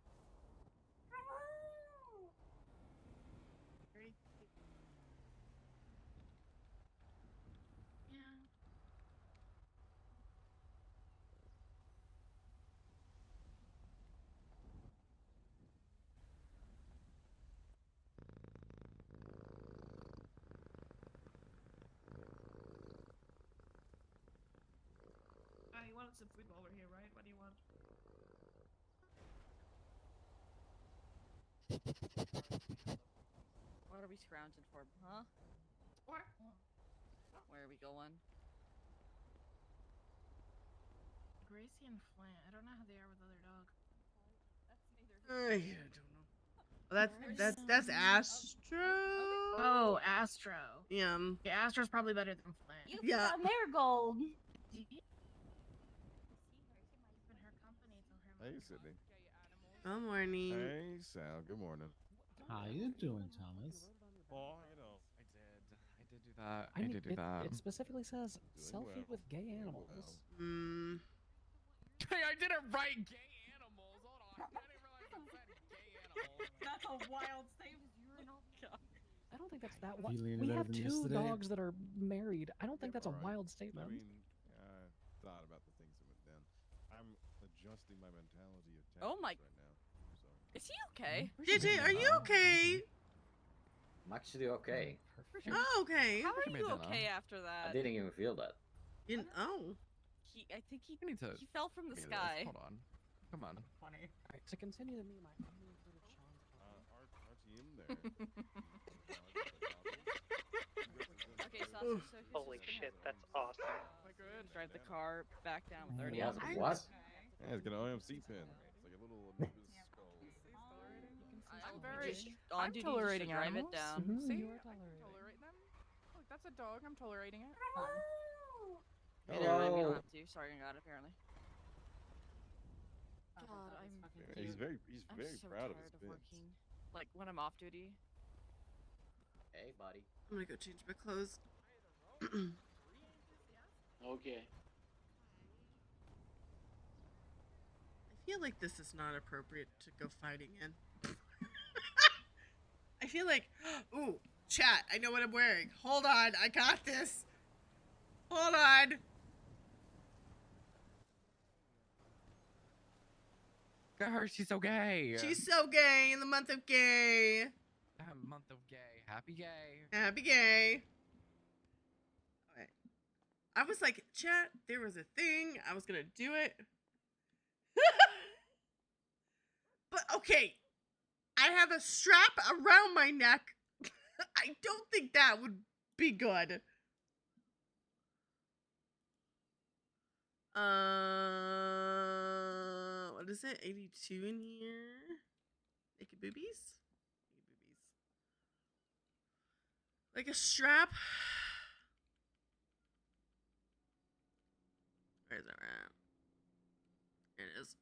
Yeah. want some food while we're here, right? What do you want? What are we scrounging for, huh? What? Where are we going? Gracie and Flint. I don't know how they are with other dog. I don't know. Well, that's Astro. Oh, Astro. Yeah. Yeah, Astro's probably better than Flint. You Yeah. found Marigold. Hey, Sydney. Good morning. Hey, Sal. Good morning. How you doing, Thomas? Well, you know, I did do that. I mean, did do that. It specifically says Doing selfie well. with gay animals. Hmm. I did it right. Gay animals. Hold on. I didn't realize it said gay animals. That's a wild statement. I don't think that's that wild. Feeling We better have than 2 yesterday? dogs that are married. I don't think that's a All right. wild statement. I mean, I thought about the things that went down. I'm adjusting my mentality of Oh my- right now. So. Is he okay? JJ, are you okay? I'm actually okay. Oh, okay. How are She made you that up. okay after I that? didn't even feel that. Oh. I think he We need to. he fell from the give me this. sky. Hold on. Come on. Funny. All right, to continue the meme, I only included Sean's Aren't you in there? Okay, so Holy shit, that's awesome. drive the car back down with 30 Yeah, hours. what? Yeah, it's got an OMC pin. It's like a little Anubis skull. I'm very- on I'm duty tolerating just to drive animals. it down. Mhm, See, you are I can tolerating. tolerate them. Look, that's a dog. I'm tolerating it. You know, you Hello. don't have to. Sorry, God, apparently. God, Yeah, he's very I'm so proud of tired his of pins. working. Like when I'm off duty. Hey, buddy. I'm gonna go change my clothes. Okay. I feel like this is not appropriate to go fighting in. I feel like, ooh, chat, I know what I'm wearing. Hold on, I got this. Hold on. Look at her. She's so gay. She's so gay in the month of gay. Month of gay. Happy gay. Happy gay. Alright. I was like, chat, there was a thing. I was gonna do it. But okay, I have a strap around my neck. I don't think that would be good. What is it? 82 in here. Naked boobies? Naked boobies. Like a strap. Where is it at? There it is.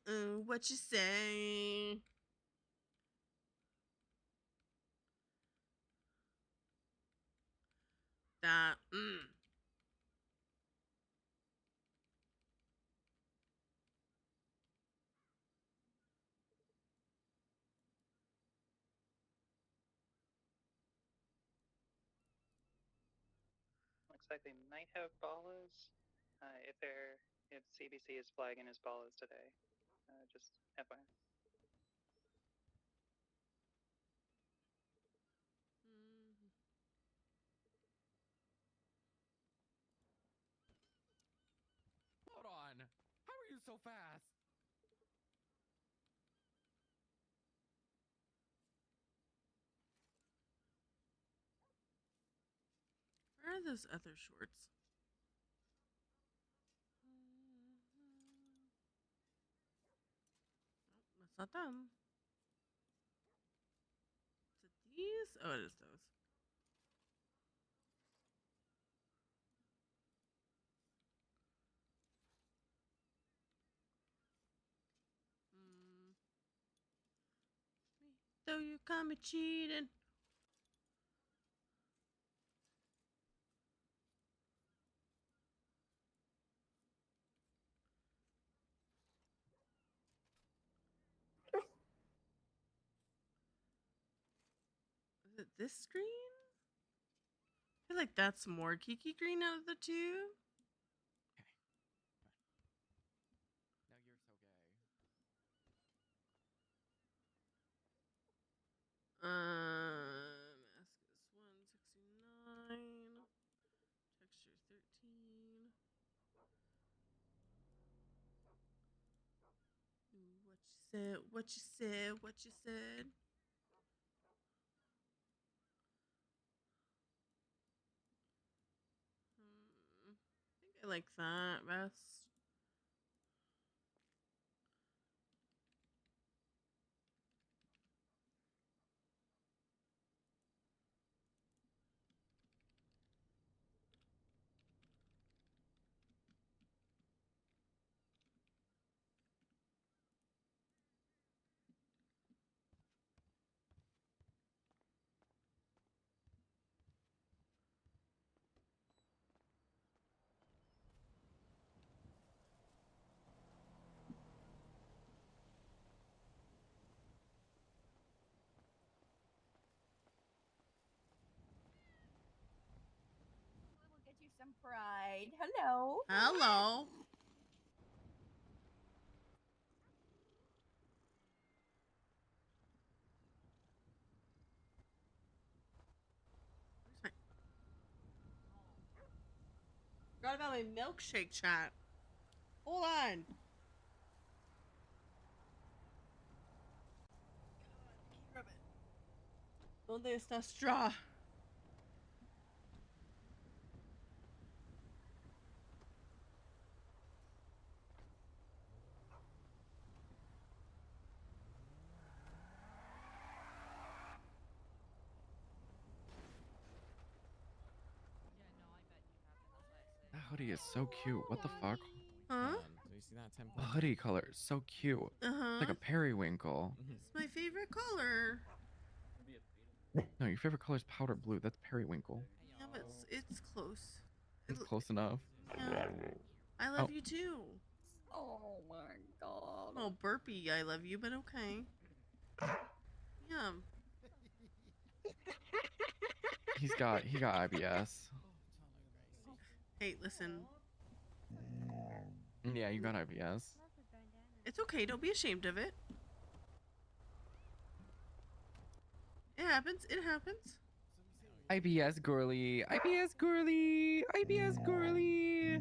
Well, what you say? That, Looks like they might have ballas. If CBC is flagging his ballas today, just FYI. Hold on. How are you so fast? where are those other shorts? That's not them. Is it these? Oh, it is those. So you caught me cheating. Is it this green? I feel like that's more Kiki green out of the two. Now you're so gay. said? What you said? What you said? I think I like that best. We'll get you some pride. Hello. Hello. Forgot about my milkshake chat. Hold on. ¿Dónde está straw? That hoodie is so cute. What the fuck? Huh? So you see that The template? hoodie color is so cute. It's like a periwinkle. It's my favorite color. No, your favorite color is powder blue. That's periwinkle. Yeah, but it's close. It's close enough. Yeah. I love you too. Oh my god. Oh, burpy. I love you, but okay. Yeah. He got IBS. Hey, listen. Yeah, you got IBS. It's okay. Don't be ashamed of it. It happens. It happens. IBS girly. IBS girly. IBS girly.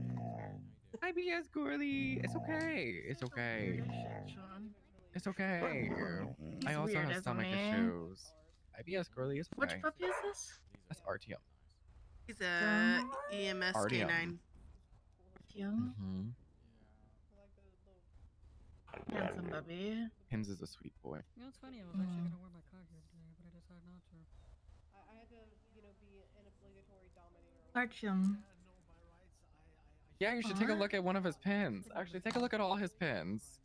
IBS girly. It's okay. It's okay. It's okay. I also weird, have isn't stomach he? issues. IBS girly is okay. Which puppy is this? That's RTM. He's a EMS RDM. K9. Mm-hmm. Handsome puppy. Hims is a sweet boy. You know, it's funny. I was actually gonna wear my car here today, but I decided not to. I had to, be an obligatory dominator. Artyom. Yeah, you should take a look at one of his pins. Actually, take a look at all his pins.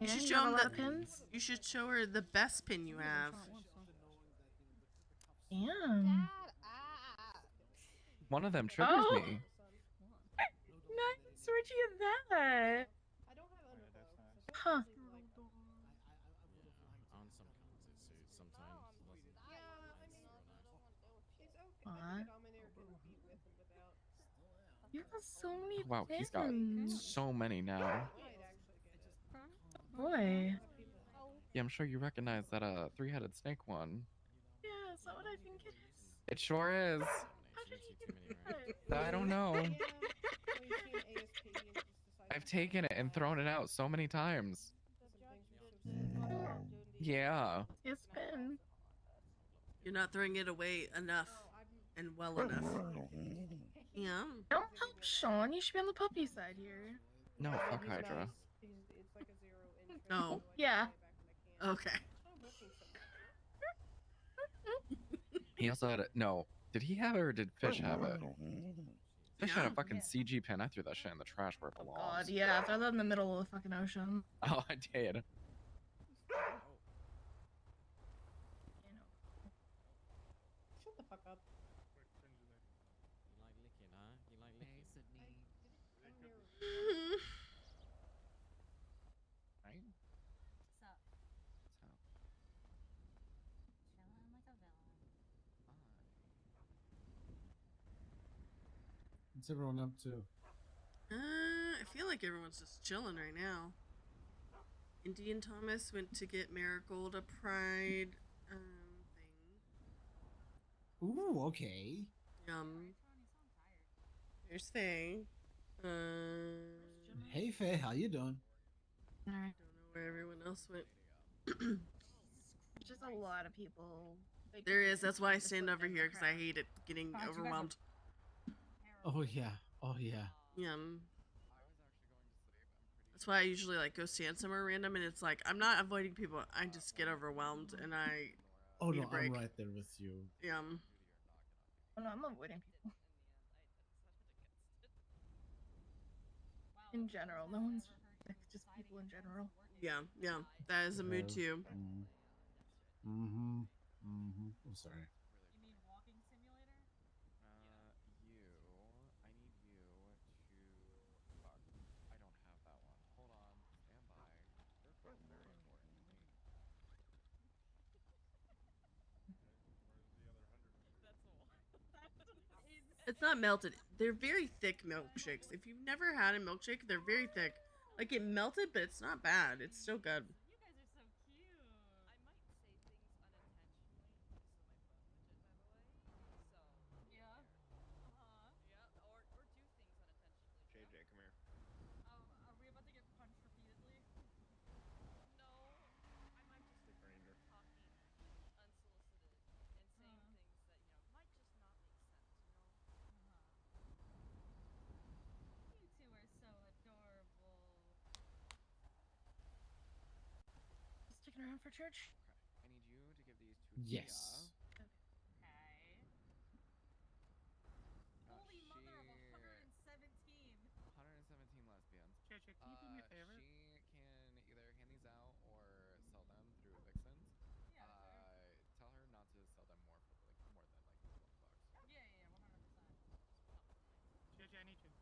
You should you show have a him lot the of pins? You should show her the best pin you have. Damn. One of them triggers Oh. me. Nice. Where'd you get that? Huh. On some cons, it suits. Sometimes it doesn't. What? You have so many Wow, he's got pins. so many now. Boy. Yeah, I'm sure you recognize that three-headed snake one. Yeah, is that what I think it is? It sure is. I don't know. I've taken it and thrown it out so many times. Yeah. It's been. You're not throwing it away enough and well enough. Yeah. Don't help Sean. You should be on the puppy side here. No, fuck Hydra. No. Yeah. Okay. He also had a, no. Did he have it or did Fish have it? Fish had a fucking CG pin. I threw that shit in the trash where it belongs. God, yeah. Throw that in the middle of the fucking ocean. Oh, I did. Shut the fuck up. You like licking, huh? You like licking? Right? What's up? Chilling like a villain. What's everyone up to? I feel like everyone's just chilling right now. Indian Thomas went to get Marigold a pride thing. Ooh, okay. Here's Faye. Hey, Faye, how you doing? I don't know where everyone else went. There's just a lot of people. Like, There is. That's why I just stand look over at the here because I crowd. hate it getting God, you guys are overwhelmed. Oh yeah. Oh yeah. Yeah. That's why I usually like go stand somewhere random, and it's like I'm not avoiding people. I just get overwhelmed, and I Oh need no, a break. I'm right there with you. Yeah. Oh no, I'm avoiding people. In general, no one's like just people in general. Yeah, yeah. That is a mood too. Mm-hmm. Mm-hmm. I'm sorry. You mean walking simulator? I need you to. Fuck. I don't have that one. Hold on. Stand by. They're both very important to me. It's not melted. They're very thick milkshakes. If you've never had a milkshake, they're very thick. Like it melted, but it's not bad. It's still good. You guys are so cute. I might say things unintentionally because of my phone widget, by the way. So yeah. Yeah. Or do things unintentionally. JJ, come here. Oh, are we about to get punched repeatedly? No. I might just be Stranger. talking unsolicited and saying things that might just not make sense. You two are so adorable. Sticking around for church? I need you to give these to Yes. Tia. Okay. Holy mother of 117. 117 lesbians. JJ, can you do me a favor? She can either hand these out or sell them through Vixens. Yeah, Tell her not to sell them more for like more than like $20. Yeah, 100%. JJ, I need you.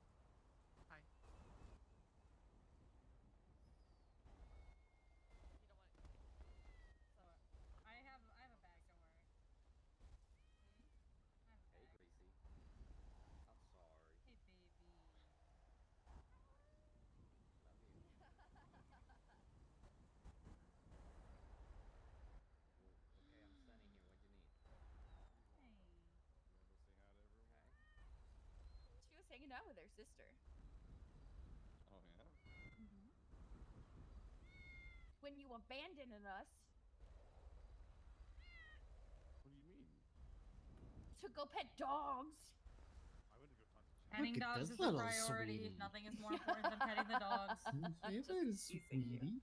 Hi. You know what? So I have a bag. Don't worry. I have a Hey, bag. Greasy. I'm sorry. Hey, baby. Love you. Well, okay, I'm standing here. What do you need? Hey. You wanna go say hi to everyone? Okay. She was hanging out with her sister. Oh yeah. When you abandoned us What do you mean? to go pet dogs. I wouldn't go talk to Chad. Petting Look at dogs this is a little priority. sweetie. Nothing is more important than petting the dogs. Hey Just there, teasing you. sweetie.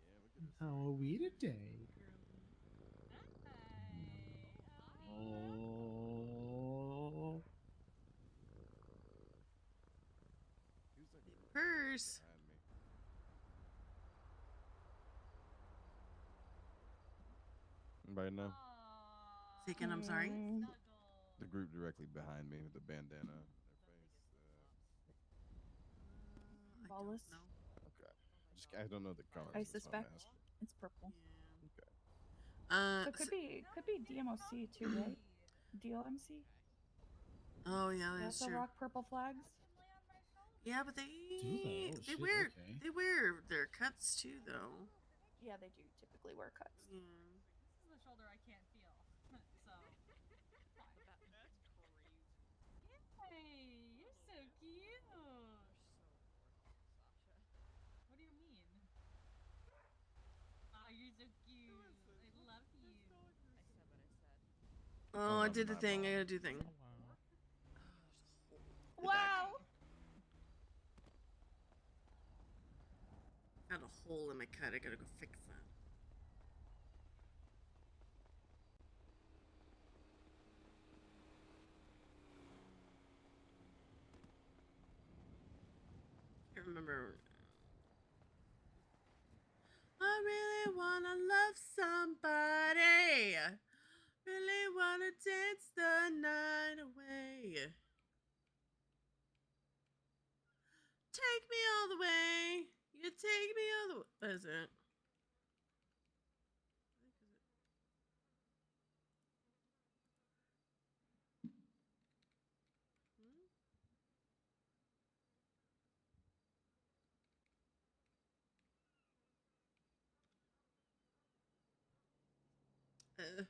Yeah, look at this. How are we today? Hi. Oh. Who's that girl Purse. behind me? Anybody know? Second, I'm sorry. The group directly behind me with the bandana on their face. Wallace. Okay. I don't know the colors. I That's why I'm suspect asking. it's purple. Okay. So it could be DMOC too, right? DLMC. Oh yeah, They that's also true. rock purple flags. Yeah, but Do they? Oh, they shit, wear okay. they wear their cuts too, though. Yeah, they do typically wear cuts. Yeah. This is the shoulder I can't feel. So. That's crazy. Yay! You're so cute. Sasha. What do you mean? Oh, you're so cute. I love you. I said what I said. Oh, I did the thing. I gotta do the thing. Wow. Got a hole in my cut. I gotta go fix that. Can't remember. I really wanna love somebody. Really wanna dance the night away. Take me all the way. You take me all the way. What is it? Uh.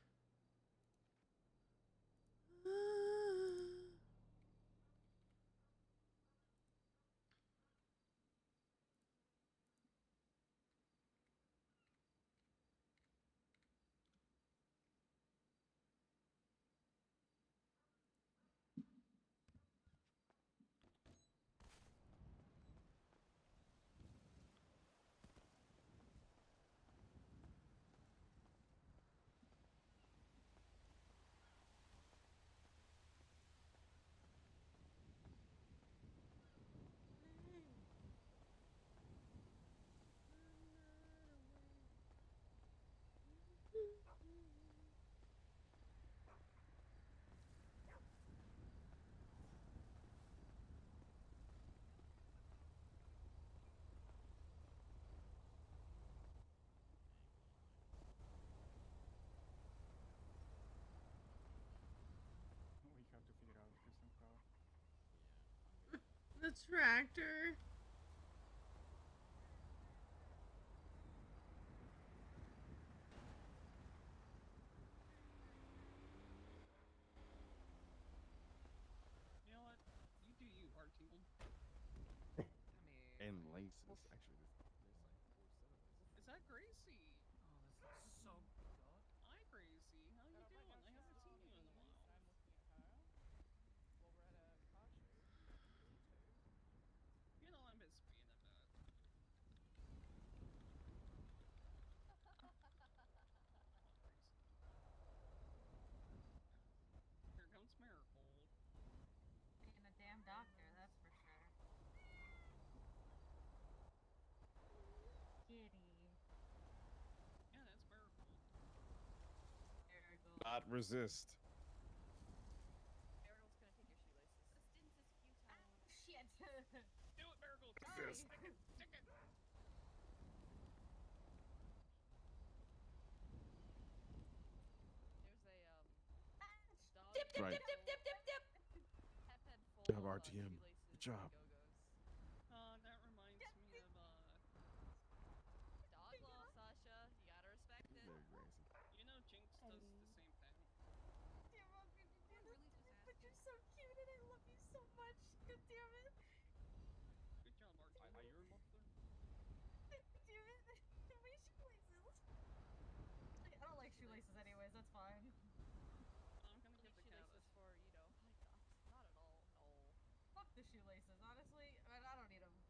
a tractor. You know what? You do you, Archie. And laces. Actually, there's like 4 set of laces. Is that Gracie? Oh, this looks so good. Hi, Gracie. How you doing? I haven't seen you in a while. I'm looking at her. Well, we're at a car show. You know, I miss being a vet. Here comes Marigold. Being a damn doctor, that's for sure. Kitty. Yeah, that's Marigold. Marigold. Not resist. Marigold's gonna take your shoelaces. Resistance is futile. Shit. Do it, Marigold. Sorry. Stick it. Stick it. There's a dog. Dip, dip, Right. dip, dip, dip, dip, dip. Pet full Good job, of RTM. shoelaces Good job. and Go-Go's. That reminds me of Dog law, Sasha. You gotta respect it. Very Gracie. you know, Jinx does the same thing. Damn, I'm gonna do it, but you're so cute and I love you so much. God damn it. Good job, Archie. You're in love with her? Damn it. My shoelaces. I don't like shoelaces anyways, that's fine. I'm gonna get the cat. Shoelaces for, you know, high tops. Not at all. No. Fuck the shoelaces, honestly. I mean, I don't need them. If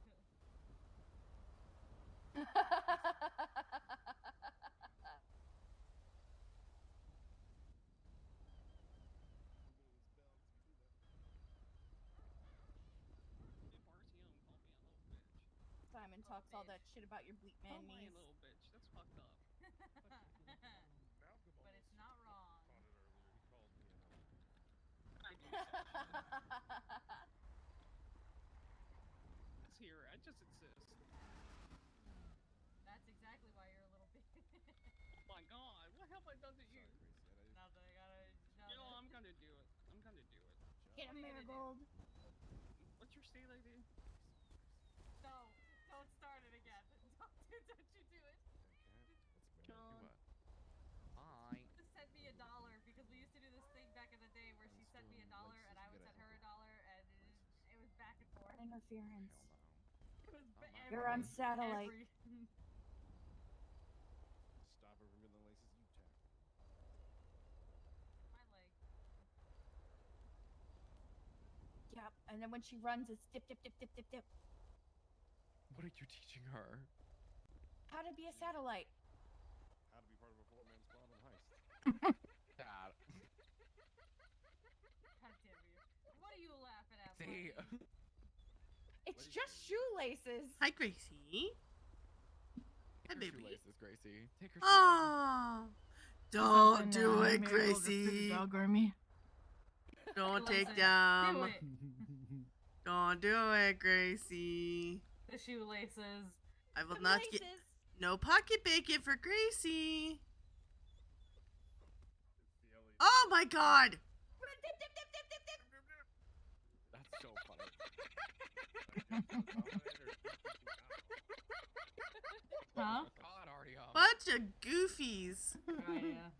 RTM called me a little bitch. Simon talks all that shit about your bleep man Call me a knees. little bitch. That's fucked up. Malcolm But it's almost not wrong. caught it earlier. He called me an elf. I do such. Let's hear it. I just insist. That's exactly why you're a little bitch. Oh my god, what have I done to you? Sorry, Gracie. Nothing, I gotta. You know, I'm gonna do it. I'm gonna do it. Get him, Marigold. What's your state ID? No, don't start it again. Don't you do it. Do what? Hi. Just send me $1 because we used to do this thing back in the day where she sent me $1 and I would send her $1 and it was back and forth. Interference. It was You're on satellite. Stop her from getting the laces. You tackle. My leg. Yep. And then when she runs, it's dip, dip, dip, dip, dip, dip. What are you teaching her? How to be a satellite. How to be part of a 4-man squad on heist. Dad. God damn you. What are you laughing at? See? Marty? It's just shoelaces. Hi, Gracie. Hi, Take her baby. shoelaces, Gracie. Take her Oh, don't do it, Gracie. Dog army. Don't take Listen, them. Do it. Don't do it, Gracie. The shoelaces. I will not get no pocket bacon for Gracie. Oh my god. That's so funny. Huh? God, Artyom. Bunch of goofies. No idea.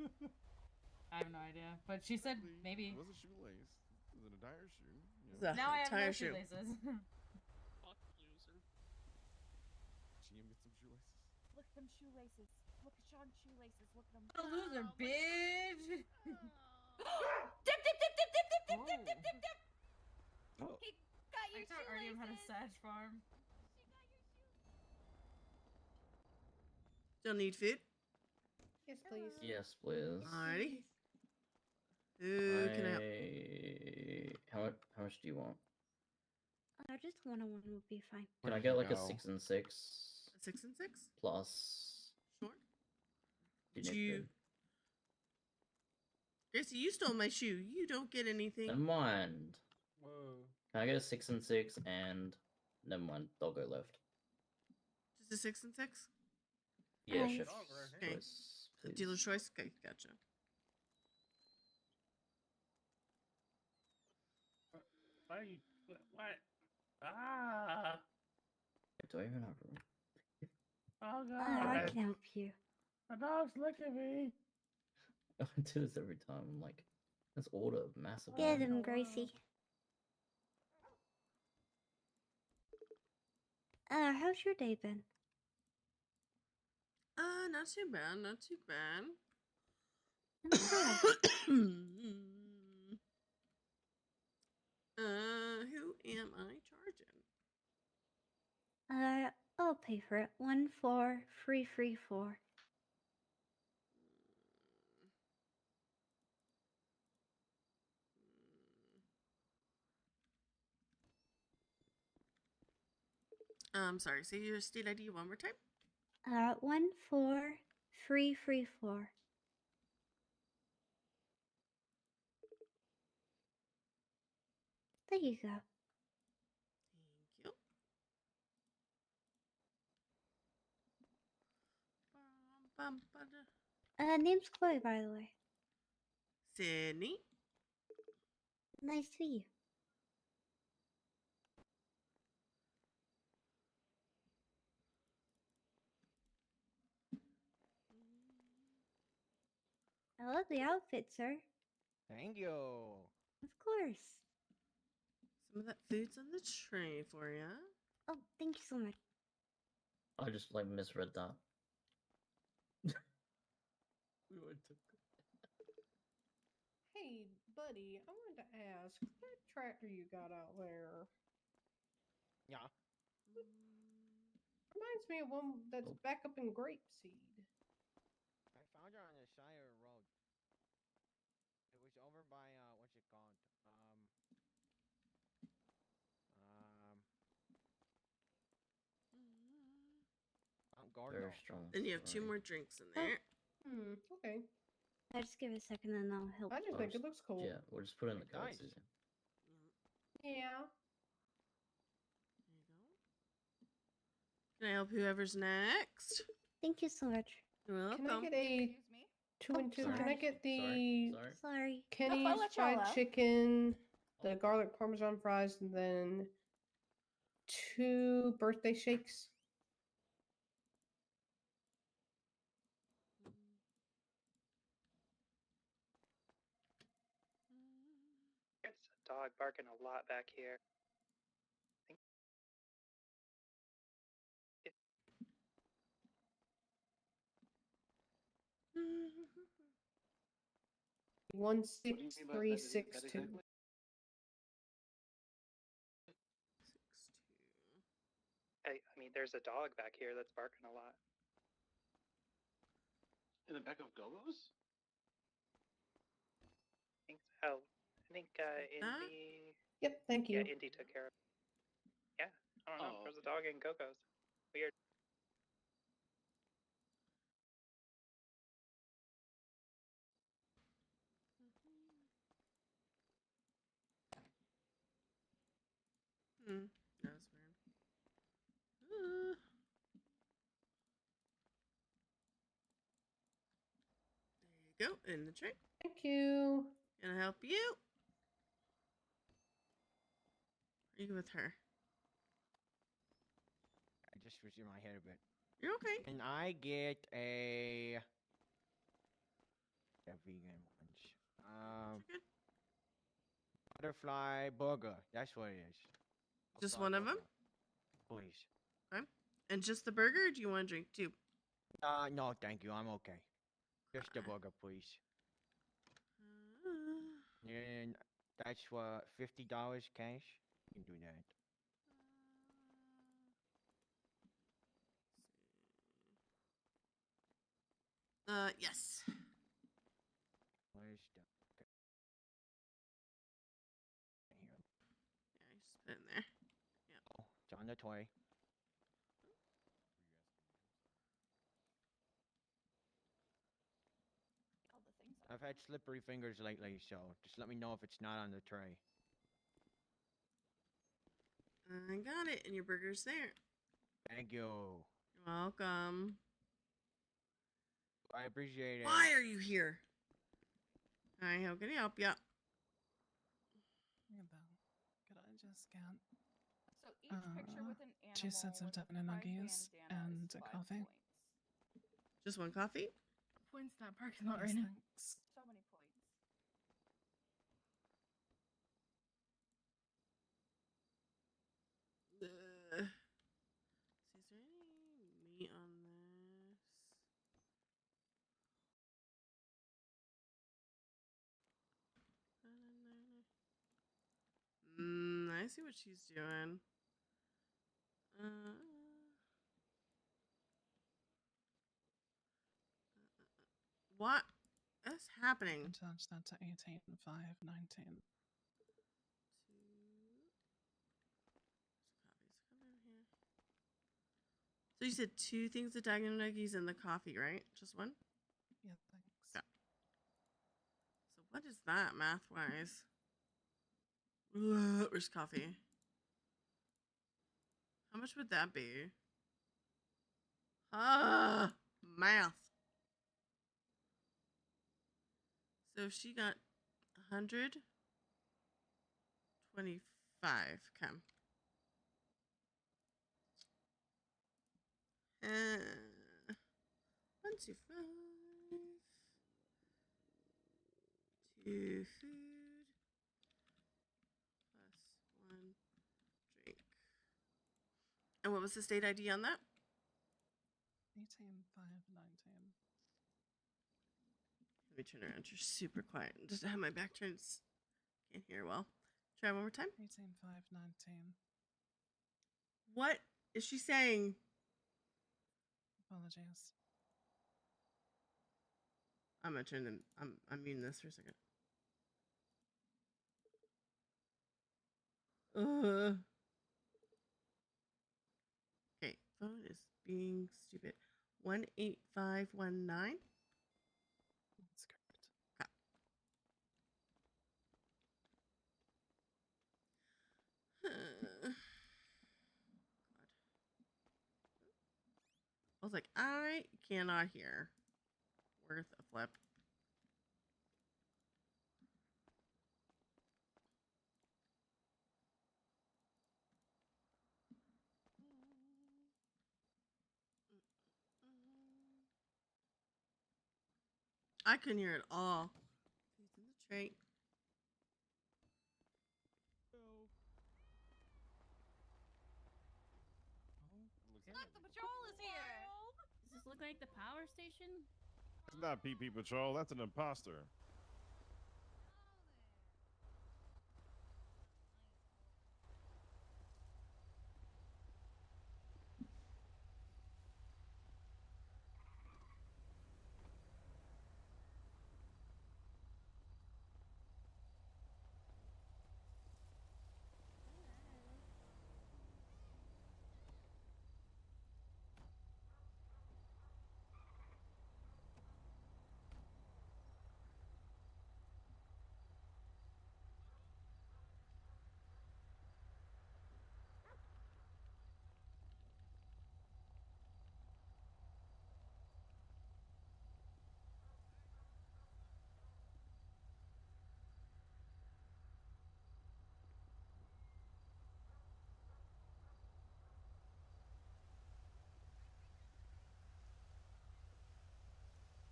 I have no idea. But she said maybe. It was a shoelace. It was a tire shoe. It's a Now I have no tire shoe. shoelaces. Fuck loser. GM, get some shoelaces. Look at them shoelaces. Look at Sean's shoelaces. Look at them. A loser, bitch. Dip, dip, dip, dip, dip, dip, dip, dip, dip, dip, dip. Oh. He got I your thought Artyom had a shoelaces. Sag farm. Still need food? Yes, please. Yes, please. Alrighty. Ooh, can I? How much do you want? Just 101 would be fine. Can I get like a 6 and 6 A 6 and 6? plus? Sure. Do Did need you? food? Gracie, you stole my shoe. You don't get anything. Never mind. Whoa. Can I get a 6 and 6 and never mind, doggo left. Just a 6 and 6? Yeah, Nice. chef. Okay. Choice, please. Dealer's choice? Okay, gotcha. Why are you? What? Ah! Do I even have room? Oh I god! can help you. The dog's licking me! I do this every time. I'm like, let's order massive. Get amount. him, Gracie. How's your day been? Not too bad, not too bad. Who am I charging? I'll pay for it. 14334. Sorry, say your state ID one more time. 14334. There you go. Thank you. Name's Chloe, by the way. Sydney. Nice to meet you. I love the outfit, sir. Thank you. Of course. Some of that food's on the tray for you. Oh, thank you so much. I just like misread that. Hey, buddy, I wanted to ask that tractor you got out there Yeah. reminds me of one that's back up in Grapeseed. I found her on the side of the road. It was over by what's it called? Garden. Very strong. Then you have 2 more drinks in there. Okay. Just give it a second and I'll help. I just think it looks cool. Yeah, we'll just put it in the card. Nice. Susan. Yeah. Can I help whoever's next? Thank you so much. You're welcome. Can I get a 2 and 2? sorry. Can I get the Sorry. Kenny's I'll let y'all fried out. chicken, the garlic parmesan fries, and then 2 birthday shakes? It's a dog barking a lot back here. What do you mean by that? Is that 16362. exactly? I mean, there's a dog back here that's barking a lot. In the back of Gogo's? I think so. I think Indy. Yep, thank you. Yeah, Indy took care of it. Yeah, I don't know. Oh, There's a dog in Gogo's. Weird. That was weird. There you go, in the tray. Thank you. Can I help you? Are you with her? I just was in my head a bit. You're okay. Can I get a vegan ones? Butterfly burger. That's what it is. Just Butterfly one of them? burger, please. Okay. And just the burger, or do you want a drink too? No, thank you. I'm okay. Just the burger, please. And that's what, $50 cash? You can do that. Yes. Where's the... Okay. Here. Yeah, just put it in there. Yeah. Oh, it's on the toy. I've had slippery fingers lately, so just let me know if it's not on the tray. I got it, and your burger's there. Thank you. You're welcome. I appreciate it. Why are you here? Hi, how can I help you? Could I just get... So each picture with an animal 2 sets of with a Devon and pride Nuggies bandana and is a 5 coffee. points. Just one coffee? Points in that parking lot Yes, right now. thanks. So many points. See, is there any meat on this? I see what she's doing. What is happening? Attach that to 18, 5, 19. So you said 2 things of Dagon Nuggies and the coffee, right? Just one? Yeah, thanks. Yeah. So what is that math-wise? Where's coffee? How much would that be? Math. So she got 125. Okay. 125. 2 food plus 1 drink. And what was the state ID on that? 18, 5, 19. Let me turn around. You're super quiet. Just have my back turned. Can't hear well. Try one more time. 18, 5, 19. What is she saying? Apologies. I'm gonna turn them. I'm muting this for a second. Okay, phone is being stupid. 18519. That's correct. Okay. God. I was like, I cannot hear. Worth a flip. I couldn't hear it all. It's in the tray. Look, the patrol is here. Does this look like the power station? It's not PP Patrol. That's an imposter.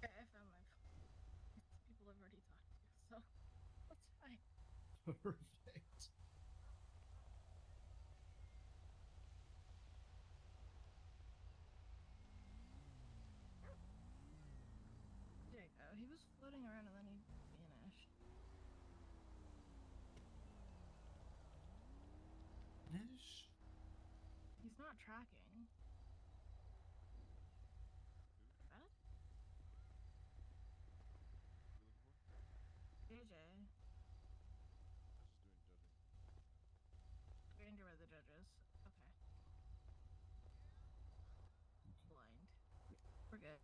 I found my people I've already talked to, so that's fine. Perfect. There you go. He was floating around and then he vanished. He's not tracking. What? JJ. Waiting to read the judges. Okay. Blind. We're good.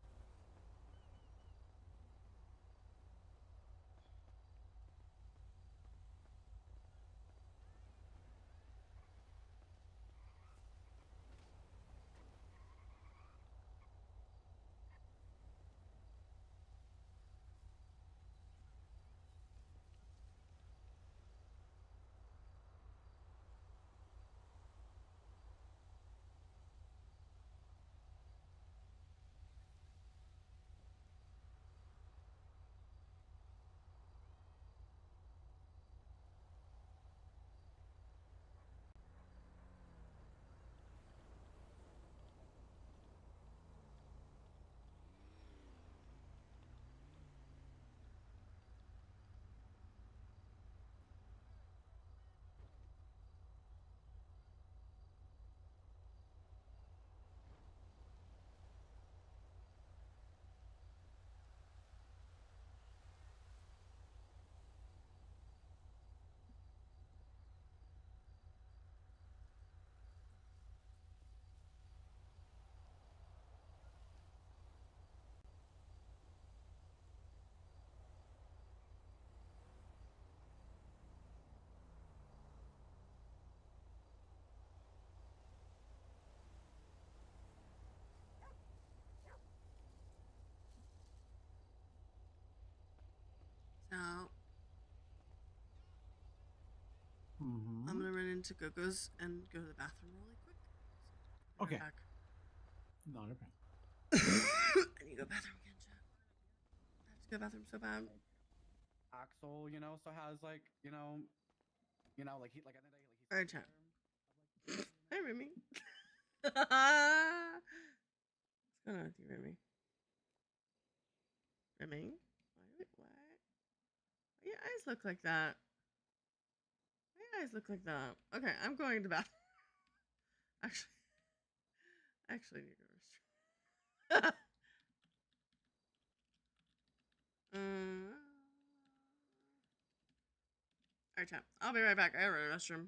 out. Mm-hmm. I'm gonna run into Gogo's and go to the bathroom really quick. Okay. Back. Not a problem. I need to go bathroom again, chat. I have to go bathroom so bad. Axel, so has like, like he like I think like he's Alright, chat. Hi, Remy. What's going on with you, Remy? Remy? What? Why your eyes look like that? Why your eyes look like that? Okay, I'm going to the bathroom. Actually need to go to the restroom. Alright, chat. I'll be right back. I gotta go to the restroom.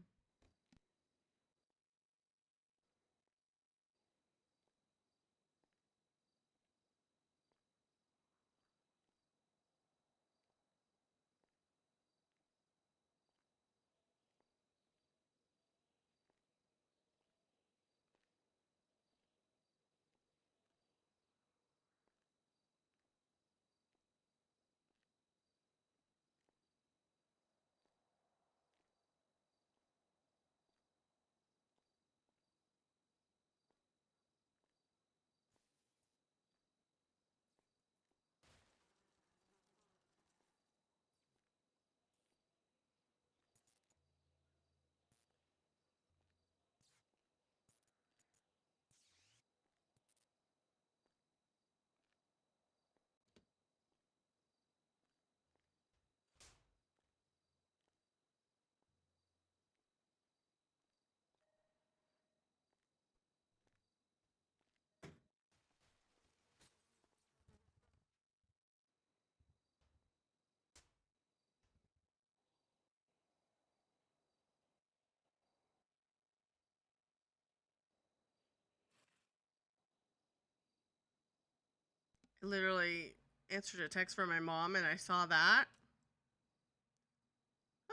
I literally answered a text from my mom and I saw that.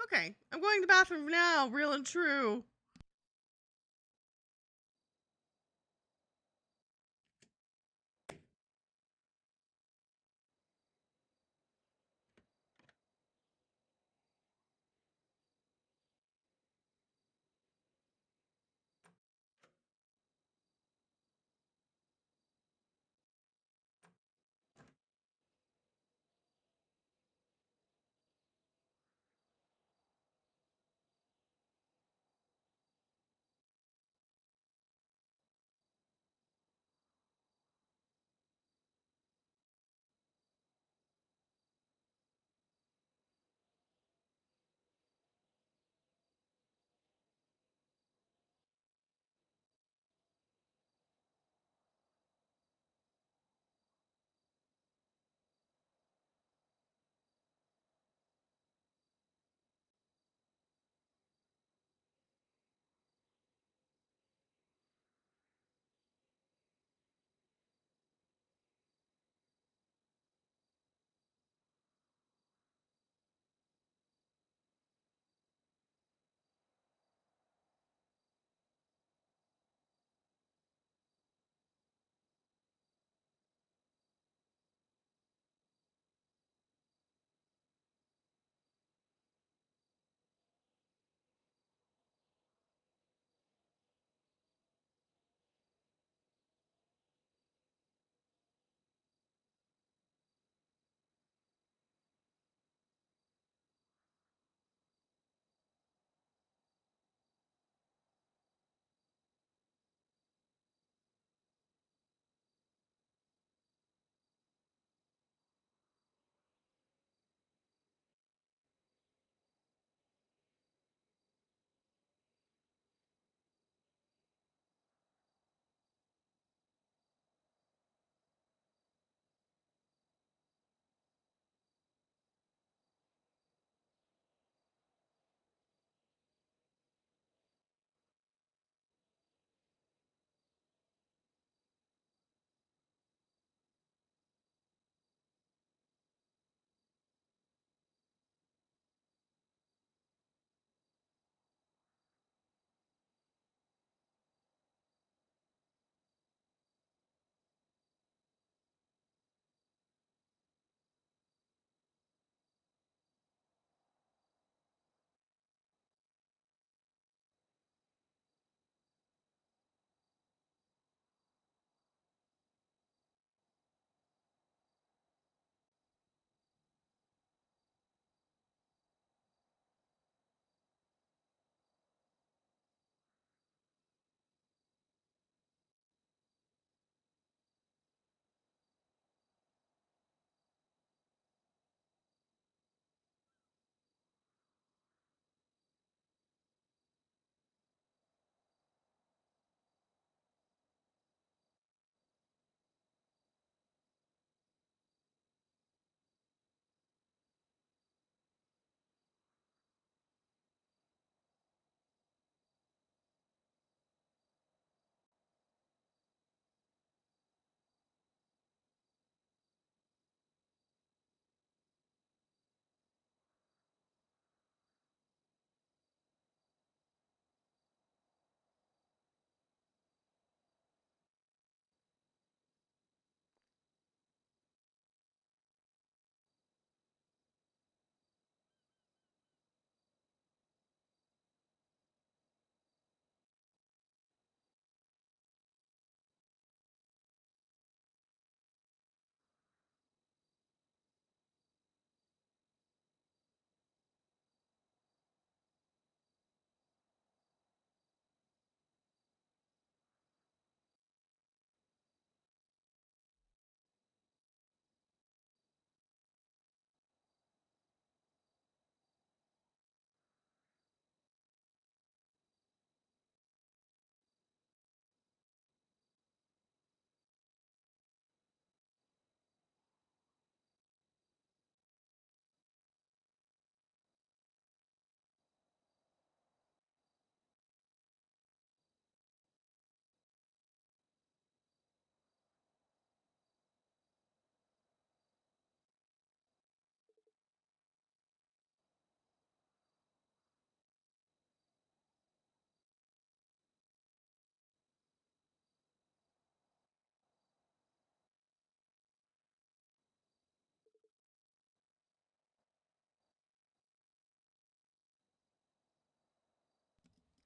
Okay, I'm going to the bathroom now, real and true.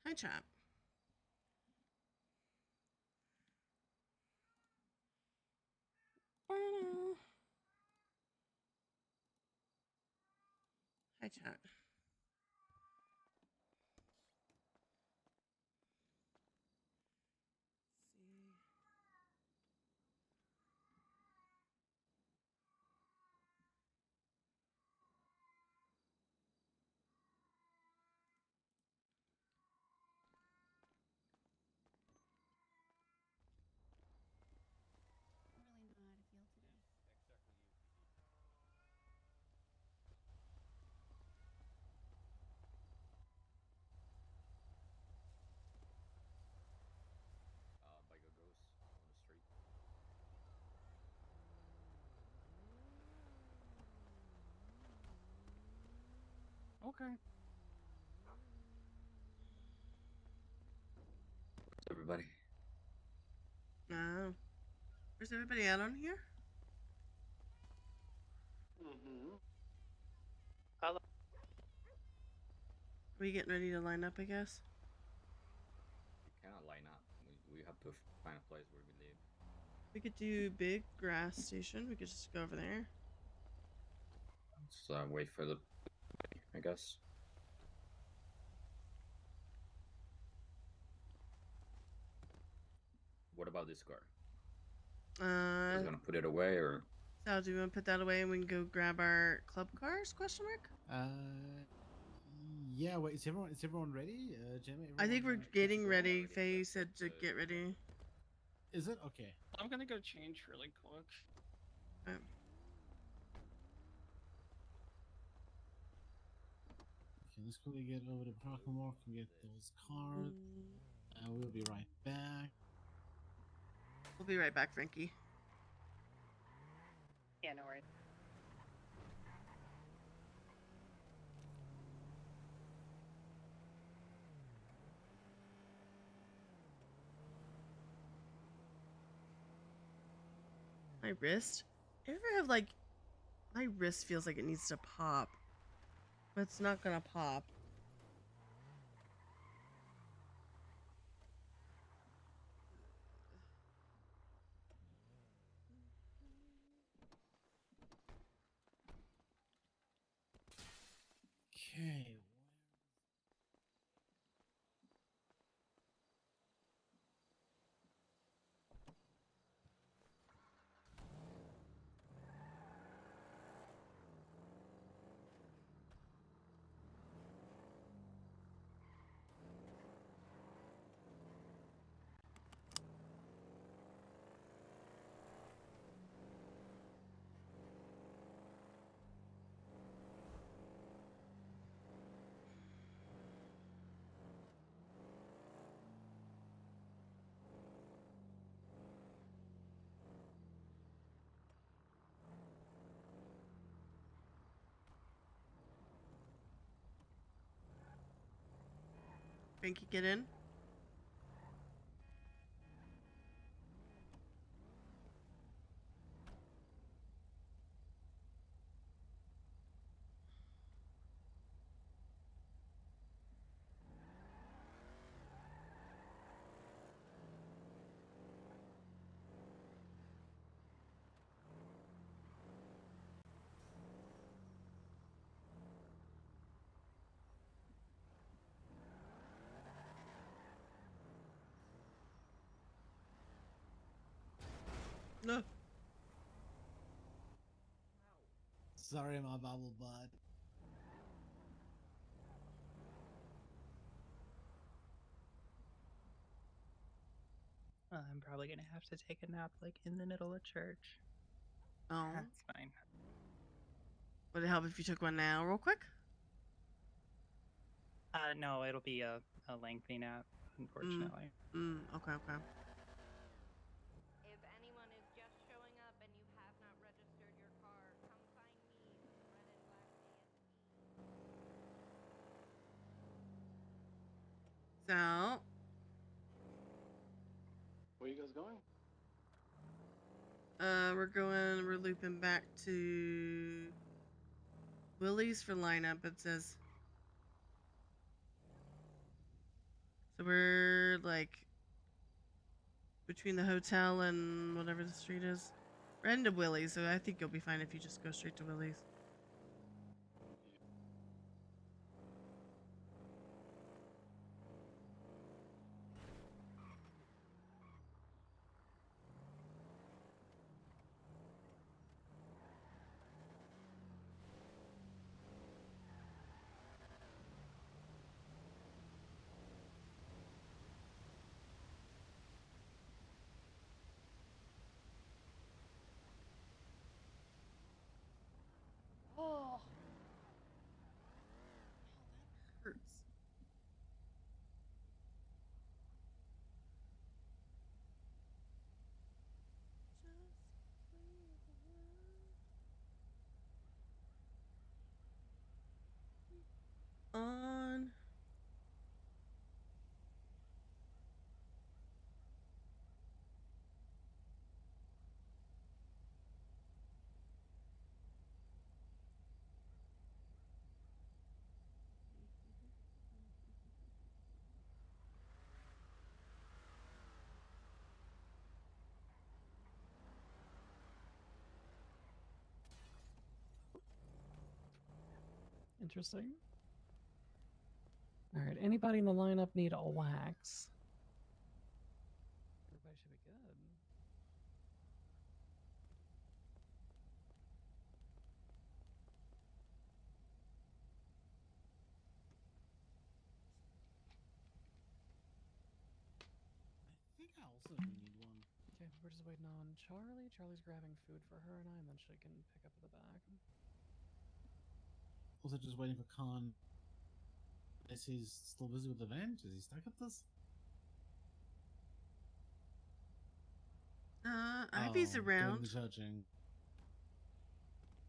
Hi, chat. Hi, chat. I don't really know how to feel today. Bike a ghost on the street. Okay. Where's everybody? Where's everybody at on here? Mm-hmm. Hello. Are we getting ready to line up, I guess? We cannot line up. We have to find a place where we live. We could do big grass station. We could just go over there. Let's wait for the, I guess. What about this car? Are you gonna put it away or? Sal, do you want to put that away and we can go grab our club cars? Question mark. Yeah. Wait, is everyone ready? Jamie. I think we're Everyone, getting ready. Faye said to get ready. Is it okay? I'm gonna go change really quick. Okay, let's quickly get over to Proclamore and get those cars. We'll be right back. We'll be right back, Frankie. Yeah, no worries. My wrist? You ever have like, my wrist feels like it needs to pop, but it's not gonna pop. Okay. Frankie, get in. No. Sorry, my bubble bud. I'm probably gonna have to take a nap like in the middle of church. Oh. That's fine. Would it help if you took one now, real quick? No, it'll be a lengthy nap, unfortunately. Okay, okay. If anyone is just showing up and you have not registered your car, come find me, Red and Black ASP. So, Where are you guys going? we're looping back to Willie's for lineup, it says. So we're like between the hotel and whatever the street is. We're heading to Willie's, so I think you'll be fine if you just go straight to Willie's. Oh. Hurts. On. Interesting. All right. Anybody in the lineup need a wax? Everybody should be good. I think I also do need one. Okay, we're just waiting on Charlie. Charlie's grabbing food for her and I, and then she can pick up at the back. Also just waiting for Khan. Is he still busy with the event? Is he stuck at this? Ivy's Doing around. the judging.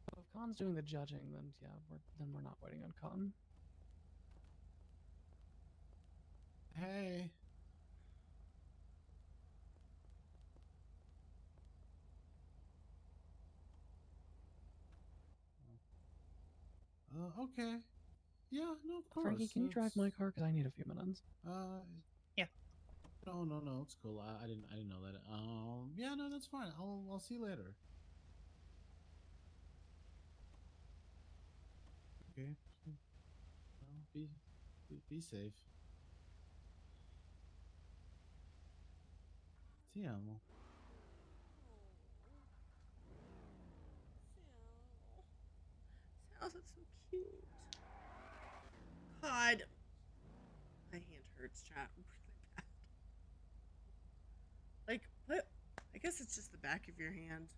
So if Khan's doing the judging, then yeah, we're not waiting on Khan. Hey. Okay. Yeah, no, of course. Frankie, can you drive my car? Because I need a few minutes. Yeah. No, it's cool. I didn't know that. Yeah, no, that's fine. I'll see you later. Okay. Well, be safe. Ti amo. Oh, that's so cute. God. My hand hurts, chat. Really bad. Like, what? I guess it's just the back of your hand.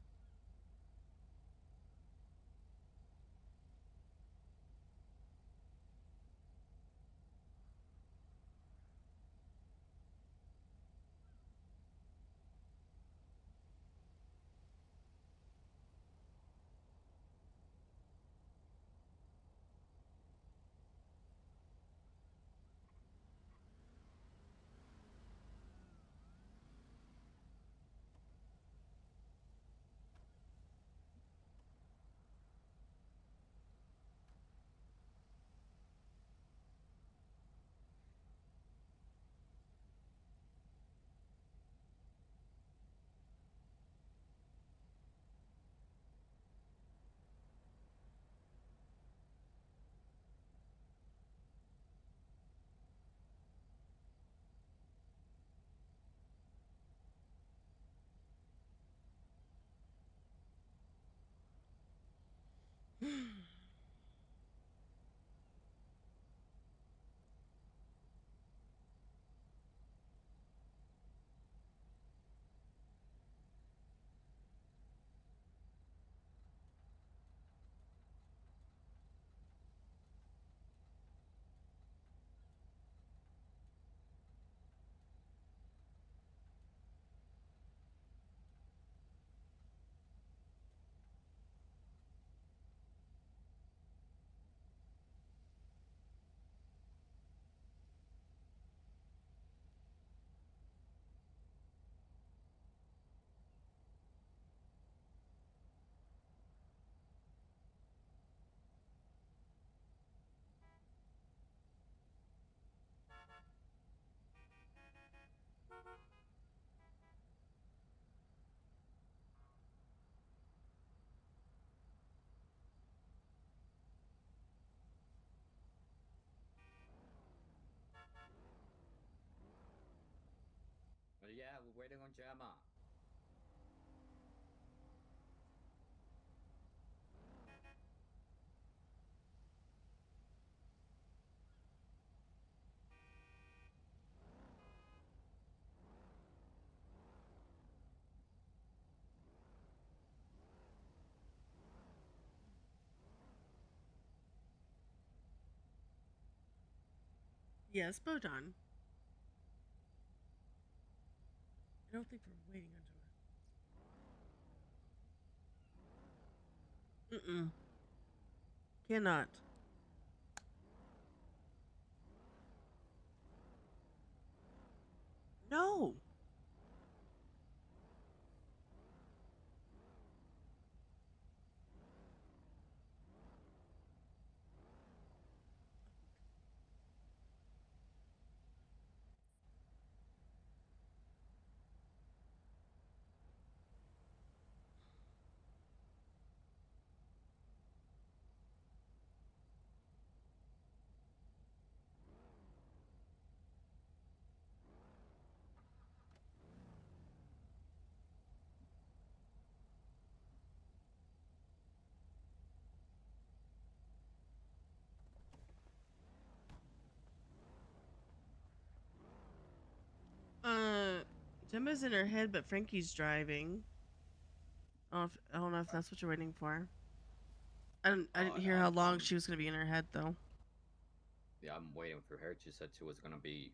We're waiting on Gemma. Yes, Bodon. I don't think we're waiting until. Cannot. No. Gemma's in her head, but Frankie's driving. I don't know if that's what you're waiting for. I didn't hear how long she was gonna be in her head though. Yeah, I'm waiting for her. She said she was gonna be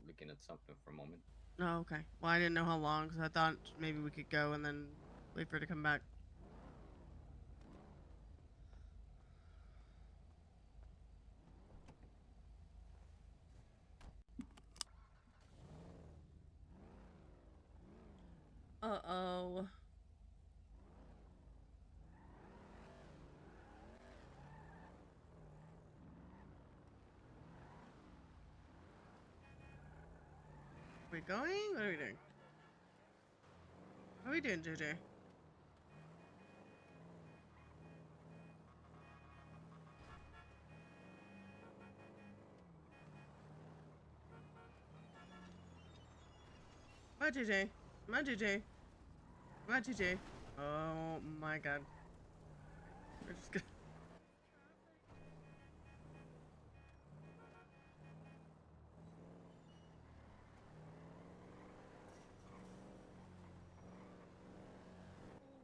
looking at something for a moment. Oh, okay. Well, I didn't know how long, so I thought maybe we could go and then wait for her to come back. Uh-oh. Are we going? What are we doing? What are we doing, JJ? Come on, JJ. Come on, JJ. Come on, JJ. Oh my god. We're just gonna...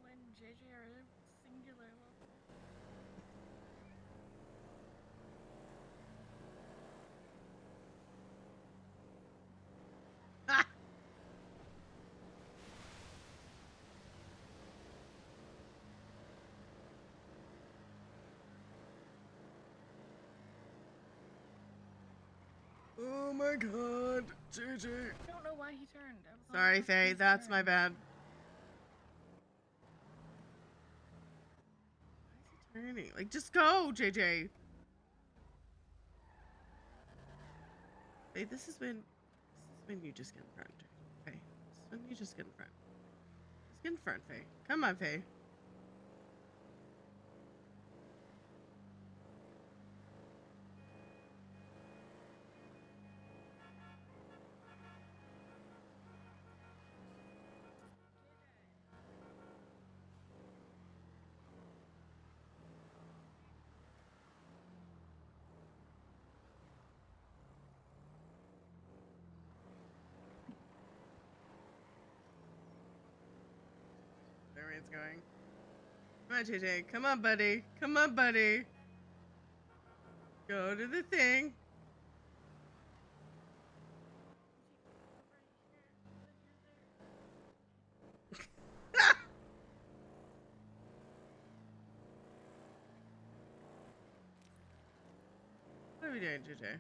When JJ are singular level. Oh my god, JJ. I don't know why he turned. I was Sorry, Faye. That's my bad. Why is he turning? Like, just go, JJ. Faye, this is when you just get in front. Okay, this is when you just get in front. Just get in front, Faye. Come on, Faye. There it's going. Come on, JJ. Come on, buddy. Come on, buddy. Go to the thing. What are we doing, JJ?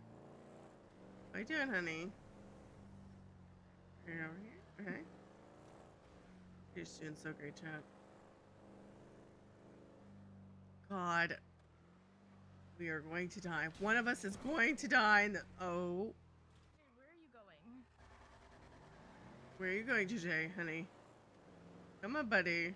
What are you doing, honey? Are you over here? Okay. You're just doing so great, chat. God. We are going to die. One of us is going to die. And oh. Hey, where are you going? Where are you going, JJ, honey? Come on, buddy.